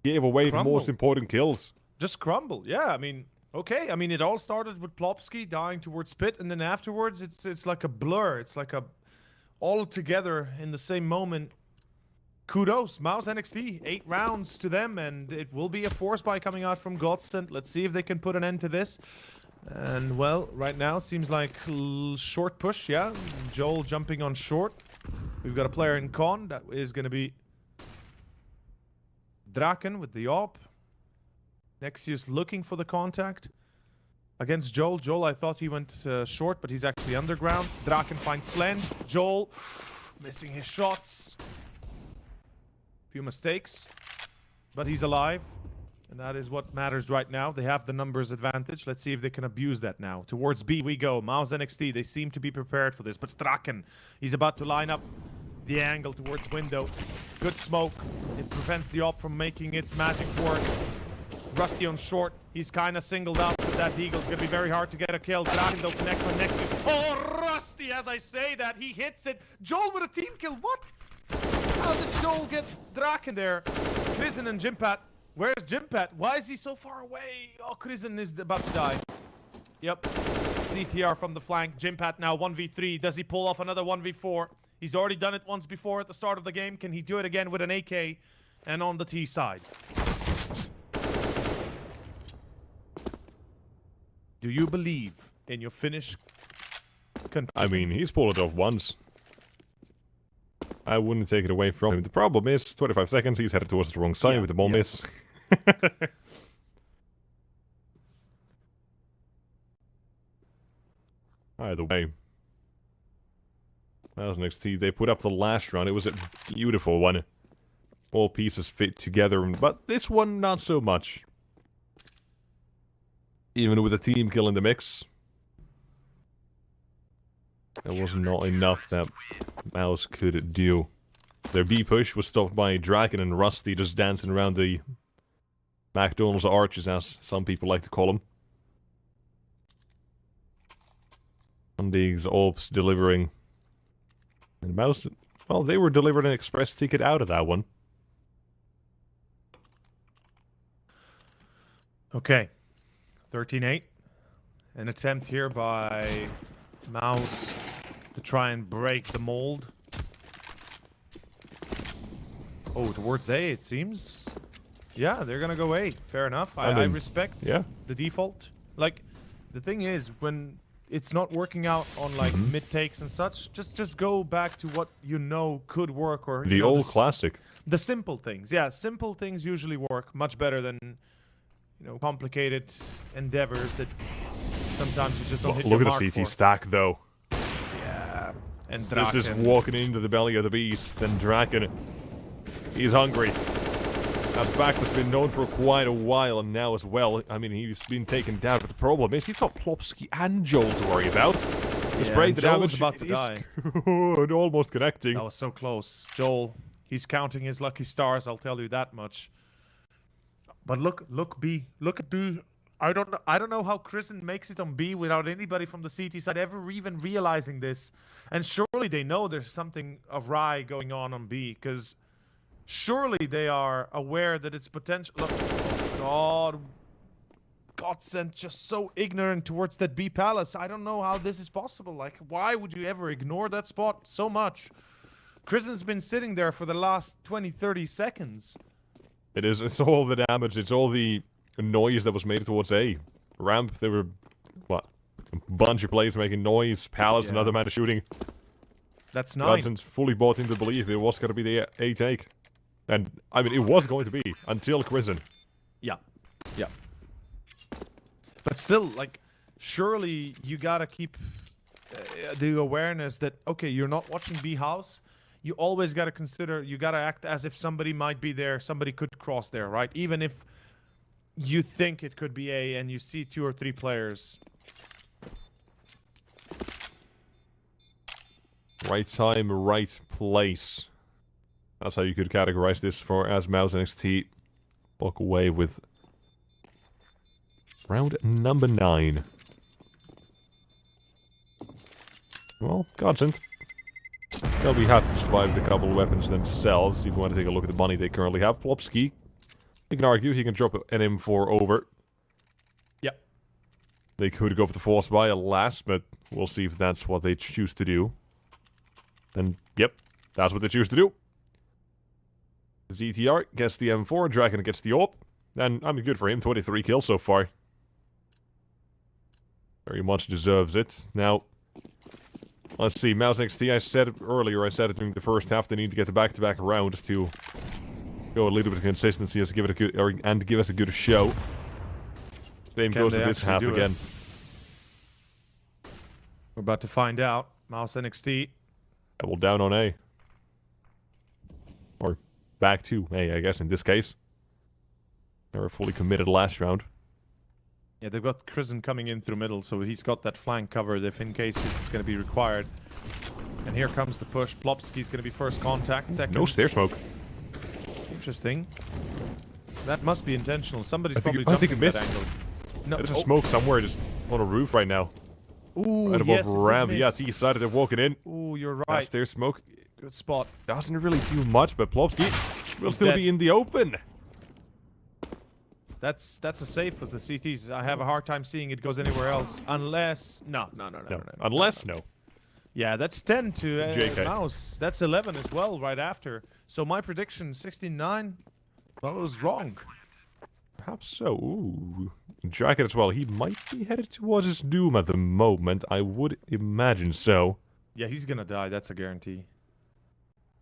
gave away the most important kills. Just crumble. Yeah, I mean, okay. I mean, it all started with Plopsky dying towards pit, and then afterwards it's like a blur. It's like a all together in the same moment. Kudos, Mouz NXT, 8 rounds to them, and it will be a force buy coming out from Godsent. Let's see if they can put an end to this. And well, right now seems like short push, yeah. Joel jumping on short. We've got a player in con. That is going to be Draken with the op. Nexius looking for the contact against Joel. Joel, I thought he went short, but he's actually underground. Draken finds Slend. Joel missing his shots. Few mistakes, but he's alive. And that is what matters right now. They have the numbers advantage. Let's see if they can abuse that now. Towards B we go. Mouz NXT, they seem to be prepared for this. But Draken, he's about to line up the angle towards window. Good smoke. It prevents the op from making its magic work. Rusty on short. He's kind of singled out with that Deagle. It's going to be very hard to get a kill. Draken, they'll connect on Nexus. Oh, Rusty, as I say that, he hits it. Joel with a team kill. What? How did Joel get Draken there? Prison and Jimpat Where's Jimpat? Why is he so far away? Oh, Krizen is about to die. Yep. CTR from the flank. Jimpat now 1v3. Does he pull off another 1v4? He's already done it once before at the start of the game. Can he do it again with an AK and on the T side? Do you believe in your Finnish country? I mean, he's pulled it off once. I wouldn't take it away from him. The problem is, 25 seconds, he's headed towards the wrong side with the ball miss. Either way. That was NXT. They put up the last round. It was a beautiful one. All pieces fit together, but this one, not so much. Even with a team kill in the mix. That was not enough that Mouz could do. Their B push was stopped by Draken and Rusty just dancing around the McDonald's arches, as some people like to call them. Undigs Ops delivering. And Mouz, well, they were delivered an express ticket out of that one. Okay. 13-8. An attempt here by Mouz to try and break the mold. Oh, towards A, it seems. Yeah, they're gonna go A. Fair enough. I respect the default. Like, the thing is, when it's not working out on like mid takes and such, just go back to what you know could work, or the old classic. The simple things. Yeah, simple things usually work much better than, you know, complicated endeavors that sometimes you just don't hit your mark. Look at the CT stack, though. Yeah. And Draken. This is walking into the belly of the beast. Then Draken, he's hungry. That back has been known for quite a while, and now as well. I mean, he's been taken down, but the problem is he's got Plopsky and Joel to worry about. He sprayed the damage. About to die. Almost connecting. That was so close. Joel, he's counting his lucky stars, I'll tell you that much. But look B. Look at B. I don't know how Krizen makes it on B without anybody from the CT side ever even realizing this. And surely they know there's something awry going on B, because surely they are aware that it's potential. Look, God, Godsent just so ignorant towards that B palace. I don't know how this is possible. Like, why would you ever ignore that spot so much? Krizen's been sitting there for the last 20-30 seconds. It's all the damage, it's all the noise that was made towards A. Ramp, there were, what, a bunch of players making noise, Palace, another man shooting. That's 9. Godsent's fully bought into the belief it was going to be the A take. And, I mean, it was going to be, until Krizen. Yeah. Yeah. But still, like, surely you gotta keep the awareness that, okay, you're not watching B house. You always got to consider, you got to act as if somebody might be there, somebody could cross there, right? Even if you think it could be A and you see 2 or 3 players. Right time, right place. That's how you could categorize this for as Mouz NXT walk away with round number 9. Well, Godsent. They'll be happy to survive the couple of weapons themselves, if you want to take a look at the money they currently have. Plopsky, you can argue he can drop an M4 over. Yep. They could go for the force buy, alas, but we'll see if that's what they choose to do. And, yep, that's what they choose to do. ZTR gets the M4, Draken gets the AWP, and, I mean, good for him, 23 kills so far. Very much deserves it. Now, let's see, Mouz NXT, I said it earlier, I said it during the first half, they need to get the back-to-back rounds to go a little bit of consistency as to give it a good, and give us a good show. Same goes with this half again. We're about to find out. Mouz NXT. Well, down on A. Or back to A, I guess, in this case. They were fully committed last round. Yeah, they've got Krizen coming in through middle, so he's got that flank covered if in case it's going to be required. And here comes the push. Plopsky's going to be first contact. Second. No stair smoke. Interesting. That must be intentional. Somebody's probably jumping that angle. No, there's a smoke somewhere just on a roof right now. Ooh, right above ramp. Yeah, T side they're walking in. Ooh, you're right. That's their smoke. Good spot. Doesn't really do much, but Plopsky will still be in the open. That's a safe for the CTs. I have a hard time seeing it goes anywhere else. Unless... No. Unless, no. Yeah, that's 10 to JK. Mouz. That's 11 as well right after. So my prediction, 69, well, it was wrong. Perhaps so. Ooh. Jacket as well. He might be headed towards his doom at the moment. I would imagine so. Yeah, he's gonna die. That's a guarantee.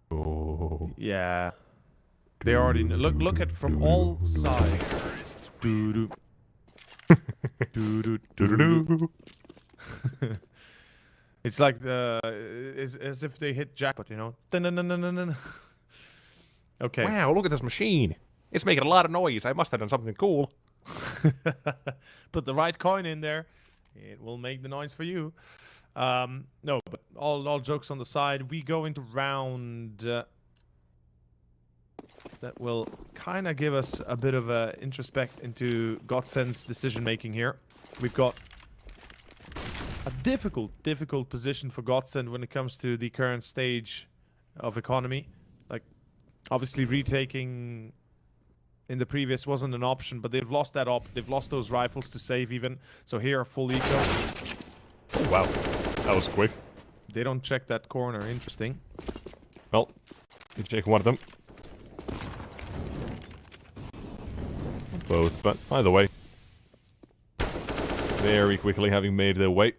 Oh. Yeah. They already look at from all sides. Doo doo. Doo doo doo doo. It's like as if they hit jackpot, you know. Okay. Wow, look at this machine. It's making a lot of noise. I must have done something cool. Put the right coin in there. It will make the noise for you. No, but all jokes on the side. We go into round that will kind of give us a bit of a introspect into Godsent's decision making here. We've got a difficult position for Godsent when it comes to the current stage of economy. Like, obviously retaking in the previous wasn't an option, but they've lost that op. They've lost those rifles to save even. So here, full eco. Oh, wow. That was quick. They don't check that corner. Interesting. Well, you check one of them. Both, but either way. Very quickly having made their way.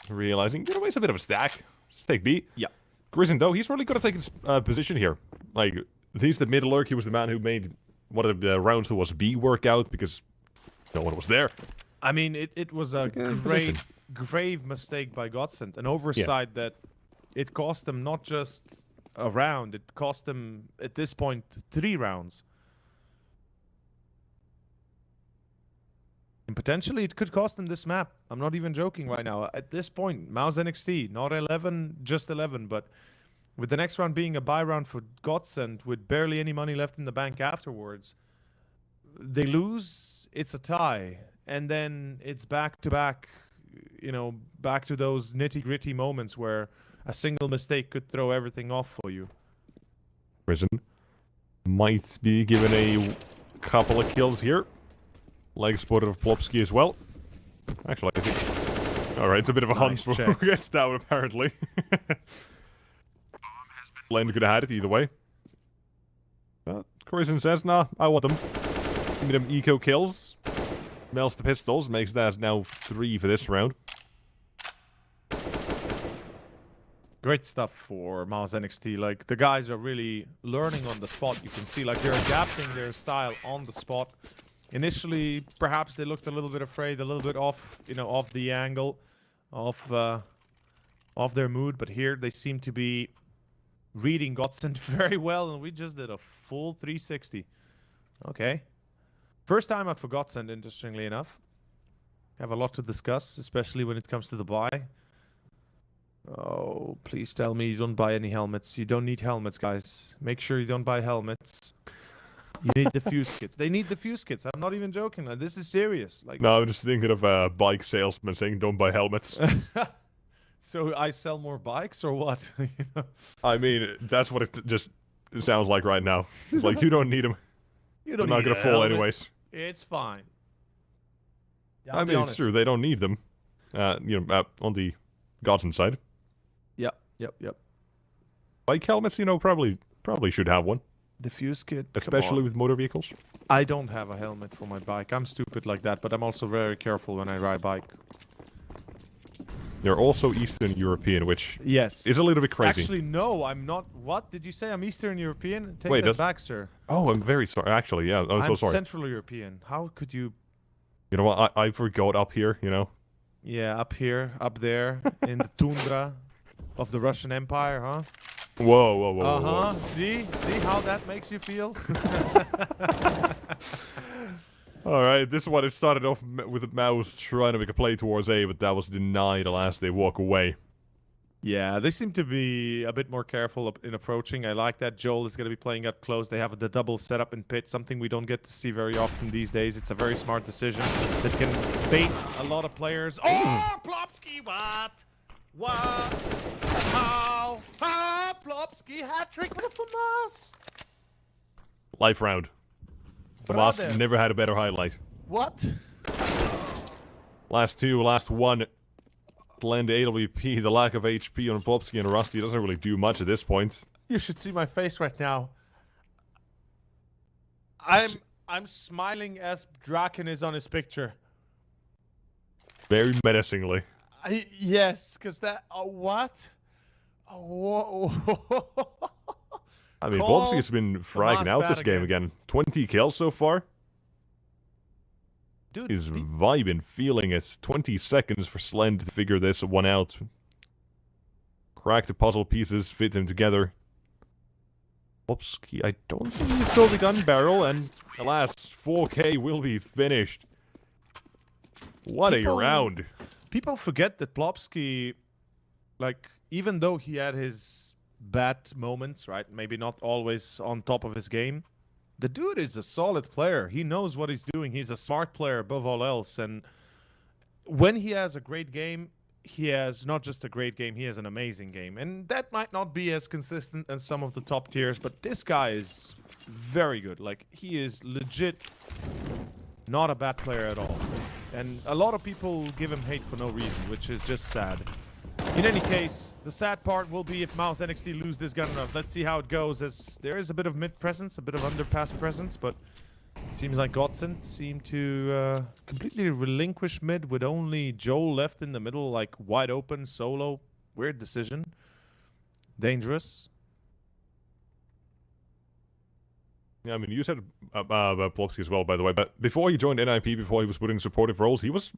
Realizing, get away, it's a bit of a stack. Let's take B. Yeah. Godsent, though, he's really got to take his position here. Like, he's the mid lurk. He was the man who made one of the rounds that was B workout because no one was there. I mean, it was a grave mistake by Godsent. An oversight that it cost them not just a round. It cost them, at this point, 3 rounds. And potentially it could cost them this map. I'm not even joking right now. At this point, Mouz NXT, not 11, just 11, but with the next round being a buy round for Godsent, with barely any money left in the bank afterwards, they lose, it's a tie. And then it's back to back, you know, back to those nitty-gritty moments where a single mistake could throw everything off for you. Prison might be given a couple of kills here. Leg spotted of Plopsky as well. Actually, I think... Alright, it's a bit of a hunt for who gets down, apparently. Len could have had it either way. Godsent says, nah, I want them. Give me them eco kills. Melts the pistols, makes that now 3 for this round. Great stuff for Mouz NXT. Like, the guys are really learning on the spot. You can see, like, they're adapting their style on the spot. Initially, perhaps they looked a little bit afraid, a little bit off, you know, off the angle, off their mood. But here they seem to be reading Godsent very well, and we just did a full 360. Okay. First time out for Godsent, interestingly enough. Have a lot to discuss, especially when it comes to the buy. Oh, please tell me you don't buy any helmets. You don't need helmets, guys. Make sure you don't buy helmets. You need the fuse kits. They need the fuse kits. I'm not even joking. Like, this is serious. Like, no, I'm just thinking of a bike salesman saying don't buy helmets. So I sell more bikes or what? You know? I mean, that's what it just sounds like right now. It's like, you don't need them. You don't They're not need going to fall helmet. anyways. It's fine. Yeah, I mean, it's true. They don't need them. You know, on the Godsent side. Yep. Bike helmets, you know, probably should have one. The fuse kit. Especially with motor vehicles. I don't have a helmet for my bike. I'm stupid like that, but I'm also very careful when I ride bike. You're also Eastern European, which is a little bit crazy. Actually, no, I'm not. What did you say? I'm Eastern European? Take Wait, that back, sir. Oh, I'm very sorry. Actually, yeah, I'm so sorry. Central European. How could you... You know what? I forgot up here, you know? Yeah, up here, up there, in the tundra of the Russian Empire, huh? Whoa. Uh-huh. See how that makes you feel? Alright, this one, it started off with Mouz trying to make a play towards A, but that was denied as they walk away. Yeah, they seem to be a bit more careful in approaching. I like that. Joel is going to be playing up close. They have the double setup in pit, something we don't get to see very often these days. It's a very smart decision that can bait a lot of players. Oh, Plopsky, what? How? Plopsky, hat-trick, what a FAMAS! Life round. The Mouz never had a better highlight. What? Last two, last one. Lend AWP, the lack of HP on Popsky and Rusty doesn't really do much at this point. You should see my face right now. I'm smiling as Draken is on his picture. Very menacingly. Yes, because that... what? Whoa. I mean, Popsky has been fragging out this game again. 20 kills so far. Dude, he's vibing, feeling it. 20 seconds for Slend to figure this one out. Crack the puzzle pieces, fit them together. Popsky, I don't think he stole the gun barrel, and alas, 4K will be finished. What a round. People forget that Plopsky, like, even though he had his bad moments, right? Maybe not always on top of his game. The dude is a solid player. He knows what he's doing. He's a smart player above all else. And when he has a great game, he has not just a great game, he has an amazing game. And that might not be as consistent as some of the top tiers, but this guy is very good. Like, he is legit not a bad player at all. And a lot of people give him hate for no reason, which is just sad. In any case, the sad part will be if Mouz NXT lose this gun round. Let's see how it goes, as there is a bit of mid presence, a bit of underpass presence, but it seems like Godsent seemed to completely relinquish mid with only Joel left in the middle, like wide open, solo. Weird decision. Dangerous. Yeah, I mean, you said about Plopsky as well, by the way, but before he joined NIP, before he was putting supportive roles, he was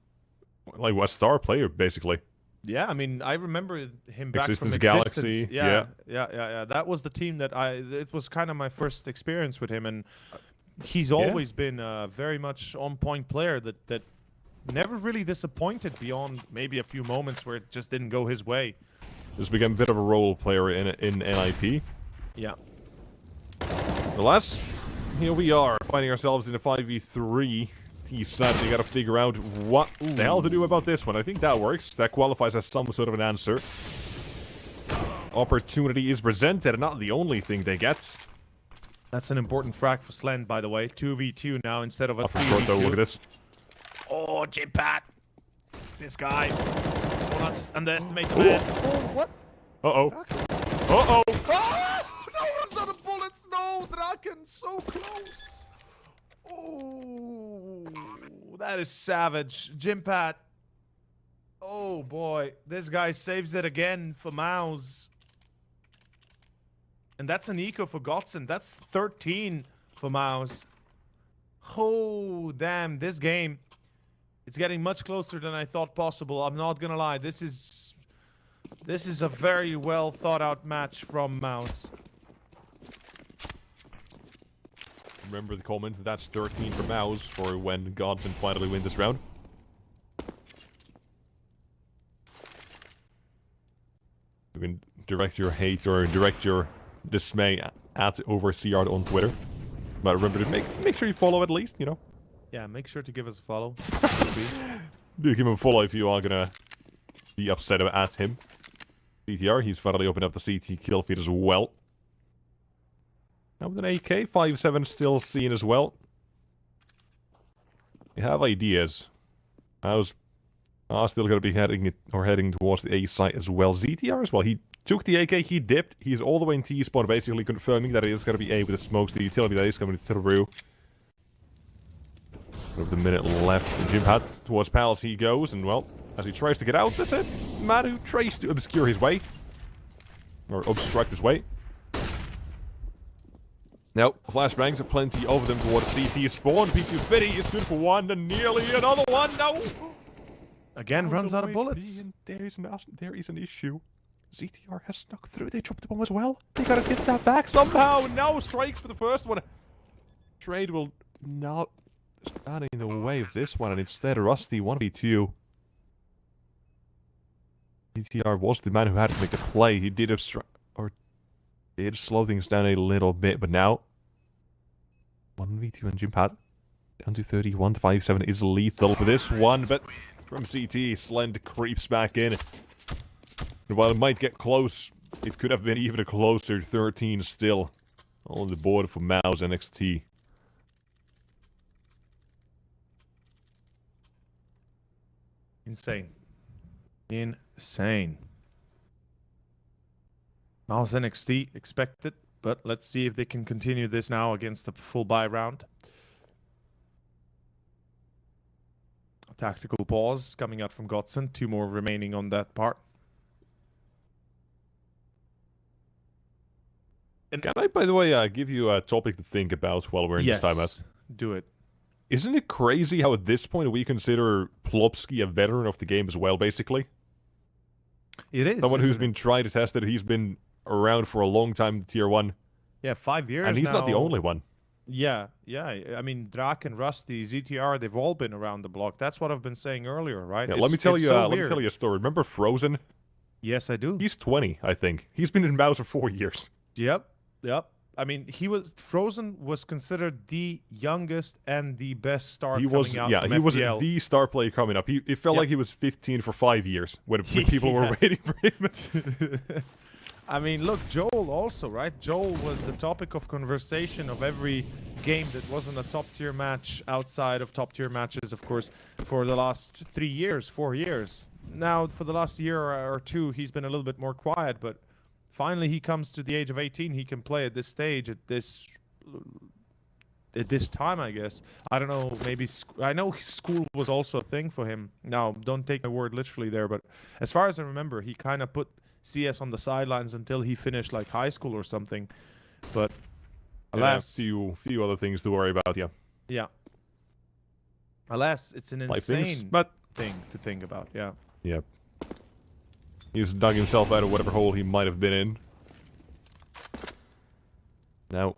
like a star player, basically. Yeah, I mean, I remember him back from Existence Galaxy. Yeah. That was the team that it was kind of my first experience with him, and he's always been a very much on-point player that never really disappointed beyond maybe a few moments where it just didn't go his way. Just became a bit of a role player in NIP. Yeah. Alas, here we are, finding ourselves in a 5v3. T-Sat, you gotta figure out what the hell to do about this one. I think that works. That qualifies as some sort of an answer. Opportunity is presented, and not the only thing they get. That's an important frag for Slend, by the way. 2v2 now instead of a 3v2. Short, though, look at this. Oh, Jimpat! This guy. Do not underestimate the man. Oh, what? Uh-oh. Uh-oh! Oh, no, runs out of bullets! No, Draken, so close! Oh, that is savage. Jimpat. Oh, boy. This guy saves it again for Mouz. And that's an eco for Godsent. That's 13 for Mouz. Oh, damn. This game, it's getting much closer than I thought possible. I'm not gonna lie. This is a very well thought out match from Mouz. Remember the comment, that's 13 for Mouz for when Godsent finally win this round. You can direct your hate or direct your dismay at Overseer on Twitter. But remember to make sure you follow at least, you know. Yeah, make sure to give us a follow. Do give him a follow if you are gonna be upset at him. CTR, he's finally opened up the CT kill feed as well. Now with an AK, 5-7 still seen as well. You have ideas. How's still gonna be heading towards the A site as well. ZTR as well. He took the AK, he dipped. He's all the way in T spawn, basically confirming that it is gonna be A with the smokes, the utility that is coming through. With the minute left, Jimpat towards Palace he goes, and well, as he tries to get out, there's a man who tries to obscure his way. Or obstruct his way. Now, flashbangs are plenty of them towards CT spawn. P2 Fitty is good for one, and nearly another one. No! Again, runs out of bullets. There is an issue. ZTR has snuck through. They dropped the bomb as well. They gotta get that back somehow. No strikes for the first one. Trade will not stand in the way of this one, and instead Rusty 1v2. ZTR was the man who had to make the play. He did obstruct, or did slow things down a little bit, but now 1v2 and Jimpat down to 31 to 5-7 is lethal for this one, but from CT, Slend creeps back in. And while it might get close, it could have been even a closer 13 still on the board for Mouz NXT. Insane. Insane. Mouz NXT expected, but let's see if they can continue this now against the full buy round. Tactical pause coming out from Godsent. 2 more remaining on that part. Can I, by the way, give you a topic to think about while we're in this timeout? Yes, do it. Isn't it crazy how at this point we consider Plopsky a veteran of the game as well, basically? It is. Someone who's been trying to test it. He's been around for a long time in Tier 1. Yeah, 5 years And he's now. not the only one. Yeah. I mean, Drak and Rusty, ZTR, they've all been around the block. That's what I've been saying earlier, right? Yeah, let me tell you a story. Remember Frozen? Yes, I do. He's 20, I think. He's been in Mouz for 4 years. Yep. I mean, Frozen was considered the youngest and the best star coming out from FPL. He was the star player coming up. It felt like he was 15 for 5 years when people were waiting for him. I mean, look, Joel also, right? Joel was the topic of conversation of every game that wasn't a top-tier match outside of top-tier matches, of course, for the last 3 years, 4 years. Now, for the last year or two, he's been a little bit more quiet, but finally he comes to the age of 18. He can play at this stage, at this time, I guess. I don't know, maybe... I know school was also a thing for him. Now, don't take my word literally there, but as far as I remember, he kind of put CS on the sidelines until he finished like high school or something. But alas, few other things to worry about. Yeah. Alas, it's an insane thing to think about. Yeah. Yep. He's dug himself out of whatever hole he might have been in. Now,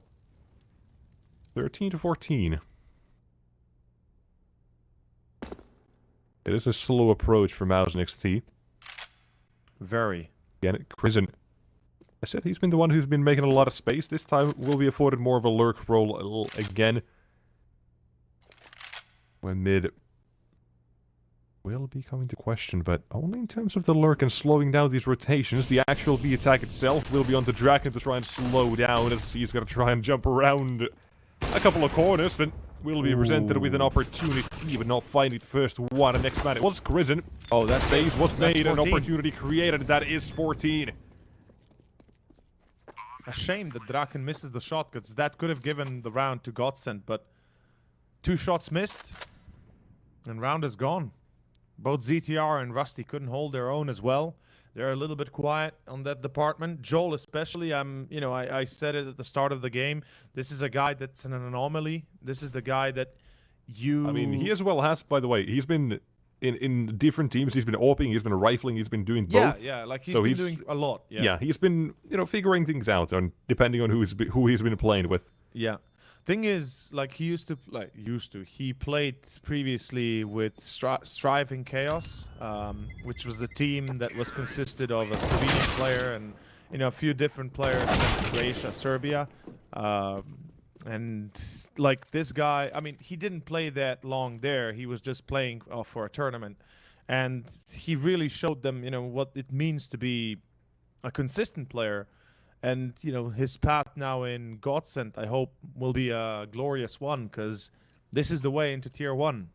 13 to 14. It is a slow approach for Mouz NXT. Very. Again, Crizzen, I said he's been the one who's been making a lot of space. This time will be afforded more of a lurk role again. When mid will be coming to question, but only in terms of the lurk and slowing down these rotations. The actual B attack itself will be on the Draken to try and slow down as he's going to try and jump around a couple of corners, but will be presented with an opportunity, but not finding the first one. And next man, it was Crizzen. Oh, that phase was made, an opportunity created. That is 14. A shame that Draken misses the shot, because that could have given the round to Godsent, but 2 shots missed, and round is gone. Both ZTR and Rusty couldn't hold their own as well. They're a little bit quiet on that department. Joel especially, I said it at the start of the game. This is a guy that's an anomaly. This is the guy that you... I mean, he as well has, by the way, he's been in different teams. He's been AWPing, he's been rifling, he's been doing both. Yeah, like he's been doing a lot. Yeah, he's been, figuring things out, depending on who he's been playing with. Yeah. Thing is, like he played previously with Striving Chaos, which was a team that was consisted of a Slovenian player and a few different players from Croatia, Serbia, and like this guy. I mean, he didn't play that long there. He was just playing for a tournament, and he really showed them, what it means to be a consistent player. And, his path now in Godsent, I hope, will be a glorious one, because this is the way into Tier 1.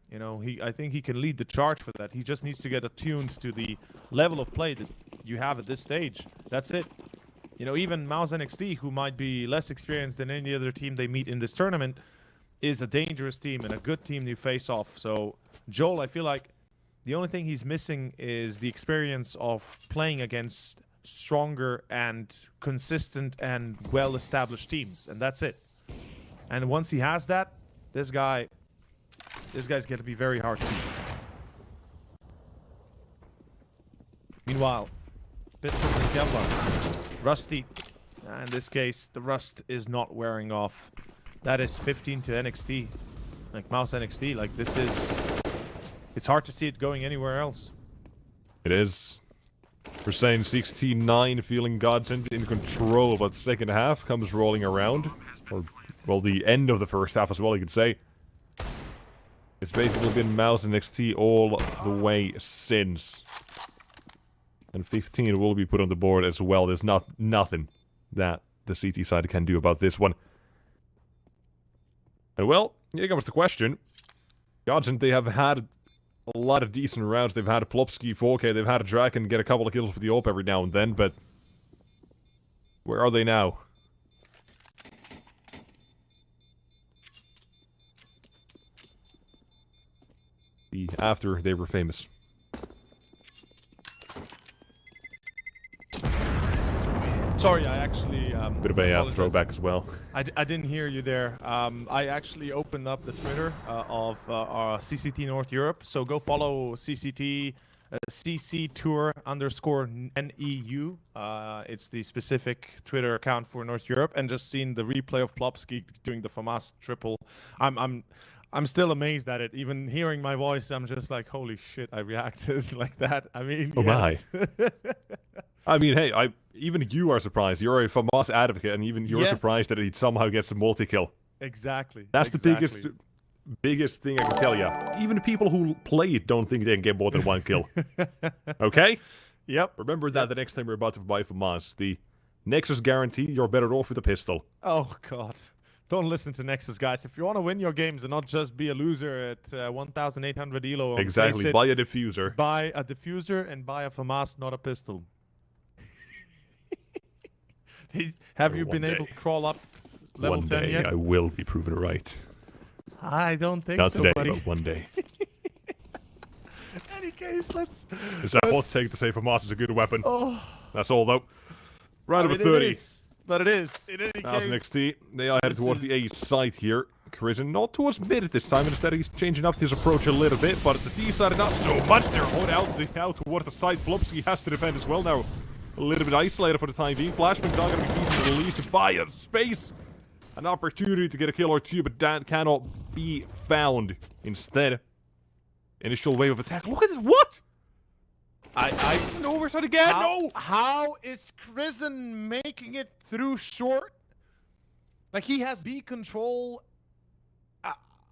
I think he can lead the charge for that. He just needs to get attuned to the level of play that you have at this stage. That's it. Even Mouz NXT, who might be less experienced than any other team they meet in this tournament, is a dangerous team and a good team to face off. So, Joel, I feel like the only thing he's missing is the experience of playing against stronger and consistent and well-established teams, and that's it. And once he has that, this guy's going to be very hard to beat. Meanwhile, Pistols and Kevlar, Rusty. In this case, the rust is not wearing off. That is 15 to NXT, like Mouz NXT. Like it's hard to see it going anywhere else. It is. We're saying 69 feeling Godsent in control, but second half comes rolling around. Or, well, the end of the first half as well, you could say. It's basically been Mouz and NXT all the way since. And 15 will be put on the board as well. There's nothing that the CT side can do about this one. And well, here comes the question. Godsent, they have had a lot of decent rounds. They've had a Plopsky 4K, they've had a Draken get a couple of kills with the AWP every now and then, but where are they now? After they were famous. Sorry, I actually... Bit of a throwback as well. I didn't hear you there. I actually opened up the Twitter of our CCT North Europe, so go follow CCT CC_NEU. It's the specific Twitter account for North Europe, and just seen the replay of Plopsky doing the FAMAS triple. I'm still amazed at it. Even hearing my voice, I'm just like, holy shit, I reacted like that. I mean, oh yes. my. I mean, hey, even you are surprised. You're a FAMAS advocate, and even you're surprised that he somehow gets a multi-kill. Exactly. That's the biggest thing I can tell you. Even the people who play it don't think they can get more than one kill. Okay? Yep. Remember that the next time you're about to buy FAMAS. The Nexus guarantee, you're better off with a pistol. Oh, God. Don't listen to Nexus, guys. If you want to win your games and not just be a loser at 1,800 elo on exactly. Faceit, buy a diffuser. Buy a diffuser and buy a FAMAS, not a pistol. Have you been able to crawl up level 10 yet? One day I will be proven right. I don't think not so, today, buddy. but one day. In any case, let's... Is that hot take to say FAMAS is a good weapon? Oh. That's all, though. Round number 30. But it is. In any That's case... NXT. They are headed towards the A side here. Krisen not towards mid at this time. Instead, he's changing up his approach a little bit. But at the D side, not so much. They're out towards the side. Plopsky has to defend as well now. A little bit isolated for the time being. Flashbang's not going to be easy to release to buy a space. An opportunity to get a kill or two, but that cannot be found. Instead, initial wave of attack. Look at this. What? An oversight again. No. How is Krisen making it through short? Like, he has B control.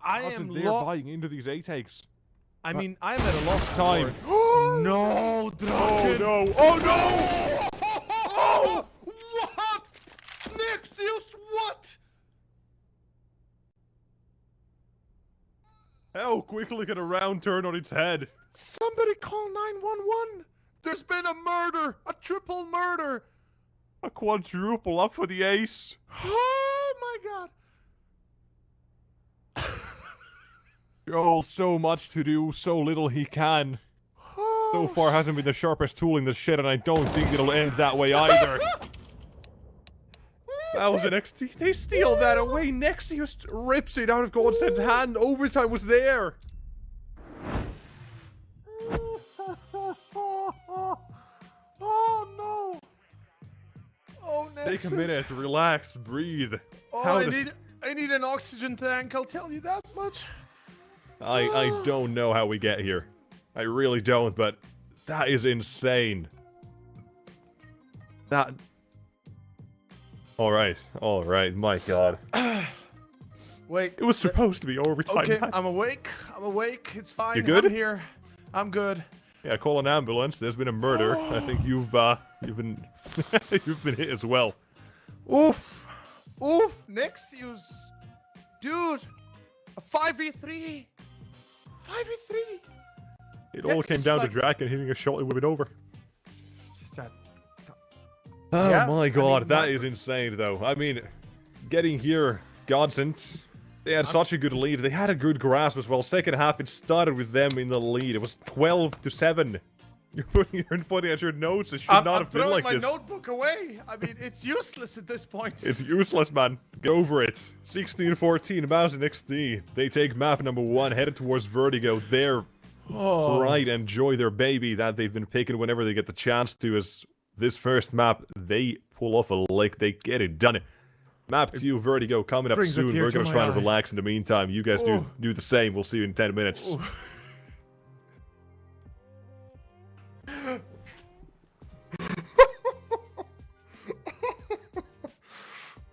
I am buying into these A takes. I mean, I'm at a loss of time. words. No, Draken. Oh no! Oh no! Oh! What? Nexius, what? How quickly can a round turn on its head? Somebody call 911. There's been a murder, a triple murder. A quadruple up for the ace. Oh my god. Oh, so much to do, so little he can. So far hasn't been the sharpest tool in the shed, and I don't think it'll end that way either. That was an NXT. They steal that away. Nexius rips it out of Godsent's hand. Overtime was there. Oh no. Oh, Nexus. Take a minute, relax, breathe. Oh, I need an oxygen tank, I'll tell you that much. I don't know how we get here. I really don't, but that is insane. That... Alright, my god. Wait. It was supposed to be overtime. Okay, I'm awake, it's fine. You good? I'm here. I'm good. Yeah, call an ambulance. There's been a murder. I think you've been you've been hit as well. Oof. Nexius. Dude. A 5v3. 5v3. It all came down to Draken hitting a shot and whip it over. Oh Yeah, my god, I mean, that is insane though. I mean, getting here, Godsent, they had such a good lead. They had a good grasp as well. Second half, it started with them in the lead. It was 12-7. You're putting at your notes. It should not have been like this. I'm throwing my notebook away. I mean, it's useless at this point. It's useless, man. Get over it. 16-14, Mouz NXT. They take map number 1, headed towards Vertigo. They're right, enjoy their baby that they've been picking whenever they get the chance to. As this first map, they pull off a lick. They get it done. Map 2, Vertigo, coming up soon. We're going to try to relax in the meantime. You guys do the same. We'll see you in 10 minutes.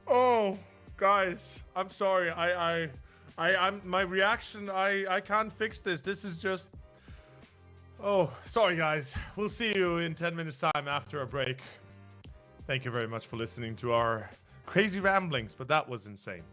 Oh, guys, I'm sorry. I'm my reaction. I can't fix this. This is just. Oh, sorry, guys. We'll see you in 10 minutes time after a break. Thank you very much for listening to our crazy ramblings, but that was insane.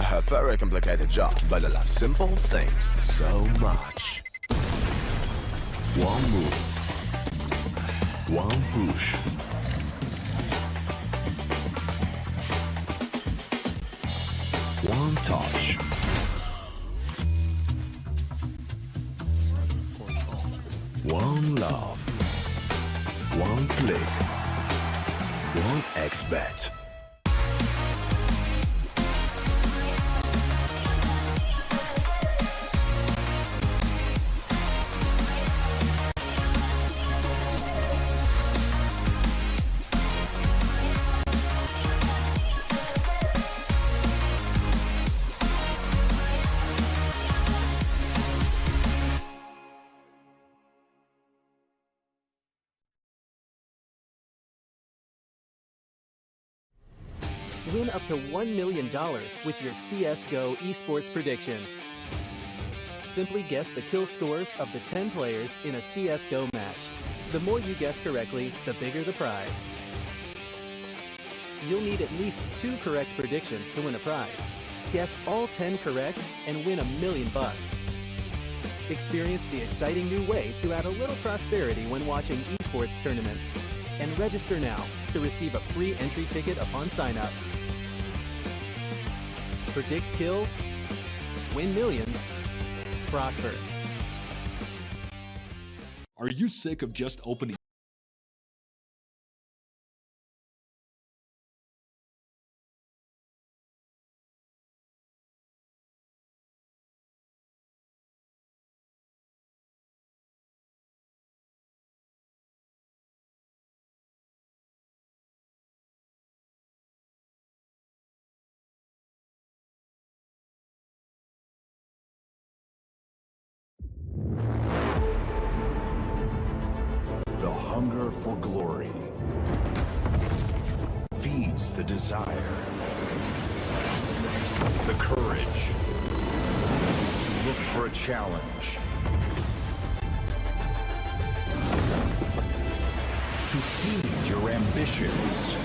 A very complicated job, but I love simple things so much. One move. One push. One touch. One love. One click. One X-bet. Win up to $1 million with your CSGO esports predictions. Simply guess the kill scores of the 10 players in a CSGO match. The more you guess correctly, the bigger the prize. You'll need at least 2 correct predictions to win a prize. Guess all 10 correct and win $1 million. Experience the exciting new way to add a little prosperity when watching esports tournaments. And register now to receive a free entry ticket upon sign-up. Predict kills, win millions, prosper. Are you sick of just opening? The hunger for glory feeds the desire, the courage to look for a challenge, to feed your ambitions.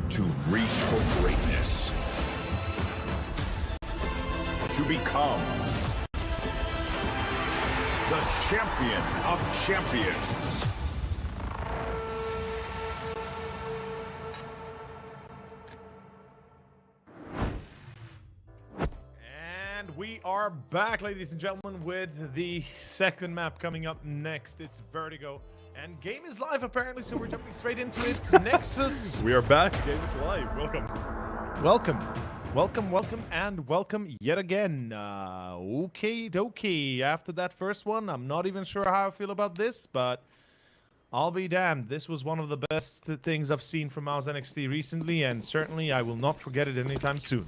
To reach for greatness. To become the champion of champions. And we are back, ladies and gentlemen, with the second map coming up next. It's Vertigo. And game is live, apparently, so we're jumping straight into it. Nexus. We are back. Game is live. Welcome. Welcome yet again. Okay, dokie. After that first one, I'm not even sure how I feel about this, but I'll be damned. This was one of the best things I've seen from Mouz NXT recently, and certainly I will not forget it anytime soon.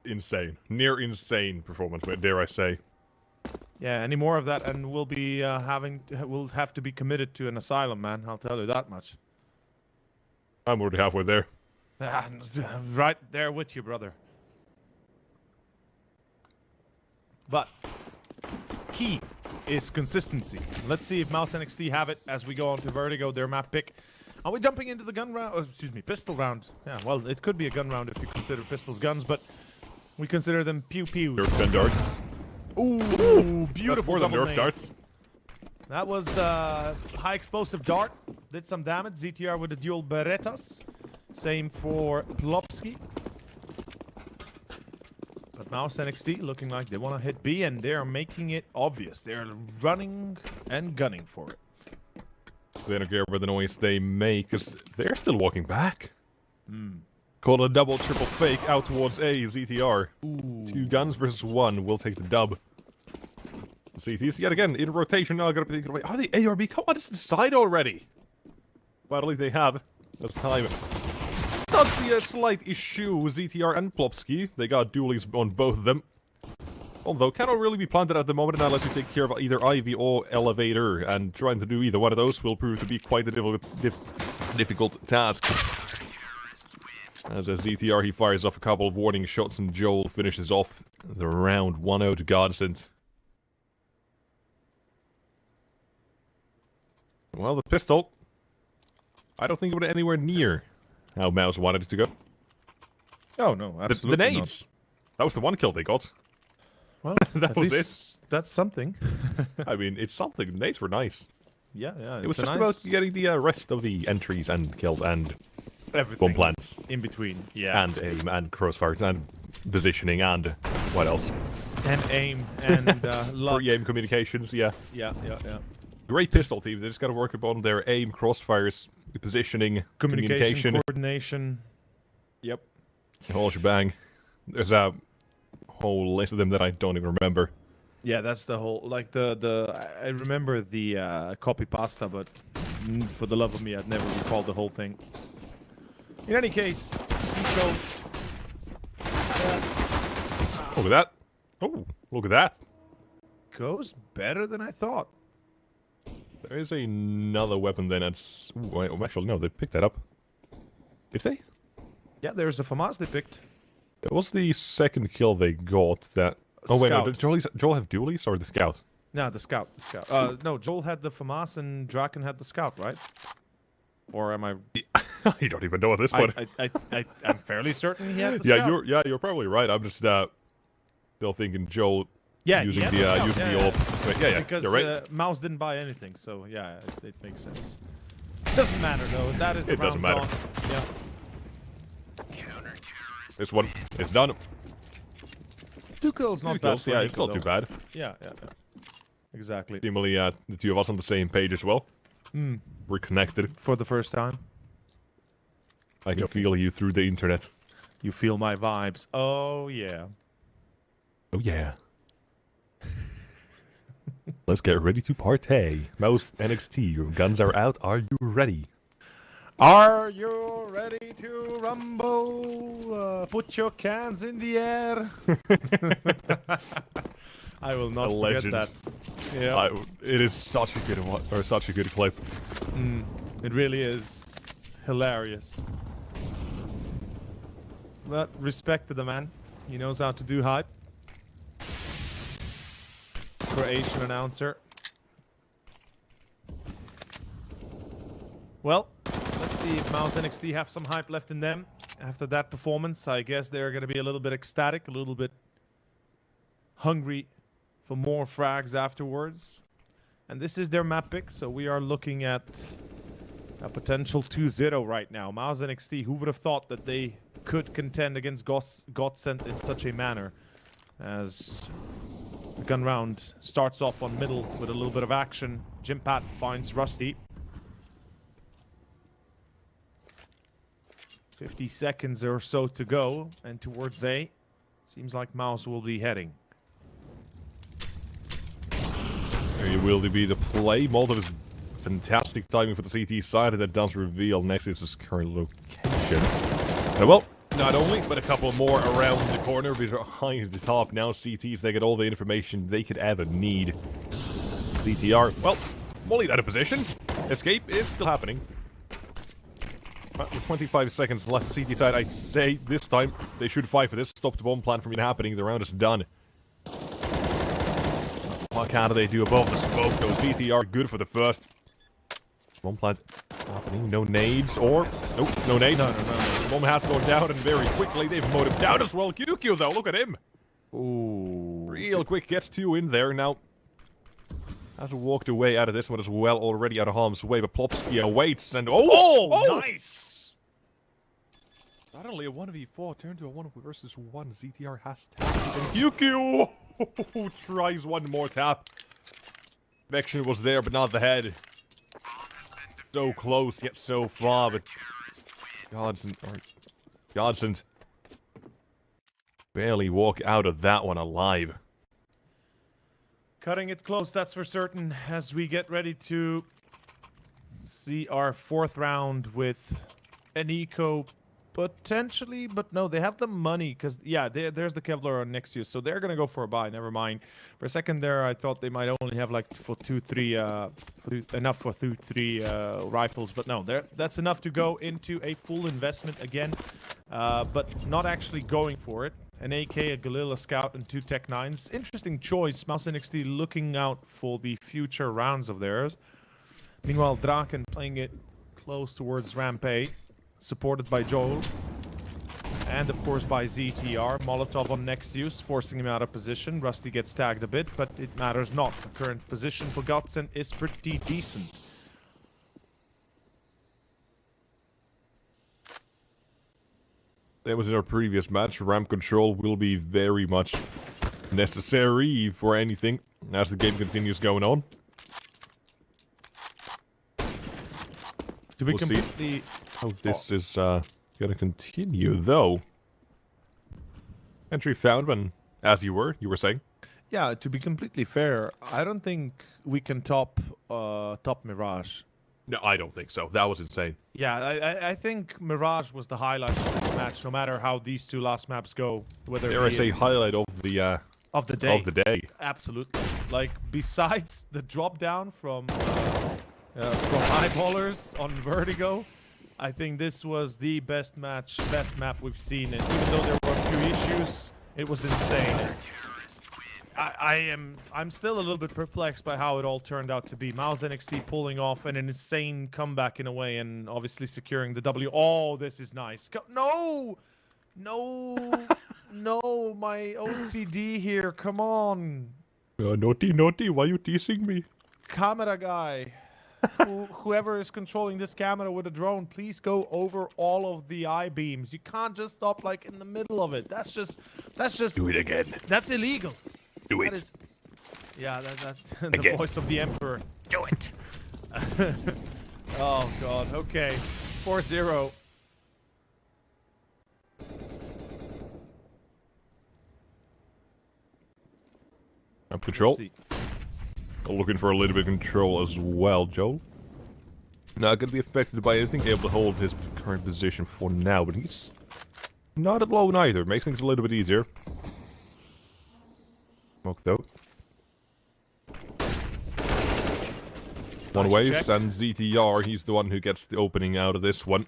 Insane. Near insane performance, dare I say. Yeah, any more of that, and we'll be we'll have to be committed to an asylum, man. I'll tell you that much. I'm already halfway there. Right there with you, brother. But key is consistency. Let's see if Mouz NXT have it as we go on to Vertigo, their map pick. Are we jumping into the gun round? Oh, excuse me, pistol round. Yeah, well, it could be a gun round if you consider pistols guns, but we consider them pew-pews. Nerf gun darts. Ooh, beautiful That's more than double Nerf nade. darts. That was high explosive dart. Did some damage. ZTR with the dual Berettas. Same for Plopsky. But Mouz NXT looking like they want to hit B, and they're making it obvious. They're running and gunning for it. They don't care about the noise they make, because they're still walking back. Call a double, triple fake out towards A, ZTR. Ooh. 2 guns versus 1 will take the dub. CTs yet again in rotation now. Gotta be thinking, wait, are they A or B? Come on, just decide already. Well, at least they have. That's time. It's not the slight issue with ZTR and Plopsky. They got dualies on both of them. Although, cannot really be planted at the moment, and I'll let you take care of either Ivy or Elevator. And trying to do either one of those will prove to be quite a difficult task. As a ZTR, he fires off a couple of warning shots, and Joel finishes off the round 1-0 to Godsent. Well, the pistol, I don't think it would anywhere near how Mouz wanted it to go. Oh, no, absolutely The nades. That was the one kill they got. Well, that was it. That's something. I mean, it's something. The nades were nice. Yeah. It was just about getting the rest of the entries and kills and everything bomb plants. In between, yeah. And aim and crossfires and positioning and what else? And aim and luck. Pre-aim communications, yeah. Yeah. Great pistol team. They just got to work upon their aim, crossfires, positioning, communication, coordination. Yep. The whole shebang. There's a whole list of them that I don't even remember. Yeah, that's the whole, like I remember the copy pasta, but for the love of me, I'd never recalled the whole thing. In any case, so look at that. Oh, look at that. Goes better than I thought. There is another weapon then. That's actually no, they picked that up. Did they? Yeah, there's a FAMAS they picked. That was the second kill they got. That. Oh wait, no, did Joel have dualies or the scout? No, the scout. No, Joel had the FAMAS and Draken had the scout, right? Or am I? You don't even know at this point. I'm fairly certain he had the scout. You're probably right. I'm just still thinking Joel. Yeah, using the old. Yeah, because you're right. Mouz didn't buy anything, so yeah, it makes sense. Doesn't matter though. That is the round doesn't matter. Yeah. This one, it's done. 2 kills, not bad. Yeah, it's not too bad. Yeah. Exactly. Seemingly, the two of us on the same page as well. We're connected for the first time. I can feel you through the internet. You feel my vibes. Oh yeah. Oh yeah. Let's get ready to partay. Mouz NXT, your guns are out. Are you ready? Are you ready to rumble? Put your cans in the air. I will not forget that. Yeah. It is such a good one, or such a good clip. It really is hilarious. But respect to the man. He knows how to do hype. Croatian announcer. Well, let's see if Mouz NXT have some hype left in them. After that performance, I guess they're going to be a little bit ecstatic, a little bit hungry for more frags afterwards. And this is their map pick, so we are looking at a potential 2-0 right now. Mouz NXT, who would have thought that they could contend against Godsent in such a manner? As the gun round starts off on middle with a little bit of action. Jimpat finds Rusty. 50 seconds or so to go, and towards A. Seems like Mouz will be heading. There will be the play. Molotov is fantastic timing for the CT side, and that does reveal next is his current location. Well, not only, but a couple more around the corner behind the top. Now CTs, they get all the information they could ever need. CTR, well, mollied out of position. Escape is still happening. With 25 seconds left, CT side, I'd say this time they should fight for this. Stop the bomb plan from happening. The round is done. What can they do above the smoke, though? CTR good for the first. Bomb plant happening. No nades, or... Nope, no nades. No. Bomb has gone down, and very quickly they've mowed him down as well. QQ, though, look at him. Ooh. Real quick, gets 2 in there. Now, has walked away out of this one as well, already out of harm's way, but Plopsky awaits, and... Oh! Nice! Not only a 1v4, turned to a 1 versus 1. ZTR has tapped, and QQ tries one more tap. Connection was there, but not the head. So close, yet so far, but Godsent barely walk out of that one alive. Cutting it close, that's for certain, as we get ready to see our 4th round with an eco potentially, but no, they have the money, because, yeah, there's the Kevlar on Nexus, so they're going to go for a buy, never mind. For a second there, I thought they might only have, like, enough for 2-3 rifles, but no, that's enough to go into a full investment again, but not actually going for it. An AK, a Galila Scout, and 2 Tech 9s. Interesting choice. Mouz NXT looking out for the future rounds of theirs. Meanwhile, Draken playing it close towards ramp A, supported by Joel. And, of course, by ZTR. Molotov on Nexus, forcing him out of position. Rusty gets tagged a bit, but it matters not. The current position for Godsent is pretty decent. That was in our previous match. Ramp control will be very much necessary for anything as the game continues going on. To be completely... how this is gonna continue, though. Entry found when, as you were saying. Yeah, to be completely fair, I don't think we can top Mirage. No, I don't think so. That was insane. Yeah, I think Mirage was the highlight of this match, no matter how these 2 last maps go. Whether there is a highlight of the day. Of the day. Absolutely. Like, besides the drop down from eyeballers on Vertigo, I think this was the best map we've seen. And even though there were a few issues, it was insane. I'm still a little bit perplexed by how it all turned out to be. Mouz NXT pulling off an insane comeback in a way, and obviously securing the W. Oh, this is nice. No, my OCD here. Come on. Naughty. Why are you teasing me? Camera guy. Whoever is controlling this camera with a drone, please go over all of the I-beams. You can't just stop like in the middle of it. That's just. Do it again. That's illegal. Do it. That's the voice of the Emperor. Do it. Oh, God. Okay. 4-0. Up control. Looking for a little bit of control as well, Joel. Not going to be affected by anything, able to hold his current position for now, but he's not alone either. Makes things a little bit easier. Smoked out. One waves, and ZTR, he's the one who gets the opening out of this one.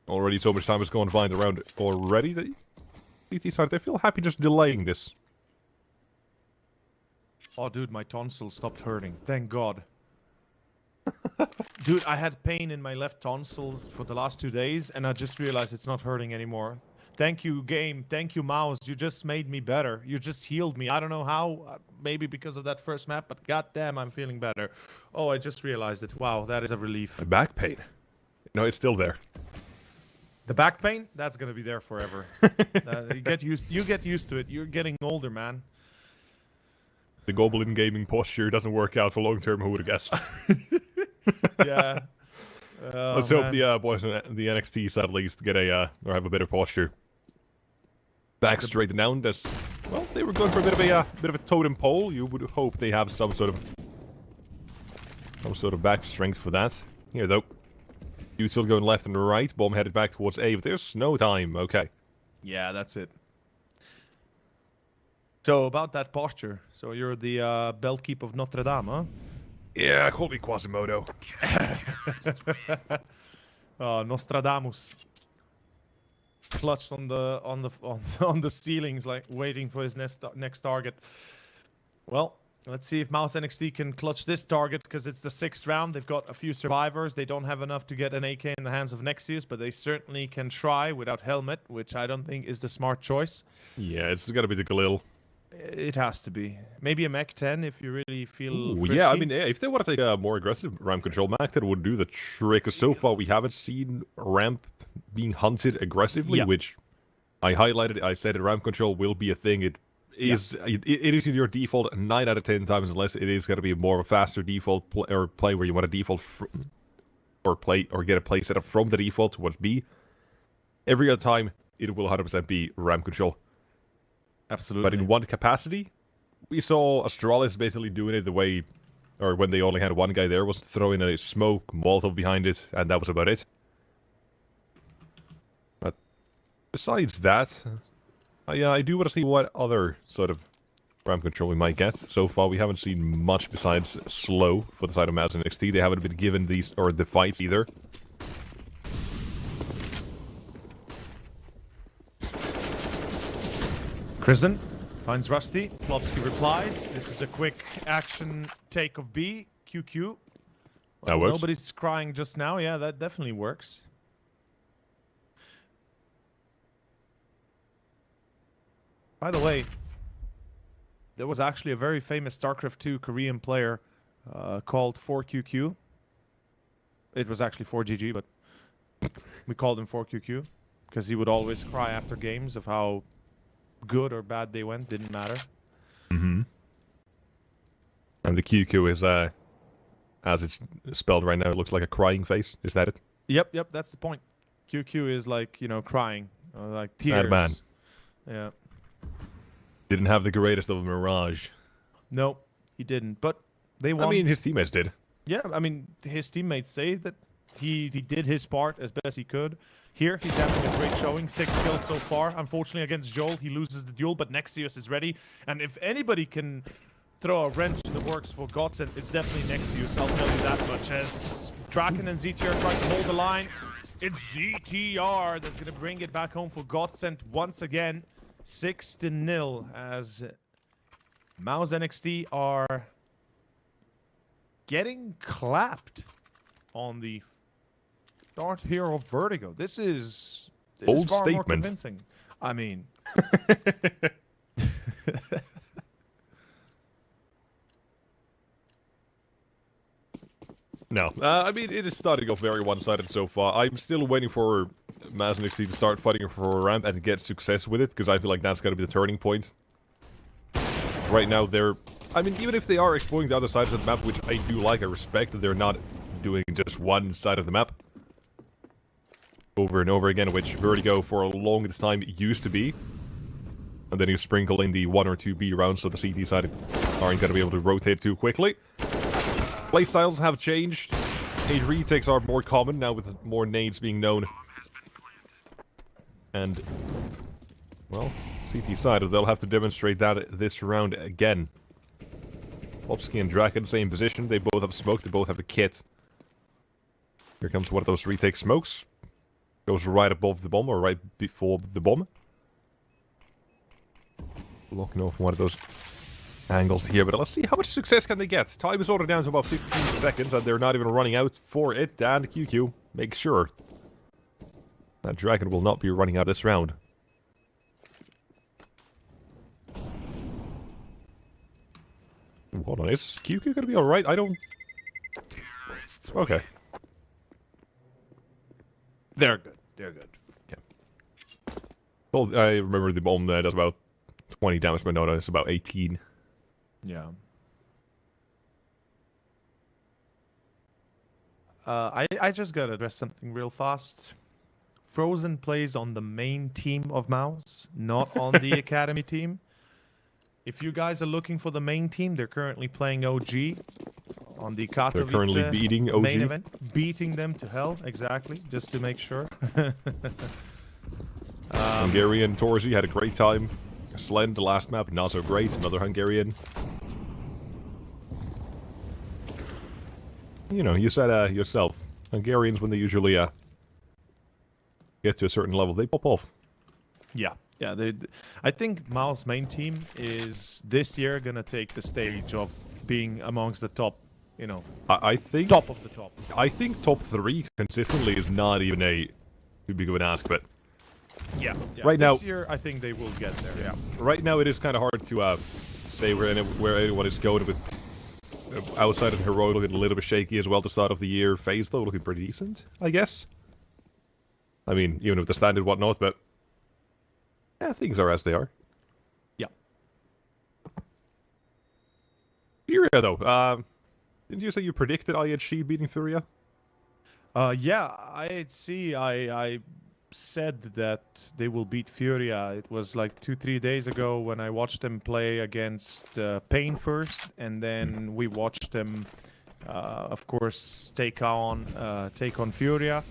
Already so much time has gone by around it already. The ZT side, they feel happy just delaying this. Oh, dude, my tonsil stopped hurting. Thank God. Dude, I had pain in my left tonsils for the last 2 days, and I just realized it's not hurting anymore. Thank you, game. Thank you, Mouz. You just made me better. You just healed me. I don't know how. Maybe because of that first map, but goddamn, I'm feeling better. Oh, I just realized it. Wow, that is a relief. My back pain. No, it's still there. The back pain? That's gonna be there forever. You get used to it. You're getting older, man. The Goblin gaming posture doesn't work out for long term, who would have guessed? Yeah. Let's hope the boys in the NXT side at least get a or have a better posture. Back straight down. As well, they were going for a bit of a totem pole. You would hope they have some sort of back strength for that. Here though, You still going left and right. Bomb headed back towards A, but there's no time. Okay. Yeah, that's it. So about that posture. So you're the bell keep of Notre Dame, huh? Yeah, call me Quasimodo. Oh, Nostradamus. Clutched on the ceilings, like waiting for his next target. Well, let's see if Mouz NXT can clutch this target, because it's the 6th round. They've got a few survivors. They don't have enough to get an AK in the hands of Nexius, but they certainly can try without helmet, which I don't think is the smart choice. Yeah, it's got to be the Galil. It has to be. Maybe a Mech 10 if you really feel frisky. Yeah, I mean, if they want to take a more aggressive ramp control, Mech 10 would do the trick. So far, we haven't seen ramp being hunted aggressively, which I highlighted. I said ramp control will be a thing. It is your default 9 out of 10 times, unless it is going to be more of a faster default play where you want to default or get a play set up from the default towards B. Every other time, it will 100% be ramp control. Absolutely. But in one capacity, we saw Astralis basically doing it the way, or when they only had one guy there, was throwing a smoke Molotov behind it, and that was about it. But besides that, yeah, I do want to see what other sort of ramp control we might get. So far, we haven't seen much besides slow for the side of Mouz and NXT. They haven't been given these, or the fights either. Kristen finds Rusty. Plopsky replies. This is a quick action take of B. QQ. Well, that works. Nobody's crying just now. Yeah, that definitely works. By the way, there was actually a very famous StarCraft 2 Korean player called 4QQ. It was actually 4GG, but we called him 4QQ because he would always cry after games of how good or bad they went, didn't matter. Mm-hmm. And the QQ is, as it's spelled right now, it looks like a crying face. Is that it? Yep, that's the point. QQ is like, you know, crying, like tears. Bad man. Yeah. Didn't have the greatest of a mirage. No, he didn't. But they won. I mean, his teammates did. Yeah, I mean, his teammates say that he did his part as best he could. Here, he's having a great showing. 6 kills so far. Unfortunately, against Joel, he loses the duel, but Nexius is ready. And if anybody can throw a wrench in the works for Godsent, it's definitely Nexius. I'll tell you that much. As Draken and ZTR try to hold the line, it's ZTR that's going to bring it back home for Godsent once again. 6-0 as Mouz NXT are getting clapped on the start here of Vertigo. This is bold far more statement. convincing. I mean, no. I mean, it is starting off very one-sided so far. I'm still waiting for Mouz NXT to start fighting for a ramp and get success with it, because I feel like that's got to be the turning point. Right now, I mean, even if they are exploring the other sides of the map, which I do like, I respect that they're not doing just one side of the map over and over again, which Vertigo for a long time used to be. And then you sprinkle in the 1 or 2 B rounds, so the CT side aren't going to be able to rotate too quickly. Playstyles have changed. Nade retakes are more common now, with more nades being known. And, well, CT side, they'll have to demonstrate that this round again. Plopsky and Draken, same position. They both have smoke, they both have a kit. Here comes one of those retake smokes. Goes right above the bomb, or right before the bomb. Blocking off one of those angles here, but let's see how much success can they get. Time is ordered down to about 15 seconds, and they're not even running out for it. And QQ makes sure that Dragon will not be running out this round. Hold on, is QQ gonna be alright? I don't... Okay. they're good. They're good. Yeah. Well, I remember the bomb does about 20 damage, but no, it's about 18. Yeah. I just gotta address something real fast. Frozen plays on the main team of Mouz, not on the academy team. If you guys are looking for the main team, they're currently playing OG. on the Katowice They're currently beating OG. main event, beating them to hell, exactly, just to make sure. Hungarian Torzi had a great time. Slend, the last map, not so great. Another Hungarian. You know, you said yourself, Hungarians, when they usually get to a certain level, they pop off. Yeah, yeah. I think Mouz's main team is this year gonna take the stage of being amongst the top. You know, I think top of the top. I think top 3 consistently is not even a too big of an ask, but yeah, right now, this year I think they will get there. Yeah. Right now, it is kind of hard to say where anyone is going with. Outside of Heroic, looking a little bit shaky as well to start of the year. FaZe, though, looking pretty decent, I guess. I mean, even with the standard whatnot, but yeah, things are as they are. Yeah. Furia, though. Didn't you say you predicted IHC beating Furia? Yeah, IHC, I said that they will beat Furia. It was like 2-3 days ago when I watched them play against Pain first, and then we watched them, of course, take on Furia.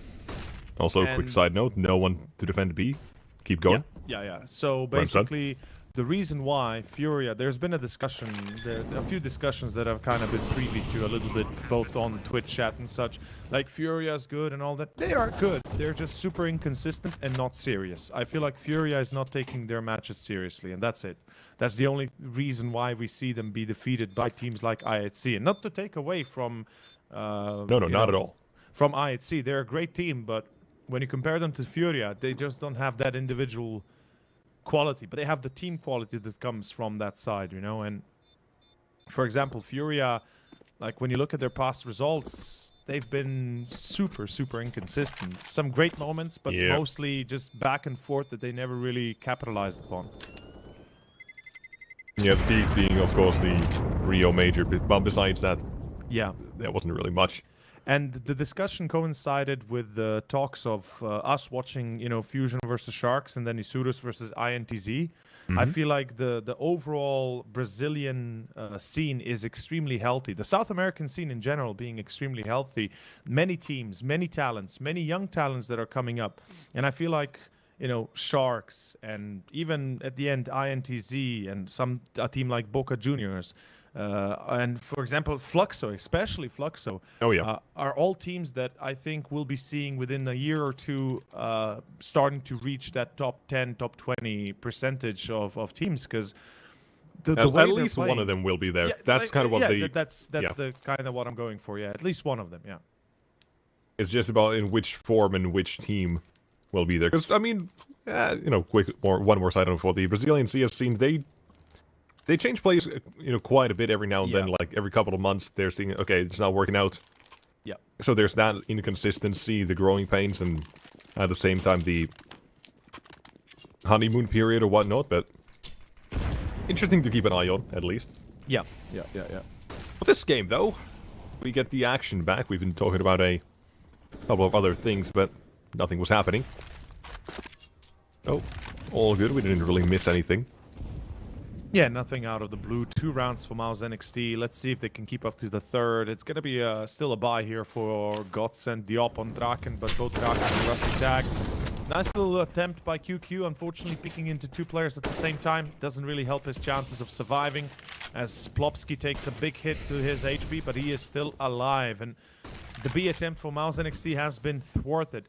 Also, quick side note: no one to defend B. Keep going. Yeah. So basically, the reason why Furia, there's been a discussion, a few discussions that I've kind of been privy to a little bit, both on Twitch chat and such. Like, Furia's good and all that. They are good. They're just super inconsistent and not serious. I feel like Furia is not taking their matches seriously, and that's it. That's the only reason why we see them be defeated by teams like IHC. And not to take away from... no, not at all. From IHC. They're a great team, but when you compare them to Furia, they just don't have that individual quality, but they have the team quality that comes from that side, you know. And for example, Furia, like when you look at their past results, they've been super inconsistent. Some great moments, but mostly just back and forth that they never really capitalized upon. Yeah, the peak being, of course, the Rio Major, but besides that, yeah, there wasn't really much. And the discussion coincided with the talks of us watching, you know, Fusion versus Sharks and then Isurus versus INTZ. I feel like the overall Brazilian scene is extremely healthy. The South American scene in general being extremely healthy. Many teams, many talents, many young talents that are coming up. And I feel like, you know, Sharks and even at the end INTZ and a team like Boca Juniors, and for example, Fluxo, especially Fluxo, are all teams that I think we'll be seeing within a year or two starting to reach that top 10, top 20 percentage of teams, because the way at least playing, one of them will be there. That's kind of what that's the kind of what I'm going for. Yeah, at least one of them. Yeah. It's just about in which form and which team will be there. Because I mean, you know, one more side note for the Brazilian CS scene. They change plays, you know, quite a bit every now and then. Like every couple of months, they're seeing, okay, it's not working out. Yeah. So there's that inconsistency, the growing pains, and at the same time the honeymoon period or whatnot. But interesting to keep an eye on, at least. Yeah. But this game, though, we get the action back. We've been talking about a couple of other things, but nothing was happening. Oh, all good. We didn't really miss anything. Yeah, nothing out of the blue. 2 rounds for Mouz NXT. Let's see if they can keep up to the third. It's going to be still a bye here for Godsent, Diop on Draken, but both Draken and Rusty tag. Nice little attempt by QQ, unfortunately picking into 2 players at the same time. Doesn't really help his chances of surviving, as Plopsky takes a big hit to his HP, but he is still alive. And the B attempt for Mouz NXT has been thwarted.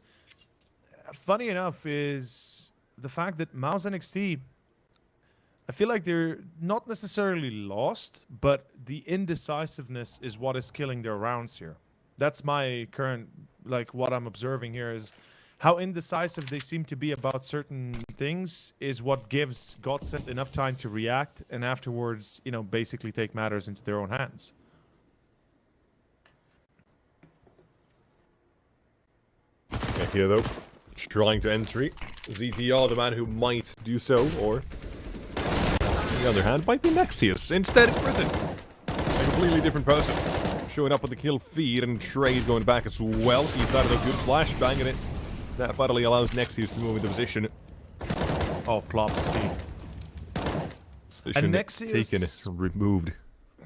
Funny enough is the fact that Mouz NXT, I feel like they're not necessarily lost, but the indecisiveness is what is killing their rounds here. That's my current, like, what I'm observing here is how indecisive they seem to be about certain things is what gives Godsent enough time to react and afterwards, you know, basically take matters into their own hands. Yeah, here, though, trying to entry. ZTR, the man who might do so, or on the other hand, might be Nexius. Instead, it's Prison. A completely different person. Showing up with the kill feed and trade going back as well. He's out of a good flash, banging it. That finally allows Nexius to move into position. Oh, Plopsky. And Nexius taken, removed.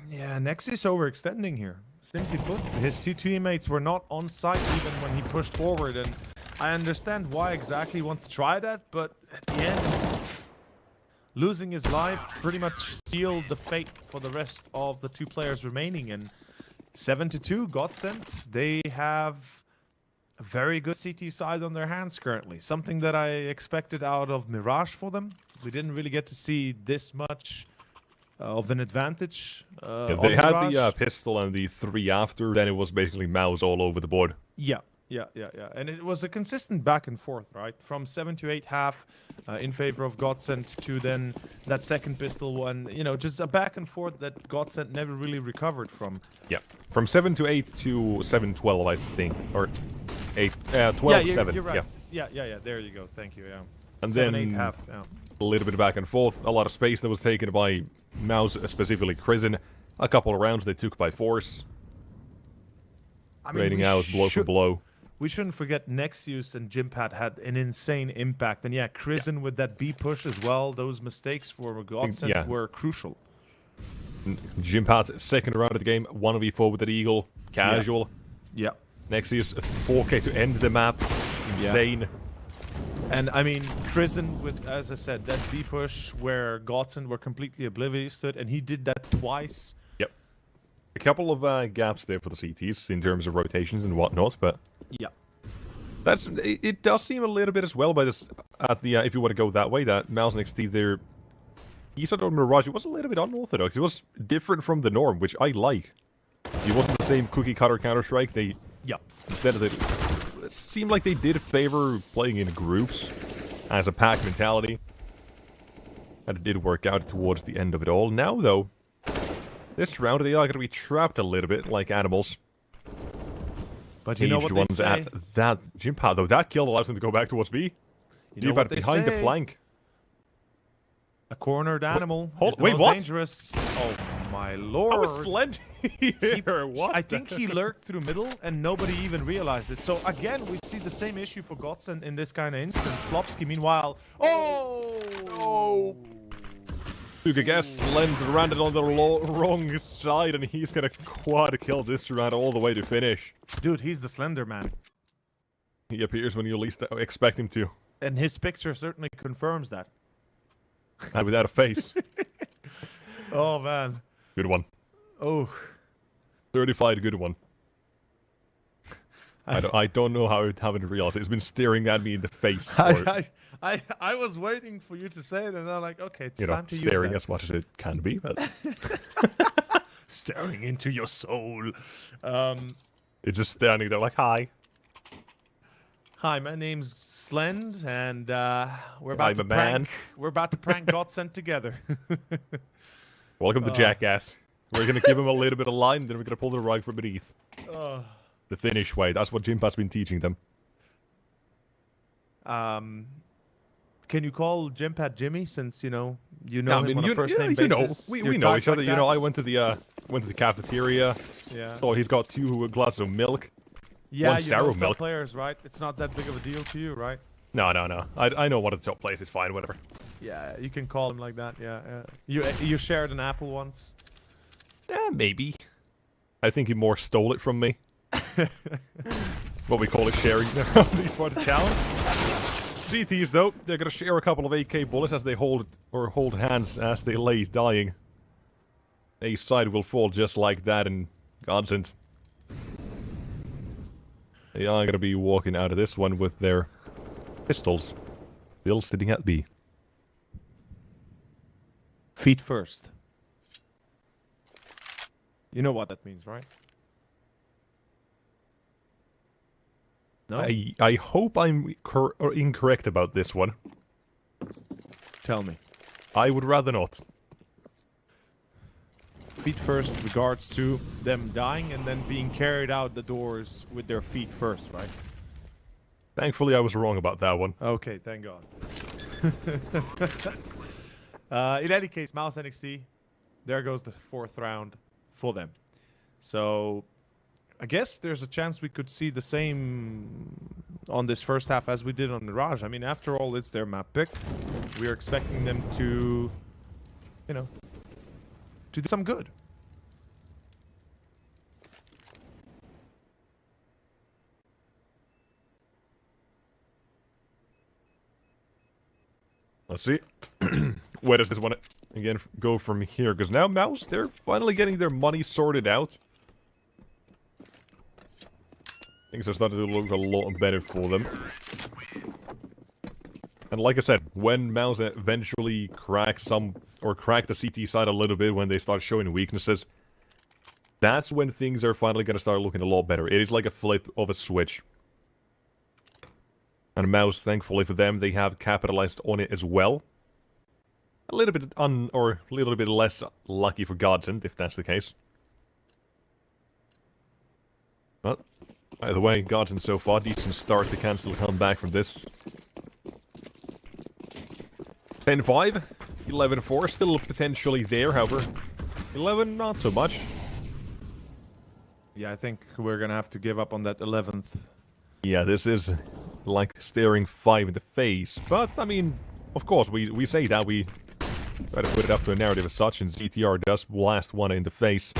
Yeah, Nexius overextending here. Simply put, his two teammates were not on site even when he pushed forward, and I understand why exactly he wants to try that, but at the end, losing his life pretty much sealed the fate for the rest of the two players remaining. And 7-2, Godsent, they have a very good CT side on their hands currently. Something that I expected out of Mirage for them. We didn't really get to see this much of an advantage. They had the pistol and the 3 after, then it was basically Mouz all over the board. Yeah. And it was a consistent back and forth, right? From 7 to 8 half in favor of Godsent to then that second pistol one. You know, just a back and forth that Godsent never really recovered from. Yeah, from 7 to 8 to 7-12, I think. Or 12-7. You're right. Yeah. Yeah, there you go. Thank you, yeah. And 7, then 8 half, yeah. A little bit of back and forth. A lot of space that was taken by Mouz, specifically Crizin. A couple of rounds they took by force. Raiding out blow for blow. We shouldn't forget Nexius and Jimpad had an insane impact. And yeah, Crizin with that B push as well. Those mistakes for Godsent were crucial. Jimpad's second round of the game. 1v4 with the Eagle. Casual. Yeah. Nexius 4K to end the map. Insane. And I mean, Crizin with, as I said, that B push where Godsent were completely oblivious to it, and he did that twice. Yep. A couple of gaps there for the CTs in terms of rotations and whatnot, but yeah, it does seem a little bit as well by this at the if you want to go that way, that Mouz NXT there. He said on Mirage, it was a little bit unorthodox. It was different from the norm, which I like. It wasn't the same cookie cutter Counter-Strike. They instead of it seemed like they did favor playing in groups as a pack mentality. And it did work out towards the end of it all. Now, though, this round they are going to be trapped a little bit like animals. But you know what they say? At that Jimpad, though, that kill allows him to go back towards B. Jimpad behind the flank. A cornered animal. Wait, what? Dangerous. Oh my lord! I was Slend here. What? I think he lurked through middle and nobody even realized it. So again, we see the same issue for Godsent in this kind of instance. Flopsky, meanwhile, You could guess Slend landed on the wrong side, and he's gonna quad kill this round all the way to finish. Dude, he's the Slender Man. He appears when you least expect him to. And his picture certainly confirms that. And without a face. Oh, man. Good one. Oh. Certified good one. I don't know how I haven't realized it. It's been staring at me in the face. I was waiting for you to say it, and I'm like, okay, it's time to use staring that. as much as it can be, but staring into your soul. It's just standing there like, hi. Hi, my name's Slend, and we're about to prank. We're about to prank Godsent together. Welcome to Jackass. We're gonna give him a little bit of line, then we're gonna pull the rug from beneath. The Finnish way. That's what Jimp's been teaching them. Can you call Jimpad Jimmy, since you know him on a first name You basis? know, we know each other. You know, I went to the cafeteria. Yeah. So he's got 2 glasses of milk. Yeah, one sour milk. Players, right? It's not that big of a deal to you, right? No. I know what the top place is. Fine, whatever. Yeah, you can call him like that. Yeah. You shared an apple once. Maybe. I think he more stole it from me. What we call it sharing these for the challenge. CTs though, they're gonna share a couple of AK bullets as they hold hands as they lay dying. A side will fall just like that in Godsent. They are gonna be walking out of this one with their pistols still sitting at B. Feet first. You know what that means, right? No? I hope I'm incorrect about this one. Tell me. I would rather not. Feet first regards to them dying and then being carried out the doors with their feet first, right? Thankfully, I was wrong about that one. Okay, thank God. In any case, Mouz NXT, there goes the 4th round for them. So I guess there's a chance we could see the same on this first half as we did on Mirage. I mean, after all, it's their map pick. We're expecting them to, to do some good. Let's see. Where does this one again go from here? Because now Mouz, they're finally getting their money sorted out. Things are starting to look a lot better for them. And like I said, when Mouz eventually crack the CT side a little bit, when they start showing weaknesses, that's when things are finally going to start looking a lot better. It is like a flip of a switch. And Mouz, thankfully for them, they have capitalized on it as well. A little bit less lucky for Godsent, if that's the case. But either way, Godsent so far, decent start. They can still come back from this. 10-5, 11-4, still potentially there, however. 11, not so much. Yeah, I think we're gonna have to give up on that 11th. Yeah, this is like staring 5 in the face. But, I mean, of course, we say that, we try to put it up to a narrative as such, and ZTR does blast one in the face.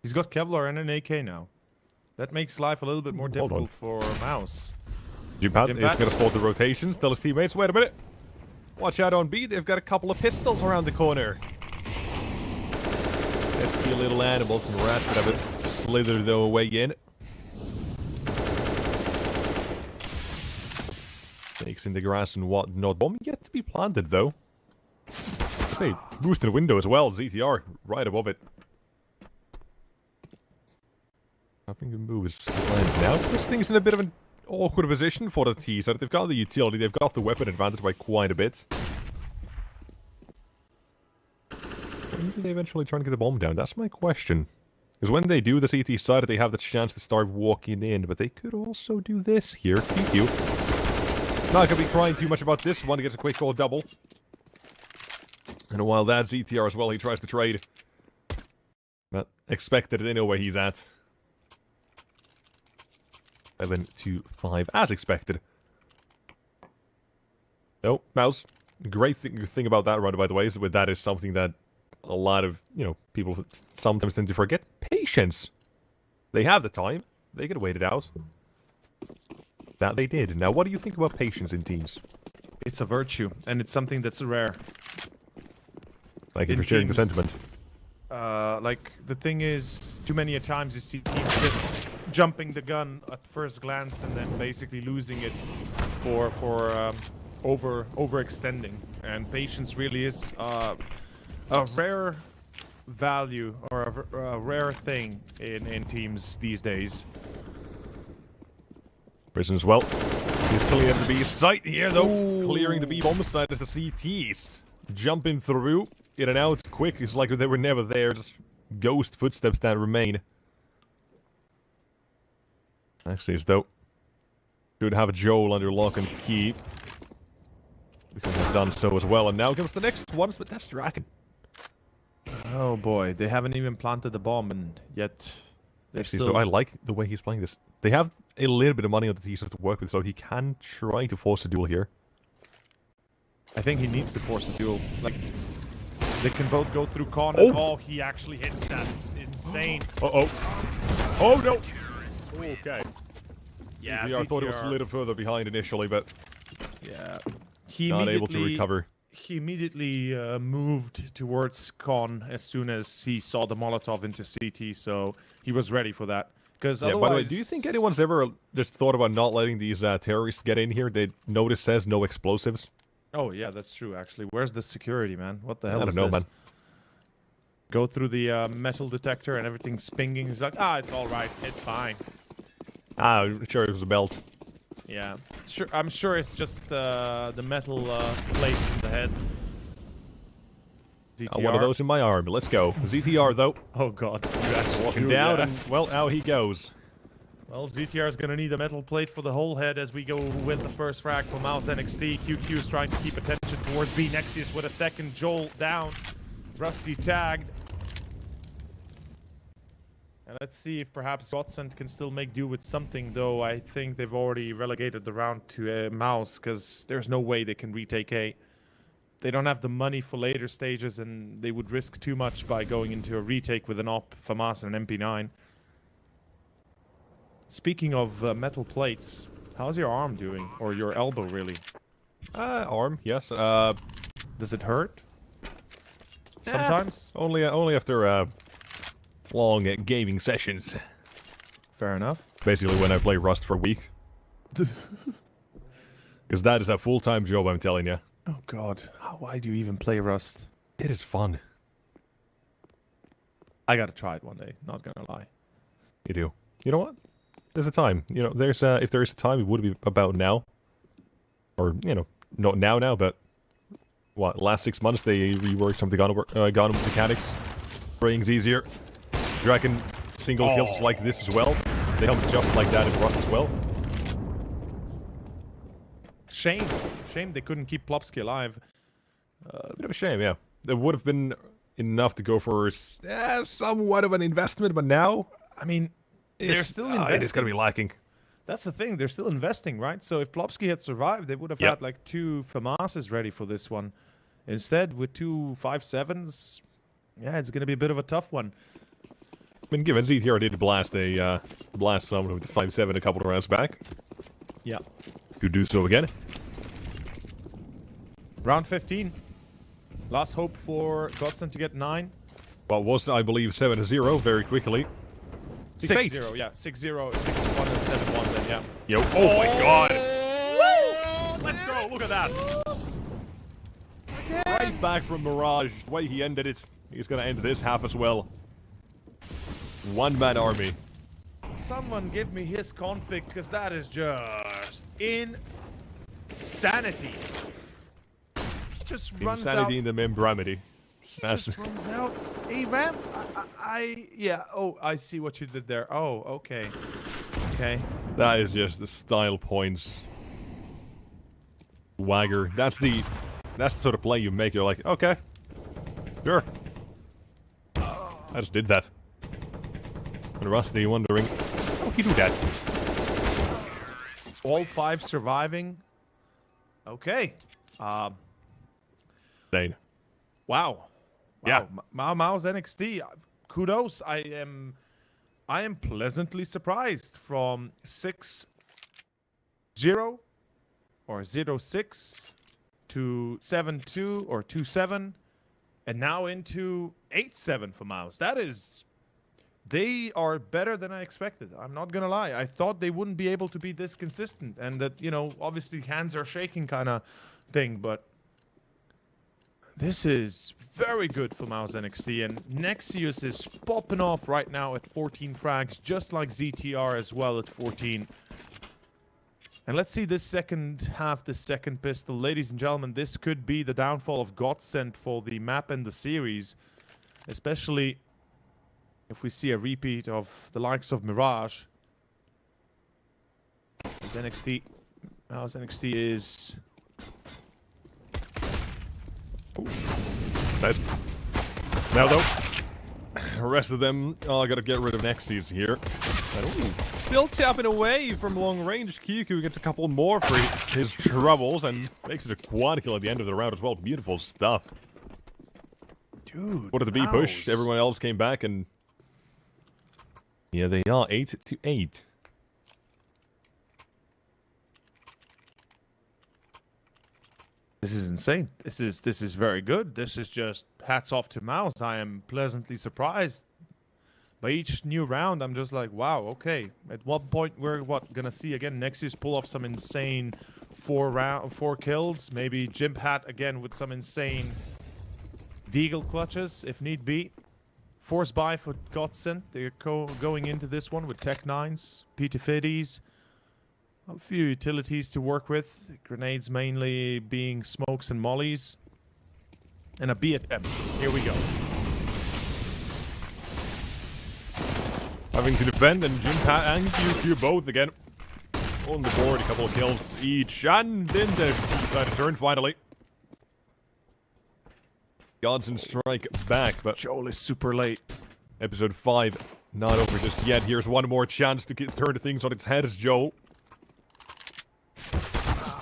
He's got Kevlar and an AK now. That makes life a little bit more difficult for Mouz. Jimpat is going to spot the rotations, tell his teammates, wait a minute. Watch out on B, they've got a couple of pistols around the corner. Let's see little animals and rats that have it slither their way in. Snakes in the grass and whatnot. Bomb yet to be planted though. Say, boost in the window as well, ZTR, right above it. I think the move is landed now. This thing's in a bit of an awkward position for the T side. They've got the utility, they've got the weapon advantage by quite a bit. When do they eventually try and get the bomb down? That's my question. Because when they do the CT side, they have the chance to start walking in, but they could also do this here. QQ. Not gonna be crying too much about this one. He gets a quick goal double. And while that ZTR as well, he tries to trade. But expected, they know where he's at. 7-5, as expected. Oh, Mouz. Great thing about that run, by the way, is that is something that a lot of, people sometimes tend to forget. Patience. They have the time. They could wait it out. That they did. Now, what do you think about patience in teams? It's a virtue, and it's something that's rare. Thank you for sharing the sentiment. Like, the thing is, too many a times you see teams just jumping the gun at first glance and then basically losing it for overextending. And patience really is a rare value or a rare thing in teams these days. Prison as well. He's clearing the B site here though. Ooh. Clearing the B bomb site as the CTs. Jumping through, in and out, quick. It's like they were never there. Just ghost footsteps that remain. Actually, as though should have Joel under lock and key. Because he's done so as well. And now comes the next one, but that's Draken. Oh boy, they haven't even planted the bomb, and yet they're actually, still... so I like the way he's playing this. They have a little bit of money on the T-side to work with, so he can try to force a duel here. I think he needs to force a duel. Like, they can both go through con and he actually hits that. It's insane. Oh no! Okay. Yeah, I thought it was a little further behind initially, but yeah, not able to recover. He immediately moved towards con as soon as he saw the Molotov into CT, so he was ready for that. Because yeah, by the way, do you think anyone's ever just thought about not letting these terrorists get in here? They notice says no explosives. Oh yeah, that's true. Actually, where's the security, man? What the hell? I don't know, man. Go through the metal detector and everything's pinging. He's like, it's all right. It's fine. I'm sure it was a belt. Yeah, sure. I'm sure it's just the metal plate in the head. ZTR. One of those in my arm. Let's go. ZTR though. Oh god. Walking down and well, out he goes. Well, ZTR is gonna need a metal plate for the whole head as we go with the first frag for Mouz NXT. QQ is trying to keep attention towards B. Nexius with a second. Joel down. Rusty tagged. And let's see if perhaps Godsent can still make do with something, though I think they've already relegated the round to Mouz, because there's no way they can retake A. They don't have the money for later stages, and they would risk too much by going into a retake with an AWP, FAMAS, and an MP9. Speaking of metal plates, How's your arm doing? Or your elbow, really? Arm, yes. Does it hurt? Sometimes? Only after long gaming sessions. Fair enough. Basically when I play Rust for a week. Because that is a full-time job, I'm telling you. Oh god, why do you even play Rust? It is fun. I gotta try it one day, not gonna lie. You do. You know what? There's a time. You know, there's if there is a time, it would be about now. Or, you know, not now, but... What, last 6 months they reworked some of the gun mechanics. Spraying's easier. Dragon single kills like this as well. They help just like that in Rust as well. Shame they couldn't keep Plopsky alive. Bit of a shame, yeah. There would have been enough to go for somewhat of an investment, but now... I mean, they're still investing. It is going to be lacking. That's the thing, they're still investing, right? So if Plopsky had survived, they would have had like 2 FAMASes ready for this one. Instead, with 2 5.7s, yeah, it's going to be a bit of a tough one. I mean, given ZTR did blast someone with the 5.7 a couple of rounds back. Yeah. Could do so again. Round 15. Last hope for Godsent to get 9. Well, was, I believe, 7-0 very quickly. 6-0, yeah. 6-0, 6-1, and 7-1 then, yeah. Yo, oh my god! Woo! Let's go, look at that! Right back from Mirage. The way he ended it, he's gonna end this half as well. One-man army. Someone give me his config, because that is just insanity. He just runs out. Insanity in the membramity. He just runs out. Hey, Ram, yeah. Oh, I see what you did there. Oh, okay. Okay. That is just the style points. Wagger. That's the sort of play you make. You're like, okay, sure. I just did that. And Rusty wondering, how did he do that? All 5 surviving. Okay. Dane. Wow. Yeah. Mouz NXT. Kudos. I am pleasantly surprised from 6-0 or 0-6 to 7-2 or 2-7 and now into 8-7 for Mouz. That is... They are better than I expected. I'm not gonna lie. I thought they wouldn't be able to be this consistent and that, you know, obviously hands are shaking kind of thing, but this is very good for Mouz NXT, and Nexius is popping off right now at 14 frags, just like ZTR as well at 14. And let's see this second half, this second pistol. Ladies and gentlemen, this could be the downfall of Godsent for the map and the series, especially if we see a repeat of the likes of Mirage. Mouz NXT is... Nice. Now though, the rest of them, I gotta get rid of Nexius here. Still tapping away from long range. Kiku gets a couple more for his troubles and makes it a quad kill at the end of the round as well. Beautiful stuff. Dude, what did the B push? Everyone else came back and... Yeah, they are 8-8. This is insane. This is very good. This is just hats off to Mouz. I am pleasantly surprised. By each new round, I'm just like, wow, okay. At what point we're gonna see again Nexius pull off some insane 4 kills, maybe Jimp Hat again with some insane Deagle clutches if need be. Force buy for Godsent. They're going into this one with Tech 9s, P250s. A few utilities to work with. Grenades mainly being smokes and mollies. And a B attempt. Here we go. Having to defend, and Jim Pat and QQ both again on the board. A couple of kills each. And then they decide to turn finally. Godsent strike back, but Joel is super late. Episode 5 not over just yet. Here's one more chance to turn things on its head as Joel.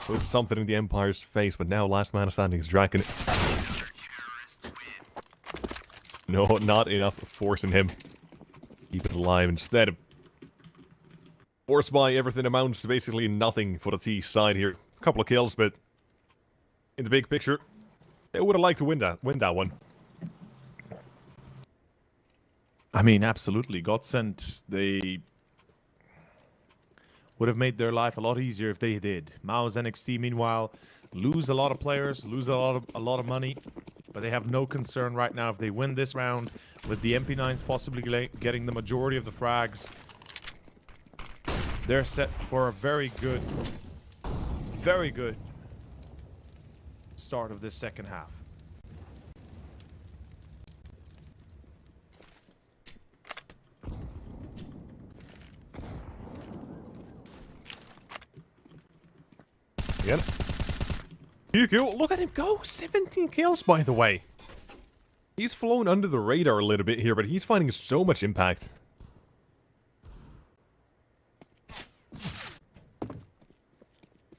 There's something in the Empire's face, but now last man standing is Draken. No, not enough force in him. Keep it alive instead. Force buy, everything amounts to basically nothing for the T side here. A couple of kills, but in the big picture, they would have liked to win that one. I mean, absolutely. Godsent, they would have made their life a lot easier if they did. Mouz NXT, meanwhile, lose a lot of players, lose a lot of money, but they have no concern right now if they win this round with the MP9s possibly getting the majority of the frags. They're set for a very good start of this second half. Again. QQ, look at him go! 17 kills, by the way. He's flown under the radar a little bit here, but he's finding so much impact.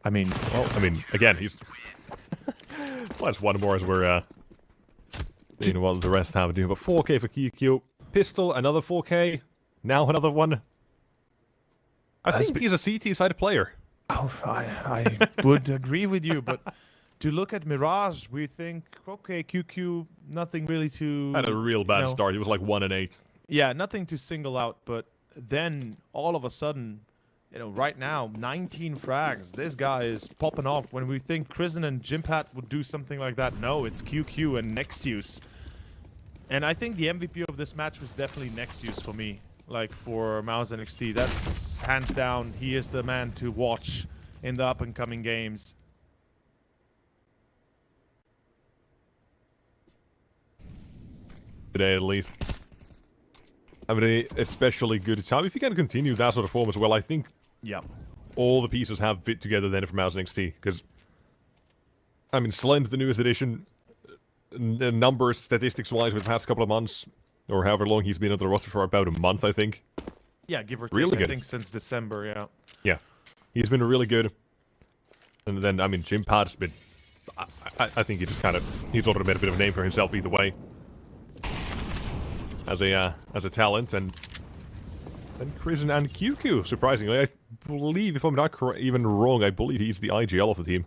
I mean, well, again, he's... well, that's one more as we're, seeing what the rest have to do. But 4K for QQ. Pistol, another 4K. Now another one. I think he's a CT-sided player. Oh, I would agree with you, but to look at Mirage, we think, okay, QQ, nothing really to... Had a real bad start. He was like 1 and 8. Yeah, nothing to single out, but then all of a sudden... right now, 19 frags. This guy is popping off. When we think Krisen and Jimpat would do something like that, no, it's QQ and Nexus. And I think the MVP of this match was definitely Nexus for me. Like, for Mouz NXT. That's hands down, he is the man to watch in the up-and-coming games. Today, at least. Having an especially good time. If you can continue that sort of form as well, I think... yeah. All the pieces have fit together then for Mouz NXT, because... I mean, Slend, the newest edition, numbers, statistics-wise, with the past couple of months, or however long he's been on the roster for about a month, I think. Yeah, give or take, really good. I think since December, yeah. Yeah. He's been really good. And then, I mean, Jimpad's been... I think he just kind of... He's already made a bit of a name for himself either way. As a talent, and Krisen and QQ, surprisingly. I believe, if I'm not even wrong, I believe he's the IGL of the team.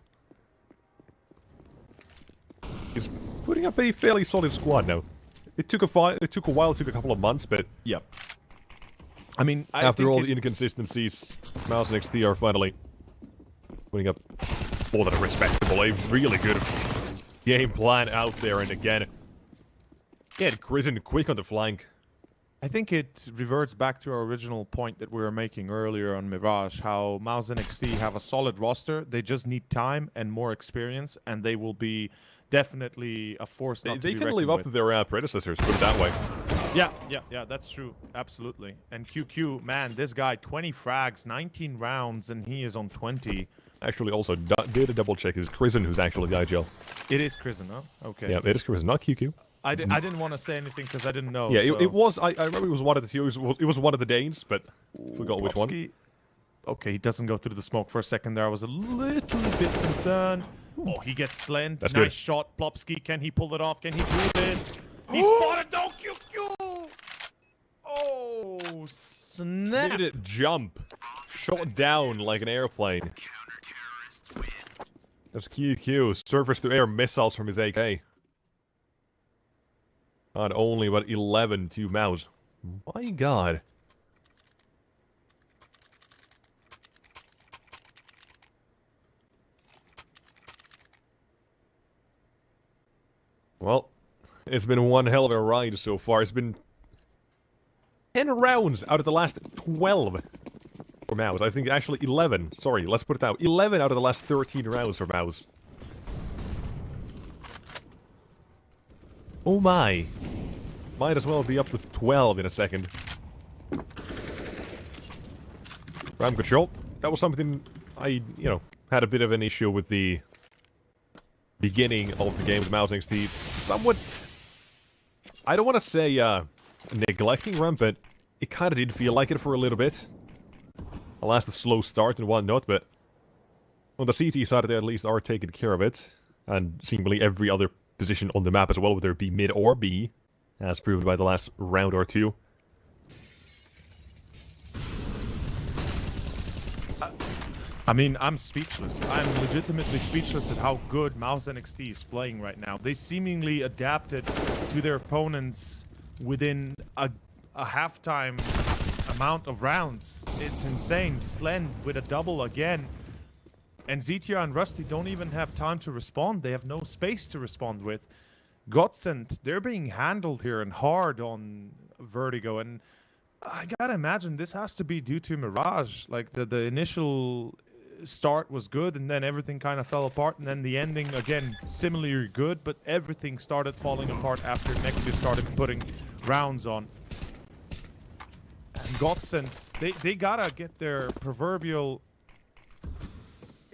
He's putting up a fairly solid squad now. It took a while, it took a couple of months, but... yeah. I mean, after all the inconsistencies, Mouz NXT are finally putting up more than a respectable, a really good game plan out there, and again... Yeah, Krisen quick on the flank. I think it reverts back to our original point that we were making earlier on Mirage, how Mouz NXT have a solid roster. They just need time and more experience, and they will be definitely a force not to be They can live up to their predecessors, put it that way. Yeah, that's true. Absolutely. And QQ, man, this guy, 20 frags, 19 rounds, and he is on 20. Actually, also, did a double check. It's Krisen who's actually the IGL. It is Krisen, huh? Okay. Yeah, it is Krisen, not QQ. I didn't want to say anything because I didn't know. Yeah, so. it was. I remember it was one of the two. It was one of the Danes, but forgot which one. Okay, he doesn't go through the smoke for a second there. I was a little bit concerned. Oh, he gets Slend. That's nice good. shot. Plopsky, can he pull it off? Can he do this? He spotted no QQ! Oh, snap. Made it jump. Shot down like an airplane. That's QQ. Surface-to-air missiles from his AK. Not only, but 11 to Mouz. My god. Well, it's been one hell of a ride so far. It's been 10 rounds out of the last 12 for Mouz. I think actually 11. Sorry, let's put it down. 11 out of the last 13 rounds for Mouz. Oh my. Might as well be up to 12 in a second. Ram control. That was something I, had a bit of an issue with the beginning of the game with Mouz NXT. Somewhat, I don't want to say neglecting Ram, but it kind of did feel like it for a little bit. Alas, the slow start and whatnot, but on the CT side, they at least are taking care of it. And seemingly every other position on the map as well, whether it be mid or B, as proven by the last round or two. I mean, I'm speechless. I'm legitimately speechless at how good Mouz NXT is playing right now. They seemingly adapted to their opponents within a halftime amount of rounds. It's insane. Slen with a double again. And ZTR and Rusty don't even have time to respond. They have no space to respond with. Godsent, they're being handled here and hard on Vertigo. And I gotta imagine this has to be due to Mirage. Like, the initial start was good, and then everything kind of fell apart, and then the ending, again, similarly good, but everything started falling apart after Nexus started putting rounds on. And Godsent, they gotta get their proverbial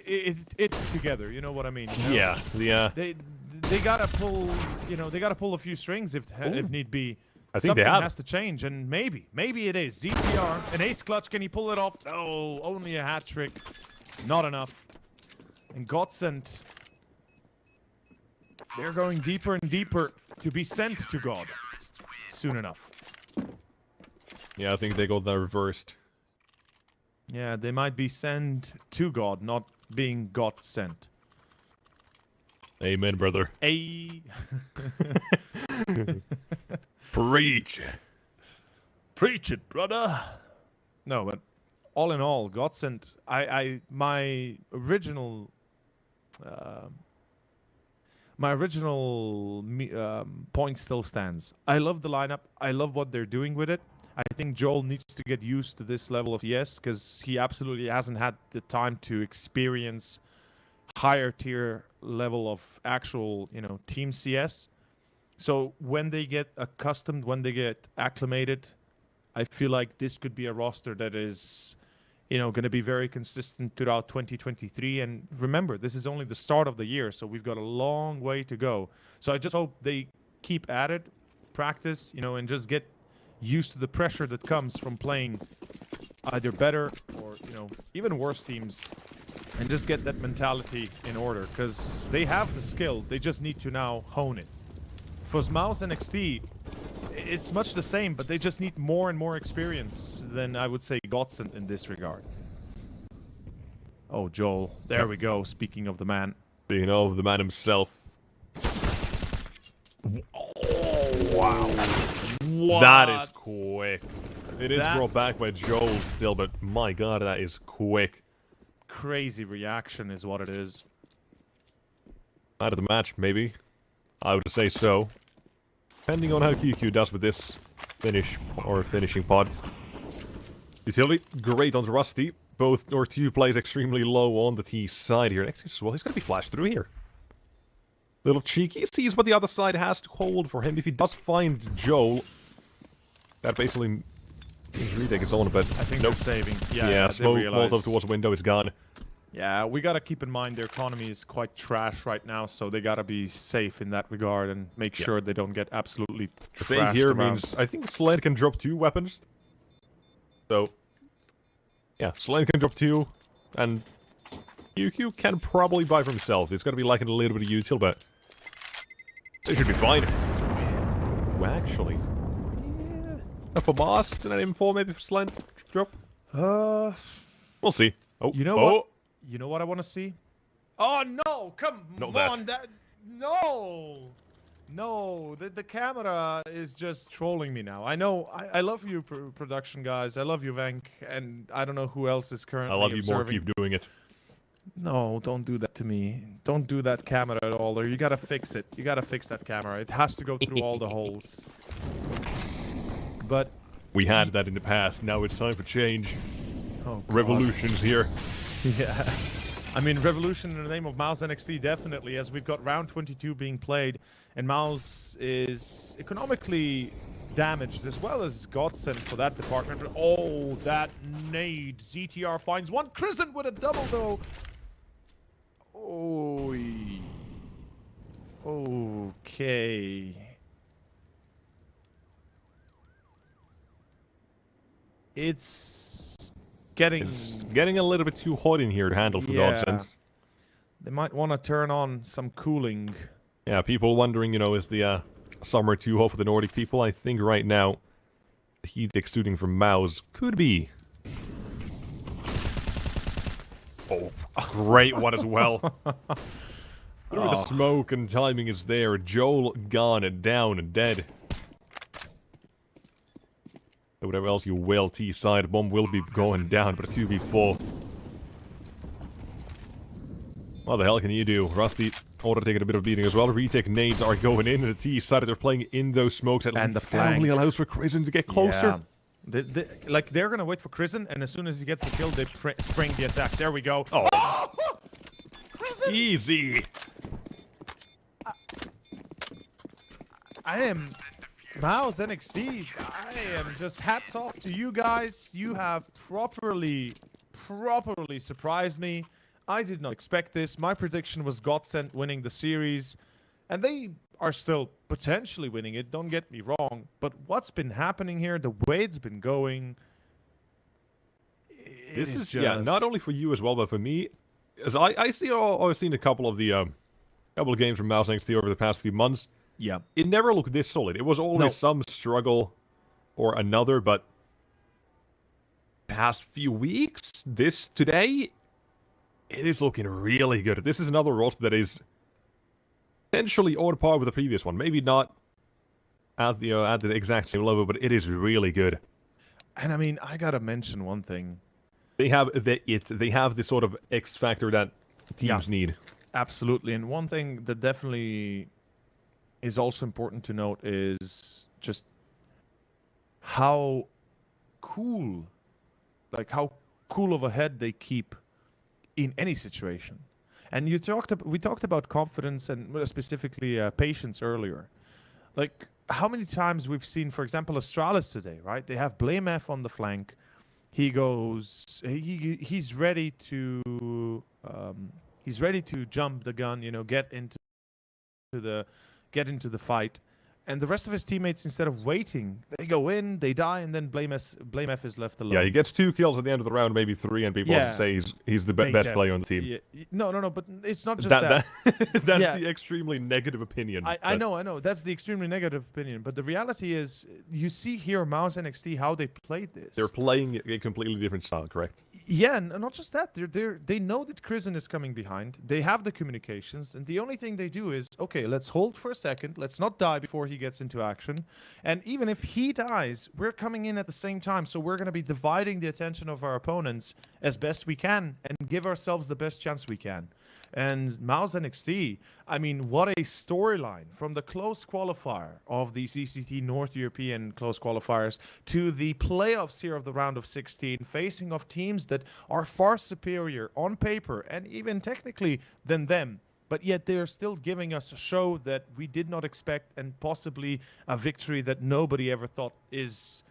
it together, you know what I mean? You know? Yeah. They gotta pull, they gotta pull a few strings if need be. I think Something they have. has to change, and maybe it is. ZTR, an ace clutch, can he pull it off? No, only a hat trick. Not enough. And Godsent, they're going deeper and deeper to be sent to God soon enough. Yeah, I think they got that reversed. Yeah, they might be sent to God, not being God sent. Amen, brother. Ay. Preach. Preach it, brother. No, but all in all, Godsent, my original point still stands. I love the lineup. I love what they're doing with it. I think Joel needs to get used to this level of CS because he absolutely hasn't had the time to experience higher tier level of actual, team CS. So when they get accustomed, when they get acclimated, I feel like this could be a roster that is, going to be very consistent throughout 2023. And remember, this is only the start of the year, so we've got a long way to go. So I just hope they keep at it, practice, and just get used to the pressure that comes from playing either better or, even worse teams, and just get that mentality in order, because they have the skill. They just need to now hone it. For Mouz NXT, it's much the same, but they just need more and more experience than, I would say, Godsent in this regard. Oh, Joel. There we go. Speaking of the man. Speaking of the man himself. Oh, wow. What? That is quick. It is brought back by Joel still, but my god, that is quick. Crazy reaction is what it is. Out of the match, maybe. I would say so. Depending on how QQ does with this finishing pod. Utility, great on Rusty. Both or two plays extremely low on the T side here. Next as well, he's gonna be flashed through here. Little cheeky, sees what the other side has to hold for him. If he does find Joel, that basically his retake is on, but I think they're saving. Yeah, smoke Molotov towards the window, it's gone. Yeah, we gotta keep in mind their economy is quite trash right now, so they gotta be safe in that regard and make sure they don't get absolutely trashed Save here around. means I think Sled can drop 2 weapons. So, yeah, Sled can drop 2, and QQ can probably buy for himself. It's gonna be lacking a little bit of util, but they should be fine. Well, actually, yeah. For Moss, and an M4 maybe for Sled drop. We'll see. Oh, you know what? You know what I want to see? Oh no! Come on! No! The camera is just trolling me now. I know. I love you, production guys. I love you, Vank, and I don't know who else is currently. I love you observing. more. Keep doing it. No, don't do that to me. Don't do that camera at all. Or you gotta fix it. You gotta fix that camera. It has to go through all the holes. But we had that in the past. Now it's time for change. Oh, God. Revolution's here. Yeah. I mean, revolution in the name of Mouz NXT, definitely, as we've got round 22 being played, and Mouz is economically damaged, as well as Godsent for that department. Oh, that nade. ZTR finds one. Crescent with a double, though. Oh. Okay. It's getting a little bit too hot in here to handle for Godsent. They might want to turn on some cooling. Yeah, people wondering, is the summer too hot for the Nordic people? I think right now, the heat exuding from Mouz could be. Oh, great one as well. Through the Oh. smoke and timing is there. Joel gone and down and dead. So whatever else you will, T-side bomb will be going down, but a 2v4. What the hell can you do? Rusty order taking a bit of beating as well. Retake nades are going in, and the T-side they're playing in those smokes. At And least the flank. only allows for Crimson to get closer. Yeah. Like, they're gonna wait for Crimson, and as soon as he gets the kill, they spring the attack. There we go. Oh. Crimson! Easy. I am Mouz NXT. I am just hats off to you guys. You have properly surprised me. I did not expect this. My prediction was Godsent winning the series, and they are still potentially winning it. Don't get me wrong, but what's been happening here, the way it's been going, This is just... yeah, not only for you as well, but for me, as I've seen a couple of the couple of games from Mouz NXT over the past few months. Yeah. It never looked this solid. It was always some struggle or another, but past few weeks, today, it is looking really good. This is another roster that is potentially on par with the previous one. Maybe not at the exact same level, but it is really good. And I mean, I gotta mention one thing. They have the sort of X factor that teams need. Absolutely. And one thing that definitely is also important to note is just how cool of a head they keep in any situation. And we talked about confidence and specifically patience earlier. Like, how many times we've seen, for example, Astralis today, right? They have Blame F on the flank. He goes, he's ready to jump the gun, you know, get into the fight, and the rest of his teammates, instead of waiting, they go in, they die, and then Blame F is left alone. Yeah, he gets 2 kills at the end of the round, maybe 3, and people say he's the best player on the team. Yeah. No, but it's not just that. That's the extremely negative opinion. I know. That's the extremely negative opinion. But the reality is, you see here Mouz NXT how they played this. They're playing a completely different style, correct? Yeah, and not just that. They know that Crimson is coming behind. They have the communications, and the only thing they do is, okay, let's hold for a second. Let's not die before he gets into action. And even if he dies, we're coming in at the same time. So we're going to be dividing the attention of our opponents as best we can and give ourselves the best chance we can. And Mouz NXT, I mean, what a storyline from the close qualifier of the CCT North European close qualifiers to the playoffs here of the round of 16, facing off teams that are far superior on paper and even technically than them. But yet they are still giving us a show that we did not expect, and possibly a victory that nobody ever thought is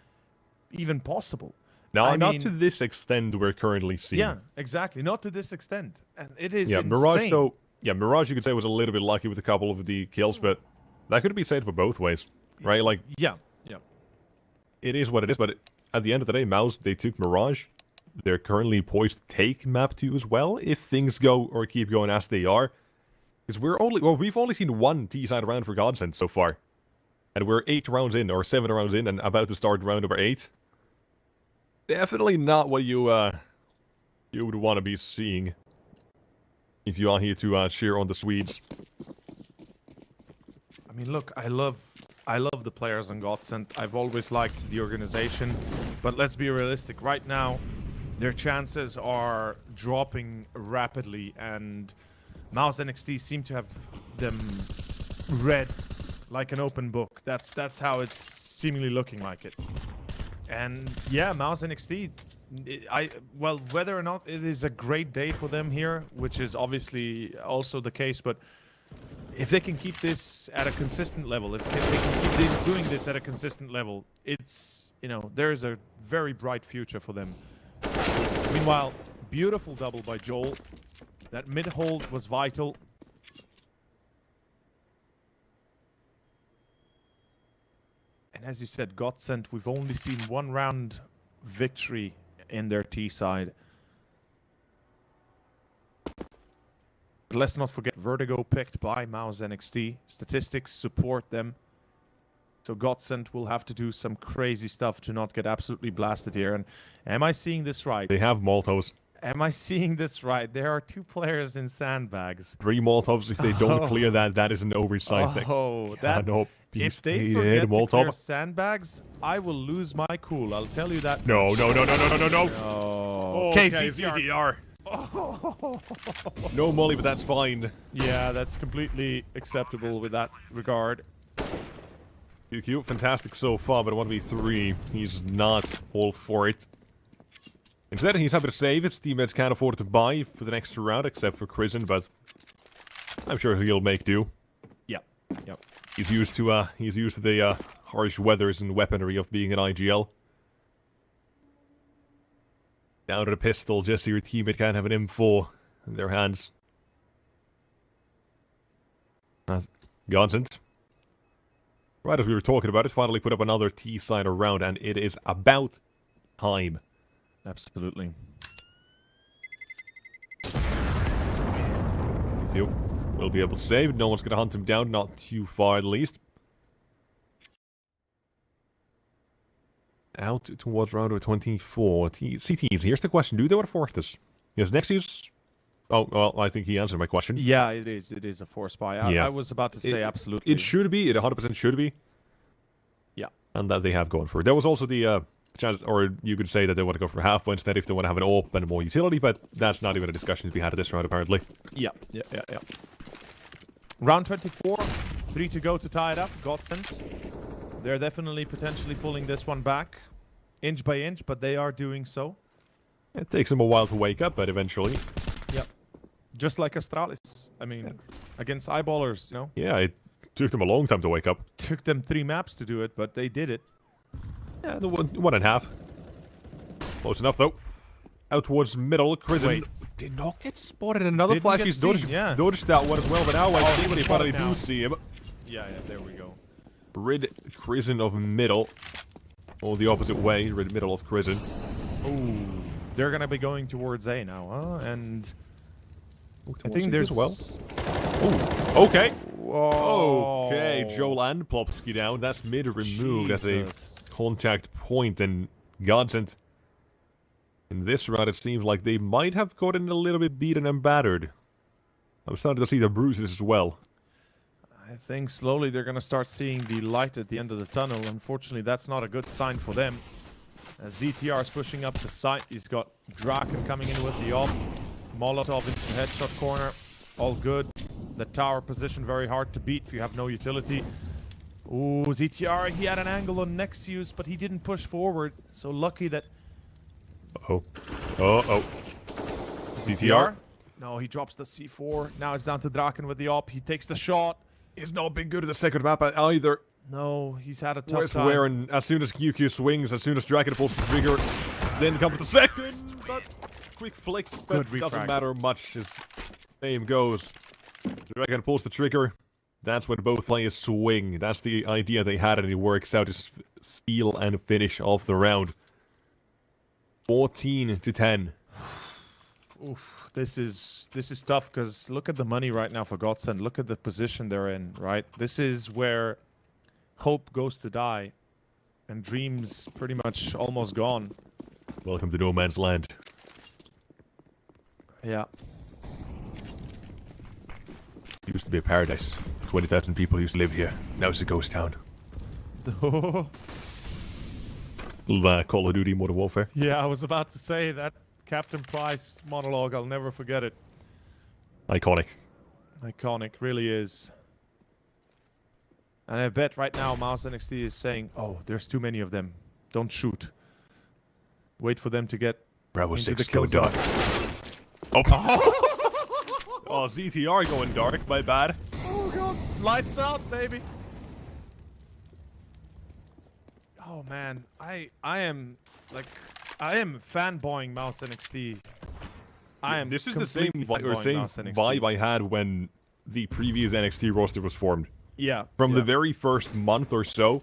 even possible. No, not to this extent we're currently seeing. Yeah, exactly. Not to this extent. And it is yeah, insane. Mirage, though, Mirage you could say was a little bit lucky with a couple of the kills, but that could be said for both ways, right? Like, yeah. It is what it is, but at the end of the day, Mouz, they took Mirage. They're currently poised to take Map 2 as well, if things go or keep going as they are. Because we've only seen one T-side round for Godsent so far. And we're 8 rounds in, or 7 rounds in, and about to start round number 8. Definitely not what you would want to be seeing if you are here to cheer on the Swedes. I mean, look, I love the players on Godsent. I've always liked the organization, but let's be realistic. Right now, their chances are dropping rapidly, and Mouz NXT seem to have them read like an open book. That's how it's seemingly looking like it. And yeah, Mouz NXT, well, whether or not it is a great day for them here, which is obviously also the case, but if they can keep this at a consistent level, if they can keep doing this at a consistent level, it's, you know, there's a very bright future for them. Meanwhile, beautiful double by Joel. That mid-hold was vital. And as you said, Godsent, we've only seen 1 round victory in their T side. But let's not forget Vertigo picked by Mouz NXT. Statistics support them. So Godsent will have to do some crazy stuff to not get absolutely blasted here. And am I seeing this right? They have Molotov. Am I seeing this right? There are 2 players in sandbags. 3 Molotovs. If they don't clear that, that is an oversight. Oh, that cannot be if they stated. forget to Molotov. clear sandbags, I will lose my cool. I'll tell you that. No. Oh. Okay, CCTR. CCTR. No molly, but that's fine. Yeah, that's completely acceptable with that regard. QQ, fantastic so far, but 1v3, he's not all for it. Instead, he's happy to save. His teammates can't afford to buy for the next round, except for Krisen, but I'm sure he'll make do. Yep. He's used to the harsh weathers and weaponry of being an IGL. Down to the pistol, just so your teammate can't have an M4 in their hands. Godsent. Right as we were talking about it, finally put up another T-side round, and it is about time. Absolutely. We'll be able to save. No one's going to hunt him down, not too far at least. Out towards round of 24. CTs, here's the question. Do they want to force this? Yes, Nexus... Oh, well, I think he answered my question. Yeah, it is. It is a force buy. I was about to say absolutely. It should be. It 100% should be. Yeah. And that they have gone for it. There was also the chance, or you could say that they want to go for halfway instead if they want to have an AWP and more utility, but that's not even a discussion to be had at this round, apparently. Yeah. Round 24. 3 to go to tie it up. Godsent. They're definitely potentially pulling this one back. Inch by inch, but they are doing so. It takes them a while to wake up, but eventually... Yep. Just like Astralis. I mean, against eyeballers, you know? Yeah, it took them a long time to wake up. Took them 3 maps to do it, but they did it. Yeah, the one and a half. Close enough, though. Out towards middle, Krisen did not get spotted. Another flash. He's dodged that one as well, but now I think they finally do see him. Yeah, there we go. Rid Krisen of middle. Or the opposite way, rid middle of Krisen. Ooh. They're gonna be going towards A now, huh? And... I think there's... there's... well. Ooh, okay. Whoa. Okay, Jolan Plopsky down. That's mid removed as a contact point, and Godsent. In this round, it seems like they might have gotten a little bit beaten and battered. I'm starting to see the bruises as well. I think slowly they're going to start seeing the light at the end of the tunnel. Unfortunately, that's not a good sign for them. As ZTR is pushing up the site, he's got Draken coming in with the op. Molotov into the headshot corner. All good. The tower position very hard to beat if you have no utility. Ooh, ZTR, he had an angle on Nexius, but he didn't push forward. So lucky that... ZTR? No, he drops the C4. Now it's down to Draken with the op. He takes the shot. He's not been good at the second map either. No, he's had a tough Where's time. Where, and as soon as QQ swings, as soon as Draken pulls the trigger, then comes the second. But quick flick, but doesn't matter much as aim goes. Draken pulls the trigger. That's when both players swing. That's the idea they had, and it works out to steal and finish off the round. 14-10. Oof. This is tough because look at the money right now for Godsent. Look at the position they're in, right? This is where hope goes to die and dreams pretty much almost gone. Welcome to no man's land. Yeah. It used to be a paradise. 20,000 people used to live here. Now it's a ghost town. Call of Duty Modern Warfare. Yeah, I was about to say that Captain Price monologue. I'll never forget it. Iconic. Iconic, really is. And I bet right now Mouz NXT is saying, oh, there's too many of them. Don't shoot. Wait for them to get Bravo into 6 the kill going dark. zone. Oh, ZTR going dark, my bad. Oh god, lights out, baby. Oh man, I am fanboying Mouz NXT. This is the same vibe I had when the previous NXT roster was formed. Yeah. From the very first month or so,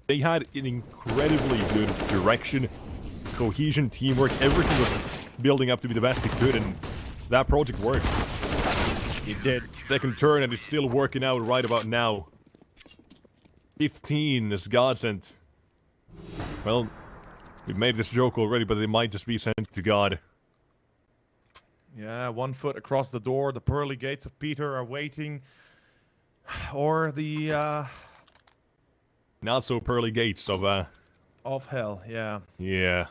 they had an incredibly good direction, cohesion, teamwork. Everything was building up to be the best it could, and that project worked. It did. Second turn, and it's still working out right about now. 15 is Godsent. Well, we've made this joke already, but they might just be sent to God. Yeah, 1 foot across the door. The pearly gates of Peter are waiting. Or the Not so pearly gates of hell, yeah. Yeah.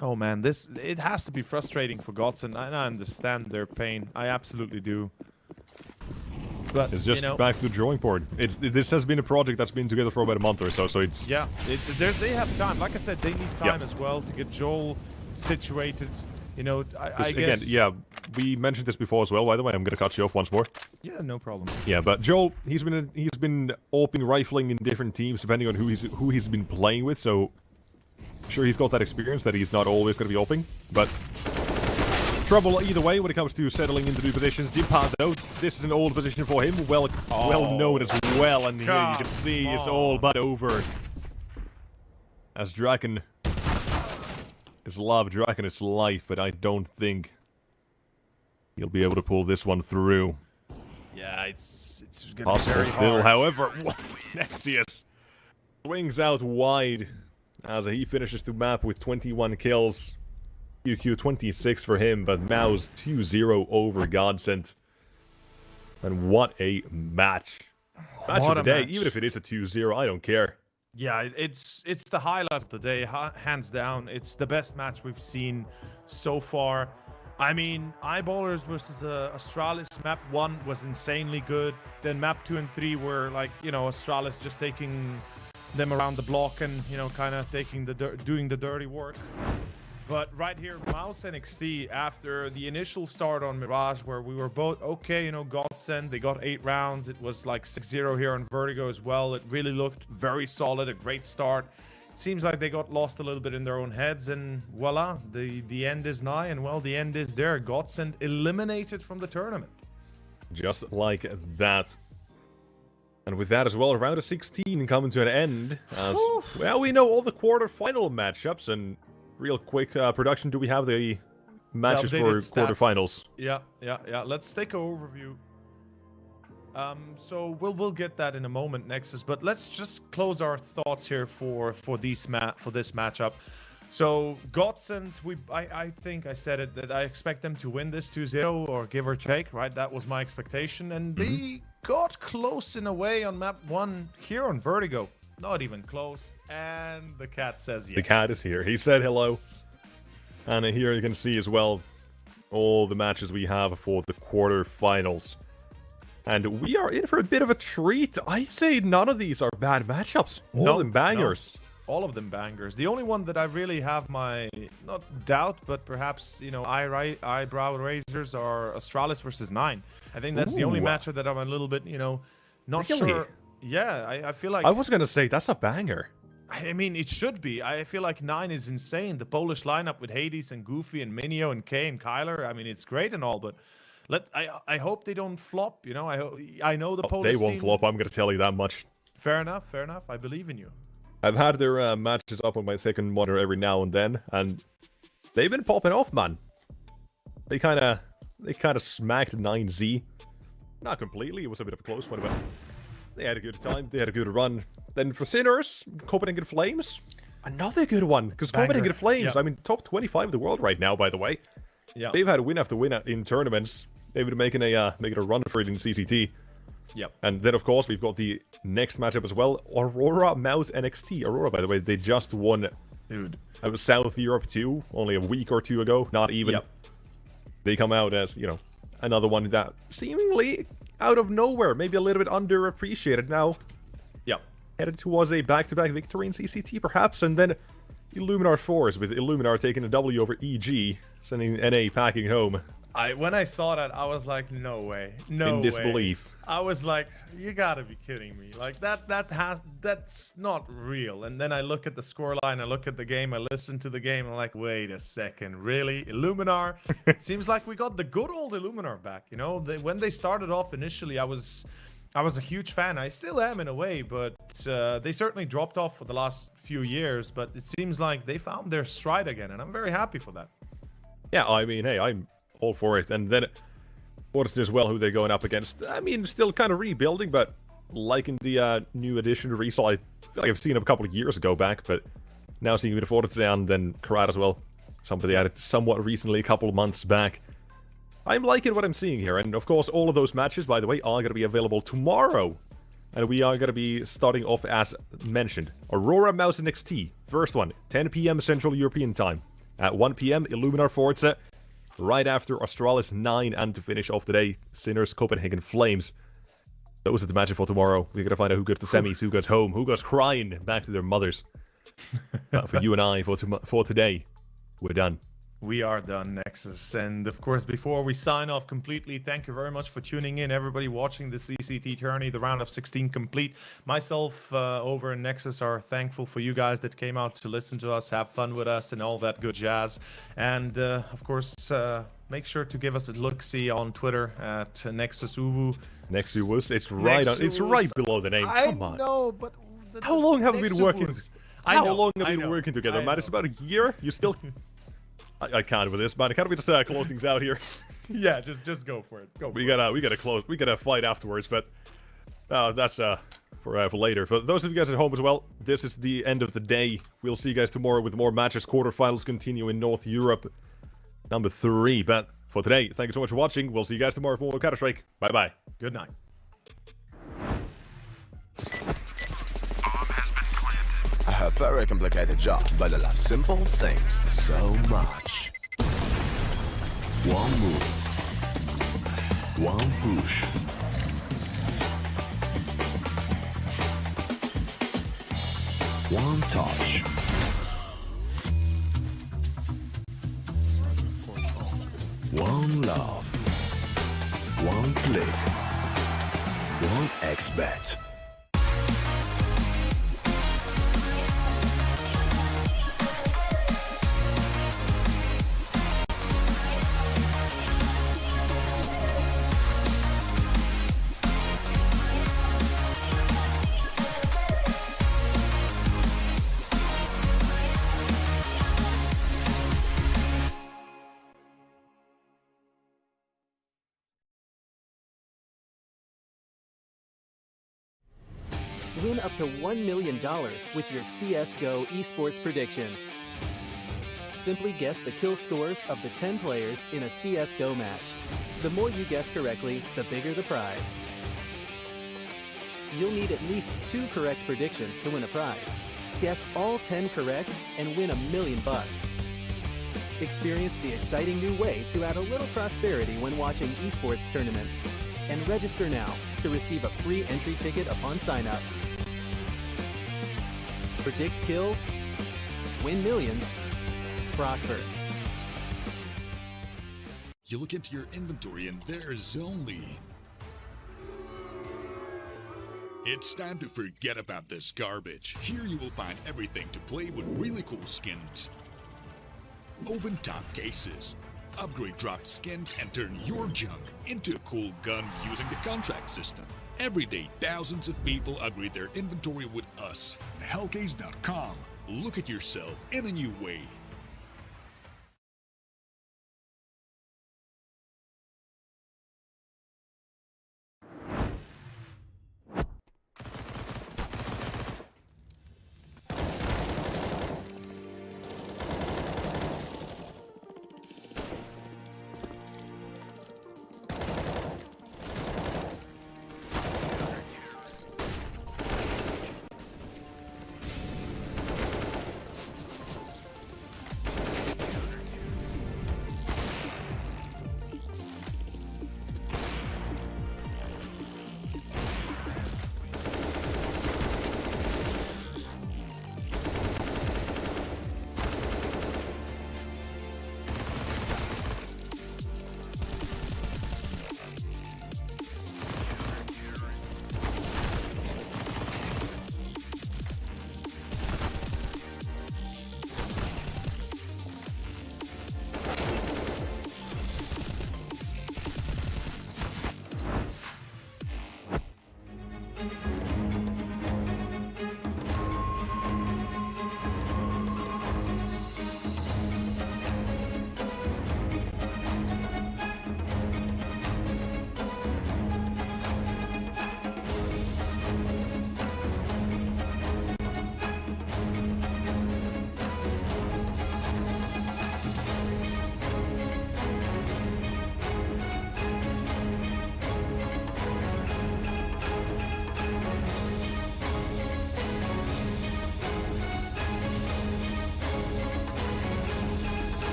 Oh man, it has to be frustrating for Godsent. I understand their pain. I absolutely do. But It's just back to the drawing board. This has been a project that's been together for about a month or so, so it's... Yeah, they have time. Like I said, they need time as well to get Joel situated. You know, I guess... Again, yeah, we mentioned this before as well, by the way. I'm gonna cut you off once more. Yeah, no problem. Yeah, but Joel, he's been opening rifling in different teams depending on who he's been playing with, so... Sure, he's got that experience that he's not always going to be opening, but trouble either way when it comes to settling into new positions. Dimpa, though, this is an old position for him, well known as well, and here you can see it's all but over. As Draken is love, Draken is life, but I don't think he'll be able to pull this one through. Yeah, it's going to be Possible very still, hard. however, Nexius swings out wide. As he finishes the map with 21 kills. QQ 26 for him, but Mouz 2-0 over Godsent. And what a match. Match of the day, even if it is a 2-0, I don't care. Yeah, it's the highlight of the day, hands down. It's the best match we've seen so far. I mean, Eyeballers versus Astralis, map 1 was insanely good. Then map 2 and 3 were like, you know, Astralis just taking them around the block and, you know, kind of doing the dirty work. But right here, Mouz NXT, after the initial start on Mirage, where we were both okay, you know, Godsent, they got 8 rounds. It was like 6-0 here on Vertigo as well. It really looked very solid, a great start. It seems like they got lost a little bit in their own heads, and voila, the end is nigh, and well, the end is there. Godsent eliminated from the tournament. Just like that. And with that as well, round of 16 coming to an end. As, well, we know all the quarterfinal matchups, and real quick production, do we have the matches for quarterfinals? Yeah. Let's take an overview. So we'll get that in a moment, Nexus. But let's just close our thoughts here for this matchup. So Godsent, I think I said it, that I expect them to win this 2-0 or give or take, right? That was my expectation, and they got close in a way on map 1 here on Vertigo. Not even close, and the cat says yes. The cat is here. He said hello. And here you can see as well all the matches we have for the quarterfinals. And we are in for a bit of a treat. I say none of these are bad matchups. All of them bangers. No. All of them bangers. The only one that I really have my, not doubt, but perhaps, you know, eyebrow raisers are Astralis versus 9. I think that's the only matchup that I'm a little bit, you know, not sure. Yeah, I feel like... I was going to say, that's a banger. I mean, it should be. I feel like 9 is insane. The Polish lineup with Hades and Goofy and Minio and Kay and Kyler, I mean, it's great and all, but I hope they don't flop, you know. I know the Polish They won't flop, I'm going to tell you that much. Fair enough. I believe in you. I've had their matches up on my second monitor every now and then, and they've been popping off, man. They kind of smacked 9Z. Not completely, it was a bit of a close one, but they had a good time, they had a good run. Then for Sinners, Copenhagen Flames, another good one, because Copenhagen Flames, I mean, top 25 of the world right now, by the way. Yeah. They've had win after win in tournaments. They've been making a run for it in CCT. Yep. And then, of course, we've got the next matchup as well. Aurora, Mouz, NXT. Aurora, by the way, they just won South Europe too, only a week or two ago. Not even. Yep. They come out as, you know, another one that seemingly out of nowhere, maybe a little bit underappreciated now. Yep. Headed towards a back-to-back victory in CCT, perhaps. And then Illuminar 4s, with Illuminar taking a W over EG, sending NA packing home. When I saw that, I was like, no way. No in disbelief. way. I was like, you gotta be kidding me. Like, that's not real. And then I look at the scoreline, I look at the game, I listen to the game, I'm like, wait a second, really? Illuminar? It seems like we got the good old Illuminar back, you know? When they started off initially, I was a huge fan. I still am in a way, but they certainly dropped off for the last few years, but it seems like they found their stride again, and I'm very happy for that. Yeah, I mean, hey, I'm all for it. And then Forest as well, who they're going up against. I mean, still kind of rebuilding, but liking the new addition to Resol. I feel like I've seen him a couple of years ago back, but now seeing a bit of Forest and then Karat as well. something they added somewhat recently, a couple of months back. I'm liking what I'm seeing here, and of course all of those matches, by the way, are going to be available tomorrow. And we are going to be starting off as mentioned. Aurora Mouz NXT, first one, 10 PM Central European Time. At 1 PM, Illuminar Forza. Right after Astralis 9, and to finish off the day, Sinners Copenhagen Flames. Those are the matches for tomorrow. We're going to find out who goes to semis, who goes home, who goes crying back to their mothers. For you and I, for today, we're done. We are done, Nexus. And of course, before we sign off completely, thank you very much for tuning in. Everybody watching the CCT tourney, the round of 16 complete. Myself over in Nexus are thankful for you guys that came out to listen to us, have fun with us, and all that good jazz. And of course, make sure to give us a look-see on Twitter at Nexus Uwu. Nexus Uwu, it's right on. It's right below the name. Come on. I know, but how long have we been working? How long have we been working together, man? It's about a year. You still. I can't with this, man. Can't we just close things out here? Yeah, just go for it. We gotta close. We gotta fight afterwards, but that's for later. For those of you guys at home as well, this is the end of the day. We'll see you guys tomorrow with more matches. Quarterfinals continue in North Europe, number 3. But for today, thank you so much for watching. We'll see you guys tomorrow for more Counter-Strike. Bye bye. Good night. A very complicated job, but I love simple things so much. One move, one push. One touch. One love. One click. One expert. Win up to $1 million with your CSGO esports predictions. Simply guess the kill scores of the 10 players in a CSGO match. The more you guess correctly, the bigger the prize. You'll need at least 2 correct predictions to win a prize. Guess all 10 correct and win $1 million. Experience the exciting new way to add a little prosperity when watching esports tournaments. And register now to receive a free entry ticket upon sign-up. Predict kills, win millions, prosper. You look into your inventory and there's only... It's time to forget about this garbage. Here you will find everything to play with really cool skins. Open top cases. Upgrade dropped skins and turn your junk into a cool gun using the contract system. Every day, thousands of people upgrade their inventory with us. Hellcase.com. Look at yourself in a new way.